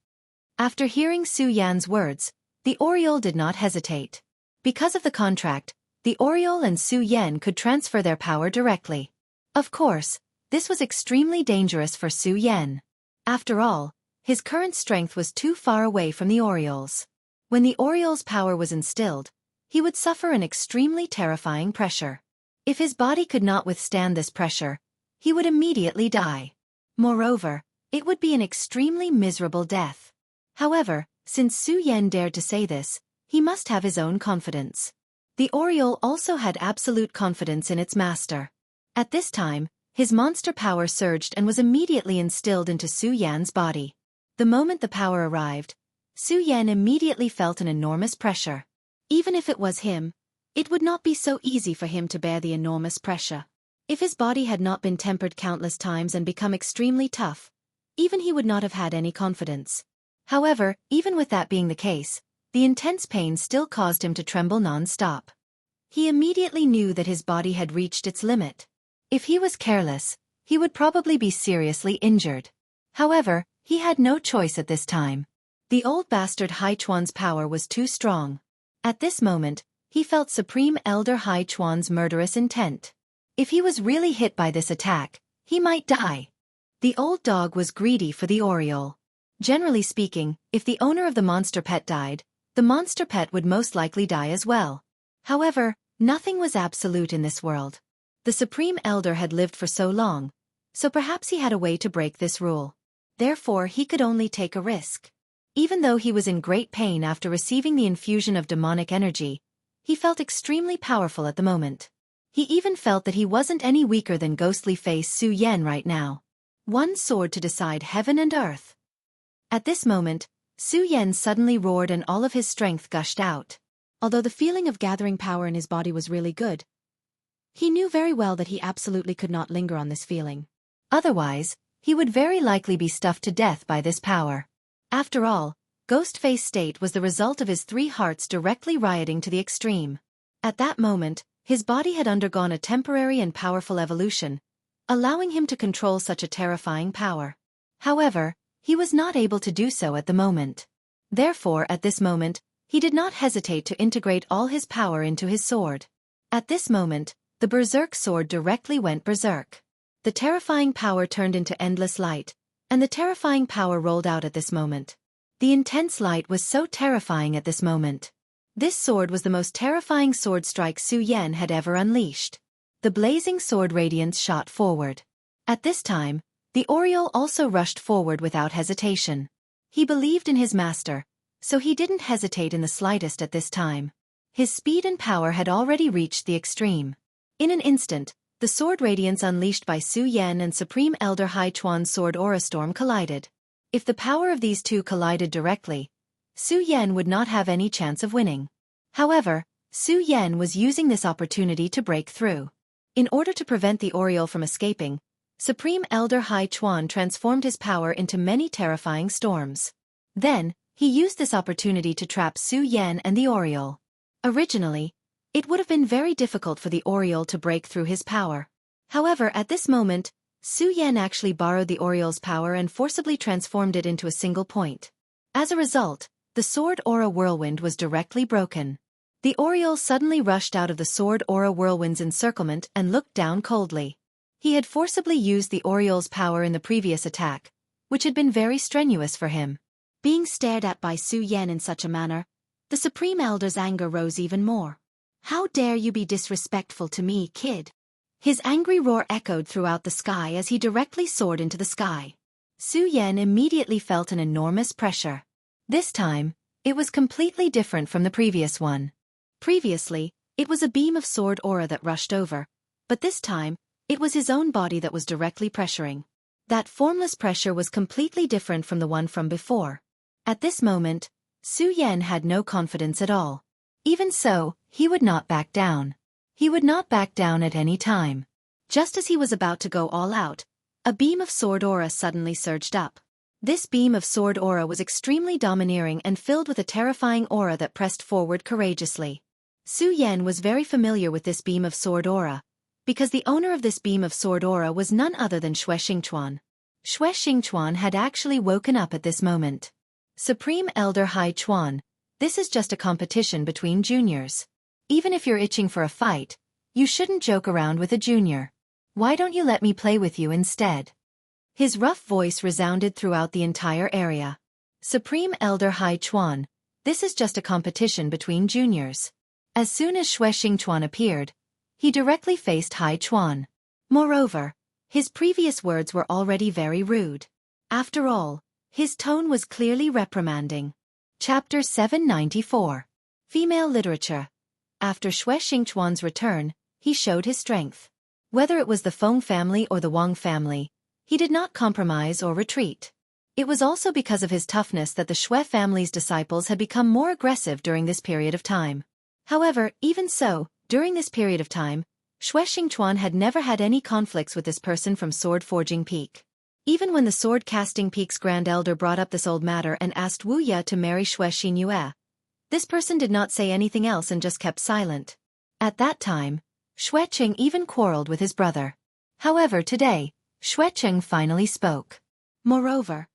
After hearing Su Yan's words, The Oriole did not hesitate. Because of the contract, the Oriole and Su Yan could transfer their power directly. Of course, this was extremely dangerous for Su Yan. After all, his current strength was too far away from the Oriole's. When the Oriole's power was instilled, he would suffer an extremely terrifying pressure. If his body could not withstand this pressure, he would immediately die. Moreover, it would be an extremely miserable death. However, since Su Yan dared to say this, he must have his own confidence. The Oriole also had absolute confidence in its master. At this time, his monster power surged and was immediately instilled into Su Yan's body. The moment the power arrived, Su Yan immediately felt an enormous pressure. Even if it was him, it would not be so easy for him to bear the enormous pressure. If his body had not been tempered countless times and become extremely tough, even he would not have had any confidence. However, even with that being the case, the intense pain still caused him to tremble non-stop. He immediately knew that his body had reached its limit. If he was careless, he would probably be seriously injured. However, he had no choice at this time. The old bastard Hai Chuan's power was too strong. At this moment, he felt Supreme Elder Hai Chuan's murderous intent. If he was really hit by this attack, he might die. The old dog was greedy for the Oriole. Generally speaking, if the owner of the monster pet died, the monster pet would most likely die as well. However, nothing was absolute in this world. The Supreme Elder had lived for so long, so perhaps he had a way to break this rule. Therefore, he could only take a risk. Even though he was in great pain after receiving the infusion of demonic energy, he felt extremely powerful at the moment. He even felt that he wasn't any weaker than ghostly face Su Yan right now. One sword to decide heaven and earth. At this moment, Su Yan suddenly roared and all of his strength gushed out. Although the feeling of gathering power in his body was really good, he knew very well that he absolutely could not linger on this feeling. Otherwise, he would very likely be stuffed to death by this power. After all, Ghostface state was the result of his 3 hearts directly rioting to the extreme. At that moment, his body had undergone a temporary and powerful evolution, allowing him to control such a terrifying power. However, he was not able to do so at the moment. Therefore, at this moment, he did not hesitate to integrate all his power into his sword. At this moment, the Berserk sword directly went berserk. The terrifying power turned into endless light, and the terrifying power rolled out at this moment. The intense light was so terrifying at this moment. This sword was the most terrifying sword strike Su Yan had ever unleashed. The blazing sword radiance shot forward. At this time, the Oriole also rushed forward without hesitation. He believed in his master, so he didn't hesitate in the slightest at this time. His speed and power had already reached the extreme. In an instant, the sword radiance unleashed by Su Yan and Supreme Elder Hai Chuan's sword aura storm collided. If the power of these two collided directly, Su Yan would not have any chance of winning. However, Su Yan was using this opportunity to break through. In order to prevent the Oriole from escaping, Supreme Elder Hai Chuan transformed his power into many terrifying storms. Then, he used this opportunity to trap Su Yan and the Oriole. Originally, it would have been very difficult for the Oriole to break through his power. However, at this moment, Su Yan actually borrowed the Oriole's power and forcibly transformed it into a single point. As a result, the sword aura whirlwind was directly broken. The Oriole suddenly rushed out of the sword aura whirlwind's encirclement and looked down coldly. He had forcibly used the Oriole's power in the previous attack, which had been very strenuous for him. Being stared at by Su Yan in such a manner, the Supreme Elder's anger rose even more. "How dare you be disrespectful to me, kid?" His angry roar echoed throughout the sky as he directly soared into the sky. Su Yan immediately felt an enormous pressure. This time, it was completely different from the previous one. Previously, it was a beam of sword aura that rushed over, but this time, it was his own body that was directly pressuring. That formless pressure was completely different from the one from before. At this moment, Su Yan had no confidence at all. Even so, he would not back down. He would not back down at any time. Just as he was about to go all out, a beam of sword aura suddenly surged up. This beam of sword aura was extremely domineering and filled with a terrifying aura that pressed forward courageously. Su Yan was very familiar with this beam of sword aura, because the owner of this beam of sword aura was none other than Xue Xingchuan. Xue Xingchuan had actually woken up at this moment. Supreme Elder Hai Chuan, this is just a competition between juniors. Even if you're itching for a fight, you shouldn't joke around with a junior. Why don't you let me play with you instead? His rough voice resounded throughout the entire area. Supreme Elder Hai Chuan, this is just a competition between juniors. As soon as Xue Xingchuan appeared, he directly faced Hai Chuan. Moreover, his previous words were already very rude. After all, his tone was clearly reprimanding. Chapter 794. Female Literature. After Xue Xingchuan's return, he showed his strength. Whether it was the Feng family or the Wang family, he did not compromise or retreat. It was also because of his toughness that the Xue family's disciples had become more aggressive during this period of time. However, even so, during this period of time, Xue Xingchuan had never had any conflicts with this person from Sword Forging Peak. Even when the Sword Casting Peak's Grand Elder brought up this old matter and asked Wu Ye to marry Xue Xinyue, this person did not say anything else and just kept silent. At that time, Xue Qing even quarreled with his brother. However, today, Xue Qing finally spoke. Moreover,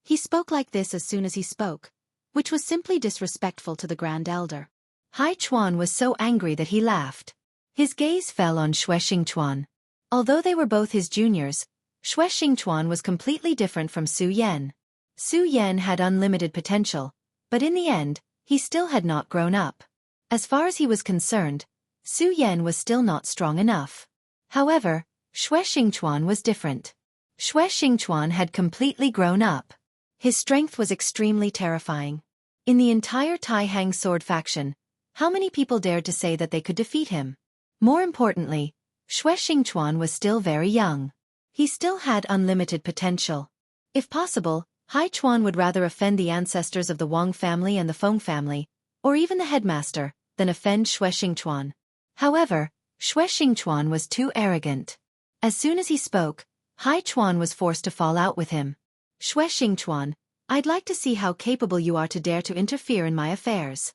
he spoke like this as soon as he spoke, which was simply disrespectful to the Grand Elder. Hai Chuan was so angry that he laughed. His gaze fell on Xue Xingchuan. Although they were both his juniors, Xue Xingchuan was completely different from Su Yan. Su Yan had unlimited potential, but in the end, he still had not grown up. As far as he was concerned, Su Yan was still not strong enough. However, Xue Xingchuan was different. Xue Xingchuan had completely grown up. His strength was extremely terrifying. In the entire Taihang sword faction, how many people dared to say that they could defeat him? More importantly, Xue Xingchuan was still very young. He still had unlimited potential. If possible, Hai Chuan would rather offend the ancestors of the Wang family and the Feng family, or even the headmaster, than offend Xue Xingchuan. However, Xue Xingchuan was too arrogant. As soon as he spoke, Hai Chuan was forced to fall out with him. Xue Xingchuan, I'd like to see how capable you are to dare to interfere in my affairs.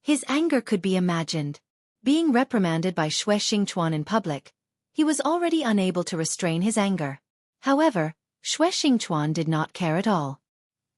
His anger could be imagined. Being reprimanded by Xue Xingchuan in public, he was already unable to restrain his anger. However, Xue Xingchuan did not care at all.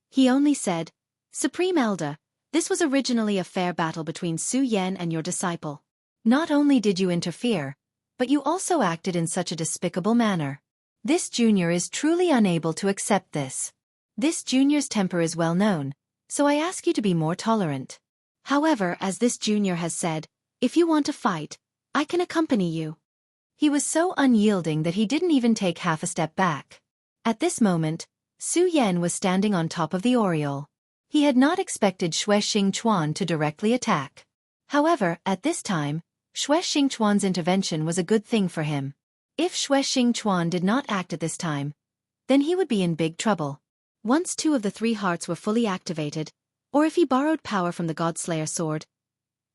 He only said, Supreme Elder, this was originally a fair battle between Su Yan and your disciple. Not only did you interfere, but you also acted in such a despicable manner. This junior is truly unable to accept this. This junior's temper is well known, so I ask you to be more tolerant. However, as this junior has said, if you want to fight, I can accompany you. He was so unyielding that he didn't even take half a step back. At this moment, Su Yan was standing on top of the aureole. He had not expected Xue Xingchuan to directly attack. However, at this time, Xue Xingchuan's intervention was a good thing for him. If Xue Xingchuan did not act at this time, then he would be in big trouble. Once 2 of the 3 hearts were fully activated, or if he borrowed power from the Godslayer sword,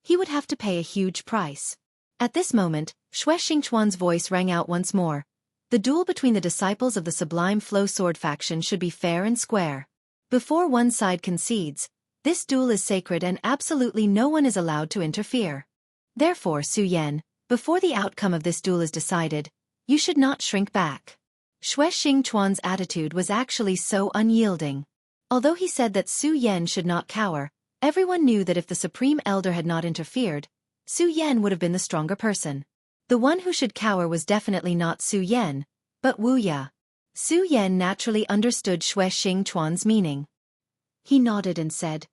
he would have to pay a huge price. At this moment, Xue Xingchuan's voice rang out once more. The duel between the disciples of the Sublime Flow Sword faction should be fair and square. Before one side concedes, this duel is sacred and absolutely no one is allowed to interfere. Therefore, Su Yan, before the outcome of this duel is decided, you should not shrink back. Xue Xingchuan's attitude was actually so unyielding. Although he said that Su Yan should not cower, everyone knew that if the Supreme Elder had not interfered, Su Yan would have been the stronger person. The one who should cower was definitely not Su Yan, but Wu Ye. Su Yan naturally understood Xue Xingchuan's meaning. He nodded and said,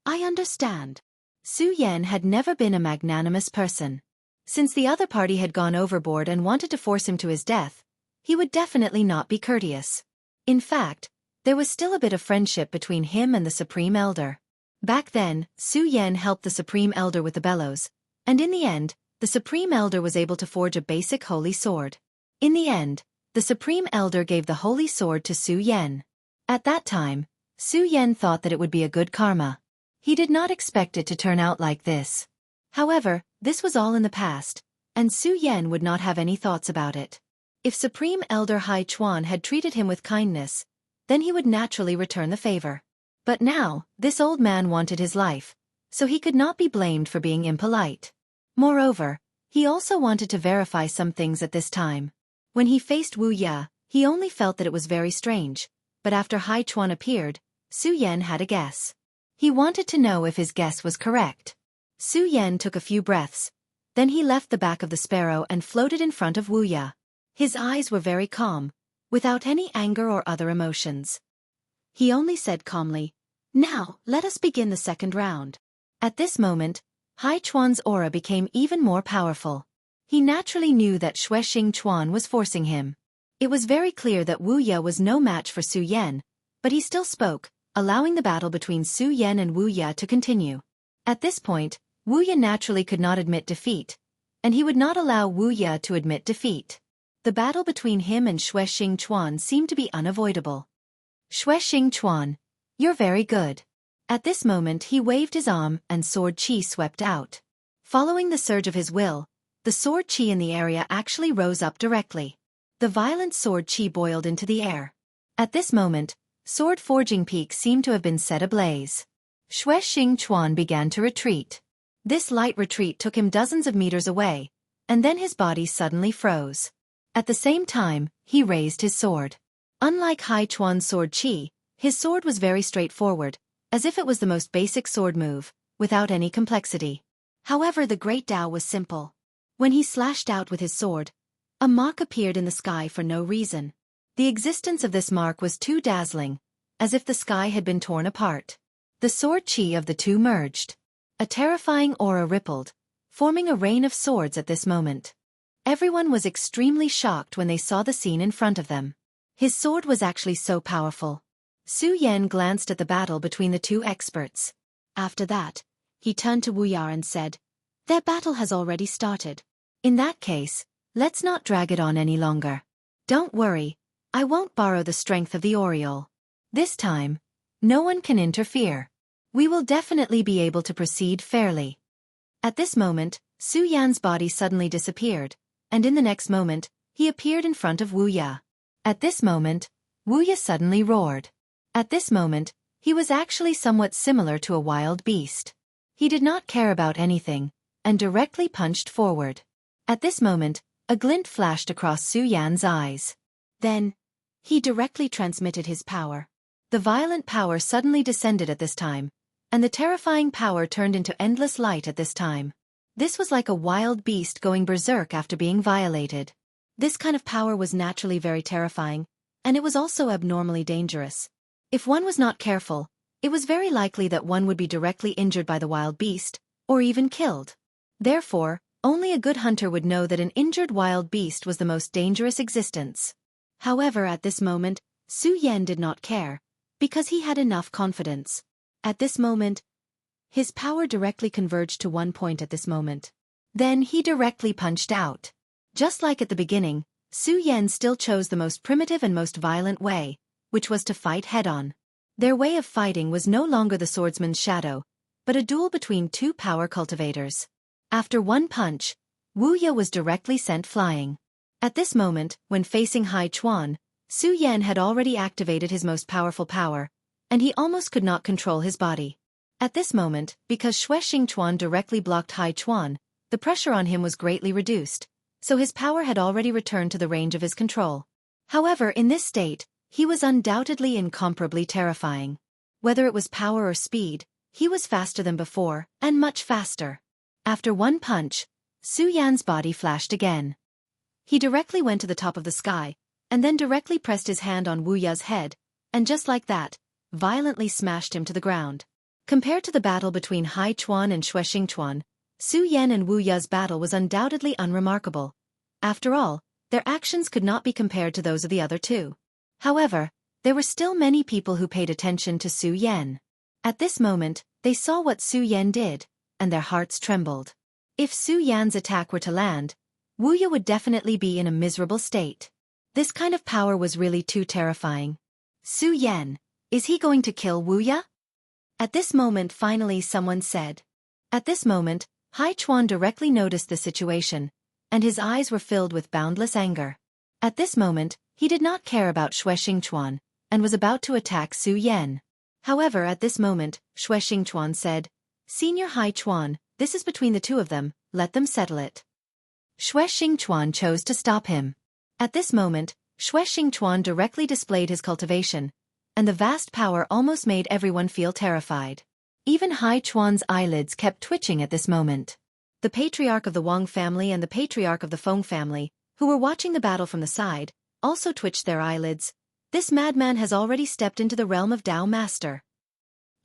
I understand. Su Yan had never been a magnanimous person. Since the other party had gone overboard and wanted to force him to his death, he would definitely not be courteous. In fact, there was still a bit of friendship between him and the Supreme Elder. Back then, Su Yan helped the Supreme Elder with the bellows, and in the end, the Supreme Elder was able to forge a basic holy sword. In the end, the Supreme Elder gave the holy sword to Su Yan. At that time, Su Yan thought that it would be a good karma. He did not expect it to turn out like this. However, this was all in the past, and Su Yan would not have any thoughts about it. If Supreme Elder Hai Chuan had treated him with kindness, then he would naturally return the favor. But now, this old man wanted his life, so he could not be blamed for being impolite. Moreover, he also wanted to verify some things at this time. When he faced Wu Ye, he only felt that it was very strange, but after Hai Chuan appeared, Su Yan had a guess. He wanted to know if his guess was correct. Su Yan took a few breaths. Then he left the back of the sparrow and floated in front of Wu Ya. His eyes were very calm, without any anger or other emotions. He only said calmly, "Now, let us begin the second round." At this moment, Hai Chuan's aura became even more powerful. He naturally knew that Xing Chuan was forcing him. It was very clear that Wu Ya was no match for Su Yan, but he still spoke, allowing the battle between Su Yan and Wu Ya to continue. At this point, Wu Ya naturally could not admit defeat, and he would not allow Wu Ya to admit defeat. The battle between him and Xing Chuan seemed to be unavoidable. "Xing Chuan, you're very good." At this moment he waved his arm and sword chi swept out. Following the surge of his will, the sword chi in the area actually rose up directly. The violent sword chi boiled into the air. At this moment, sword forging peaks seemed to have been set ablaze. Xing Chuan began to retreat. This light retreat took him dozens of meters away, and then his body suddenly froze. At the same time, he raised his sword. Unlike Hai Chuan's sword chi, his sword was very straightforward, as if it was the most basic sword move, without any complexity. However, the Great Tao was simple. When he slashed out with his sword, a mark appeared in the sky for no reason. The existence of this mark was too dazzling, as if the sky had been torn apart. The sword chi of the two merged. A terrifying aura rippled, forming a rain of swords at this moment. Everyone was extremely shocked when they saw the scene in front of them. His sword was actually so powerful. Su Yan glanced at the battle between the two experts. After that, he turned to Wu Ya and said, "Their battle has already started. In that case, let's not drag it on any longer. Don't worry, I won't borrow the strength of the Oriole. This time, no one can interfere. We will definitely be able to proceed fairly." At this moment, Su Yan's body suddenly disappeared, and in the next moment, he appeared in front of Wu Ya. At this moment, Wu Ya suddenly roared. At this moment, he was actually somewhat similar to a wild beast. He did not care about anything, and directly punched forward. At this moment, a glint flashed across Su Yan's eyes. Then, he directly transmitted his power. The violent power suddenly descended at this time, and the terrifying power turned into endless light at this time. This was like a wild beast going berserk after being violated. This kind of power was naturally very terrifying, and it was also abnormally dangerous. If one was not careful, it was very likely that one would be directly injured by the wild beast, or even killed. Therefore, only a good hunter would know that an injured wild beast was the most dangerous existence. However, at this moment, Su Yan did not care, because he had enough confidence. At this moment, his power directly converged to one point at this moment. Then he directly punched out. Just like at the beginning, Su Yan still chose the most primitive and most violent way, which was to fight head-on. Their way of fighting was no longer the swordsman's shadow, but a duel between two power cultivators. After one punch, Wu Ya was directly sent flying. At this moment, when facing Hai Chuan, Su Yan had already activated his most powerful power, and he almost could not control his body. At this moment, because Xing Chuan directly blocked Hai Chuan, the pressure on him was greatly reduced, so his power had already returned to the range of his control. However, in this state, he was undoubtedly incomparably terrifying. Whether it was power or speed, he was faster than before, and much faster. After one punch, Su Yan's body flashed again. He directly went to the top of the sky, and then directly pressed his hand on Wu Ya's head, and just like that, violently smashed him to the ground. Compared to the battle between Hai Chuan and Xing Chuan, Su Yan and Wu Ya's battle was undoubtedly unremarkable. After all, their actions could not be compared to those of the other two. However, there were still many people who paid attention to Su Yan. At this moment, they saw what Su Yan did, and their hearts trembled. If Su Yan's attack were to land, Wu Ya would definitely be in a miserable state. This kind of power was really too terrifying. Su Yan, is he going to kill Wu Ya? At this moment finally someone said. At this moment, Hai Chuan directly noticed the situation, and his eyes were filled with boundless anger. At this moment, he did not care about Xing Chuan, and was about to attack Su Yan. However, at this moment, Xing Chuan said, "Senior Hai Chuan, this is between the two of them, let them settle it." Xing Chuan chose to stop him. At this moment, Xing Chuan directly displayed his cultivation, and the vast power almost made everyone feel terrified. Even Hai Chuan's eyelids kept twitching at this moment. The patriarch of the Wang family and the patriarch of the Feng family, who were watching the battle from the side, also twitched their eyelids. This madman has already stepped into the realm of Tao Master.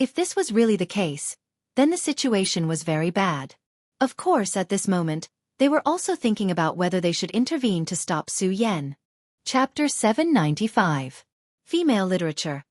If this was really the case, then the situation was very bad. Of course, at this moment, they were also thinking about whether they should intervene to stop Su Yan. Chapter 795. Female Literature.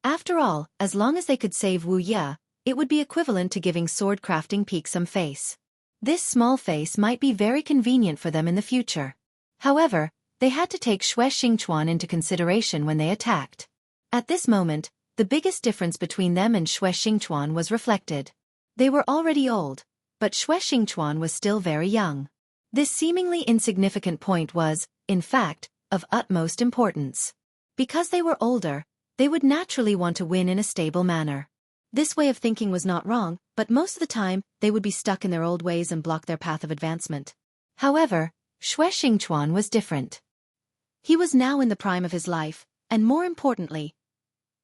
After all, as long as they could save Wu Ye, it would be equivalent to giving sword-crafting Peak some face. This small face might be very convenient for them in the future. However, they had to take Xue Xingchuan into consideration when they attacked. At this moment, the biggest difference between them and Xue Xingchuan was reflected. They were already old, but Xue Xingchuan was still very young. This seemingly insignificant point was, in fact, of utmost importance. Because they were older, they would naturally want to win in a stable manner. This way of thinking was not wrong, but most of the time, they would be stuck in their old ways and block their path of advancement. However, Xue Xingchuan was different. He was now in the prime of his life, and more importantly,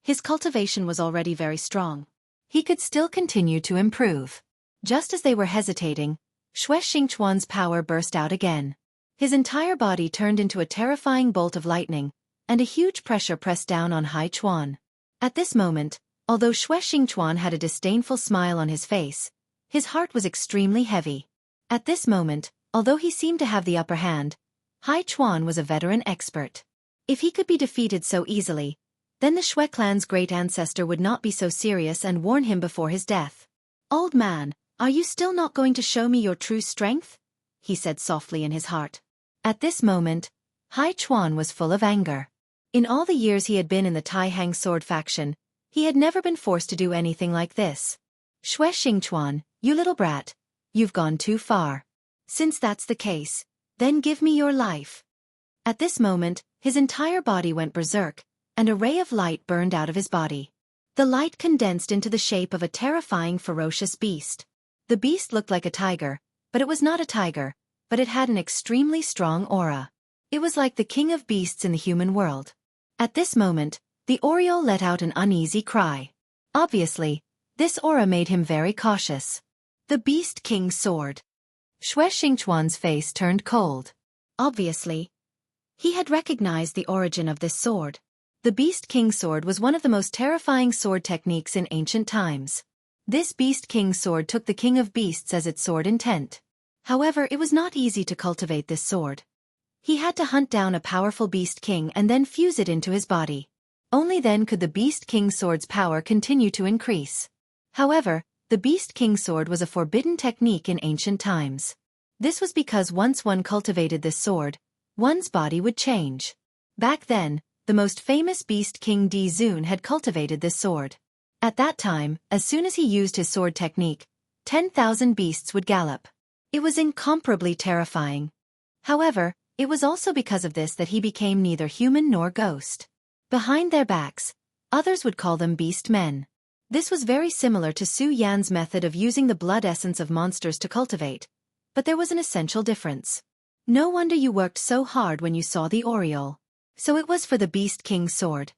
his cultivation was already very strong. He could still continue to improve. Just as they were hesitating, Xue Xingchuan's power burst out again. His entire body turned into a terrifying bolt of lightning, and a huge pressure pressed down on Hai Chuan. At this moment, although Xue Xingchuan had a disdainful smile on his face, his heart was extremely heavy. At this moment, although he seemed to have the upper hand, Hai Chuan was a veteran expert. If he could be defeated so easily, then the Xue clan's great ancestor would not be so serious and warn him before his death. "Old man, are you still not going to show me your true strength?" he said softly in his heart. At this moment, Hai Chuan was full of anger. In all the years he had been in the Tai Hang sword faction, he had never been forced to do anything like this. "Xue Xingchuan, you little brat, you've gone too far. Since that's the case, then give me your life." At this moment, his entire body went berserk, and a ray of light burned out of his body. The light condensed into the shape of a terrifying ferocious beast. The beast looked like a tiger, but it was not a tiger, but it had an extremely strong aura. It was like the king of beasts in the human world. At this moment, the Oriole let out an uneasy cry. Obviously, this aura made him very cautious. The Beast King's sword. Xue Xingchuan's face turned cold. Obviously, he had recognized the origin of this sword. The Beast King sword was one of the most terrifying sword techniques in ancient times. This Beast King sword took the King of Beasts as its sword intent. However, it was not easy to cultivate this sword. He had to hunt down a powerful Beast King and then fuse it into his body. Only then could the Beast King sword's power continue to increase. However, the Beast King sword was a forbidden technique in ancient times. This was because once one cultivated this sword, one's body would change. Back then, the most famous Beast King Di Zun had cultivated this sword. At that time, as soon as he used his sword technique, 10,000 beasts would gallop. It was incomparably terrifying. However, it was also because of this that he became neither human nor ghost. Behind their backs, others would call them beast men. This was very similar to Su Yan's method of using the blood essence of monsters to cultivate, but there was an essential difference. No wonder you worked so hard when you saw the Oriole. So it was for the Beast King's sword.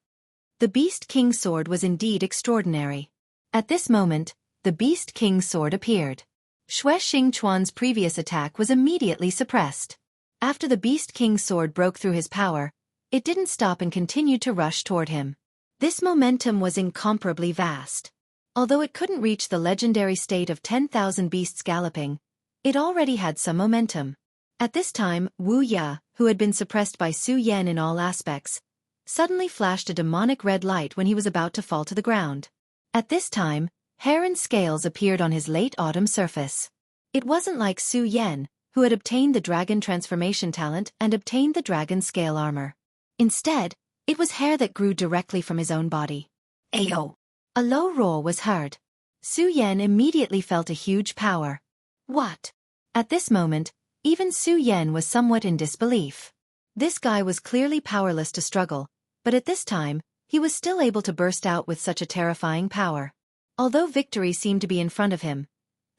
The Beast King's sword was indeed extraordinary. At this moment, the Beast King's sword appeared. Xue Xingchuan's previous attack was immediately suppressed. After the Beast King's sword broke through his power, it didn't stop and continued to rush toward him. This momentum was incomparably vast. Although it couldn't reach the legendary state of 10,000 beasts galloping, it already had some momentum. At this time, Wu Ye, who had been suppressed by Su Yan in all aspects, suddenly flashed a demonic red light when he was about to fall to the ground. At this time, hair and scales appeared on his late autumn surface. It wasn't like Su Yan, who had obtained the dragon transformation talent and obtained the dragon scale armor. Instead, it was hair that grew directly from his own body. Ayo! A low roar was heard. Su Yan immediately felt a huge power. What? At this moment, even Su Yan was somewhat in disbelief. This guy was clearly powerless to struggle, but at this time, he was still able to burst out with such a terrifying power. Although victory seemed to be in front of him,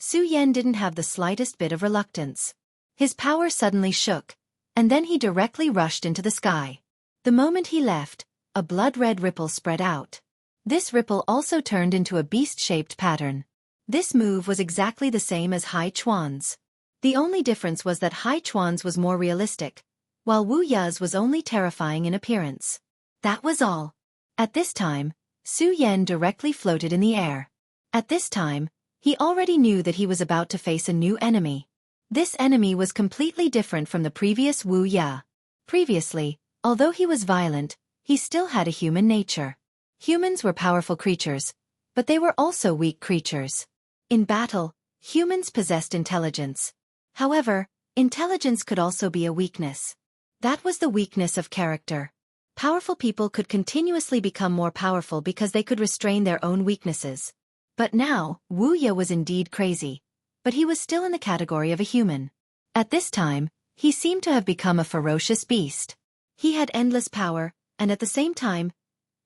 Su Yan didn't have the slightest bit of reluctance. His power suddenly shook, and then he directly rushed into the sky. The moment he left, a blood-red ripple spread out. This ripple also turned into a beast-shaped pattern. This move was exactly the same as Hai Chuan's. The only difference was that Hai Chuan's was more realistic, while Wu Ya's was only terrifying in appearance. That was all. At this time, Su Yan directly floated in the air. At this time, he already knew that he was about to face a new enemy. This enemy was completely different from the previous Wu Ya. Previously, although he was violent, he still had a human nature. Humans were powerful creatures, but they were also weak creatures. In battle, humans possessed intelligence. However, intelligence could also be a weakness. That was the weakness of character. Powerful people could continuously become more powerful because they could restrain their own weaknesses. But now, Wu Ya was indeed crazy, but he was still in the category of a human. At this time, he seemed to have become a ferocious beast. He had endless power, and at the same time,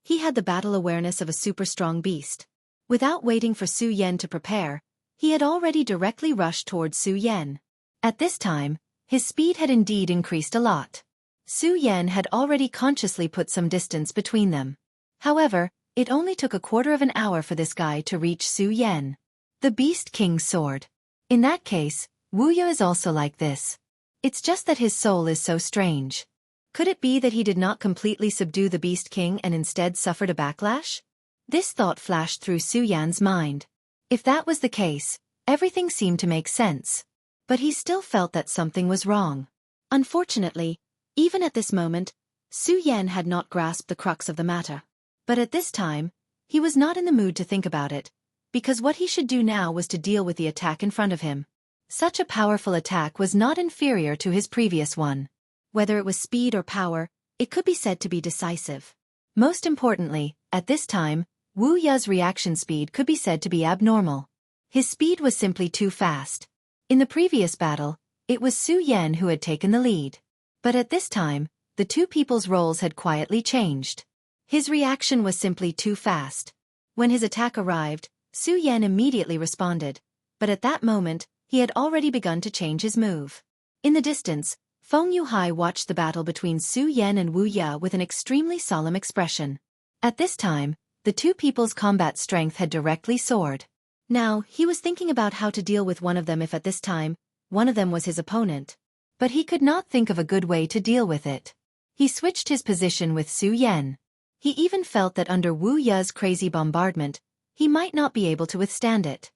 he had the battle awareness of a super strong beast. Without waiting for Su Yan to prepare, he had already directly rushed towards Su Yan. At this time, his speed had indeed increased a lot. Su Yan had already consciously put some distance between them. However, it only took a quarter of an hour for this guy to reach Su Yan. The Beast King's sword. In that case, Wu Ya is also like this. It's just that his soul is so strange. Could it be that he did not completely subdue the Beast King and instead suffered a backlash? This thought flashed through Su Yan's mind. If that was the case, everything seemed to make sense. But he still felt that something was wrong. Unfortunately, even at this moment, Su Yan had not grasped the crux of the matter. But at this time, he was not in the mood to think about it, because what he should do now was to deal with the attack in front of him. Such a powerful attack was not inferior to his previous one. Whether it was speed or power, it could be said to be decisive. Most importantly, at this time, Wu Ya's reaction speed could be said to be abnormal. His speed was simply too fast. In the previous battle, it was Su Yan who had taken the lead. But at this time, the two people's roles had quietly changed. His reaction was simply too fast. When his attack arrived, Su Yan immediately responded, but at that moment, he had already begun to change his move. In the distance, Feng Yuhai watched the battle between Su Yan and Wu Ya with an extremely solemn expression. At this time, the two people's combat strength had directly soared. Now, he was thinking about how to deal with one of them if at this time, one of them was his opponent. But he could not think of a good way to deal with it. He switched his position with Su Yan. He even felt that under Wu Ya's crazy bombardment, he might not be able to withstand it.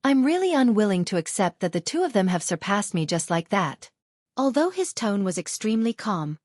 I'm really unwilling to accept that the two of them have surpassed me just like that. Although his tone was extremely calm,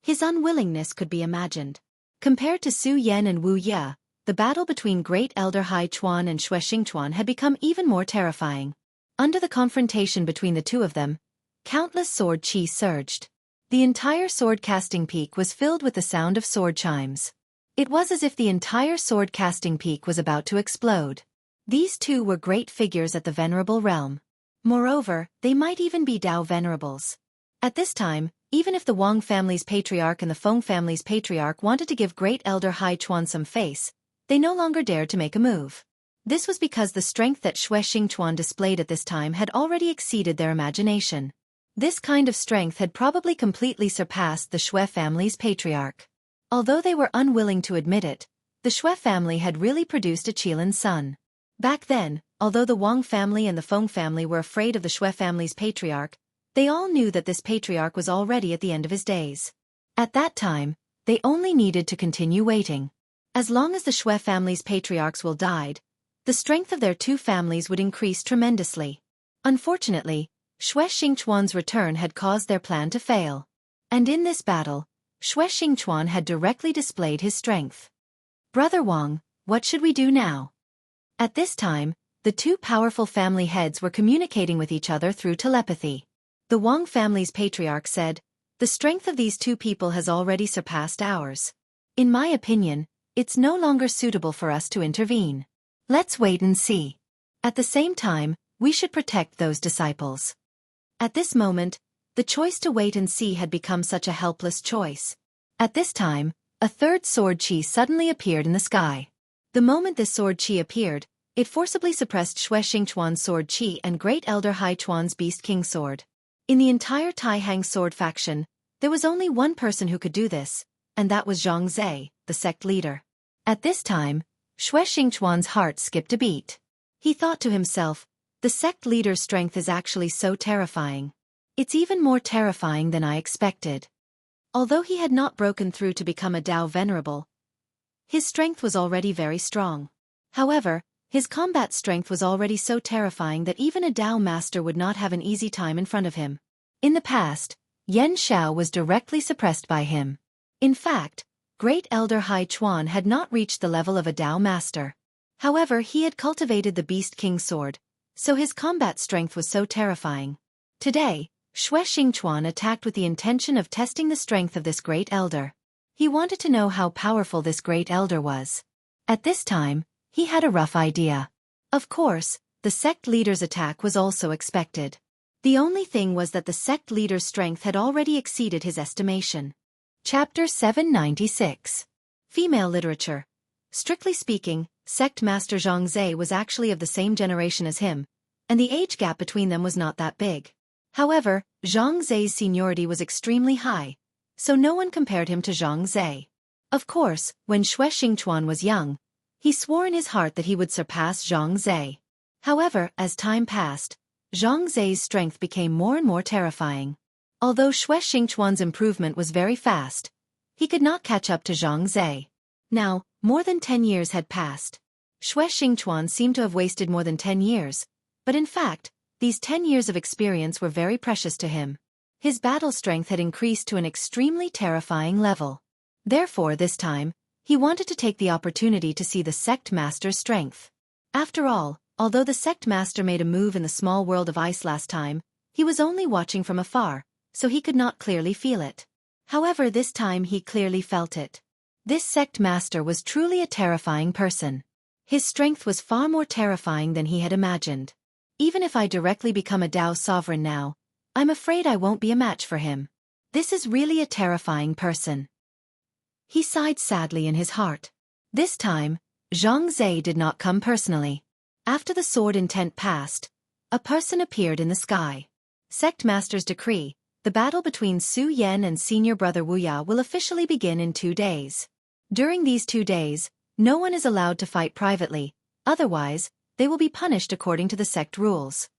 his unwillingness could be imagined. Compared to Su Yan and Wu Ya, the battle between Great Elder Hai Chuan and Xue Xingchuan had become even more terrifying. Under the confrontation between the two of them, countless sword chi surged. The entire sword-casting peak was filled with the sound of sword chimes. It was as if the entire sword-casting peak was about to explode. These two were great figures at the venerable realm. Moreover, they might even be Dao venerables. At this time, even if the Wang family's patriarch and the Feng family's patriarch wanted to give Great Elder Hai Chuan some face, they no longer dared to make a move. This was because the strength that Xue Xingchuan displayed at this time had already exceeded their imagination. This kind of strength had probably completely surpassed the Xue family's patriarch. Although they were unwilling to admit it, the Xue family had really produced a Qilin son. Back then, although the Wang family and the Feng family were afraid of the Xue family's patriarch, they all knew that this patriarch was already at the end of his days. At that time, they only needed to continue waiting. As long as the Xue family's patriarchs will died, the strength of their two families would increase tremendously. Unfortunately, Xue Xingchuan's return had caused their plan to fail. And in this battle, Xue Xingchuan had directly displayed his strength. Brother Wang, what should we do now? At this time, the two powerful family heads were communicating with each other through telepathy. The Wang family's patriarch said, "The strength of these two people has already surpassed ours. In my opinion, it's no longer suitable for us to intervene. Let's wait and see. At the same time, we should protect those disciples." At this moment, the choice to wait and see had become such a helpless choice. At this time, a third sword chi suddenly appeared in the sky. The moment this sword chi appeared, it forcibly suppressed Xue Xingchuan's sword chi and Great Elder Hai Chuan's Beast King sword. In the entire Taihang sword faction, there was only one person who could do this, and that was Zhang Zhe, the sect leader. At this time, Xue Xingchuan's heart skipped a beat. He thought to himself, the sect leader's strength is actually so terrifying. It's even more terrifying than I expected. Although he had not broken through to become a Dao Venerable, his strength was already very strong. However, his combat strength was already so terrifying that even a Dao Master would not have an easy time in front of him. In the past, Yen Xiao was directly suppressed by him. In fact, Great Elder Hai Chuan had not reached the level of a Dao Master. However, he had cultivated the Beast King sword, so his combat strength was so terrifying. Today, Xue Xingchuan attacked with the intention of testing the strength of this Great Elder. He wanted to know how powerful this Great Elder was. At this time, he had a rough idea. Of course, the sect leader's attack was also expected. The only thing was that the sect leader's strength had already exceeded his estimation. Chapter 796. Female Literature. Strictly speaking, Sect Master Zhang Zhe was actually of the same generation as him, and the age gap between them was not that big. However, Zhang Zhe's seniority was extremely high, so no one compared him to Zhang Zhe. Of course, when Xue Xingchuan was young, he swore in his heart that he would surpass Zhang Zhe. However, as time passed, Zhang Zhe's strength became more and more terrifying. Although Xue Xingchuan's improvement was very fast, he could not catch up to Zhang Zhe. Now, more than 10 years had passed. Xue Xingchuan seemed to have wasted more than 10 years, but in fact, these 10 years of experience were very precious to him. His battle strength had increased to an extremely terrifying level. Therefore, this time, he wanted to take the opportunity to see the sect master's strength. After all, although the sect master made a move in the small world of ice last time, he was only watching from afar, so he could not clearly feel it. However, this time he clearly felt it. This sect master was truly a terrifying person. His strength was far more terrifying than he had imagined. Even if I directly become a Dao sovereign now, I'm afraid I won't be a match for him. This is really a terrifying person. He sighed sadly in his heart. This time, Zhang Zhe did not come personally. After the sword intent passed, a person appeared in the sky. Sect Master's decree, the battle between Su Yan and senior brother Wu Ya will officially begin in 2 days. During these 2 days, no one is allowed to fight privately, otherwise, they will be punished according to the sect rules.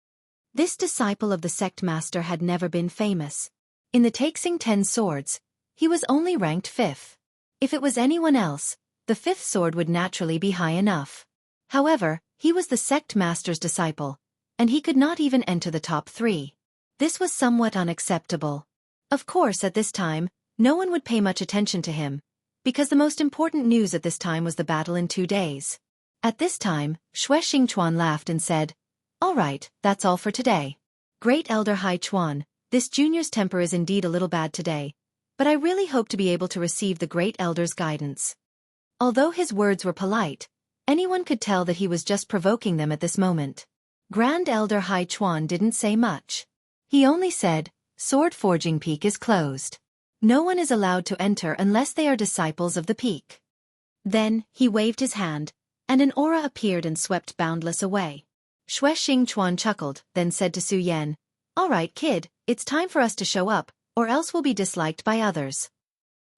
This disciple of the sect master had never been famous. In the Taixing 10 swords, he was only ranked 5th. If it was anyone else, the 5th sword would naturally be high enough. However, he was the sect master's disciple, and he could not even enter the top 3. This was somewhat unacceptable. Of course, at this time, no one would pay much attention to him, because the most important news at this time was the battle in 2 days. At this time, Xue Xingchuan laughed and said, "All right, that's all for today. Great Elder Hai Chuan, this junior's temper is indeed a little bad today, but I really hope to be able to receive the Great Elder's guidance." Although his words were polite, anyone could tell that he was just provoking them at this moment. Grand Elder Hai Chuan didn't say much. He only said, "Sword Forging Peak is closed. No one is allowed to enter unless they are disciples of the peak." Then, he waved his hand, and an aura appeared and swept Boundless away. Xue Xingchuan chuckled, then said to Su Yan, "All right, kid, it's time for us to show up, or else we'll be disliked by others."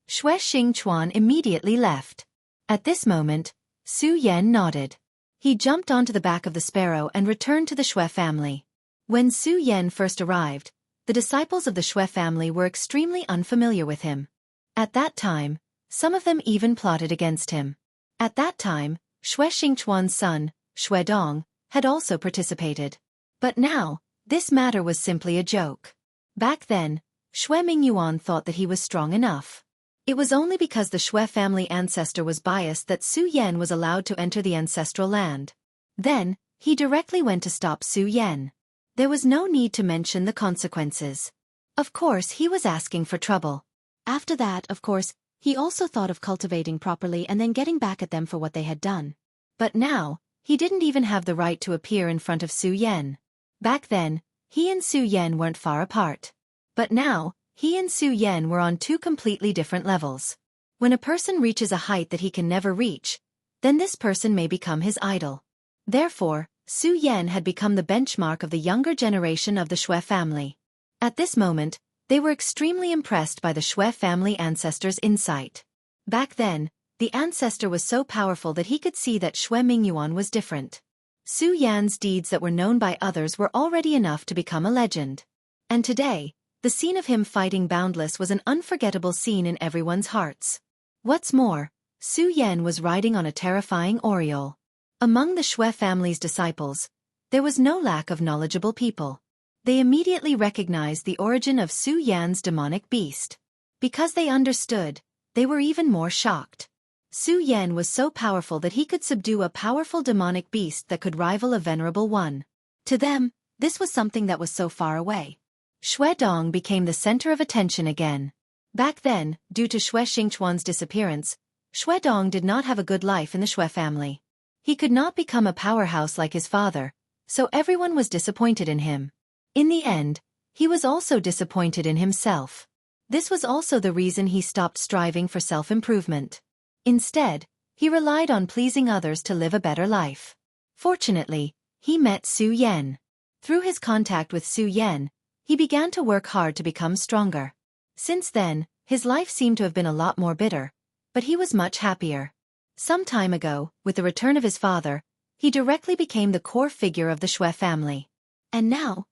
Xue Xingchuan immediately left. At this moment, Su Yan nodded. He jumped onto the back of the sparrow and returned to the Xue family. When Su Yan first arrived, the disciples of the Xue family were extremely unfamiliar with him. At that time, some of them even plotted against him. At that time, Xue Xingchuan's son, Xue Dong, had also participated. But now, this matter was simply a joke. Back then, Xue Mingyuan thought that he was strong enough. It was only because the Xue family ancestor was biased that Su Yan was allowed to enter the ancestral land. Then, he directly went to stop Su Yan. There was no need to mention the consequences. Of course, he was asking for trouble. After that, of course, he also thought of cultivating properly and then getting back at them for what they had done. But now, he didn't even have the right to appear in front of Su Yan. Back then, he and Su Yan weren't far apart. But now, he and Su Yan were on 2 completely different levels. When a person reaches a height that he can never reach, then this person may become his idol. Therefore, Su Yan had become the benchmark of the younger generation of the Xue family. At this moment, they were extremely impressed by the Xue family ancestor's insight. Back then, the ancestor was so powerful that he could see that Xue Mingyuan was different. Su Yan's deeds that were known by others were already enough to become a legend. And today, the scene of him fighting Boundless was an unforgettable scene in everyone's hearts. What's more, Su Yan was riding on a terrifying aureole. Among the Shui family's disciples, there was no lack of knowledgeable people. They immediately recognized the origin of Su Yan's demonic beast. Because they understood, they were even more shocked. Su Yan was so powerful that he could subdue a powerful demonic beast that could rival a venerable one. To them, this was something that was so far away. Shui Dong became the center of attention again. Back then, due to Shui Xingchuan's disappearance, Shui Dong did not have a good life in the Shui family. He could not become a powerhouse like his father, so everyone was disappointed in him. In the end, he was also disappointed in himself. This was also the reason he stopped striving for self-improvement. Instead, he relied on pleasing others to live a better life. Fortunately, he met Su Yan. Through his contact with Su Yan, he began to work hard to become stronger. Since then, his life seemed to have been a lot more bitter, but he was much happier. Some time ago, with the return of his father, he directly became the core figure of the Shui family. And now,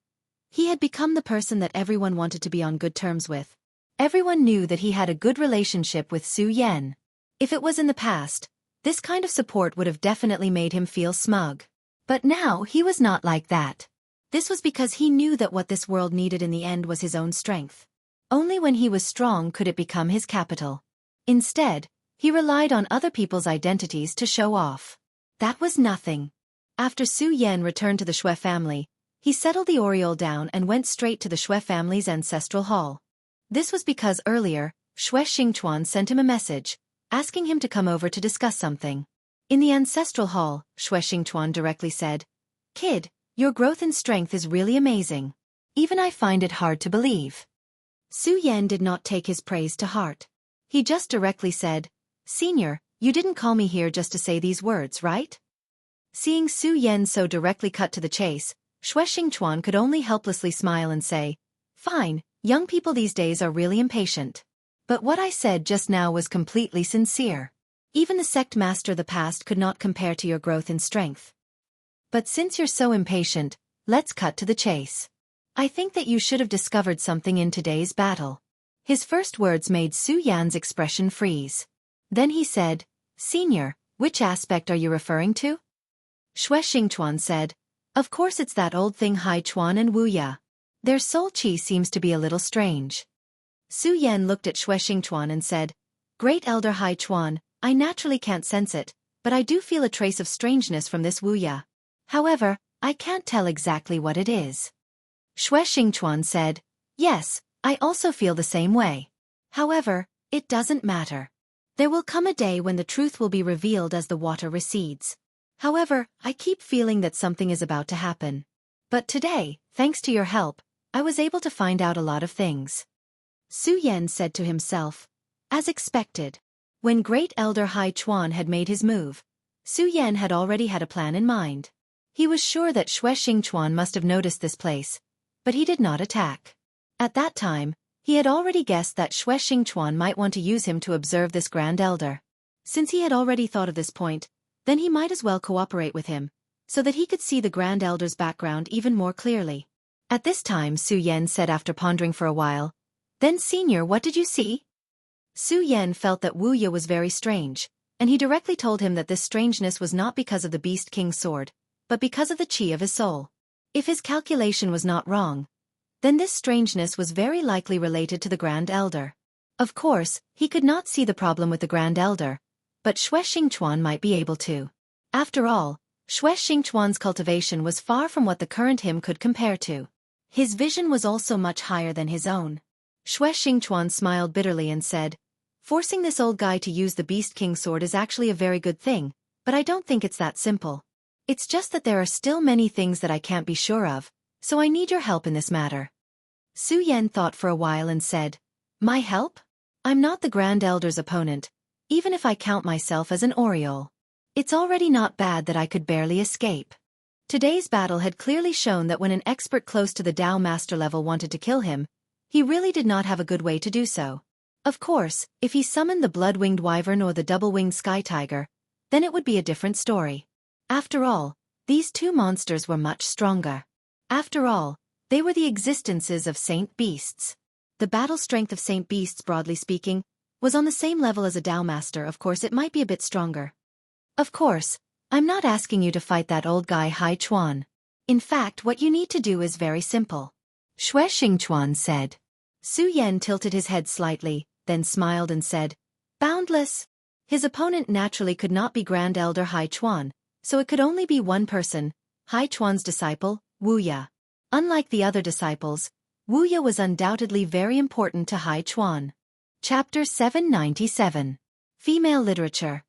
he had become the person that everyone wanted to be on good terms with. Everyone knew that he had a good relationship with Su Yan. If it was in the past, this kind of support would have definitely made him feel smug. But now he was not like that. This was because he knew that what this world needed in the end was his own strength. Only when he was strong could it become his capital. Instead, he relied on other people's identities to show off. That was nothing. After Su Yan returned to the Shui family, he settled the aureole down and went straight to the Shui family's ancestral hall. This was because earlier, Shui Xingchuan sent him a message, asking him to come over to discuss something. In the ancestral hall, Shui Xingchuan directly said, "Kid, your growth in strength is really amazing. Even I find it hard to believe." Su Yan did not take his praise to heart. He just directly said, "Senior, you didn't call me here just to say these words, right?" Seeing Su Yan so directly cut to the chase, Shui Xingchuan could only helplessly smile and say, "Fine, young people these days are really impatient. But what I said just now was completely sincere. Even the sect master of the past could not compare to your growth in strength. But since you're so impatient, let's cut to the chase. I think that you should have discovered something in today's battle." His first words made Su Yan's expression freeze. Then he said, "Senior, which aspect are you referring to?" Shui Xingchuan said, "Of course it's that old thing Hai Chuan and Wu Ya. Their soul qi seems to be a little strange." Su Yan looked at Shui Xingchuan and said, "Great Elder Hai Chuan, I naturally can't sense it, but I do feel a trace of strangeness from this Wu Ya. However, I can't tell exactly what it is." Shui Xingchuan said, "Yes, I also feel the same way. However, it doesn't matter. There will come a day when the truth will be revealed as the water recedes. However, I keep feeling that something is about to happen. But today, thanks to your help, I was able to find out a lot of things." Su Yan said to himself, as expected. When Great Elder Hai Chuan had made his move, Su Yan had already had a plan in mind. He was sure that Shui Xingchuan must have noticed this place, but he did not attack. At that time, he had already guessed that Shui Xingchuan might want to use him to observe this Grand Elder. Since he had already thought of this point, then he might as well cooperate with him, so that he could see the Grand Elder's background even more clearly. At this time Su Yan said after pondering for a while, "Then Senior, what did you see?" Su Yan felt that Wu Ya was very strange, and he directly told him that this strangeness was not because of the Beast King's sword, but because of the qi of his soul. If his calculation was not wrong, then this strangeness was very likely related to the Grand Elder. Of course, he could not see the problem with the Grand Elder, but Shui Xingchuan might be able to. After all, Shui Xingchuan's cultivation was far from what the current him could compare to. His vision was also much higher than his own. Shui Xingchuan smiled bitterly and said, "Forcing this old guy to use the Beast King sword is actually a very good thing, but I don't think it's that simple. It's just that there are still many things that I can't be sure of, so I need your help in this matter." Su Yan thought for a while and said, "My help? I'm not the Grand Elder's opponent, even if I count myself as an aureole. It's already not bad that I could barely escape." Today's battle had clearly shown that when an expert close to the Dao Master level wanted to kill him, he really did not have a good way to do so. Of course, if he summoned the Blood-Winged Wyvern or the Double-Winged Sky Tiger, then it would be a different story. After all, These two monsters were much stronger. After all, they were the existences of saint beasts. The battle strength of saint beasts, broadly speaking, was on the same level as a Dao master. Of course it might be a bit stronger. Of course, I'm not asking you to fight that old guy Hai Chuan. In fact, what you need to do is very simple. Xue Xingchuan said. Su Yan tilted his head slightly, then smiled and said, Boundless. His opponent naturally could not be Grand Elder Hai Chuan, so it could only be one person, Hai Chuan's disciple, Wu Ya. Unlike the other disciples, Wu Ya was undoubtedly very important to Hai Chuan. Chapter 797. Female Literature.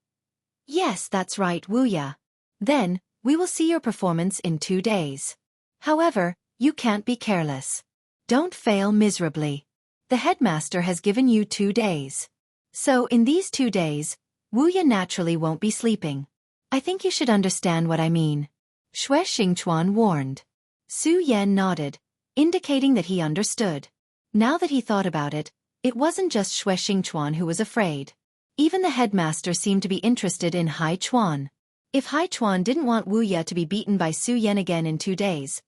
Yes, that's right, Wu Ya. Then, we will see your performance in 2 days. However, you can't be careless. Don't fail miserably. The headmaster has given you 2 days. So in these 2 days, Wu Ya naturally won't be sleeping. I think you should understand what I mean. Xue Xingchuan warned. Su Yan nodded, indicating that he understood. Now that he thought about it, it wasn't just Xue Xingchuan who was afraid. Even the headmaster seemed to be interested in Hai Chuan. If Hai Chuan didn't want Wu Ya to be beaten by Su Yan again in 2 days,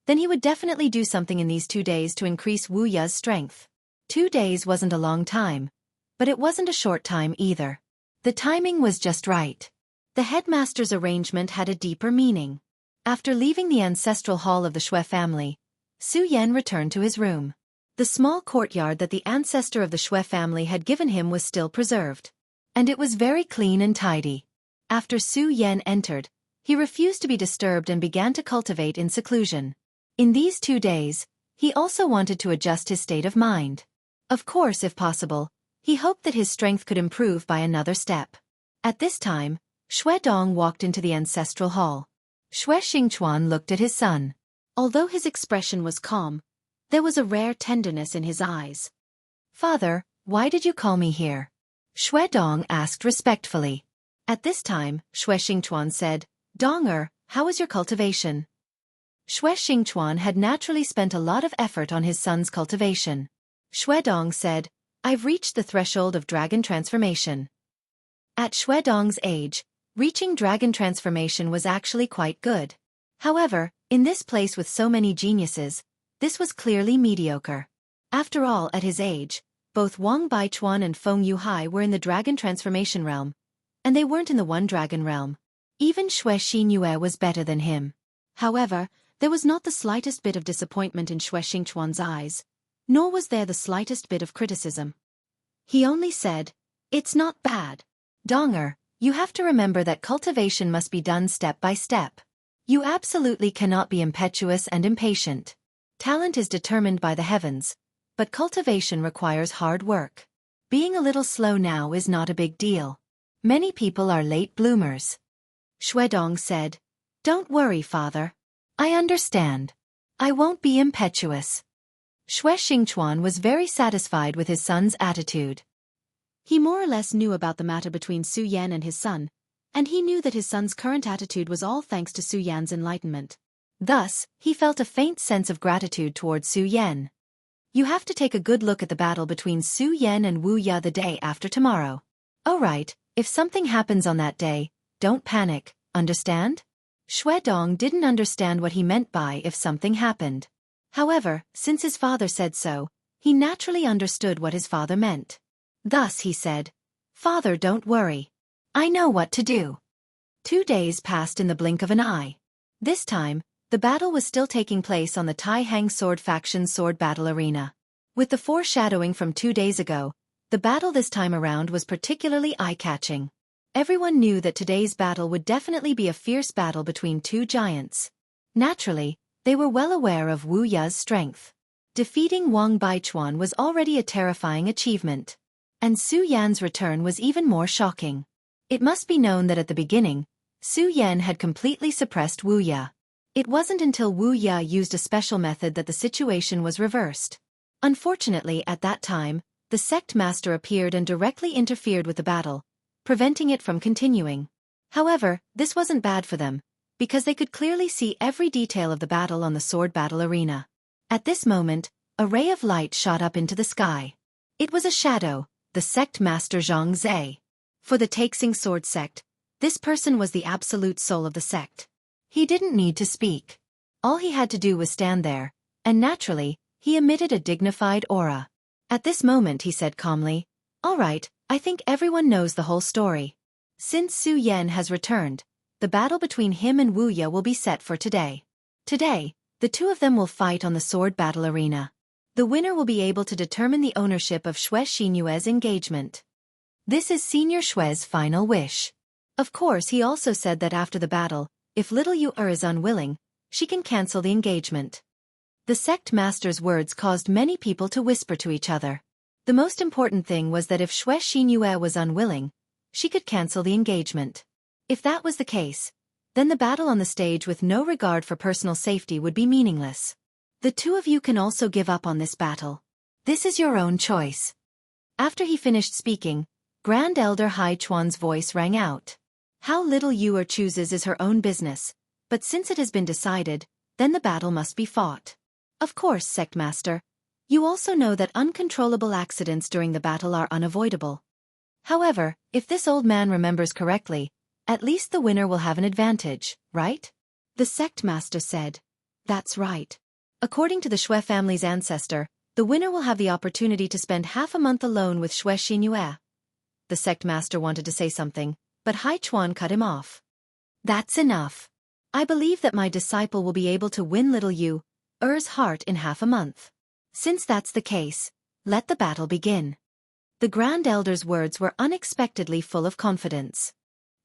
then he would definitely do something in these 2 days to increase Wu Ya's strength. 2 days wasn't a long time, but it wasn't a short time either. The timing was just right. The headmaster's arrangement had a deeper meaning. After leaving the ancestral hall of the Xue family, Su Yan returned to his room. The small courtyard that the ancestor of the Xue family had given him was still preserved. And it was very clean and tidy. After Su Yan entered, he refused to be disturbed and began to cultivate in seclusion. In these 2 days, he also wanted to adjust his state of mind. Of course, if possible, he hoped that his strength could improve by another step. At this time, Xue Dong walked into the ancestral hall. Xue Xingchuan looked at his son. Although his expression was calm, there was a rare tenderness in his eyes. Father, why did you call me here? Xue Dong asked respectfully. At this time, Xue Xingchuan said, Donger, how is your cultivation? Xue Xingchuan had naturally spent a lot of effort on his son's cultivation. Xue Dong said, I've reached the threshold of dragon transformation. At Xue Dong's age, reaching dragon transformation was actually quite good. However, in this place with so many geniuses, this was clearly mediocre. After all, at his age, both Wang Baichuan and Feng Yuhai were in the dragon transformation realm, and they weren't in the One Dragon realm. Even Xue Xinyue was better than him. However, there was not the slightest bit of disappointment in Xue Xingchuan's eyes, nor was there the slightest bit of criticism. He only said, It's not bad. Donger, you have to remember that cultivation must be done step by step. You absolutely cannot be impetuous and impatient. Talent is determined by the heavens, but cultivation requires hard work. Being a little slow now is not a big deal. Many people are late bloomers. Xue Dong said, Don't worry, father. I understand. I won't be impetuous. Xue Xingchuan was very satisfied with his son's attitude. He more or less knew about the matter between Su Yan and his son, and he knew that his son's current attitude was all thanks to Su Yan's enlightenment. Thus, he felt a faint sense of gratitude towards Su Yan. You have to take a good look at the battle between Su Yan and Wu Ya the day after tomorrow. All right, if something happens on that day, don't panic, understand? Xue Dong didn't understand what he meant by if something happened. However, since his father said so, he naturally understood what his father meant. Thus he said, Father, don't worry. I know what to do. 2 days passed in the blink of an eye. This time, the battle was still taking place on the Tai Hang Sword Faction's sword battle arena. With the foreshadowing from 2 days ago, the battle this time around was particularly eye-catching. Everyone knew that today's battle would definitely be a fierce battle between 2 giants. Naturally, they were well aware of Wu Ya's strength. Defeating Wang Baichuan was already a terrifying achievement. And Su Yan's return was even more shocking. It must be known that at the beginning, Su Yan had completely suppressed Wu Ya. It wasn't until Wu Ya used a special method that the situation was reversed. Unfortunately, at that time, the sect master appeared and directly interfered with the battle, preventing it from continuing. However, this wasn't bad for them, because they could clearly see every detail of the battle on the sword battle arena. At this moment, a ray of light shot up into the sky. It was a shadow, the sect master Zhang Zhe. For the Taixing sword sect, this person was the absolute soul of the sect. He didn't need to speak. All he had to do was stand there, and naturally, he emitted a dignified aura. At this moment he said calmly, "All right, I think everyone knows the whole story. Since Su Yan has returned, the battle between him and Wu Ya will be set for today. Today, the two of them will fight on the sword battle arena. The winner will be able to determine the ownership of Xue Xinyue's engagement. This is Senior Xue's final wish." Of course, he also said that after the battle, if little Yu is unwilling, she can cancel the engagement. The sect master's words caused many people to whisper to each other. The most important thing was that if Xue Xinyue was unwilling, she could cancel the engagement. If that was the case, then the battle on the stage with no regard for personal safety would be meaningless. The two of you can also give up on this battle. This is your own choice. After he finished speaking, Grand Elder Hai Chuan's voice rang out. How little Yu chooses is her own business, but since it has been decided, then the battle must be fought. Of course, Sect Master. You also know that uncontrollable accidents during the battle are unavoidable. However, if this old man remembers correctly, at least the winner will have an advantage, right? The Sect Master said. That's right. According to the Xue family's ancestor, the winner will have the opportunity to spend half a month alone with Xue Xinyue. The Sect Master wanted to say something, but Hai Chuan cut him off. That's enough. I believe that my disciple will be able to win little Yu's heart in half a month. Since that's the case, let the battle begin. The Grand Elder's words were unexpectedly full of confidence.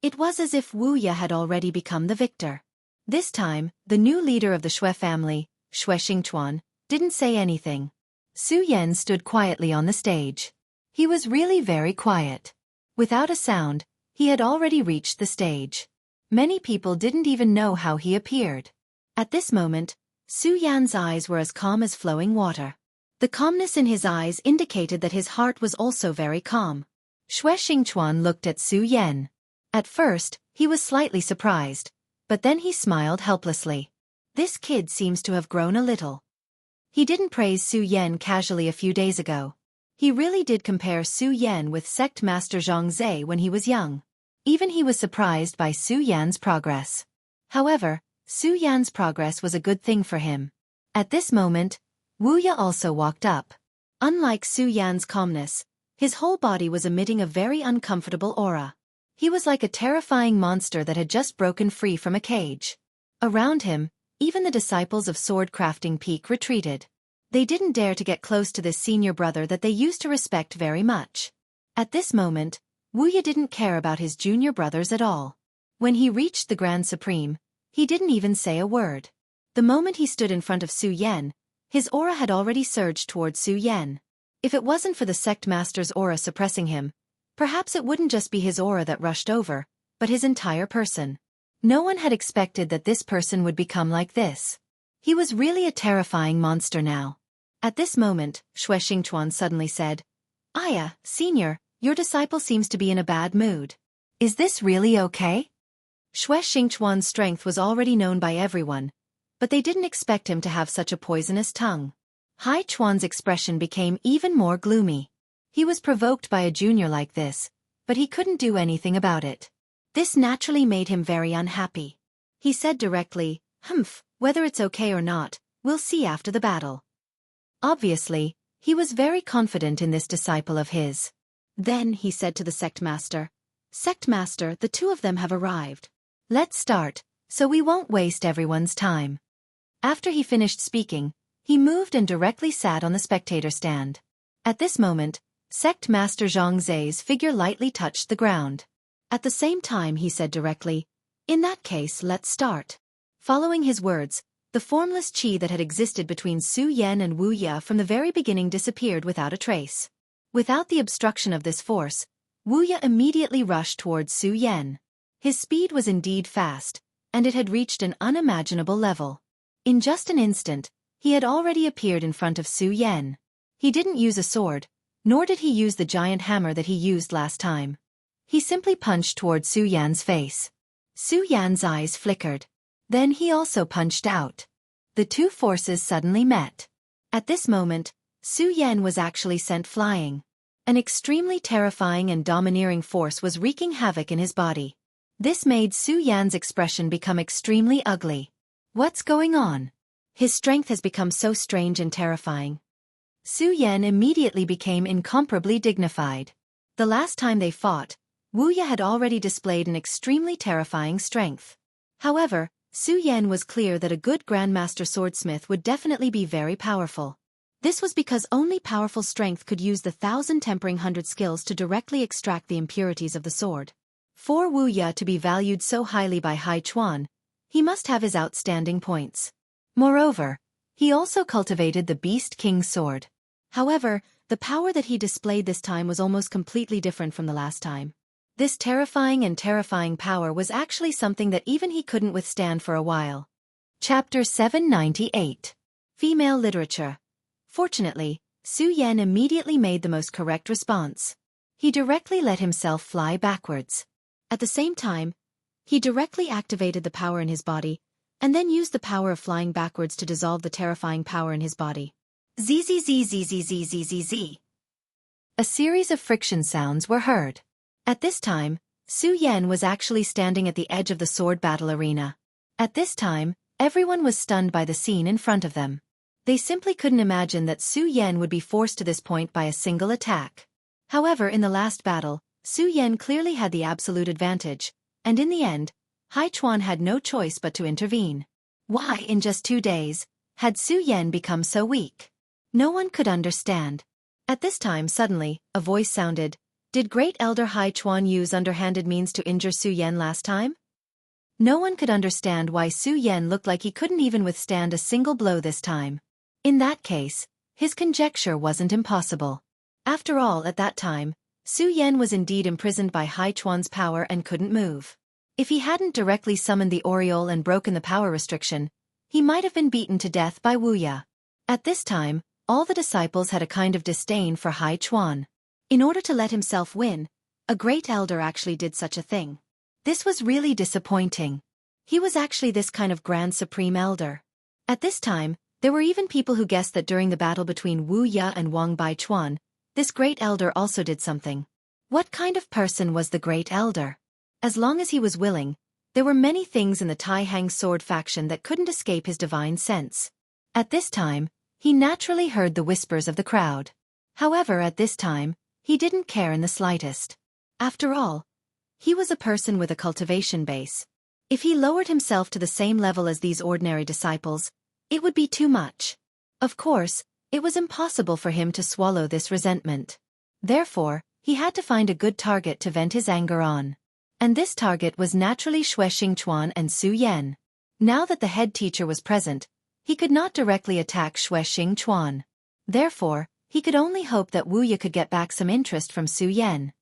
It was as if Wu Ya had already become the victor. This time, the new leader of the Xue family, Xue Xingchuan, didn't say anything. Su Yan stood quietly on the stage. He was really very quiet. Without a sound, he had already reached the stage. Many people didn't even know how he appeared. At this moment, Su Yan's eyes were as calm as flowing water. The calmness in his eyes indicated that his heart was also very calm. Xue Xingchuan looked at Su Yan. At first, he was slightly surprised, but then he smiled helplessly. This kid seems to have grown a little. He didn't praise Su Yan casually a few days ago. He really did compare Su Yan with Sect Master Zhang Zhe when he was young. Even he was surprised by Su Yan's progress. However, Su Yan's progress was a good thing for him. At this moment, Wu Ya also walked up. Unlike Su Yan's calmness, his whole body was emitting a very uncomfortable aura. He was like a terrifying monster that had just broken free from a cage. Around him, even the disciples of Sword Crafting Peak retreated. They didn't dare to get close to this senior brother that they used to respect very much. At this moment, Wu Ya didn't care about his junior brothers at all. When he reached the Grand Supreme, he didn't even say a word. The moment he stood in front of Su Yan, his aura had already surged towards Su Yan. If it wasn't for the Sect Master's aura suppressing him, perhaps it wouldn't just be his aura that rushed over, but his entire person. No one had expected that this person would become like this. He was really a terrifying monster now. At this moment, Xue Xingchuan suddenly said, "Aya, Senior, your disciple seems to be in a bad mood. Is this really okay?" Xue Xingchuan's strength was already known by everyone, but they didn't expect him to have such a poisonous tongue. Hai Chuan's expression became even more gloomy. He was provoked by a junior like this, but he couldn't do anything about it. This naturally made him very unhappy. He said directly, whether it's okay or not, we'll see after the battle." Obviously, he was very confident in this disciple of his. Then he said to the Sect Master, "Sect Master, the two of them have arrived. Let's start, so we won't waste everyone's time." After he finished speaking, he moved and directly sat on the spectator stand. At this moment, Sect Master Zhang Zhe's figure lightly touched the ground. At the same time he said directly, "In that case, let's start." Following his words, the formless qi that had existed between Su Yan and Wu Ya from the very beginning disappeared without a trace. Without the obstruction of this force, Wu Ya immediately rushed towards Su Yan. His speed was indeed fast, and it had reached an unimaginable level. In just an instant, he had already appeared in front of Su Yan. He didn't use a sword, nor did he use the giant hammer that he used last time. He simply punched towards Su Yan's face. Su Yan's eyes flickered. Then he also punched out. The two forces suddenly met. At this moment, Su Yan was actually sent flying. An extremely terrifying and domineering force was wreaking havoc in his body. This made Su Yan's expression become extremely ugly. What's going on? His strength has become so strange and terrifying. Su Yan immediately became incomparably dignified. The last time they fought, Wu Ye had already displayed an extremely terrifying strength. However, Su Yan was clear that a good Grandmaster swordsmith would definitely be very powerful. This was because only powerful strength could use the 1,000 tempering 100 skills to directly extract the impurities of the sword. For Wu Ye to be valued so highly by Hai Chuan, he must have his outstanding points. Moreover, he also cultivated the Beast King's sword. However, the power that he displayed this time was almost completely different from the last time. This terrifying power was actually something that even he couldn't withstand for a while. Chapter 798. Female Literature. Fortunately, Su Yan immediately made the most correct response. He directly let himself fly backwards. At the same time, he directly activated the power in his body, and then used the power of flying backwards to dissolve the terrifying power in his body. Zzzzzzzzzzzzz. A series of friction sounds were heard. At this time, Su Yan was actually standing at the edge of the sword battle arena. At this time, everyone was stunned by the scene in front of them. They simply couldn't imagine that Su Yan would be forced to this point by a single attack. However, in the last battle, Su Yan clearly had the absolute advantage, and in the end, Hai Chuan had no choice but to intervene. Why, in just 2 days, had Su Yan become so weak? No one could understand. At this time suddenly, a voice sounded, "Did Great Elder Hai Chuan use underhanded means to injure Su Yan last time?" No one could understand why Su Yan looked like he couldn't even withstand a single blow this time. In that case, his conjecture wasn't impossible. After all, at that time, Su Yan was indeed imprisoned by Hai Chuan's power and couldn't move. If he hadn't directly summoned the Aureole and broken the power restriction, he might have been beaten to death by Wu Ye. At this time, all the disciples had a kind of disdain for Hai Chuan. In order to let himself win, a great elder actually did such a thing. This was really disappointing. He was actually this kind of grand supreme elder. At this time, there were even people who guessed that during the battle between Wu Ye and Wang Baichuan, this great elder also did something. What kind of person was the great elder? As long as he was willing, there were many things in the Tai Hang sword faction that couldn't escape his divine sense. At this time, he naturally heard the whispers of the crowd. However, at this time, he didn't care in the slightest. After all, he was a person with a cultivation base. If he lowered himself to the same level as these ordinary disciples, it would be too much. Of course, it was impossible for him to swallow this resentment. Therefore, he had to find a good target to vent his anger on. And this target was naturally Xue Xingchuan and Su Yan. Now that the head teacher was present, he could not directly attack Xue Xingchuan. Therefore, he could only hope that Wu Ye could get back some interest from Su Yan.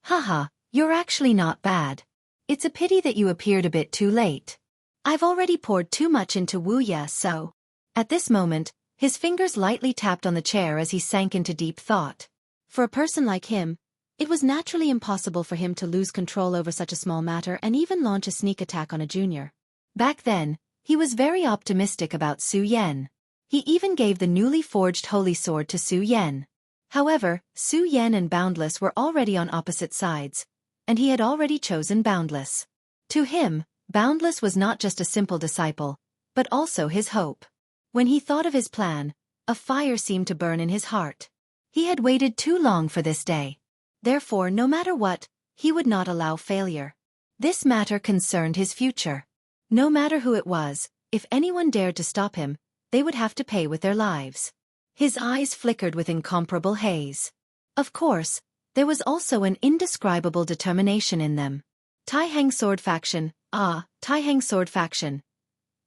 "Haha, you're actually not bad. It's a pity that you appeared a bit too late. I've already poured too much into Wu Ye, so..." At this moment, his fingers lightly tapped on the chair as he sank into deep thought. For a person like him, it was naturally impossible for him to lose control over such a small matter and even launch a sneak attack on a junior. Back then, he was very optimistic about Su Yan. He even gave the newly forged holy sword to Su Yan. However, Su Yan and Boundless were already on opposite sides, and he had already chosen Boundless. To him, Boundless was not just a simple disciple, but also his hope. When he thought of his plan, a fire seemed to burn in his heart. He had waited too long for this day. Therefore, no matter what, he would not allow failure. This matter concerned his future. No matter who it was, if anyone dared to stop him, they would have to pay with their lives. His eyes flickered with incomparable haze. Of course, there was also an indescribable determination in them. Tai Hang sword faction, Tai Hang sword faction.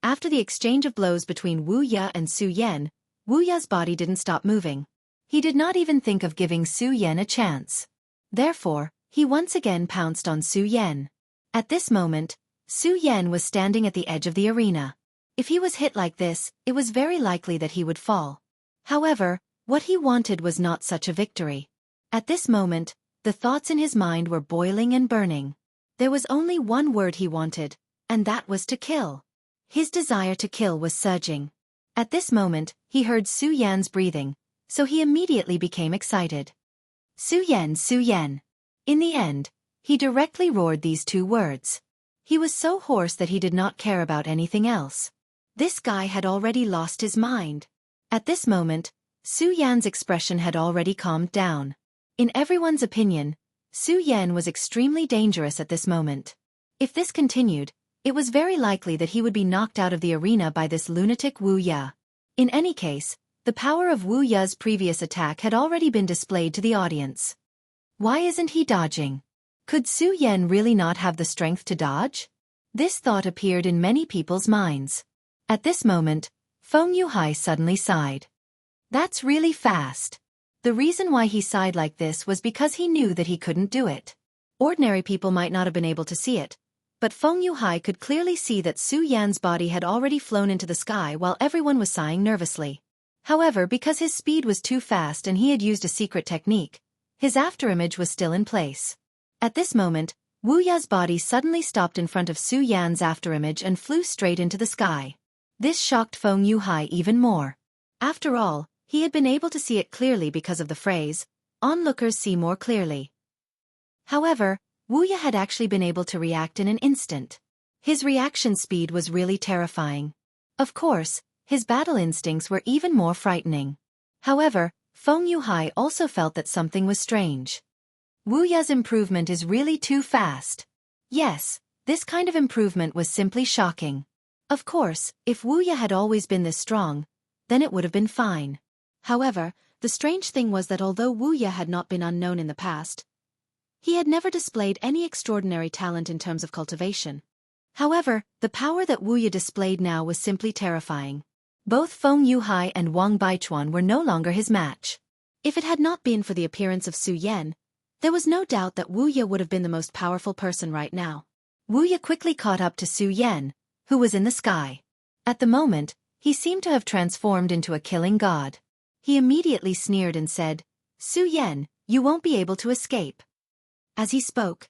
After the exchange of blows between Wu Ye and Su Yan, Wu Ye's body didn't stop moving. He did not even think of giving Su Yan a chance. Therefore, he once again pounced on Su Yan. At this moment, Su Yan was standing at the edge of the arena. If he was hit like this, it was very likely that he would fall. However, what he wanted was not such a victory. At this moment, the thoughts in his mind were boiling and burning. There was only one word he wanted, and that was to kill. His desire to kill was surging. At this moment, he heard Su Yan's breathing, so he immediately became excited. "Su Yan, Su Yan." In the end, he directly roared these two words. He was so hoarse that he did not care about anything else. This guy had already lost his mind. At this moment, Su Yan's expression had already calmed down. In everyone's opinion, Su Yan was extremely dangerous at this moment. If this continued, it was very likely that he would be knocked out of the arena by this lunatic Wu Ya. In any case, the power of Wu Ya's previous attack had already been displayed to the audience. Why isn't he dodging? Could Su Yan really not have the strength to dodge? This thought appeared in many people's minds. At this moment, Feng Yuhai suddenly sighed. That's really fast. The reason why he sighed like this was because he knew that he couldn't do it. Ordinary people might not have been able to see it, but Feng Yuhai could clearly see that Su Yan's body had already flown into the sky while everyone was sighing nervously. However, because his speed was too fast and he had used a secret technique, his afterimage was still in place. At this moment, Wu Ya's body suddenly stopped in front of Su Yan's afterimage and flew straight into the sky. This shocked Feng Yuhai even more. After all, he had been able to see it clearly because of the phrase, onlookers see more clearly. However, Wu Ya had actually been able to react in an instant. His reaction speed was really terrifying. Of course, his battle instincts were even more frightening. However, Feng Yuhai also felt that something was strange. Wu Ya's improvement is really too fast. Yes, this kind of improvement was simply shocking. Of course, if Wu Ya had always been this strong, then it would have been fine. However, the strange thing was that although Wu Ya had not been unknown in the past, he had never displayed any extraordinary talent in terms of cultivation. However, the power that Wu Ya displayed now was simply terrifying. Both Feng Yuhai and Wang Baichuan were no longer his match. If it had not been for the appearance of Su Yan, there was no doubt that Wu Ya would have been the most powerful person right now. Wu Ya quickly caught up to Su Yan, who was in the sky. At the moment, he seemed to have transformed into a killing god. He immediately sneered and said, "Su Yan, you won't be able to escape." As he spoke,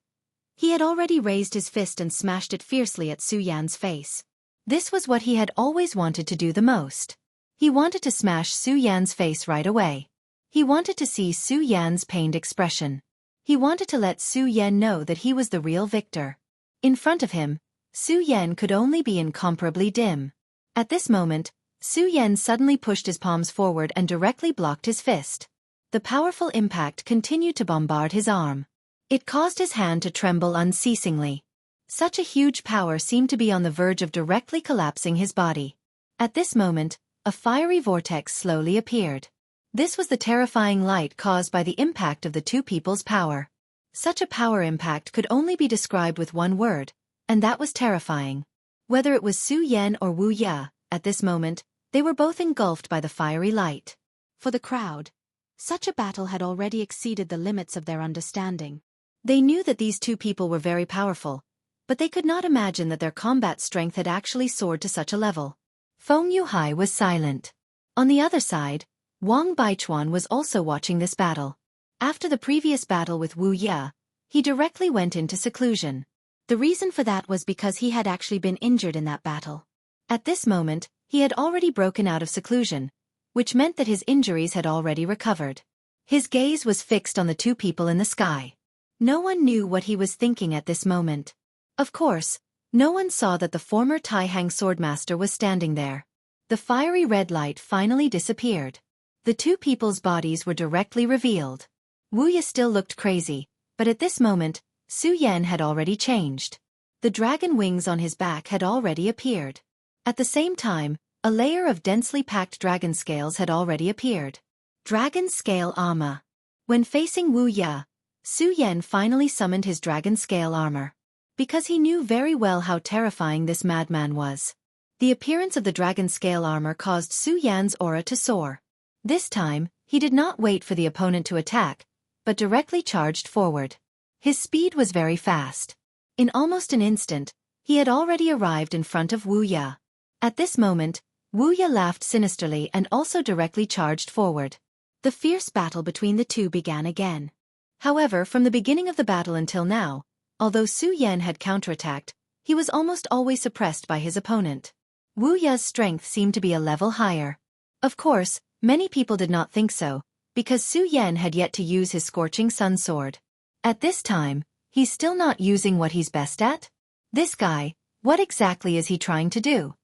he had already raised his fist and smashed it fiercely at Su Yan's face. This was what he had always wanted to do the most. He wanted to smash Su Yan's face right away. He wanted to see Su Yan's pained expression. He wanted to let Su Yan know that he was the real victor. In front of him, Su Yan could only be incomparably dim. At this moment, Su Yan suddenly pushed his palms forward and directly blocked his fist. The powerful impact continued to bombard his arm. It caused his hand to tremble unceasingly. Such a huge power seemed to be on the verge of directly collapsing his body. At this moment, a fiery vortex slowly appeared. This was the terrifying light caused by the impact of the two people's power. Such a power impact could only be described with one word, and that was terrifying. Whether it was Su Yan or Wu Ya, at this moment, they were both engulfed by the fiery light. For the crowd, such a battle had already exceeded the limits of their understanding. They knew that these two people were very powerful, but they could not imagine that their combat strength had actually soared to such a level. Feng Yuhai was silent. On the other side, Wang Baichuan was also watching this battle. After the previous battle with Wu Ya, he directly went into seclusion. The reason for that was because he had actually been injured in that battle. At this moment, he had already broken out of seclusion, which meant that his injuries had already recovered. His gaze was fixed on the two people in the sky. No one knew what he was thinking at this moment. Of course, no one saw that the former Taihang swordmaster was standing there. The fiery red light finally disappeared. The two people's bodies were directly revealed. Wu Ya still looked crazy, but at this moment, Su Yan had already changed. The dragon wings on his back had already appeared. At the same time, a layer of densely packed dragon scales had already appeared. Dragon scale armor. When facing Wu Ya, Su Yan finally summoned his dragon scale armor. Because he knew very well how terrifying this madman was. The appearance of the dragon scale armor caused Su Yan's aura to soar. This time, he did not wait for the opponent to attack, but directly charged forward. His speed was very fast. In almost an instant, he had already arrived in front of Wu Ya. At this moment, Wu Ya laughed sinisterly and also directly charged forward. The fierce battle between the two began again. However, from the beginning of the battle until now, although Su Yan had counterattacked, he was almost always suppressed by his opponent. Wu Ya's strength seemed to be a level higher. Of course, many people did not think so, because Su Yan had yet to use his scorching sun sword. At this time, he's still not using what he's best at? This guy, what exactly is he trying to do?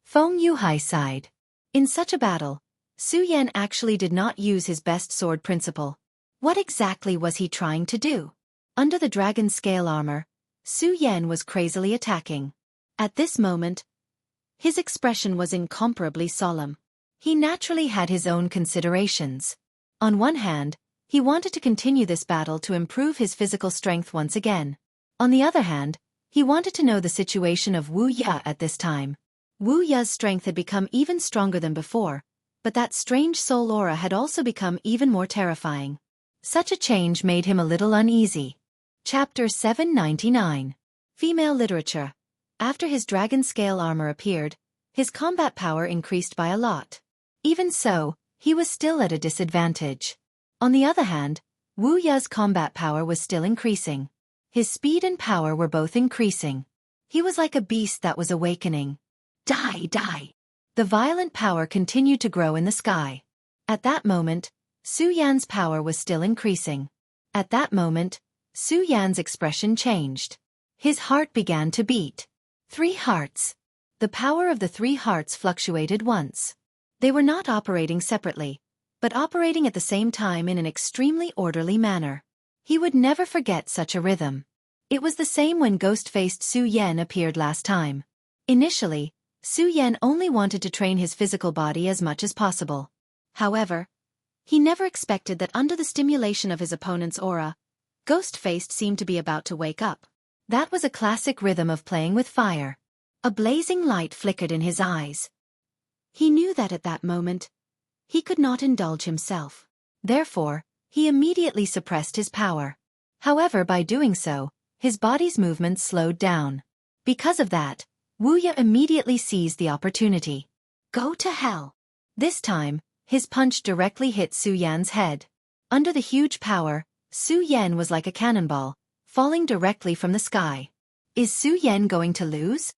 Feng Yuhai sighed. In such a battle, Su Yan actually did not use his best sword principle. What exactly was he trying to do? Under the dragon scale armor, Su Yan was crazily attacking. At this moment, his expression was incomparably solemn. He naturally had his own considerations. On one hand, he wanted to continue this battle to improve his physical strength once again. On the other hand, he wanted to know the situation of Wu Ya at this time. Wu Ya's strength had become even stronger than before, but that strange soul aura had also become even more terrifying. Such a change made him a little uneasy. Chapter 799. Female Literature. After his dragon scale armor appeared, his combat power increased by a lot. Even so, he was still at a disadvantage. On the other hand, Wu Ya's combat power was still increasing. His speed and power were both increasing. He was like a beast that was awakening. Die, die! The violent power continued to grow in the sky. At that moment, Su Yan's power was still increasing. At that moment, Su Yan's expression changed. His heart began to beat. 3 hearts. The power of the 3 hearts fluctuated once. They were not operating separately, but operating at the same time in an extremely orderly manner. He would never forget such a rhythm. It was the same when ghost-faced Su Yan appeared last time. Initially, Su Yan only wanted to train his physical body as much as possible. However, he never expected that under the stimulation of his opponent's aura, Ghost-faced seemed to be about to wake up. That was a classic rhythm of playing with fire. A blazing light flickered in his eyes. He knew that at that moment, he could not indulge himself. Therefore, he immediately suppressed his power. However, by doing so, his body's movements slowed down. Because of that, Wu Ya immediately seized the opportunity. Go to hell! This time, his punch directly hit Su Yan's head. Under the huge power, Su Yan was like a cannonball, falling directly from the sky. Is Su Yan going to lose?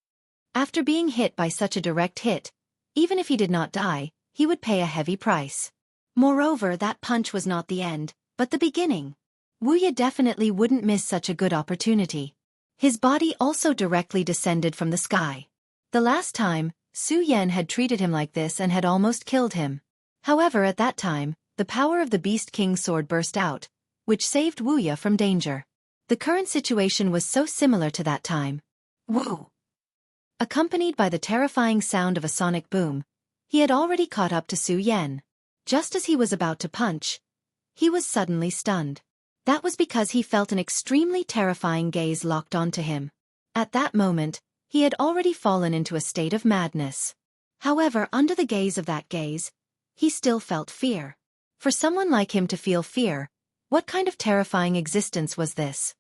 After being hit by such a direct hit, even if he did not die, he would pay a heavy price. Moreover, that punch was not the end, but the beginning. Wu Ya definitely wouldn't miss such a good opportunity. His body also directly descended from the sky. The last time, Su Yan had treated him like this and had almost killed him. However, at that time, the power of the Beast King's sword burst out, which saved Wu Ya from danger. The current situation was so similar to that time. Woo! Accompanied by the terrifying sound of a sonic boom, he had already caught up to Su Yan. Just as he was about to punch, he was suddenly stunned. That was because he felt an extremely terrifying gaze locked onto him. At that moment, he had already fallen into a state of madness. However, under the gaze of that gaze, he still felt fear. For someone like him to feel fear, what kind of terrifying existence was this?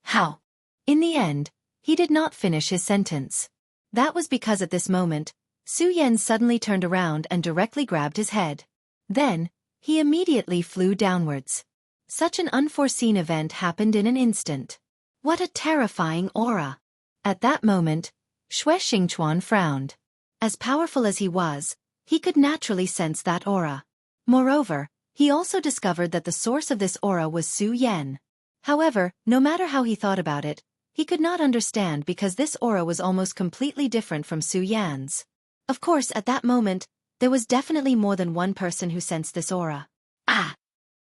How? In the end, he did not finish his sentence. That was because at this moment, Su Yan suddenly turned around and directly grabbed his head. Then, he immediately flew downwards. Such an unforeseen event happened in an instant. What a terrifying aura! At that moment, Xue Xingchuan frowned. As powerful as he was, he could naturally sense that aura. Moreover, he also discovered that the source of this aura was Su Yan. However, no matter how he thought about it, he could not understand because this aura was almost completely different from Su Yan's. Of course, at that moment, there was definitely more than one person who sensed this aura. Ah!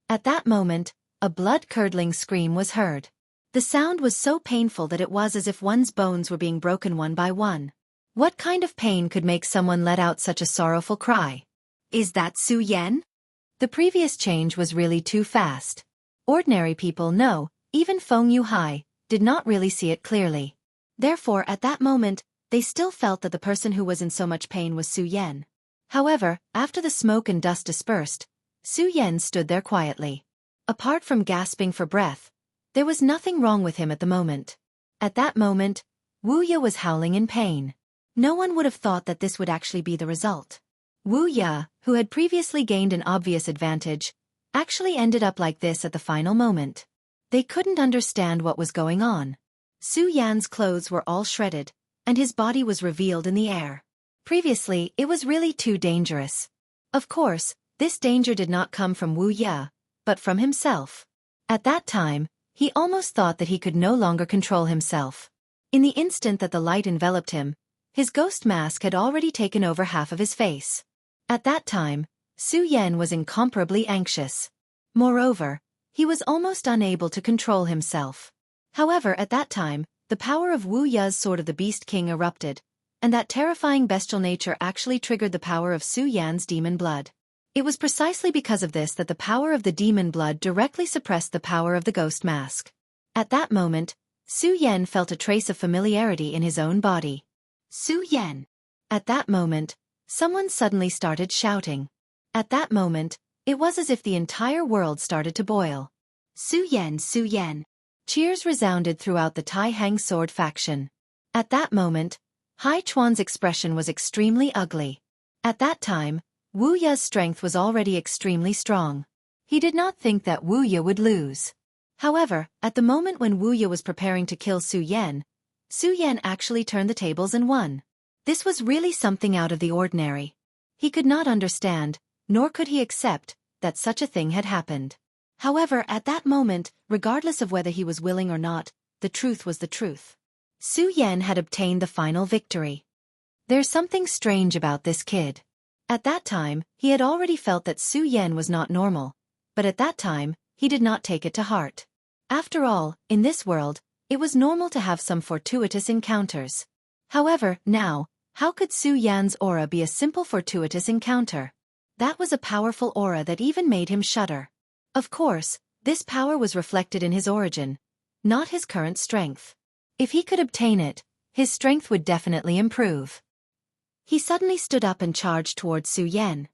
At that moment, a blood-curdling scream was heard. The sound was so painful that it was as if one's bones were being broken one by one. What kind of pain could make someone let out such a sorrowful cry? Is that Su Yan? The previous change was really too fast. Ordinary people, no, even Feng Yuhai, did not really see it clearly. Therefore, at that moment, they still felt that the person who was in so much pain was Su Yan. However, after the smoke and dust dispersed, Su Yan stood there quietly. Apart from gasping for breath, there was nothing wrong with him at the moment. At that moment, Wu Ya was howling in pain. No one would have thought that this would actually be the result. Wu Ya, who had previously gained an obvious advantage, actually ended up like this at the final moment. They couldn't understand what was going on. Su Yan's clothes were all shredded, and his body was revealed in the air. Previously, it was really too dangerous. Of course, this danger did not come from Wu Ya, but from himself. At that time, he almost thought that he could no longer control himself. In the instant that the light enveloped him, his ghost mask had already taken over half of his face. At that time, Su Yan was incomparably anxious. Moreover, he was almost unable to control himself. However, at that time, the power of Wu Ya's Sword of the Beast King erupted, and that terrifying bestial nature actually triggered the power of Su Yan's demon blood. It was precisely because of this that the power of the demon blood directly suppressed the power of the ghost mask. At that moment, Su Yan felt a trace of familiarity in his own body. Su Yan! At that moment, someone suddenly started shouting. At that moment, it was as if the entire world started to boil. Su Yan, Su Yan! Cheers resounded throughout the Tai Hang Sword faction. At that moment, Hai Chuan's expression was extremely ugly. At that time, Wu Ya's strength was already extremely strong. He did not think that Wu Ya would lose. However, at the moment when Wu Ya was preparing to kill Su Yan actually turned the tables and won. This was really something out of the ordinary. He could not understand, nor could he accept, that such a thing had happened. However, at that moment, regardless of whether he was willing or not, the truth was the truth. Su Yan had obtained the final victory. There's something strange about this kid. At that time, he had already felt that Su Yan was not normal, but at that time, he did not take it to heart. After all, in this world, it was normal to have some fortuitous encounters. However, now, how could Su Yan's aura be a simple fortuitous encounter? That was a powerful aura that even made him shudder. Of course, this power was reflected in his origin, not his current strength. If he could obtain it, his strength would definitely improve. He suddenly stood up and charged towards Su Yan.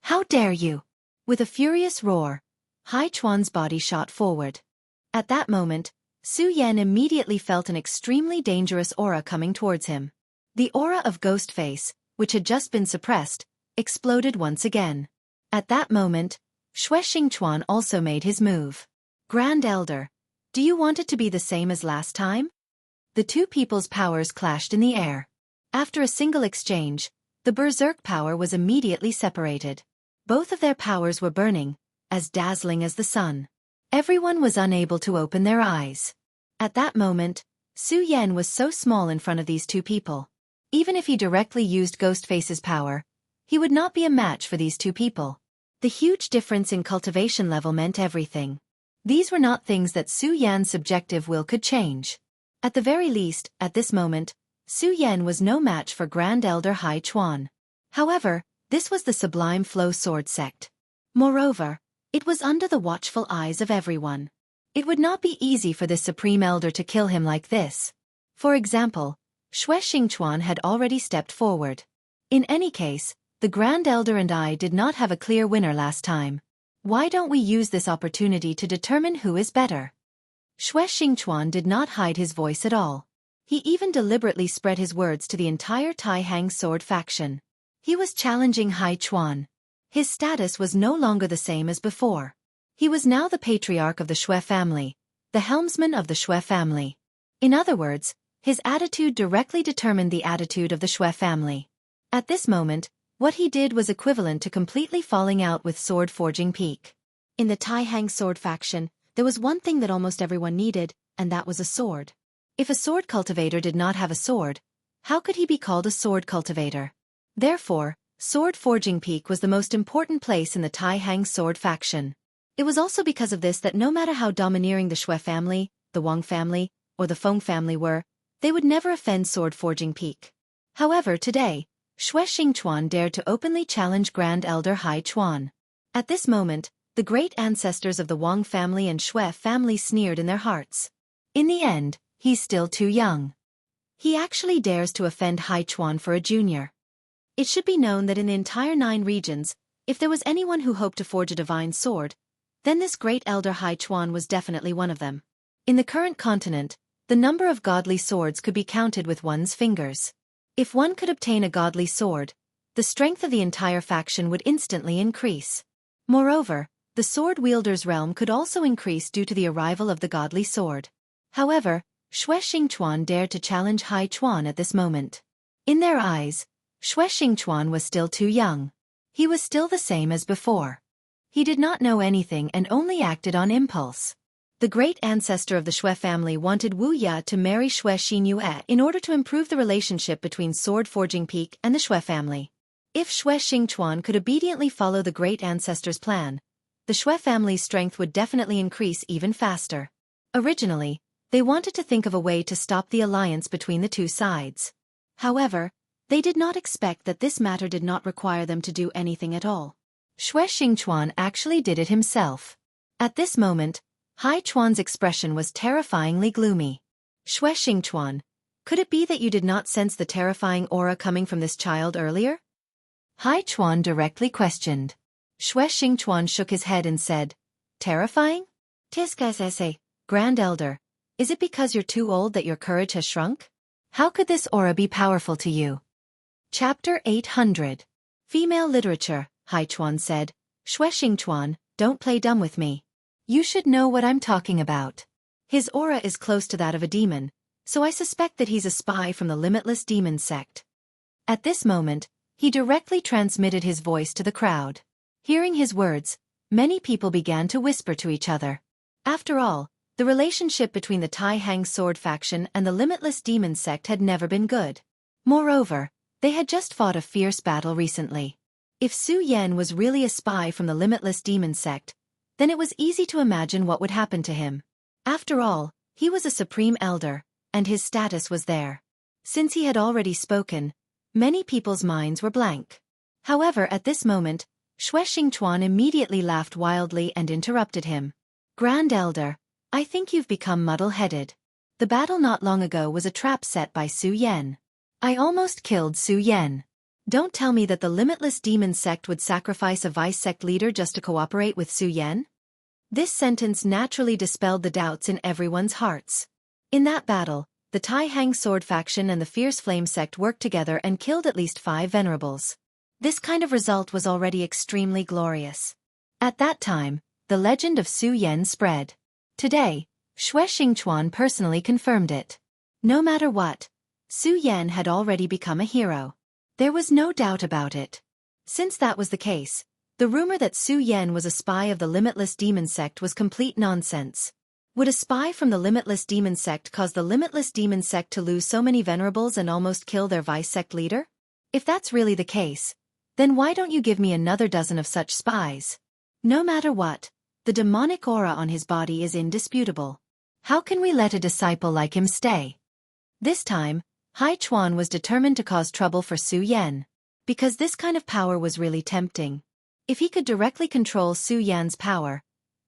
How dare you! With a furious roar, Hai Chuan's body shot forward. At that moment, Su Yan immediately felt an extremely dangerous aura coming towards him. The aura of Ghost Face, which had just been suppressed, exploded once again. At that moment, Xue Xingchuan also made his move. Grand Elder, do you want it to be the same as last time? The two people's powers clashed in the air. After a single exchange, the berserk power was immediately separated. Both of their powers were burning, as dazzling as the sun. Everyone was unable to open their eyes. At that moment, Su Yan was so small in front of these two people. Even if he directly used Ghostface's power, he would not be a match for these two people. The huge difference in cultivation level meant everything. These were not things that Su Yan's subjective will could change. At the very least, at this moment, Su Yan was no match for Grand Elder Hai Chuan. However, this was the Sublime Flow Sword sect. Moreover, it was under the watchful eyes of everyone. It would not be easy for this Supreme Elder to kill him like this. For example, Xue Xingchuan had already stepped forward. In any case, the Grand Elder and I did not have a clear winner last time. Why don't we use this opportunity to determine who is better? Xue Xingchuan did not hide his voice at all. He even deliberately spread his words to the entire Tai Hang Sword faction. He was challenging Hai Chuan. His status was no longer the same as before. He was now the patriarch of the Xue family, the helmsman of the Xue family. In other words, his attitude directly determined the attitude of the Xue family. At this moment, what he did was equivalent to completely falling out with Sword Forging Peak. In the Tai Hang Sword faction, there was one thing that almost everyone needed, and that was a sword. If a sword cultivator did not have a sword, how could he be called a sword cultivator? Therefore, Sword Forging Peak was the most important place in the Tai Hang Sword faction. It was also because of this that no matter how domineering the Xue family, the Wang family, or the Feng family were, they would never offend Sword Forging Peak. However, today, Xue Xingchuan dared to openly challenge Grand Elder Hai Chuan. At this moment, the great ancestors of the Wang family and Xue family sneered in their hearts. In the end, he's still too young. He actually dares to offend Hai Chuan for a junior. It should be known that in the entire 9 regions, if there was anyone who hoped to forge a divine sword, then this great elder Hai Chuan was definitely one of them. In the current continent, the number of godly swords could be counted with one's fingers. If one could obtain a godly sword, the strength of the entire faction would instantly increase. Moreover, the sword wielder's realm could also increase due to the arrival of the godly sword. However, Xue Xingchuan dared to challenge Hai Chuan at this moment. In their eyes, Xue Xingchuan was still too young. He was still the same as before. He did not know anything and only acted on impulse. The great ancestor of the Shui family wanted Wu Ya to marry Shui Xinyue in order to improve the relationship between Sword Forging Peak and the Shui family. If Shui Xingchuan could obediently follow the great ancestor's plan, the Shui family's strength would definitely increase even faster. Originally, they wanted to think of a way to stop the alliance between the two sides. However, they did not expect that this matter did not require them to do anything at all. Shui Xingchuan actually did it himself. At this moment, Hai Chuan's expression was terrifyingly gloomy. Shui Xingchuan, could it be that you did not sense the terrifying aura coming from this child earlier? Hai Chuan directly questioned. Shui Xingchuan shook his head and said, terrifying? Tiskasese, Grand Elder, is it because you're too old that your courage has shrunk? How could this aura be powerful to you? Chapter 800. Female Literature, Hai Chuan said. Shui Xingchuan, don't play dumb with me. You should know what I'm talking about. His aura is close to that of a demon, so I suspect that he's a spy from the Limitless Demon sect. At this moment, he directly transmitted his voice to the crowd. Hearing his words, many people began to whisper to each other. After all, the relationship between the Tai Hang Sword faction and the Limitless Demon sect had never been good. Moreover, they had just fought a fierce battle recently. If Su Yan was really a spy from the Limitless Demon sect, then it was easy to imagine what would happen to him. After all, he was a supreme elder, and his status was there. Since he had already spoken, many people's minds were blank. However, at this moment, Shui Xingchuan immediately laughed wildly and interrupted him. Grand Elder, I think you've become muddle-headed. The battle not long ago was a trap set by Su Yan. I almost killed Su Yan. Don't tell me that the Limitless Demon sect would sacrifice a vice sect leader just to cooperate with Su Yan? This sentence naturally dispelled the doubts in everyone's hearts. In that battle, the Tai Hang Sword faction and the Fierce Flame sect worked together and killed at least 5 venerables. This kind of result was already extremely glorious. At that time, the legend of Su Yan spread. Today, Shui Xingchuan personally confirmed it. No matter what, Su Yan had already become a hero. There was no doubt about it. Since that was the case, the rumor that Su Yan was a spy of the Limitless Demon sect was complete nonsense. Would a spy from the Limitless Demon sect cause the Limitless Demon sect to lose so many venerables and almost kill their vice sect leader? If that's really the case, then why don't you give me another dozen of such spies? No matter what, the demonic aura on his body is indisputable. How can we let a disciple like him stay? This time, Hai Chuan was determined to cause trouble for Su Yan. Because this kind of power was really tempting. If he could directly control Su Yan's power,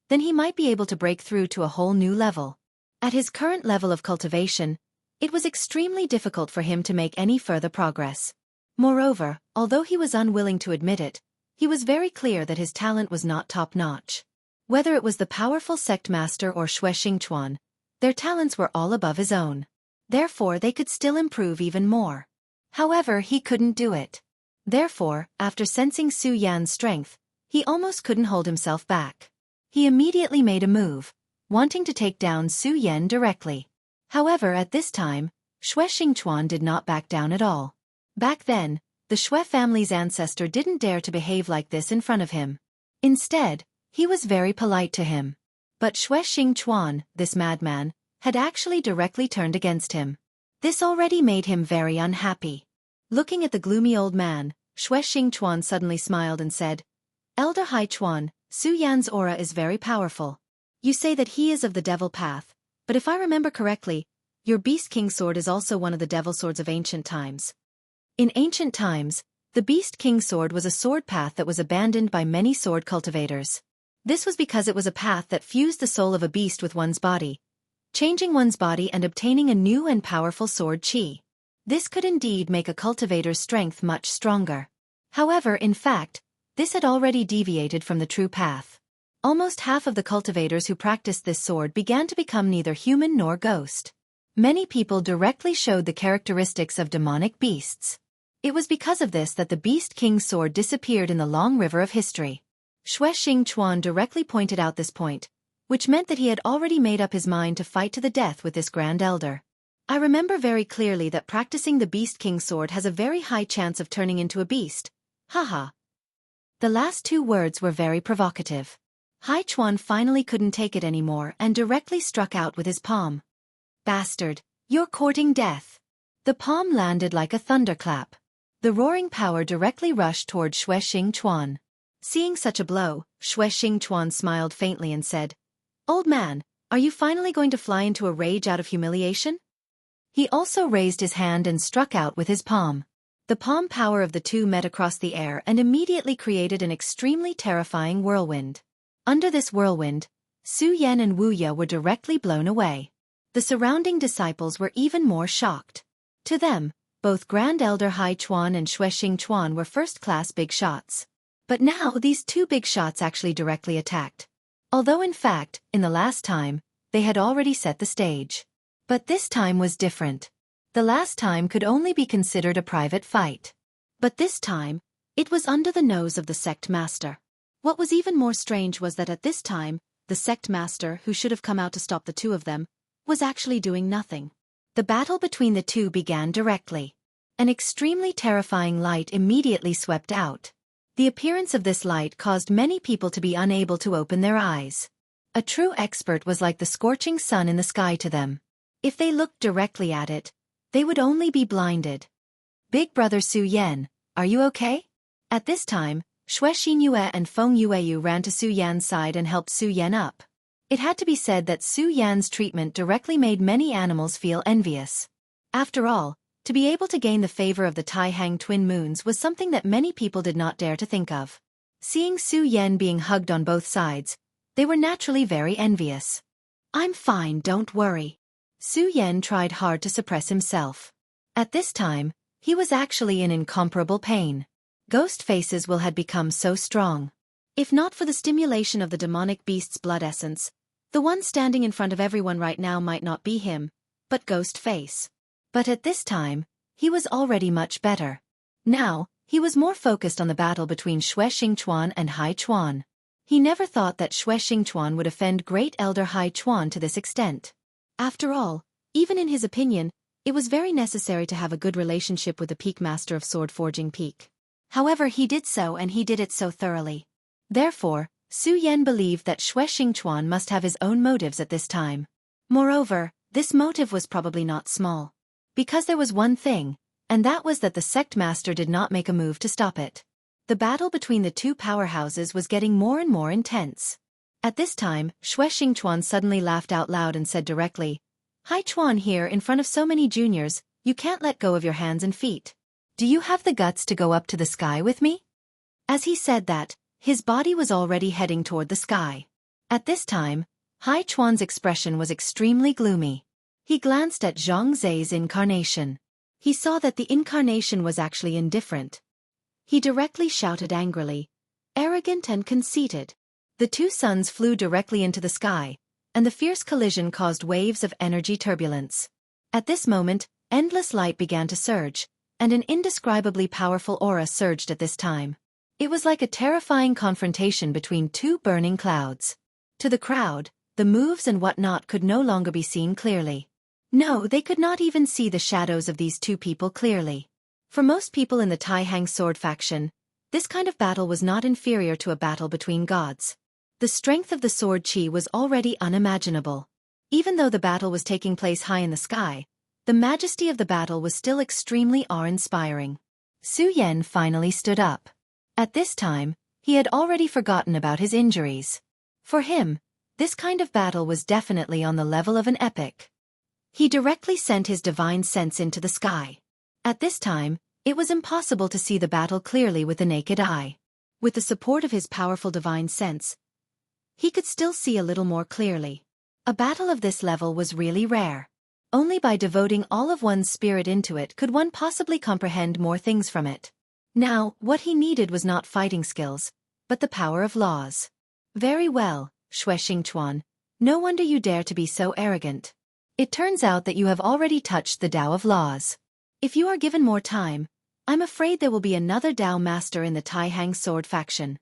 then he might be able to break through to a whole new level. At his current level of cultivation, it was extremely difficult for him to make any further progress. Moreover, although he was unwilling to admit it, he was very clear that his talent was not top-notch. Whether it was the powerful sect master or Shui Xingchuan, their talents were all above his own. Therefore they could still improve even more. However, he couldn't do it. Therefore, after sensing Su Yan's strength, he almost couldn't hold himself back. He immediately made a move, wanting to take down Su Yan directly. However, at this time, Shui Xingchuan did not back down at all. Back then, the Shui family's ancestor didn't dare to behave like this in front of him. Instead, he was very polite to him. But Shui Xingchuan, this madman, had actually directly turned against him. This already made him very unhappy. Looking at the gloomy old man, Shui Xingchuan suddenly smiled and said, Elder Hai Chuan, Su Yan's aura is very powerful. You say that he is of the devil path, but if I remember correctly, your Beast King sword is also one of the devil swords of ancient times. In ancient times, the Beast King sword was a sword path that was abandoned by many sword cultivators. This was because it was a path that fused the soul of a beast with one's body, changing one's body and obtaining a new and powerful sword chi. This could indeed make a cultivator's strength much stronger. However, in fact, this had already deviated from the true path. Almost half of the cultivators who practiced this sword began to become neither human nor ghost. Many people directly showed the characteristics of demonic beasts. It was because of this that the Beast King's sword disappeared in the long river of history. Shui Xingchuan directly pointed out this point, which meant that he had already made up his mind to fight to the death with this Grand Elder. I remember very clearly that practicing the Beast King sword has a very high chance of turning into a beast. Haha. The last 2 words were very provocative. Hai Chuan finally couldn't take it anymore and directly struck out with his palm. Bastard, you're courting death. The palm landed like a thunderclap. The roaring power directly rushed toward Xing Chuan. Seeing such a blow, Xing Chuan smiled faintly and said, "Old man, are you finally going to fly into a rage out of humiliation?" He also raised his hand and struck out with his palm. The palm power of the two met across the air and immediately created an extremely terrifying whirlwind. Under this whirlwind, Su Yan and Wu Ye were directly blown away. The surrounding disciples were even more shocked. To them, both Grand Elder Hai Chuan and Xing Chuan were first-class big shots. But now these two big shots actually directly attacked. Although in fact, in the last time, they had already set the stage. But this time was different. The last time could only be considered a private fight. But this time, it was under the nose of the sect master. What was even more strange was that at this time, the sect master, who should have come out to stop the two of them, was actually doing nothing. The battle between the two began directly. An extremely terrifying light immediately swept out. The appearance of this light caused many people to be unable to open their eyes. A true expert was like the scorching sun in the sky to them. If they looked directly at it, they would only be blinded. "Big brother Su Yan, are you okay?" At this time, Xin Yue and Feng Yueyu ran to Su Yan's side and helped Su Yan up. It had to be said that Su Yan's treatment directly made many animals feel envious. After all, to be able to gain the favor of the Tai Hang twin moons was something that many people did not dare to think of. Seeing Su Yan being hugged on both sides, they were naturally very envious. "I'm fine, don't worry." Su Yan tried hard to suppress himself. At this time, he was actually in incomparable pain. Ghost faces will had become so strong. If not for the stimulation of the demonic beast's blood essence, the one standing in front of everyone right now might not be him, but Ghost Face. But at this time, he was already much better. Now, he was more focused on the battle between Xing Chuan and Hai Chuan. He never thought that Xing Chuan would offend Great Elder Hai Chuan to this extent. After all, even in his opinion, it was very necessary to have a good relationship with the peak master of sword forging peak. However, he did so and he did it so thoroughly. Therefore, Su Yan believed that Xing Chuan must have his own motives at this time. Moreover, this motive was probably not small. Because there was one thing, and that was that the sect master did not make a move to stop it. The battle between the two powerhouses was getting more and more intense. At this time, Xing Chuan suddenly laughed out loud and said directly, "Hai Chuan here in front of so many juniors, you can't let go of your hands and feet. Do you have the guts to go up to the sky with me?" As he said that, his body was already heading toward the sky. At this time, Hai Chuan's expression was extremely gloomy. He glanced at Zhang Zai's incarnation. He saw that the incarnation was actually indifferent. He directly shouted angrily, "Arrogant and conceited." The two suns flew directly into the sky, and the fierce collision caused waves of energy turbulence. At this moment, endless light began to surge, and an indescribably powerful aura surged at this time. It was like a terrifying confrontation between two burning clouds. To the crowd, the moves and whatnot could no longer be seen clearly. No, they could not even see the shadows of these two people clearly. For most people in the Tai Hang sword faction, this kind of battle was not inferior to a battle between gods. The strength of the sword chi was already unimaginable. Even though the battle was taking place high in the sky, the majesty of the battle was still extremely awe-inspiring. Su Yan finally stood up. At this time, he had already forgotten about his injuries. For him, this kind of battle was definitely on the level of an epic. He directly sent his divine sense into the sky. At this time, it was impossible to see the battle clearly with the naked eye. With the support of his powerful divine sense, he could still see a little more clearly. A battle of this level was really rare. Only by devoting all of one's spirit into it could one possibly comprehend more things from it. Now, what he needed was not fighting skills, but the power of laws. "Very well, Xing Chuan, no wonder you dare to be so arrogant. It turns out that you have already touched the Tao of laws. If you are given more time, I'm afraid there will be another Tao master in the Tai Hang sword faction."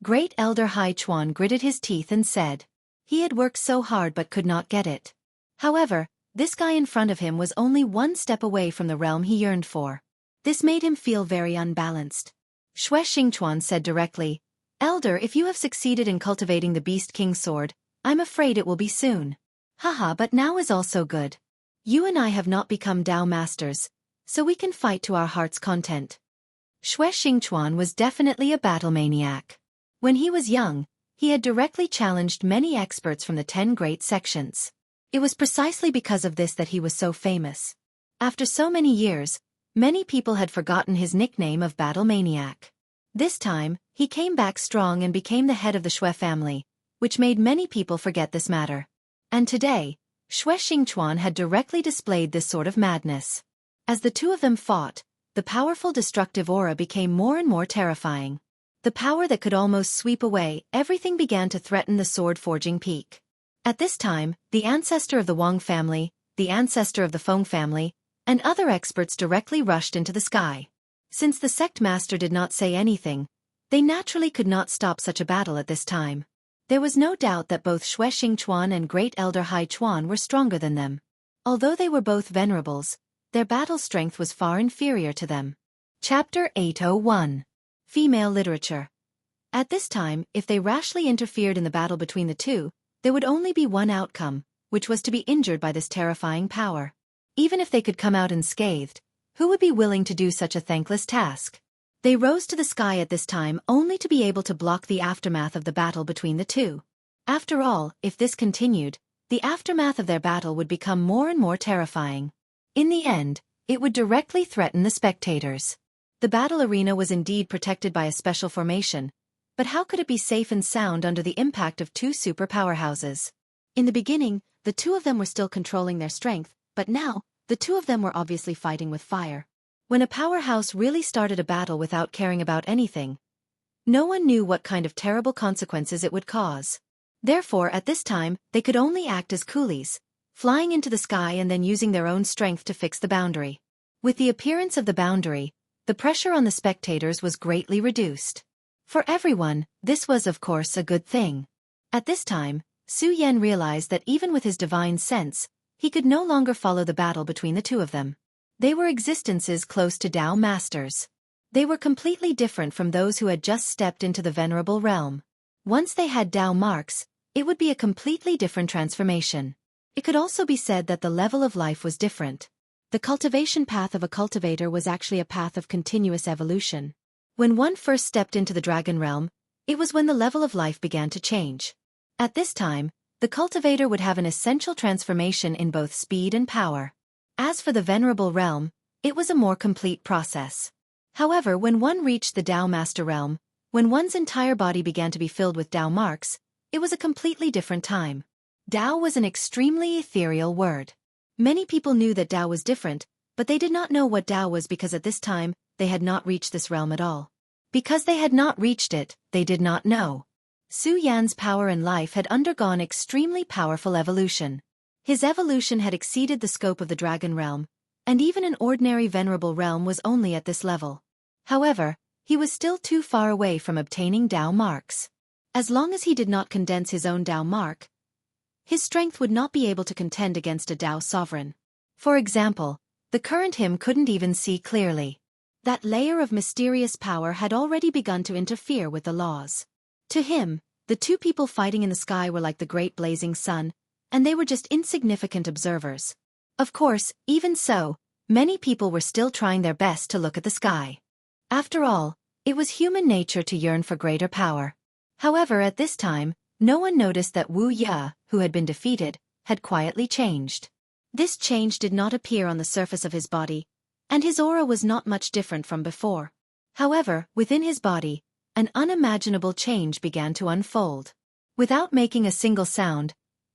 Great Elder Hai Chuan gritted his teeth and said. He had worked so hard but could not get it. However, this guy in front of him was only one step away from the realm he yearned for. This made him feel very unbalanced. Xing Chuan said directly, Elder, if you have succeeded in cultivating the Beast King's sword, I'm afraid it will be soon. Haha, but now is also good. You and I have not become Dao masters, so we can fight to our heart's content. Xue Xingchuan was definitely a battle maniac. When he was young, he had directly challenged many experts from the 10 great sections. It was precisely because of this that he was so famous. After so many years, many people had forgotten his nickname of Battle Maniac. This time, he came back strong and became the head of the Xue family, which made many people forget this matter. And today, Xue Xingchuan had directly displayed this sort of madness. As the two of them fought, the powerful destructive aura became more and more terrifying. The power that could almost sweep away everything began to threaten the sword-forging peak. At this time, the ancestor of the Wang family, the ancestor of the Feng family, and other experts directly rushed into the sky. Since the sect master did not say anything, they naturally could not stop such a battle at this time. There was no doubt that both Xue Xingchuan and Great Elder Hai Chuan were stronger than them. Although they were both venerables, their battle strength was far inferior to them. Chapter 801. Female Literature. At this time, if they rashly interfered in the battle between the two, there would only be one outcome, which was to be injured by this terrifying power. Even if they could come out unscathed, who would be willing to do such a thankless task? They rose to the sky at this time only to be able to block the aftermath of the battle between the two. After all, if this continued, the aftermath of their battle would become more and more terrifying. In the end, it would directly threaten the spectators. The battle arena was indeed protected by a special formation, but how could it be safe and sound under the impact of two super powerhouses? In the beginning, the two of them were still controlling their strength, but now, the two of them were obviously fighting with fire. When a powerhouse really started a battle without caring about anything, no one knew what kind of terrible consequences it would cause. Therefore, at this time, they could only act as coolies, flying into the sky and then using their own strength to fix the boundary. With the appearance of the boundary, the pressure on the spectators was greatly reduced. For everyone, this was of course a good thing. At this time, Su Yan realized that even with his divine sense, he could no longer follow the battle between the two of them. They were existences close to Dao masters. They were completely different from those who had just stepped into the venerable realm. Once they had Dao marks, it would be a completely different transformation. It could also be said that the level of life was different. The cultivation path of a cultivator was actually a path of continuous evolution. When one first stepped into the dragon realm, it was when the level of life began to change. At this time, the cultivator would have an essential transformation in both speed and power. As for the venerable realm, it was a more complete process. However, when one reached the Dao Master realm, when one's entire body began to be filled with Dao marks, it was a completely different time. Dao was an extremely ethereal word. Many people knew that Dao was different, but they did not know what Dao was because at this time, they had not reached this realm at all. Because they had not reached it, they did not know. Su Yan's power and life had undergone extremely powerful evolution. His evolution had exceeded the scope of the dragon realm, and even an ordinary venerable realm was only at this level. However, he was still too far away from obtaining Dao marks. As long as he did not condense his own Dao mark, his strength would not be able to contend against a Dao sovereign. For example, the current him couldn't even see clearly. That layer of mysterious power had already begun to interfere with the laws. To him, the two people fighting in the sky were like the great blazing sun, and they were just insignificant observers. Of course, even so, many people were still trying their best to look at the sky. After all, it was human nature to yearn for greater power. However, at this time, no one noticed that Wu Ye, who had been defeated, had quietly changed. This change did not appear on the surface of his body, and his aura was not much different from before. However, within his body, an unimaginable change began to unfold. Without making a single sound,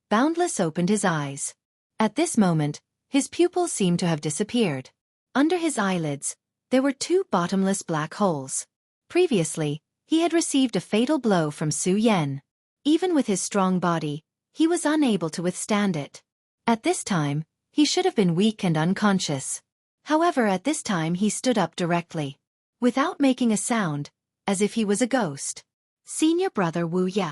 Boundless opened his eyes. At this moment, his pupils seemed to have disappeared. Under his eyelids, there were two bottomless black holes. Previously, he had received a fatal blow from Su Yan. Even with his strong body, he was unable to withstand it. At this time, he should have been weak and unconscious. However, at this time he stood up directly. Without making a sound, as if he was a ghost. Senior brother Wu Ye.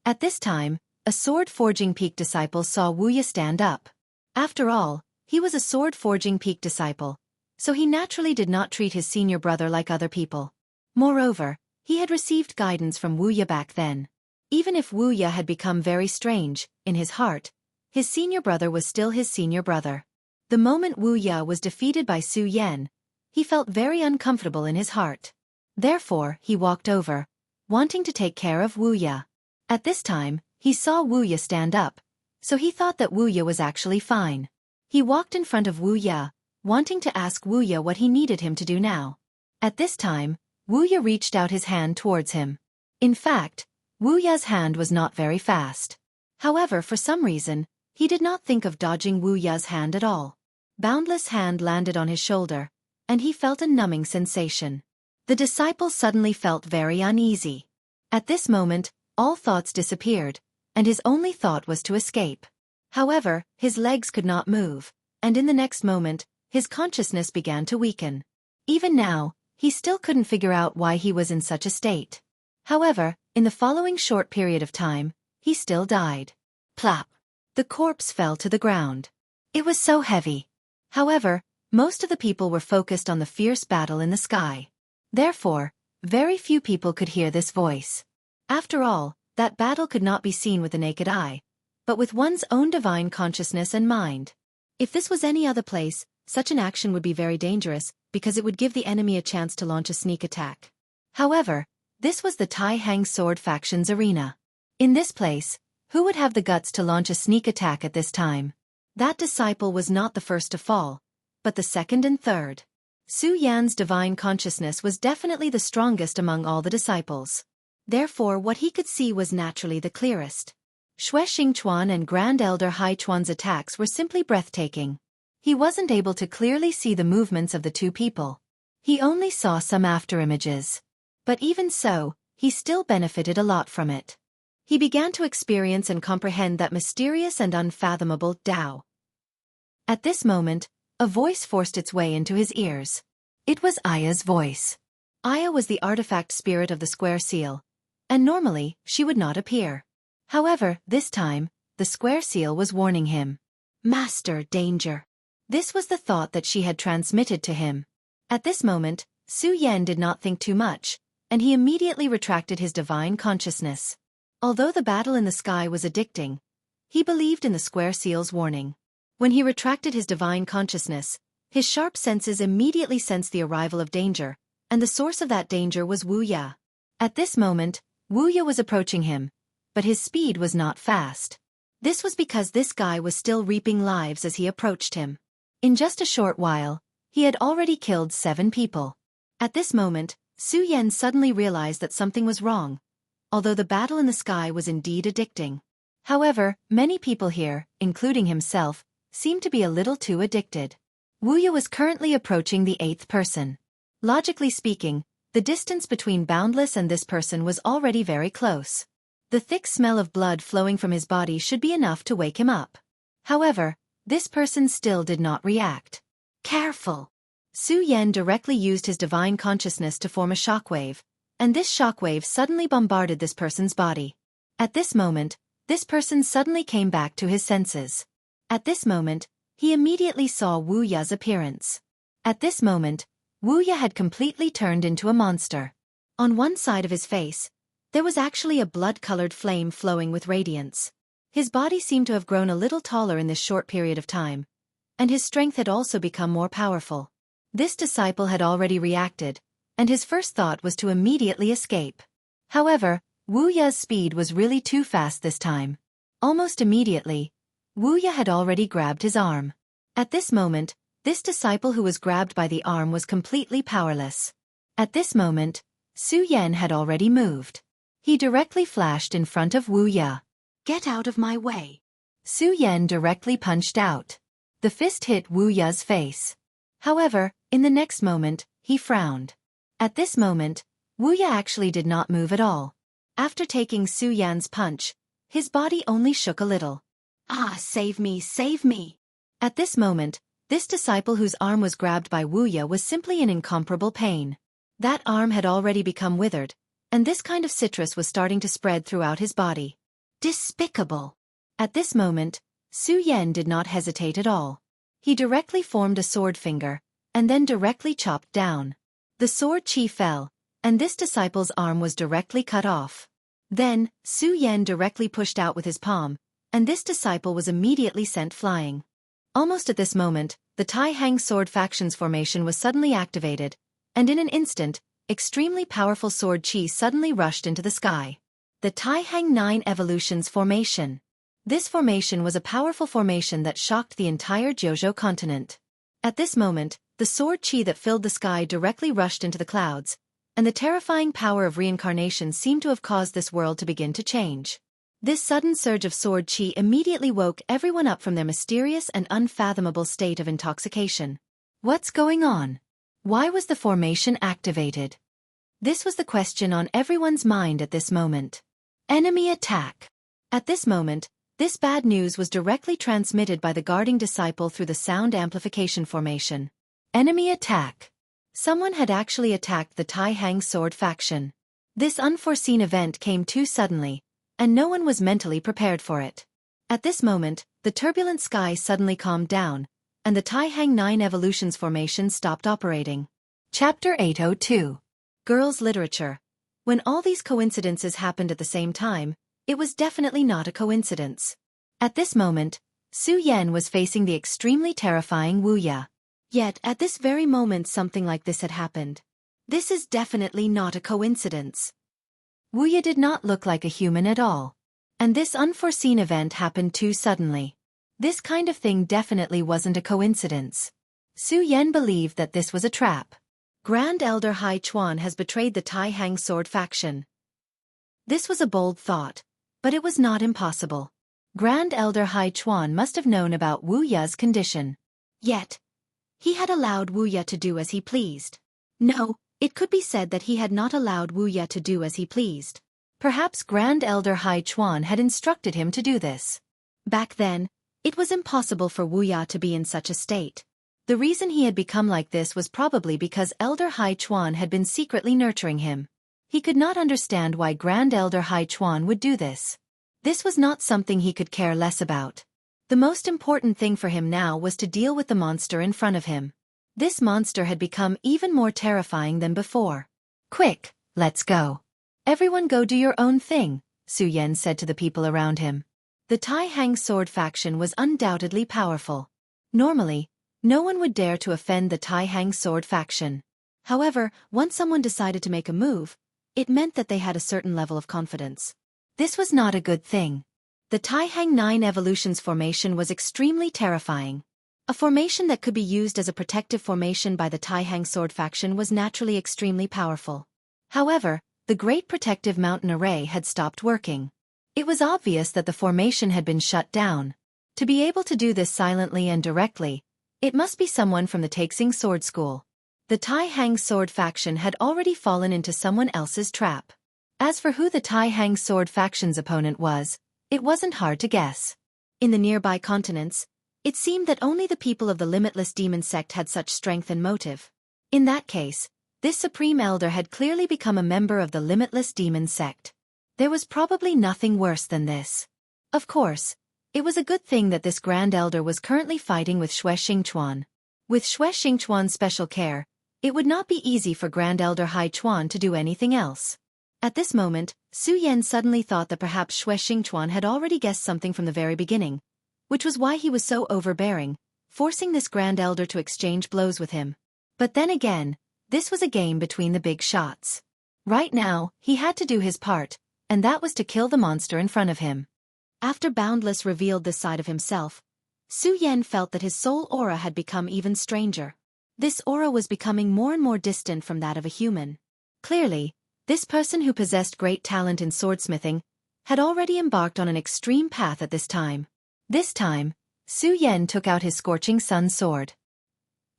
At this time, a sword-forging peak disciple saw Wu Ye stand up. After all, he was a sword-forging peak disciple, so he naturally did not treat his senior brother like other people. Moreover, He had received guidance from Wu Ya back then. Even if Wu Ya had become very strange, in his heart, his senior brother was still his senior brother. The moment Wu Ya was defeated by Su Yan, he felt very uncomfortable in his heart. Therefore, he walked over, wanting to take care of Wu Ya. At this time, he saw Wu Ya stand up, so he thought that Wu Ya was actually fine. He walked in front of Wu Ya, wanting to ask Wu Ya what he needed him to do now. At this time, Wu Ya reached out his hand towards him. In fact, Wu Ya's hand was not very fast. However, for some reason, he did not think of dodging Wu Ya's hand at all. Boundless' hand landed on his shoulder, and he felt a numbing sensation. The disciple suddenly felt very uneasy. At this moment, all thoughts disappeared, and his only thought was to escape. However, his legs could not move, and in the next moment, his consciousness began to weaken. Even now, he still couldn't figure out why he was in such a state. However, in the following short period of time, he still died. Plop! The corpse fell to the ground. It was so heavy. However, most of the people were focused on the fierce battle in the sky. Therefore, very few people could hear this voice. After all, that battle could not be seen with the naked eye, but with one's own divine consciousness and mind. If this was any other place, such an action would be very dangerous, because it would give the enemy a chance to launch a sneak attack. However, this was the Tai Hang Sword faction's arena. In this place, who would have the guts to launch a sneak attack at this time? That disciple was not the first to fall, but the second and third. Su Yan's divine consciousness was definitely the strongest among all the disciples. Therefore, what he could see was naturally the clearest. Xue Xingchuan and Grand Elder Hai Chuan's attacks were simply breathtaking. He wasn't able to clearly see the movements of the two people. He only saw some afterimages. But even so, he still benefited a lot from it. He began to experience and comprehend that mysterious and unfathomable Tao. At this moment, a voice forced its way into his ears. It was Aya's voice. Aya was the artifact spirit of the square seal, and normally, she would not appear. However, this time, the square seal was warning him. Master, danger. This was the thought that she had transmitted to him. At this moment, Su Yan did not think too much, and he immediately retracted his divine consciousness. Although the battle in the sky was addicting, he believed in the square seal's warning. When he retracted his divine consciousness, his sharp senses immediately sensed the arrival of danger, and the source of that danger was Wu Ya. At this moment, Wu Ya was approaching him, but his speed was not fast. This was because this guy was still reaping lives as he approached him. In just a short while, he had already killed 7 people. At this moment, Su Yan suddenly realized that something was wrong, although the battle in the sky was indeed addicting. However, many people here, including himself, seemed to be a little too addicted. Wu Ya was currently approaching the 8th person. Logically speaking, the distance between Boundless and this person was already very close. The thick smell of blood flowing from his body should be enough to wake him up. However, this person still did not react. Careful! Su Yan directly used his divine consciousness to form a shockwave, and this shockwave suddenly bombarded this person's body. At this moment, this person suddenly came back to his senses. At this moment, he immediately saw Wu Ya's appearance. At this moment, Wu Ya had completely turned into a monster. On one side of his face, there was actually a blood-colored flame flowing with radiance. His body seemed to have grown a little taller in this short period of time, and his strength had also become more powerful. This disciple had already reacted, and his first thought was to immediately escape. However, Wu Ya's speed was really too fast this time. Almost immediately, Wu Ya had already grabbed his arm. At this moment, this disciple who was grabbed by the arm was completely powerless. At this moment, Su Yan had already moved. He directly flashed in front of Wu Ya. Get out of my way. Su Yan directly punched out. The fist hit Wu Ya's face. However, in the next moment, he frowned. At this moment, Wu Ya actually did not move at all. After taking Su Yan's punch, his body only shook a little. Ah, save me, save me! At this moment, this disciple whose arm was grabbed by Wu Ya was simply in incomparable pain. That arm had already become withered, and this kind of citrus was starting to spread throughout his body. Despicable! At this moment, Su Yan did not hesitate at all. He directly formed a sword finger, and then directly chopped down. The sword chi fell, and this disciple's arm was directly cut off. Then, Su Yan directly pushed out with his palm, and this disciple was immediately sent flying. Almost at this moment, the Tai Hang Sword Faction's formation was suddenly activated, and in an instant, extremely powerful sword chi suddenly rushed into the sky. The Tai Hang 9 Evolutions Formation. This formation was a powerful formation that shocked the entire Jojo continent. At this moment, the sword chi that filled the sky directly rushed into the clouds, and the terrifying power of reincarnation seemed to have caused this world to begin to change. This sudden surge of sword chi immediately woke everyone up from their mysterious and unfathomable state of intoxication. What's going on? Why was the formation activated? This was the question on everyone's mind at this moment. Enemy attack. At this moment, this bad news was directly transmitted by the guarding disciple through the sound amplification formation. Enemy attack. Someone had actually attacked the Tai Hang Sword Faction. This unforeseen event came too suddenly, and no one was mentally prepared for it. At this moment, the turbulent sky suddenly calmed down, and the Tai Hang 9 Evolutions Formation stopped operating. Chapter 802. Girls' Literature. When all these coincidences happened at the same time, it was definitely not a coincidence. At this moment, Su Yan was facing the extremely terrifying Wu Ya. Yet, at this very moment something like this had happened. This is definitely not a coincidence. Wu Ya did not look like a human at all. And this unforeseen event happened too suddenly. This kind of thing definitely wasn't a coincidence. Su Yan believed that this was a trap. Grand Elder Hai Chuan has betrayed the Tai Hang Sword Faction. This was a bold thought, but it was not impossible. Grand Elder Hai Chuan must have known about Wu Ya's condition. Yet, he had allowed Wu Ya to do as he pleased. No, it could be said that he had not allowed Wu Ya to do as he pleased. Perhaps Grand Elder Hai Chuan had instructed him to do this. Back then, it was impossible for Wu Ya to be in such a state. The reason he had become like this was probably because Elder Hai Chuan had been secretly nurturing him. He could not understand why Grand Elder Hai Chuan would do this. This was not something he could care less about. The most important thing for him now was to deal with the monster in front of him. This monster had become even more terrifying than before. Quick, let's go. Everyone go do your own thing, Su Yan said to the people around him. The Tai Hang Sword Faction was undoubtedly powerful. Normally, no one would dare to offend the Tai Hang Sword Faction. However, once someone decided to make a move, it meant that they had a certain level of confidence. This was not a good thing. The Tai Hang 9 Evolutions Formation was extremely terrifying. A formation that could be used as a protective formation by the Tai Hang Sword Faction was naturally extremely powerful. However, the Great Protective Mountain Array had stopped working. It was obvious that the formation had been shut down. To be able to do this silently and directly, it must be someone from the Taixing Sword School. The Tai Hang Sword Faction had already fallen into someone else's trap. As for who the Tai Hang Sword Faction's opponent was, it wasn't hard to guess. In the nearby continents, it seemed that only the people of the Limitless Demon Sect had such strength and motive. In that case, this Supreme Elder had clearly become a member of the Limitless Demon Sect. There was probably nothing worse than this. Of course, it was a good thing that this Grand Elder was currently fighting with Xue Xingchuan. With Xue Xingchuan's special care, it would not be easy for Grand Elder Hai Chuan to do anything else. At this moment, Su Yan suddenly thought that perhaps Xue Xingchuan had already guessed something from the very beginning, which was why he was so overbearing, forcing this Grand Elder to exchange blows with him. But then again, this was a game between the big shots. Right now, he had to do his part, and that was to kill the monster in front of him. After Boundless revealed this side of himself, Su Yan felt that his soul aura had become even stranger. This aura was becoming more and more distant from that of a human. Clearly, this person who possessed great talent in swordsmithing had already embarked on an extreme path at this time. This time, Su Yan took out his Scorching Sun sword.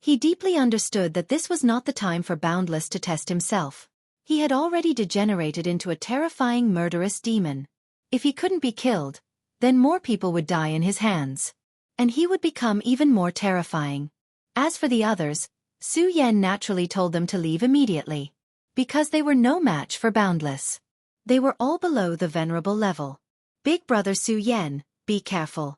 He deeply understood that this was not the time for Boundless to test himself. He had already degenerated into a terrifying murderous demon. If he couldn't be killed, then more people would die in his hands. And he would become even more terrifying. As for the others, Su Yan naturally told them to leave immediately. Because they were no match for Boundless. They were all below the venerable level. Big brother Su Yan, be careful.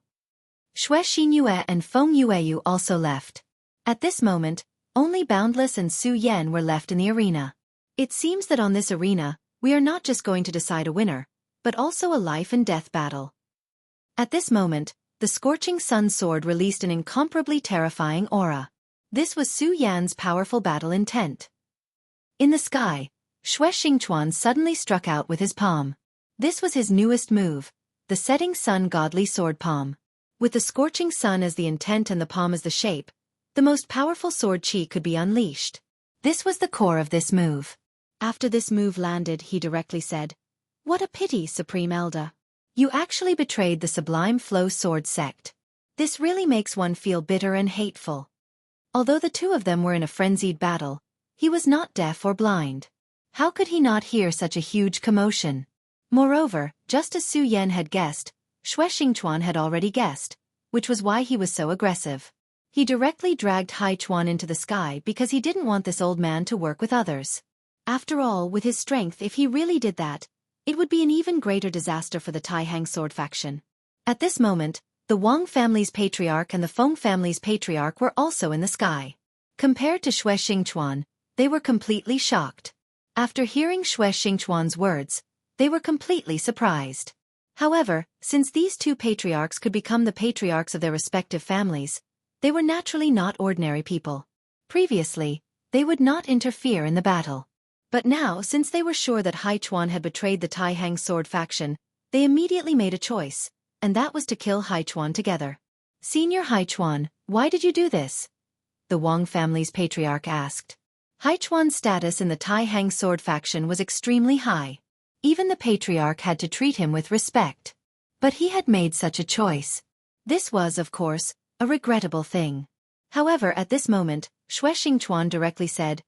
Xue Xinyue and Feng Yueyu also left. At this moment, only Boundless and Su Yan were left in the arena. It seems that on this arena, we are not just going to decide a winner, but also a life and death battle. At this moment, the scorching sun sword released an incomparably terrifying aura. This was Su Yan's powerful battle intent. In the sky, Xue Xingchuan suddenly struck out with his palm. This was his newest move, the setting sun godly sword palm. With the scorching sun as the intent and the palm as the shape, the most powerful sword chi could be unleashed. This was the core of this move. After this move landed, he directly said, "What a pity, Supreme Elder. You actually betrayed the Sublime Flow Sword sect. This really makes one feel bitter and hateful." Although the two of them were in a frenzied battle, he was not deaf or blind. How could he not hear such a huge commotion? Moreover, just as Su Yan had guessed, Xue Xingchuan had already guessed, which was why he was so aggressive. He directly dragged Hai Chuan into the sky because he didn't want this old man to work with others. After all, with his strength, if he really did that, it would be an even greater disaster for the Taihang sword faction. At this moment, the Wang family's patriarch and the Feng family's patriarch were also in the sky. Compared to Xue Xingchuan, they were completely shocked. After hearing Xue Xingchuan's words, they were completely surprised. However, since these two patriarchs could become the patriarchs of their respective families, they were naturally not ordinary people. Previously, they would not interfere in the battle. But now, since they were sure that Hai Chuan had betrayed the Taihang sword faction, they immediately made a choice, and that was to kill Hai Chuan together. "Senior Hai Chuan, why did you do this?" the Wang family's patriarch asked. Hai Chuan's status in the Taihang sword faction was extremely high. Even the patriarch had to treat him with respect. But he had made such a choice. This was, of course, a regrettable thing. However, at this moment, Xue Xingchuan directly said,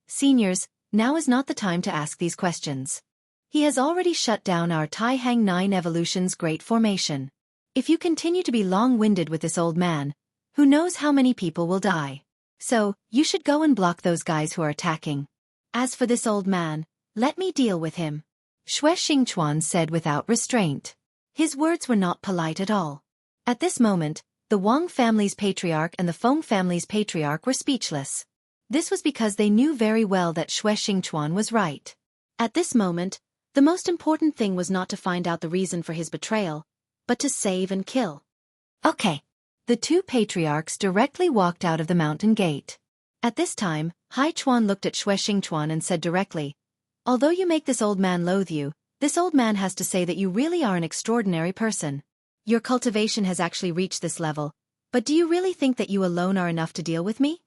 "Seniors, now is not the time to ask these questions. He has already shut down our Taihang 9 Evolution's great formation. If you continue to be long-winded with this old man, who knows how many people will die. So, you should go and block those guys who are attacking. As for this old man, let me deal with him," Xue Xingchuan said without restraint. His words were not polite at all. At this moment, the Wang family's patriarch and the Feng family's patriarch were speechless. This was because they knew very well that Xue Xingchuan was right. At this moment, the most important thing was not to find out the reason for his betrayal, but to save and kill. "Okay." The two patriarchs directly walked out of the mountain gate. At this time, Hai Chuan looked at Xue Xingchuan and said directly, "Although you make this old man loathe you, this old man has to say that you really are an extraordinary person. Your cultivation has actually reached this level, but do you really think that you alone are enough to deal with me?"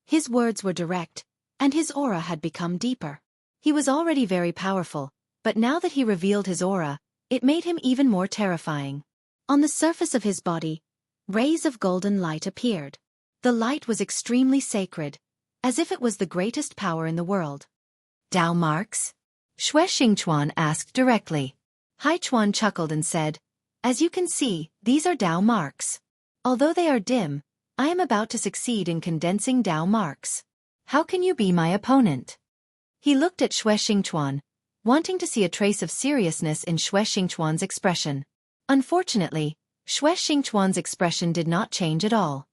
His words were direct, and his aura had become deeper. He was already very powerful, but now that he revealed his aura, it made him even more terrifying. On the surface of his body, rays of golden light appeared. The light was extremely sacred, as if it was the greatest power in the world. "Dao marks?" Xue Xingchuan asked directly. Hai Chuan chuckled and said, "As you can see, these are Dao marks. Although they are dim, I am about to succeed in condensing Dao marks. How can you be my opponent?" He looked at Xue Xingchuan, wanting to see a trace of seriousness in Xue Xingchuan's expression. Unfortunately, Xue Xingchuan's expression did not change at all.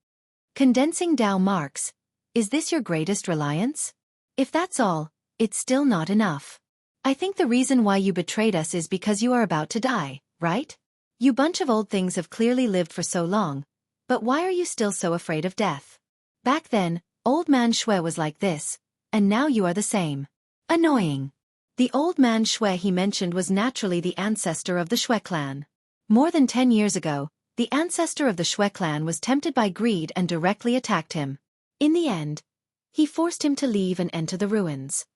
"Condensing Dao marks, is this your greatest reliance? If that's all, it's still not enough. I think the reason why you betrayed us is because you are about to die, right? You bunch of old things have clearly lived for so long, but why are you still so afraid of death? Back then, old man Xue was like this, and now you are the same. Annoying." The old man Xue he mentioned was naturally the ancestor of the Xue clan. More than 10 years ago, the ancestor of the Xue clan was tempted by greed and directly attacked him. In the end, he forced him to leave and enter the ruins.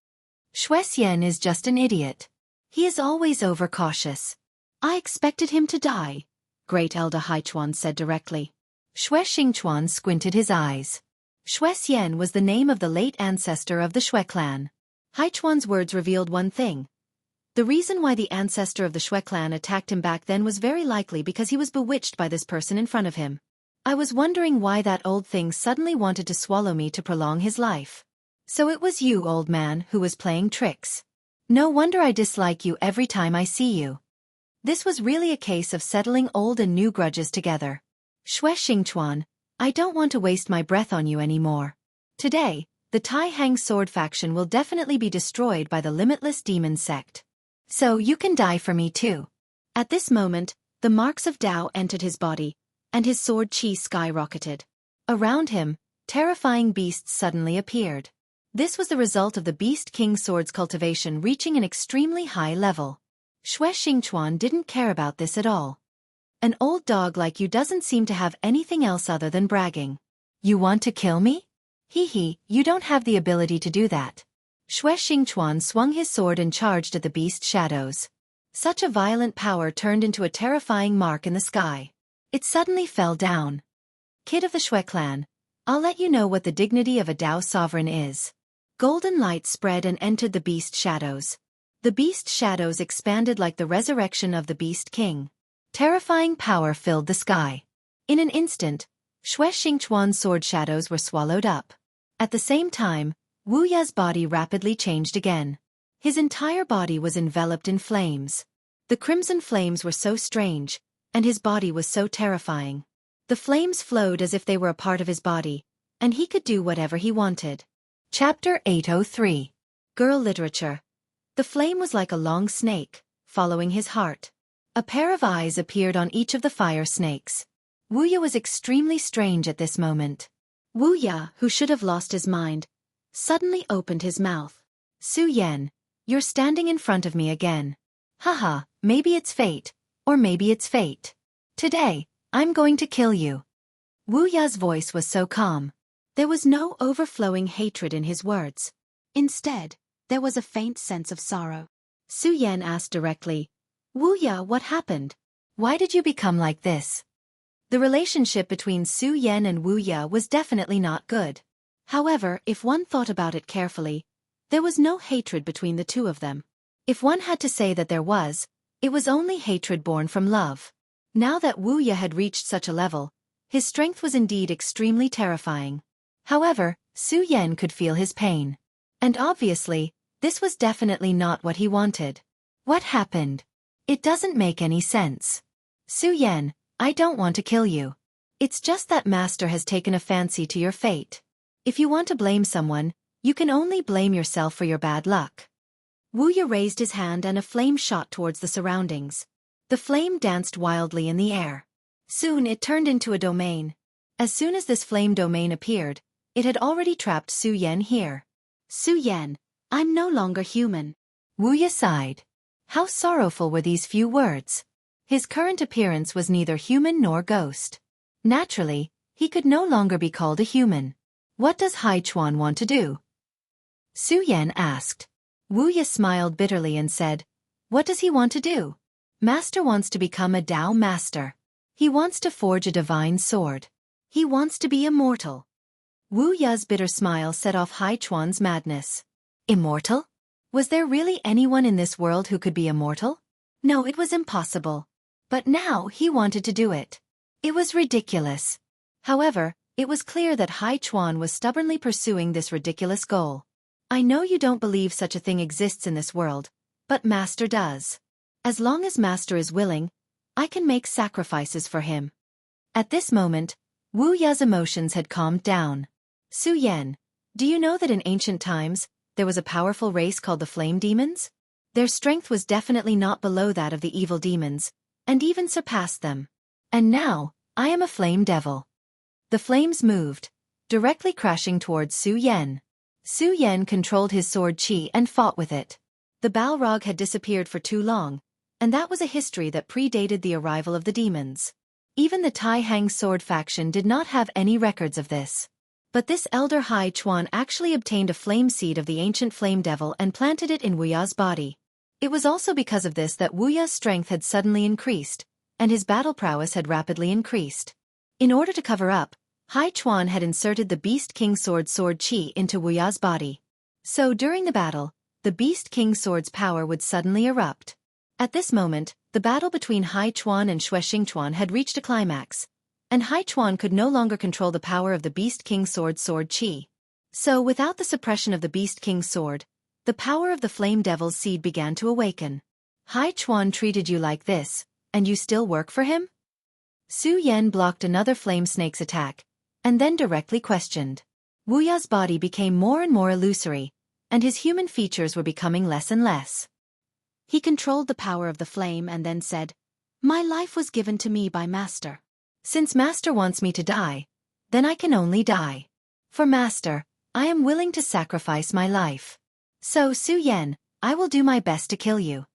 Xue Xian is just an idiot. He is always overcautious. I expected him to die, Great Elder Hai Chuan said directly. Xue Xingchuan squinted his eyes. Xue Xian was the name of the late ancestor of the Xue clan. Hai Chuan's words revealed one thing. The reason why the ancestor of the Xue clan attacked him back then was very likely because he was bewitched by this person in front of him. I was wondering why that old thing suddenly wanted to swallow me to prolong his life. So it was you, old man, who was playing tricks. No wonder I dislike you every time I see you. This was really a case of settling old and new grudges together. Xue Xingchuan, I don't want to waste my breath on you anymore. Today, the Tai Hang sword faction will definitely be destroyed by the limitless demon sect. So you can die for me too. At this moment, the marks of Tao entered his body, and his sword chi skyrocketed. Around him, terrifying beasts suddenly appeared. This was the result of the Beast King sword's cultivation reaching an extremely high level. Xue Xingchuan didn't care about this at all. An old dog like you doesn't seem to have anything else other than bragging. You want to kill me? Hee, you don't have the ability to do that. Xue Xingchuan swung his sword and charged at the beast shadows. Such a violent power turned into a terrifying mark in the sky. It suddenly fell down. Kid of the Xue clan, I'll let you know what the dignity of a Dao sovereign is. Golden light spread and entered the beast shadows. The beast shadows expanded like the resurrection of the Beast King. Terrifying power filled the sky. In an instant, Xue Xingchuan's sword shadows were swallowed up. At the same time, Wu Ya's body rapidly changed again. His entire body was enveloped in flames. The crimson flames were so strange, and his body was so terrifying. The flames flowed as if they were a part of his body, and he could do whatever he wanted. Chapter 803. Girl Literature. The flame was like a long snake, following his heart. A pair of eyes appeared on each of the fire snakes. Wu Ya was extremely strange at this moment. Wu Ya, who should have lost his mind, suddenly opened his mouth. Su Yan, you're standing in front of me again. Haha, maybe it's fate, or maybe it's fate. Today, I'm going to kill you. Wu Ya's voice was so calm. There was no overflowing hatred in his words. Instead, there was a faint sense of sorrow. Su Yan asked directly, Wu Ya, what happened? Why did you become like this? The relationship between Su Yan and Wu Ya was definitely not good. However, if one thought about it carefully, there was no hatred between the two of them. If one had to say that there was, it was only hatred born from love. Now that Wu Ya had reached such a level, his strength was indeed extremely terrifying. However, Su Yan could feel his pain. And obviously, this was definitely not what he wanted. What happened? It doesn't make any sense. Su Yan, I don't want to kill you. It's just that Master has taken a fancy to your fate. If you want to blame someone, you can only blame yourself for your bad luck. Wu Ya raised his hand and a flame shot towards the surroundings. The flame danced wildly in the air. Soon it turned into a domain. As soon as this flame domain appeared, it had already trapped Su Yan here. Su Yan, I'm no longer human. Wu Ya sighed. How sorrowful were these few words. His current appearance was neither human nor ghost. Naturally, he could no longer be called a human. What does Hai Chuan want to do? Su Yan asked. Wu Ya smiled bitterly and said, What does he want to do? Master wants to become a Dao master. He wants to forge a divine sword. He wants to be immortal. Wu Ya's bitter smile set off Hai Chuan's madness. Immortal? Was there really anyone in this world who could be immortal? No, it was impossible. But now he wanted to do it. It was ridiculous. However, it was clear that Hai Chuan was stubbornly pursuing this ridiculous goal. I know you don't believe such a thing exists in this world, but Master does. As long as Master is willing, I can make sacrifices for him. At this moment, Wu Ya's emotions had calmed down. Su Yan, do you know that in ancient times, there was a powerful race called the Flame Demons? Their strength was definitely not below that of the evil demons, and even surpassed them. And now, I am a flame devil. The flames moved, directly crashing towards Su Yan. Su Yan controlled his sword chi and fought with it. The Balrog had disappeared for too long, and that was a history that predated the arrival of the demons. Even the Tai Hang sword faction did not have any records of this. But this elder Hai Chuan actually obtained a flame seed of the ancient flame devil and planted it in Wu Ya's body. It was also because of this that Wu Ya's strength had suddenly increased, and his battle prowess had rapidly increased. In order to cover up, Hai Chuan had inserted the Beast King sword chi into Wu Ya's body. So during the battle, the Beast King sword's power would suddenly erupt. At this moment, the battle between Hai Chuan and Xue Xingchuan had reached a climax, and Hai Chuan could no longer control the power of the Beast King sword chi. So without the suppression of the Beast King's sword, the power of the Flame Devil's seed began to awaken. Hai Chuan treated you like this, and you still work for him? Su Yan blocked another flame snake's attack, and then directly questioned. Wu Ya's body became more and more illusory, and his human features were becoming less and less. He controlled the power of the flame and then said, "My life was given to me by Master. Since Master wants me to die, then I can only die. For Master, I am willing to sacrifice my life. So, Su Yan, I will do my best to kill you."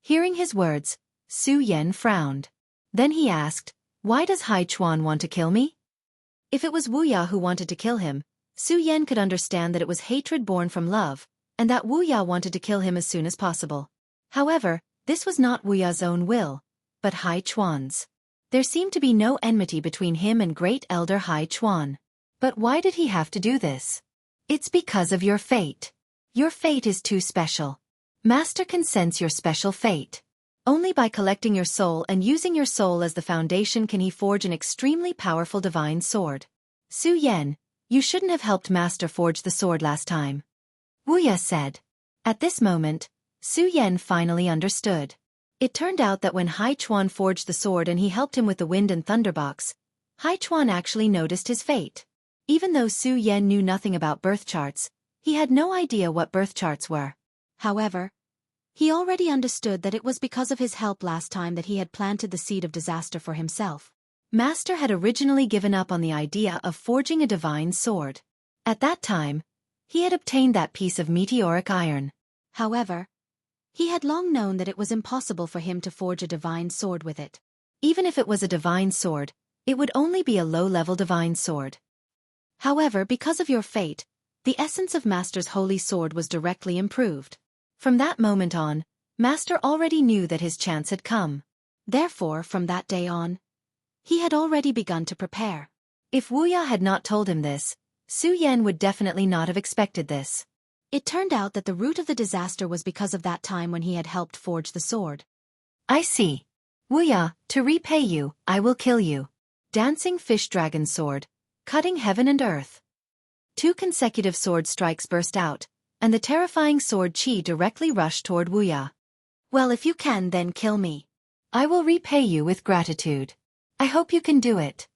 Hearing his words, Su Yan frowned. Then he asked, "Why does Hai Chuan want to kill me?" If it was Wu Ya who wanted to kill him, Su Yan could understand that it was hatred born from love, and that Wu Ya wanted to kill him as soon as possible. However, this was not Wu Ya's own will, but Hai Chuan's. There seemed to be no enmity between him and Great Elder Hai Chuan. But why did he have to do this? It's because of your fate. Your fate is too special. Master can sense your special fate. Only by collecting your soul and using your soul as the foundation can he forge an extremely powerful divine sword. Su Yan, you shouldn't have helped Master forge the sword last time, Wu Ya said. At this moment, Su Yan finally understood. It turned out that when Hai Chuan forged the sword and he helped him with the wind and thunder box, Hai Chuan actually noticed his fate. Even though Su Yan knew nothing about birth charts, he had no idea what birth charts were. However, he already understood that it was because of his help last time that he had planted the seed of disaster for himself. Master had originally given up on the idea of forging a divine sword. At that time, he had obtained that piece of meteoric iron. However, he had long known that it was impossible for him to forge a divine sword with it. Even if it was a divine sword, it would only be a low-level divine sword. However, because of your fate, the essence of Master's holy sword was directly improved. From that moment on, Master already knew that his chance had come. Therefore, from that day on, he had already begun to prepare. If Wu Ya had not told him this, Su Yan would definitely not have expected this. It turned out that the root of the disaster was because of that time when he had helped forge the sword. I see. Wu Ya, to repay you, I will kill you. Dancing fish dragon sword, cutting heaven and earth. 2 consecutive sword strikes burst out, and the terrifying sword Qi directly rushed toward Wu Ya. Well, if you can, then kill me. I will repay you with gratitude. I hope you can do it.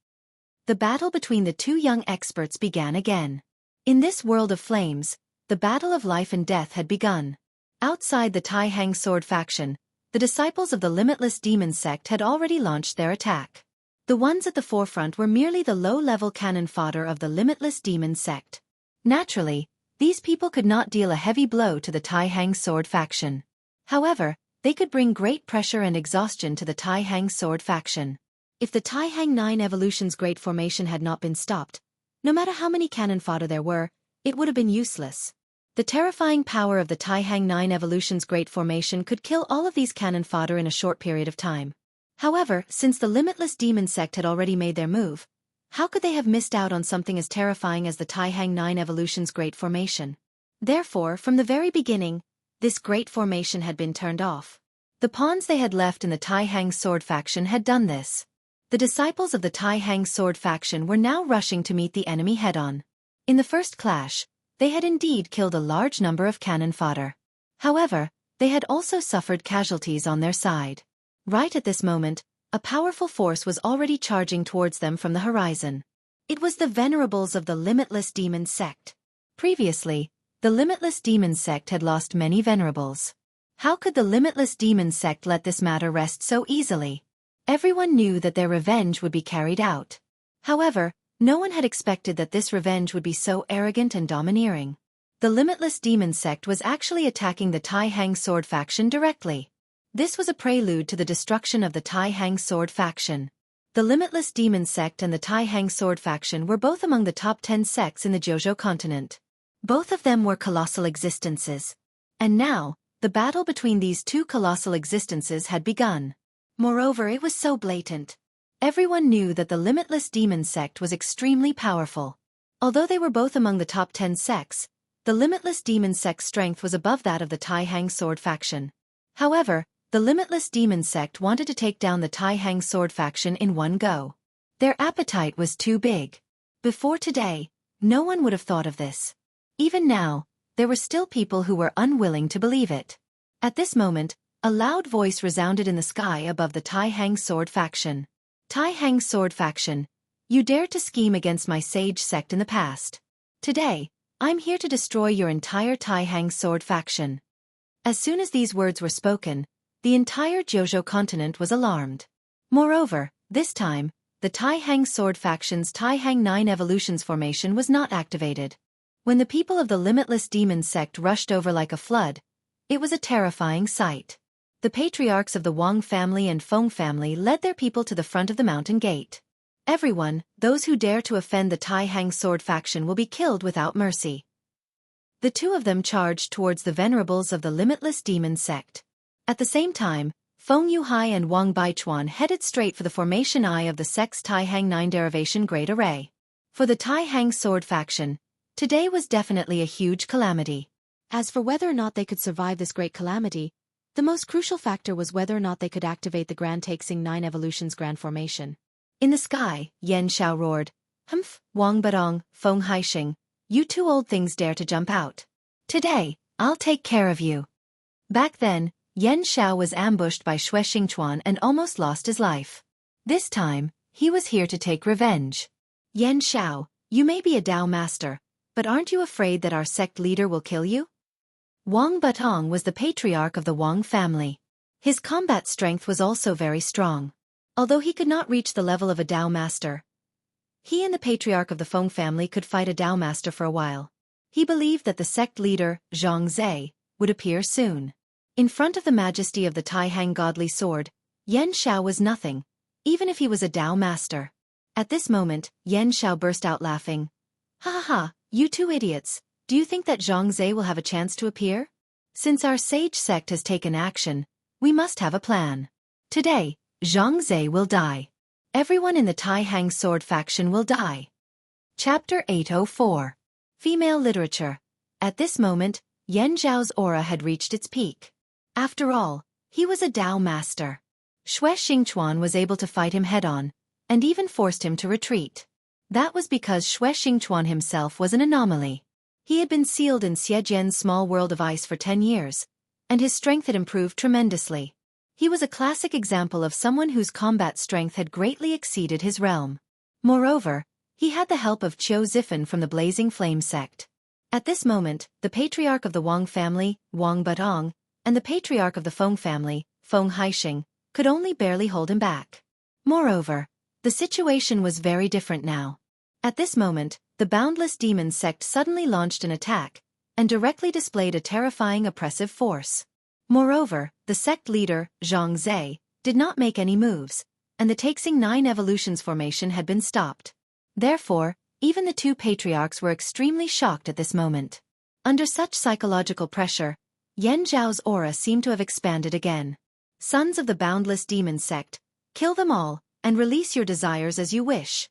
The battle between the 2 young experts began again. In this world of flames, the battle of life and death had begun. Outside the Tai Hang sword faction, the disciples of the Limitless Demon sect had already launched their attack. The ones at the forefront were merely the low-level cannon fodder of the Limitless Demon sect. Naturally, these people could not deal a heavy blow to the Tai Hang sword faction. However, they could bring great pressure and exhaustion to the Tai Hang sword faction. If the Tai Hang 9 Evolution's Great Formation had not been stopped, no matter how many cannon fodder there were, it would have been useless. The terrifying power of the Tai Hang 9 Evolution's Great Formation could kill all of these cannon fodder in a short period of time. However, since the Limitless Demon sect had already made their move, how could they have missed out on something as terrifying as the Tai Hang 9 Evolution's Great Formation? Therefore, from the very beginning, this Great Formation had been turned off. The pawns they had left in the Tai Hang sword faction had done this. The disciples of the Tai Hang sword faction were now rushing to meet the enemy head-on. In the first clash, they had indeed killed a large number of cannon fodder. However, they had also suffered casualties on their side. Right at this moment, a powerful force was already charging towards them from the horizon. It was the venerables of the Limitless Demon sect. Previously, the Limitless Demon sect had lost many venerables. How could the Limitless Demon sect let this matter rest so easily? Everyone knew that their revenge would be carried out. However, no one had expected that this revenge would be so arrogant and domineering. The Limitless Demon sect was actually attacking the Tai Hang sword faction directly. This was a prelude to the destruction of the Tai Hang sword faction. The Limitless Demon sect and the Tai Hang sword faction were both among the top 10 sects in the Jojo continent. Both of them were colossal existences. And now, the battle between these 2 colossal existences had begun. Moreover, it was so blatant. Everyone knew that the Limitless Demon sect was extremely powerful. Although they were both among the top 10 sects, the Limitless Demon sect's strength was above that of the Tai Hang sword faction. However, the Limitless Demon sect wanted to take down the Tai Hang sword faction in one go. Their appetite was too big. Before today, no one would have thought of this. Even now, there were still people who were unwilling to believe it. At this moment, a loud voice resounded in the sky above the Tai Hang sword faction. Tai Hang sword faction, you dared to scheme against my sage sect in the past. Today, I'm here to destroy your entire Tai Hang sword faction. As soon as these words were spoken, the entire Jojo continent was alarmed. Moreover, this time, the Tai Hang sword faction's Tai Hang 9 evolutions formation was not activated. When the people of the Limitless Demon sect rushed over like a flood, it was a terrifying sight. The patriarchs of the Wang family and Feng family led their people to the front of the mountain gate. Everyone, those who dare to offend the Tai Hang sword faction will be killed without mercy. The two of them charged towards the venerables of the Limitless Demon sect. At the same time, Feng Yuhai and Wang Baichuan headed straight for the formation eye of the sect's Tai Hang 9 derivation grade array. For the Tai Hang sword faction, today was definitely a huge calamity. As for whether or not they could survive this great calamity, the most crucial factor was whether or not they could activate the Grand Taxing 9 Evolutions Grand Formation. In the sky, Yan Xiao roared, "Humph, Wang Badong, Feng Haixing, you two old things dare to jump out. Today, I'll take care of you." Back then, Yan Xiao was ambushed by Xue Xingchuan and almost lost his life. This time, he was here to take revenge. "Yan Xiao, you may be a Dao master, but aren't you afraid that our sect leader will kill you?" Wang Batong was the patriarch of the Wang family. His combat strength was also very strong. Although he could not reach the level of a Dao master, he and the patriarch of the Feng family could fight a Dao master for a while. He believed that the sect leader, Zhang Zhe, would appear soon. In front of the majesty of the Tai Hang godly sword, Yan Xiao was nothing, even if he was a Dao master. At this moment, Yan Xiao burst out laughing. "Ha ha ha, you two idiots, do you think that Zhang Zhe will have a chance to appear? Since our sage sect has taken action, we must have a plan. Today, Zhang Zhe will die. Everyone in the Tai Hang sword faction will die." Chapter 804. Female Literature. At this moment, Yan Zhao's aura had reached its peak. After all, he was a Dao master. Xue Xingchuan was able to fight him head-on, and even forced him to retreat. That was because Xue Xingchuan himself was an anomaly. He had been sealed in Xiejian's small world of ice for 10 years, and his strength had improved tremendously. He was a classic example of someone whose combat strength had greatly exceeded his realm. Moreover, he had the help of Qiu Zifen from the Blazing Flame sect. At this moment, the patriarch of the Wang family, Wang Batong, and the patriarch of the Feng family, Feng Haixing, could only barely hold him back. Moreover, the situation was very different now. At this moment, the Boundless Demon sect suddenly launched an attack, and directly displayed a terrifying oppressive force. Moreover, the sect leader, Zhang Zhe, did not make any moves, and the Taxing 9 evolutions formation had been stopped. Therefore, even the two patriarchs were extremely shocked at this moment. Under such psychological pressure, Yan Zhao's aura seemed to have expanded again. "Sons of the Boundless Demon sect, kill them all, and release your desires as you wish."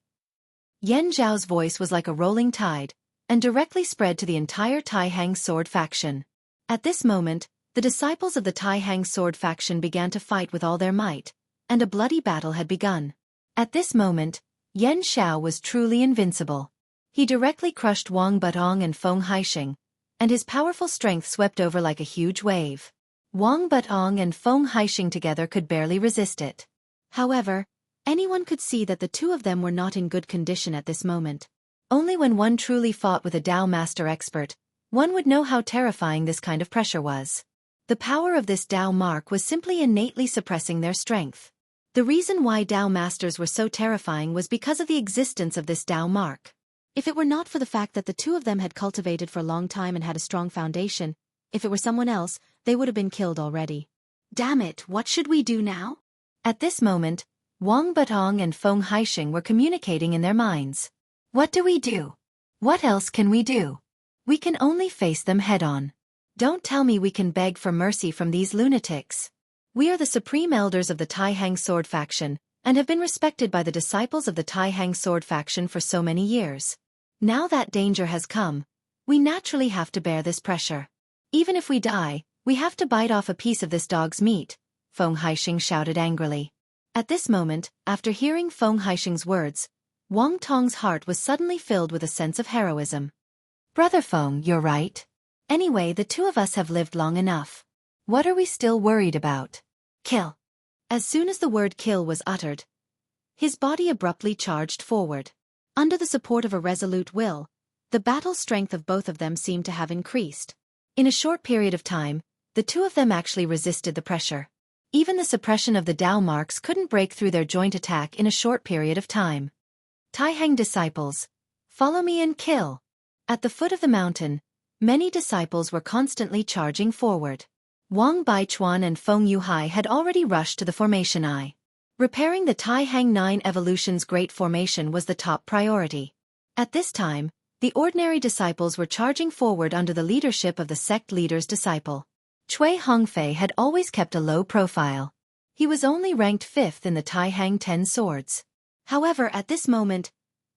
Yan Zhao's voice was like a rolling tide, and directly spread to the entire Tai Hang sword faction. At this moment, the disciples of the Tai Hang sword faction began to fight with all their might, and a bloody battle had begun. At this moment, Yan Xiao was truly invincible. He directly crushed Wang Batong and Feng Haixing, and his powerful strength swept over like a huge wave. Wang Batong and Feng Haixing together could barely resist it. However, anyone could see that the two of them were not in good condition at this moment. Only when one truly fought with a Dao master expert, one would know how terrifying this kind of pressure was. The power of this Dao mark was simply innately suppressing their strength. The reason why Dao masters were so terrifying was because of the existence of this Dao mark. If it were not for the fact that the two of them had cultivated for a long time and had a strong foundation, if it were someone else, they would have been killed already. "Damn it, what should we do now?" At this moment, Wang Batong and Feng Haixing were communicating in their minds. "What do we do? What else can we do? We can only face them head-on. Don't tell me we can beg for mercy from these lunatics. We are the supreme elders of the Tai Hang sword faction, and have been respected by the disciples of the Tai Hang sword faction for so many years. Now that danger has come, we naturally have to bear this pressure. Even if we die, we have to bite off a piece of this dog's meat," Feng Haixing shouted angrily. At this moment, after hearing Feng Haixing's words, Wang Tong's heart was suddenly filled with a sense of heroism. "Brother Feng, you're right. Anyway, the two of us have lived long enough. What are we still worried about? Kill." As soon as the word kill was uttered, his body abruptly charged forward. Under the support of a resolute will, The battle strength of both of them seemed to have increased. In a short period of time, the two of them actually resisted the pressure. Even the suppression of the Dao marks couldn't break through their joint attack in a short period of time. Taihang disciples, follow me and kill. At the foot of the mountain, many disciples were constantly charging forward. Wang Baichuan and Feng Yuhai had already rushed to the formation eye. Repairing the Taihang 9 Evolution's Great Formation was the top priority. At this time, the ordinary disciples were charging forward under the leadership of the sect leader's disciple. Cui Hongfei had always kept a low profile. He was only ranked 5th in the Taihang 10 swords. However, at this moment,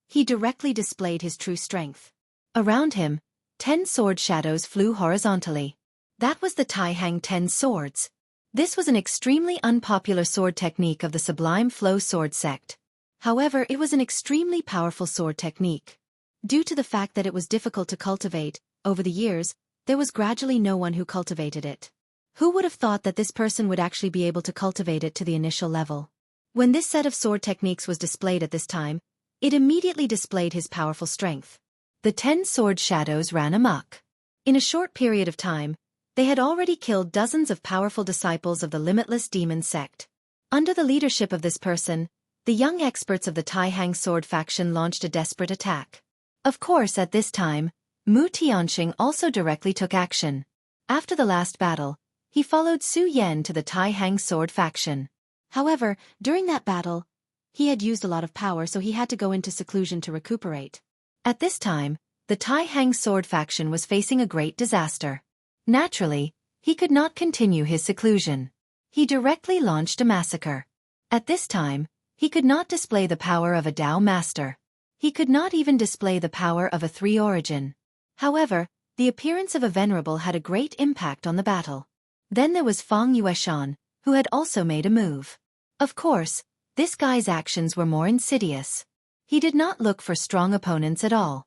he directly displayed his true strength. Around him, 10 sword shadows flew horizontally. That was the Taihang 10 swords. This was an extremely unpopular sword technique of the Sublime Flow sword sect. However, it was an extremely powerful sword technique. Due to the fact that it was difficult to cultivate, over the years, there was gradually no one who cultivated it. Who would have thought that this person would actually be able to cultivate it to the initial level? When this set of sword techniques was displayed at this time, it immediately displayed his powerful strength. The 10 sword shadows ran amok. In a short period of time, they had already killed dozens of powerful disciples of the Limitless Demon sect. Under the leadership of this person, the young experts of the Taihang sword faction launched a desperate attack. Of course, at this time, Mu Tianxing also directly took action. After the last battle, he followed Su Yan to the Taihang sword faction. However, during that battle, he had used a lot of power, so he had to go into seclusion to recuperate. At this time, the Taihang sword faction was facing a great disaster. Naturally, he could not continue his seclusion. He directly launched a massacre. At this time, he could not display the power of a Dao master. He could not even display the power of a 3 origin. However, the appearance of a venerable had a great impact on the battle. Then there was Fang Yueshan, who had also made a move. Of course, this guy's actions were more insidious. He did not look for strong opponents at all.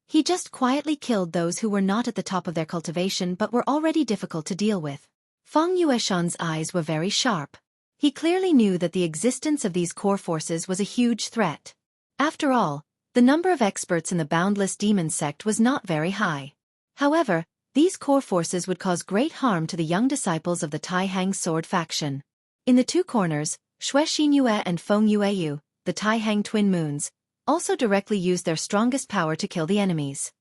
He just quietly killed those who were not at the top of their cultivation but were already difficult to deal with. Fang Yueshan's eyes were very sharp. He clearly knew that the existence of these core forces was a huge threat. After all, the number of experts in the Boundless Demon sect was not very high. However, these core forces would cause great harm to the young disciples of the Taihang sword faction. In the two corners, Xue Xinyue and Feng Yueyu, the Taihang twin moons, also directly used their strongest power to kill the enemies.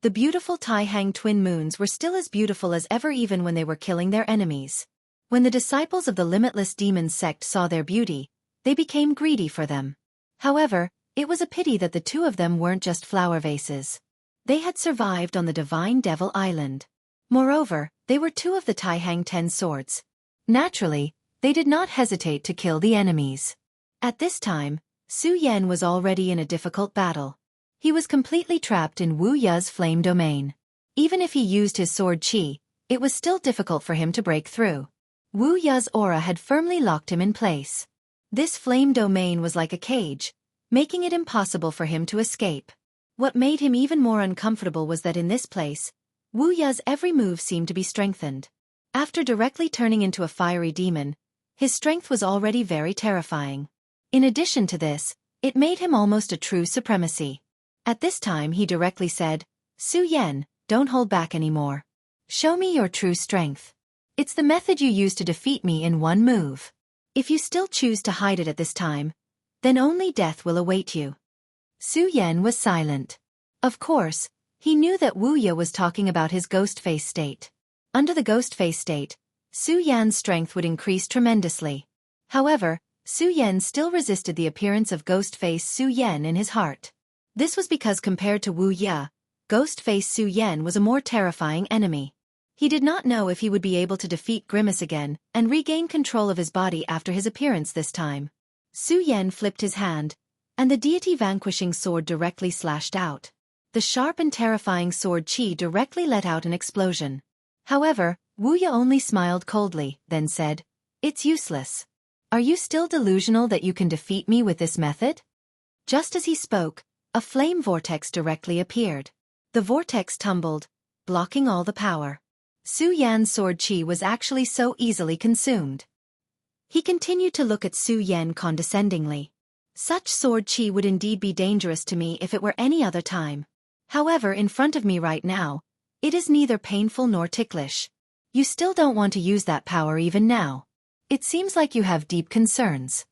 The beautiful Taihang twin moons were still as beautiful as ever even when they were killing their enemies. When the disciples of the Limitless Demon sect saw their beauty, they became greedy for them. However, it was a pity that the two of them weren't just flower vases. They had survived on the Divine Devil Island. Moreover, they were two of the Taihang 10 swords. Naturally, they did not hesitate to kill the enemies. At this time, Su Yan was already in a difficult battle. He was completely trapped in Wu Ya's flame domain. Even if he used his sword qi, it was still difficult for him to break through. Wu Ya's aura had firmly locked him in place. This flame domain was like a cage, making it impossible for him to escape. What made him even more uncomfortable was that in this place, Wu Ya's every move seemed to be strengthened. After directly turning into a fiery demon, his strength was already very terrifying. In addition to this, it made him almost a true supremacy. At this time he directly said, "Su Yan, don't hold back anymore. Show me your true strength. It's the method you used to defeat me in one move. If you still choose to hide it at this time, then only death will await you." Su Yan was silent. Of course, he knew that Wu Ya was talking about his ghost face state. Under the ghost face state, Su Yan's strength would increase tremendously. However, Su Yan still resisted the appearance of ghost face Su Yan in his heart. This was because compared to Wu Ya, ghost face Su Yan was a more terrifying enemy. He did not know if he would be able to defeat Grimace again and regain control of his body after his appearance this time. Su Yan flipped his hand, and the deity vanquishing sword directly slashed out. The sharp and terrifying sword qi directly let out an explosion. However, Wu Ya only smiled coldly, then said, "It's useless. Are you still delusional that you can defeat me with this method?" Just as he spoke, a flame vortex directly appeared. The vortex tumbled, blocking all the power. Su Yan's sword qi was actually so easily consumed. He continued to look at Su Yan condescendingly. "Such sword qi would indeed be dangerous to me if it were any other time. However, in front of me right now, it is neither painful nor ticklish. You still don't want to use that power even now. It seems like you have deep concerns.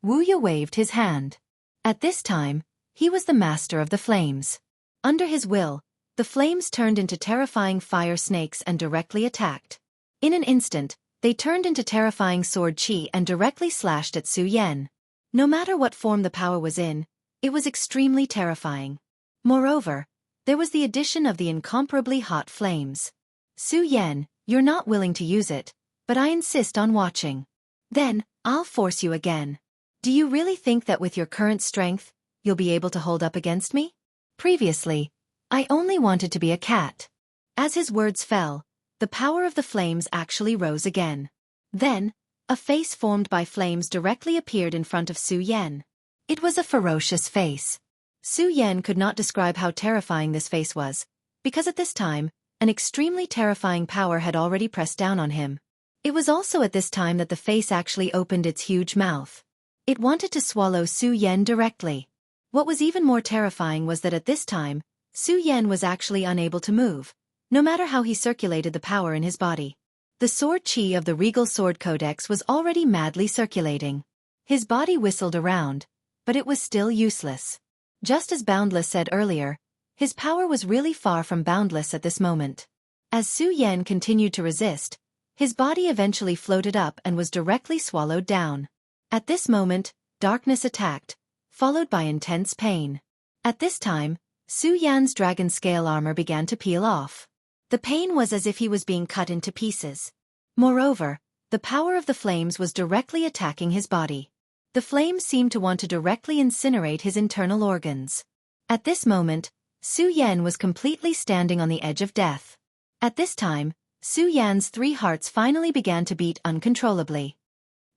Wu Ye waved his hand. At this time, he was the master of the flames. Under his will, the flames turned into terrifying fire snakes and directly attacked. In an instant, they turned into terrifying sword qi and directly slashed at Su Yan. No matter what form the power was in, it was extremely terrifying. Moreover, there was the addition of the incomparably hot flames. Su Yan, you're not willing to use it, but I insist on watching. Then, I'll force you again. Do you really think that with your current strength, you'll be able to hold up against me? Previously, I only wanted to be a cat. As his words fell, the power of the flames actually rose again. Then, a face formed by flames directly appeared in front of Su Yan. It was a ferocious face. Su Yan could not describe how terrifying this face was, because at this time, an extremely terrifying power had already pressed down on him. It was also at this time that the face actually opened its huge mouth. It wanted to swallow Su Yan directly. What was even more terrifying was that at this time, Su Yan was actually unable to move, no matter how he circulated the power in his body. The sword qi of the Regal Sword Codex was already madly circulating. His body whistled around, but it was still useless. Just as Boundless said earlier, his power was really far from boundless at this moment. As Su Yan continued to resist, his body eventually floated up and was directly swallowed down. At this moment, darkness attacked, followed by intense pain. At this time, Su Yan's dragon scale armor began to peel off. The pain was as if he was being cut into pieces. Moreover, the power of the flames was directly attacking his body. The flames seemed to want to directly incinerate his internal organs. At this moment, Su Yan was completely standing on the edge of death. At this time, Su Yan's 3 hearts finally began to beat uncontrollably.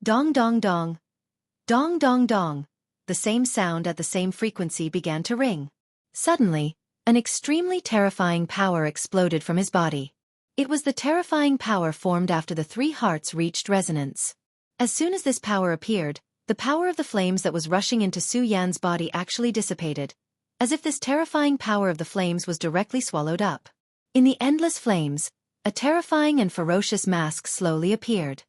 Dong dong dong. Dong dong dong. The same sound at the same frequency began to ring. Suddenly, an extremely terrifying power exploded from his body. It was the terrifying power formed after the 3 hearts reached resonance. As soon as this power appeared, the power of the flames that was rushing into Su Yan's body actually dissipated, as if this terrifying power of the flames was directly swallowed up. In the endless flames, a terrifying and ferocious mask slowly appeared.